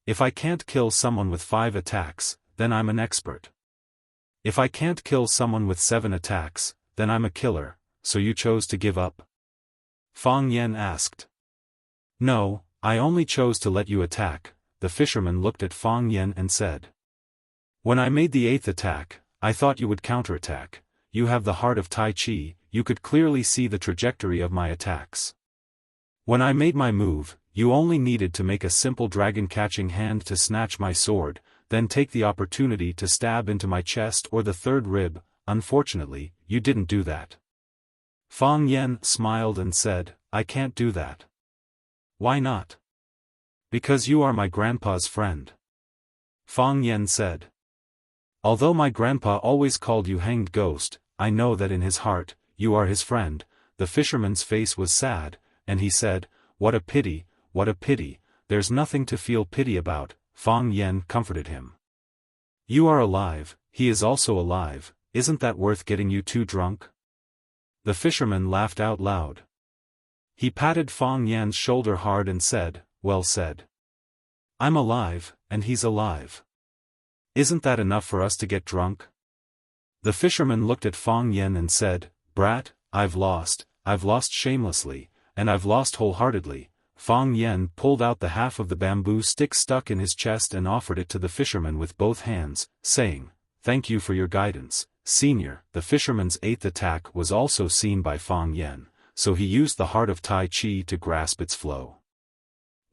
If I can't kill someone with 5 attacks, then I'm an expert. If I can't kill someone with 7 attacks, then I'm a killer. So you chose to give up?" Fang Yan asked. "No, I only chose to let you attack," the fisherman looked at Fang Yan and said. "When I made the 8th attack, I thought you would counterattack. You have the heart of Tai Chi, you could clearly see the trajectory of my attacks. When I made my move, you only needed to make a simple dragon-catching hand to snatch my sword, then take the opportunity to stab into my chest or the 3rd rib. Unfortunately, you didn't do that." Fang Yan smiled and said, "I can't do that." "Why not?" "Because you are my grandpa's friend," Fang Yan said. "Although my grandpa always called you hanged ghost, I know that in his heart, you are his friend." The fisherman's face was sad, and he said, what a pity, there's nothing to feel pity about." Fang Yan comforted him. "You are alive, he is also alive, isn't that worth getting you too drunk? The fisherman laughed out loud. He patted Fang Yan's shoulder hard and said, "Well said. I'm alive, and he's alive. Isn't that enough for us to get drunk?" The fisherman looked at Fang Yan and said, "Brat, I've lost shamelessly, and I've lost wholeheartedly." Fang Yan pulled out the half of the bamboo stick stuck in his chest and offered it to the fisherman with both hands, saying, "Thank you for your guidance, senior." The fisherman's eighth attack was also seen by Fang Yan, so he used the heart of Tai Chi to grasp its flow.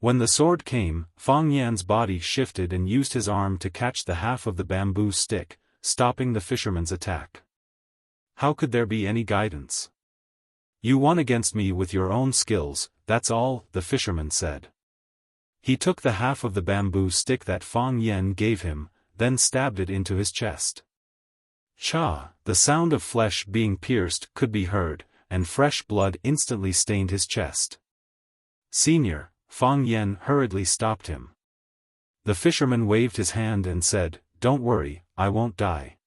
When the sword came, Fang Yan's body shifted and used his arm to catch the half of the bamboo stick, stopping the fisherman's attack. How could there be any guidance? "You won against me with your own skills, that's all," the fisherman said. He took the half of the bamboo stick that Fang Yan gave him, then stabbed it into his chest. Cha! The sound of flesh being pierced could be heard, and fresh blood instantly stained his chest. "Senior," Fang Yan hurriedly stopped him. The fisherman waved his hand and said, "Don't worry, I won't die."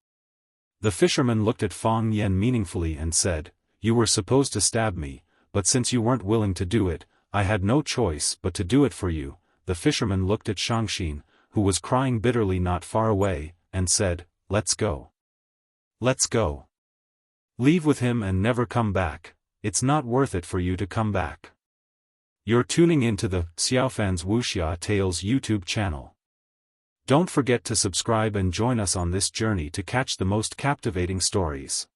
The fisherman looked at Fang Yan meaningfully and said, "You were supposed to stab me, but since you weren't willing to do it, I had no choice but to do it for you." The fisherman looked at Shangxin, who was crying bitterly not far away, and said, "Let's go. Let's go. Leave with him and never come back. It's not worth it for you to come back." You're tuning into the Xiaofan's Wuxia Tales YouTube channel. Don't forget to subscribe and join us on this journey to catch the most captivating stories.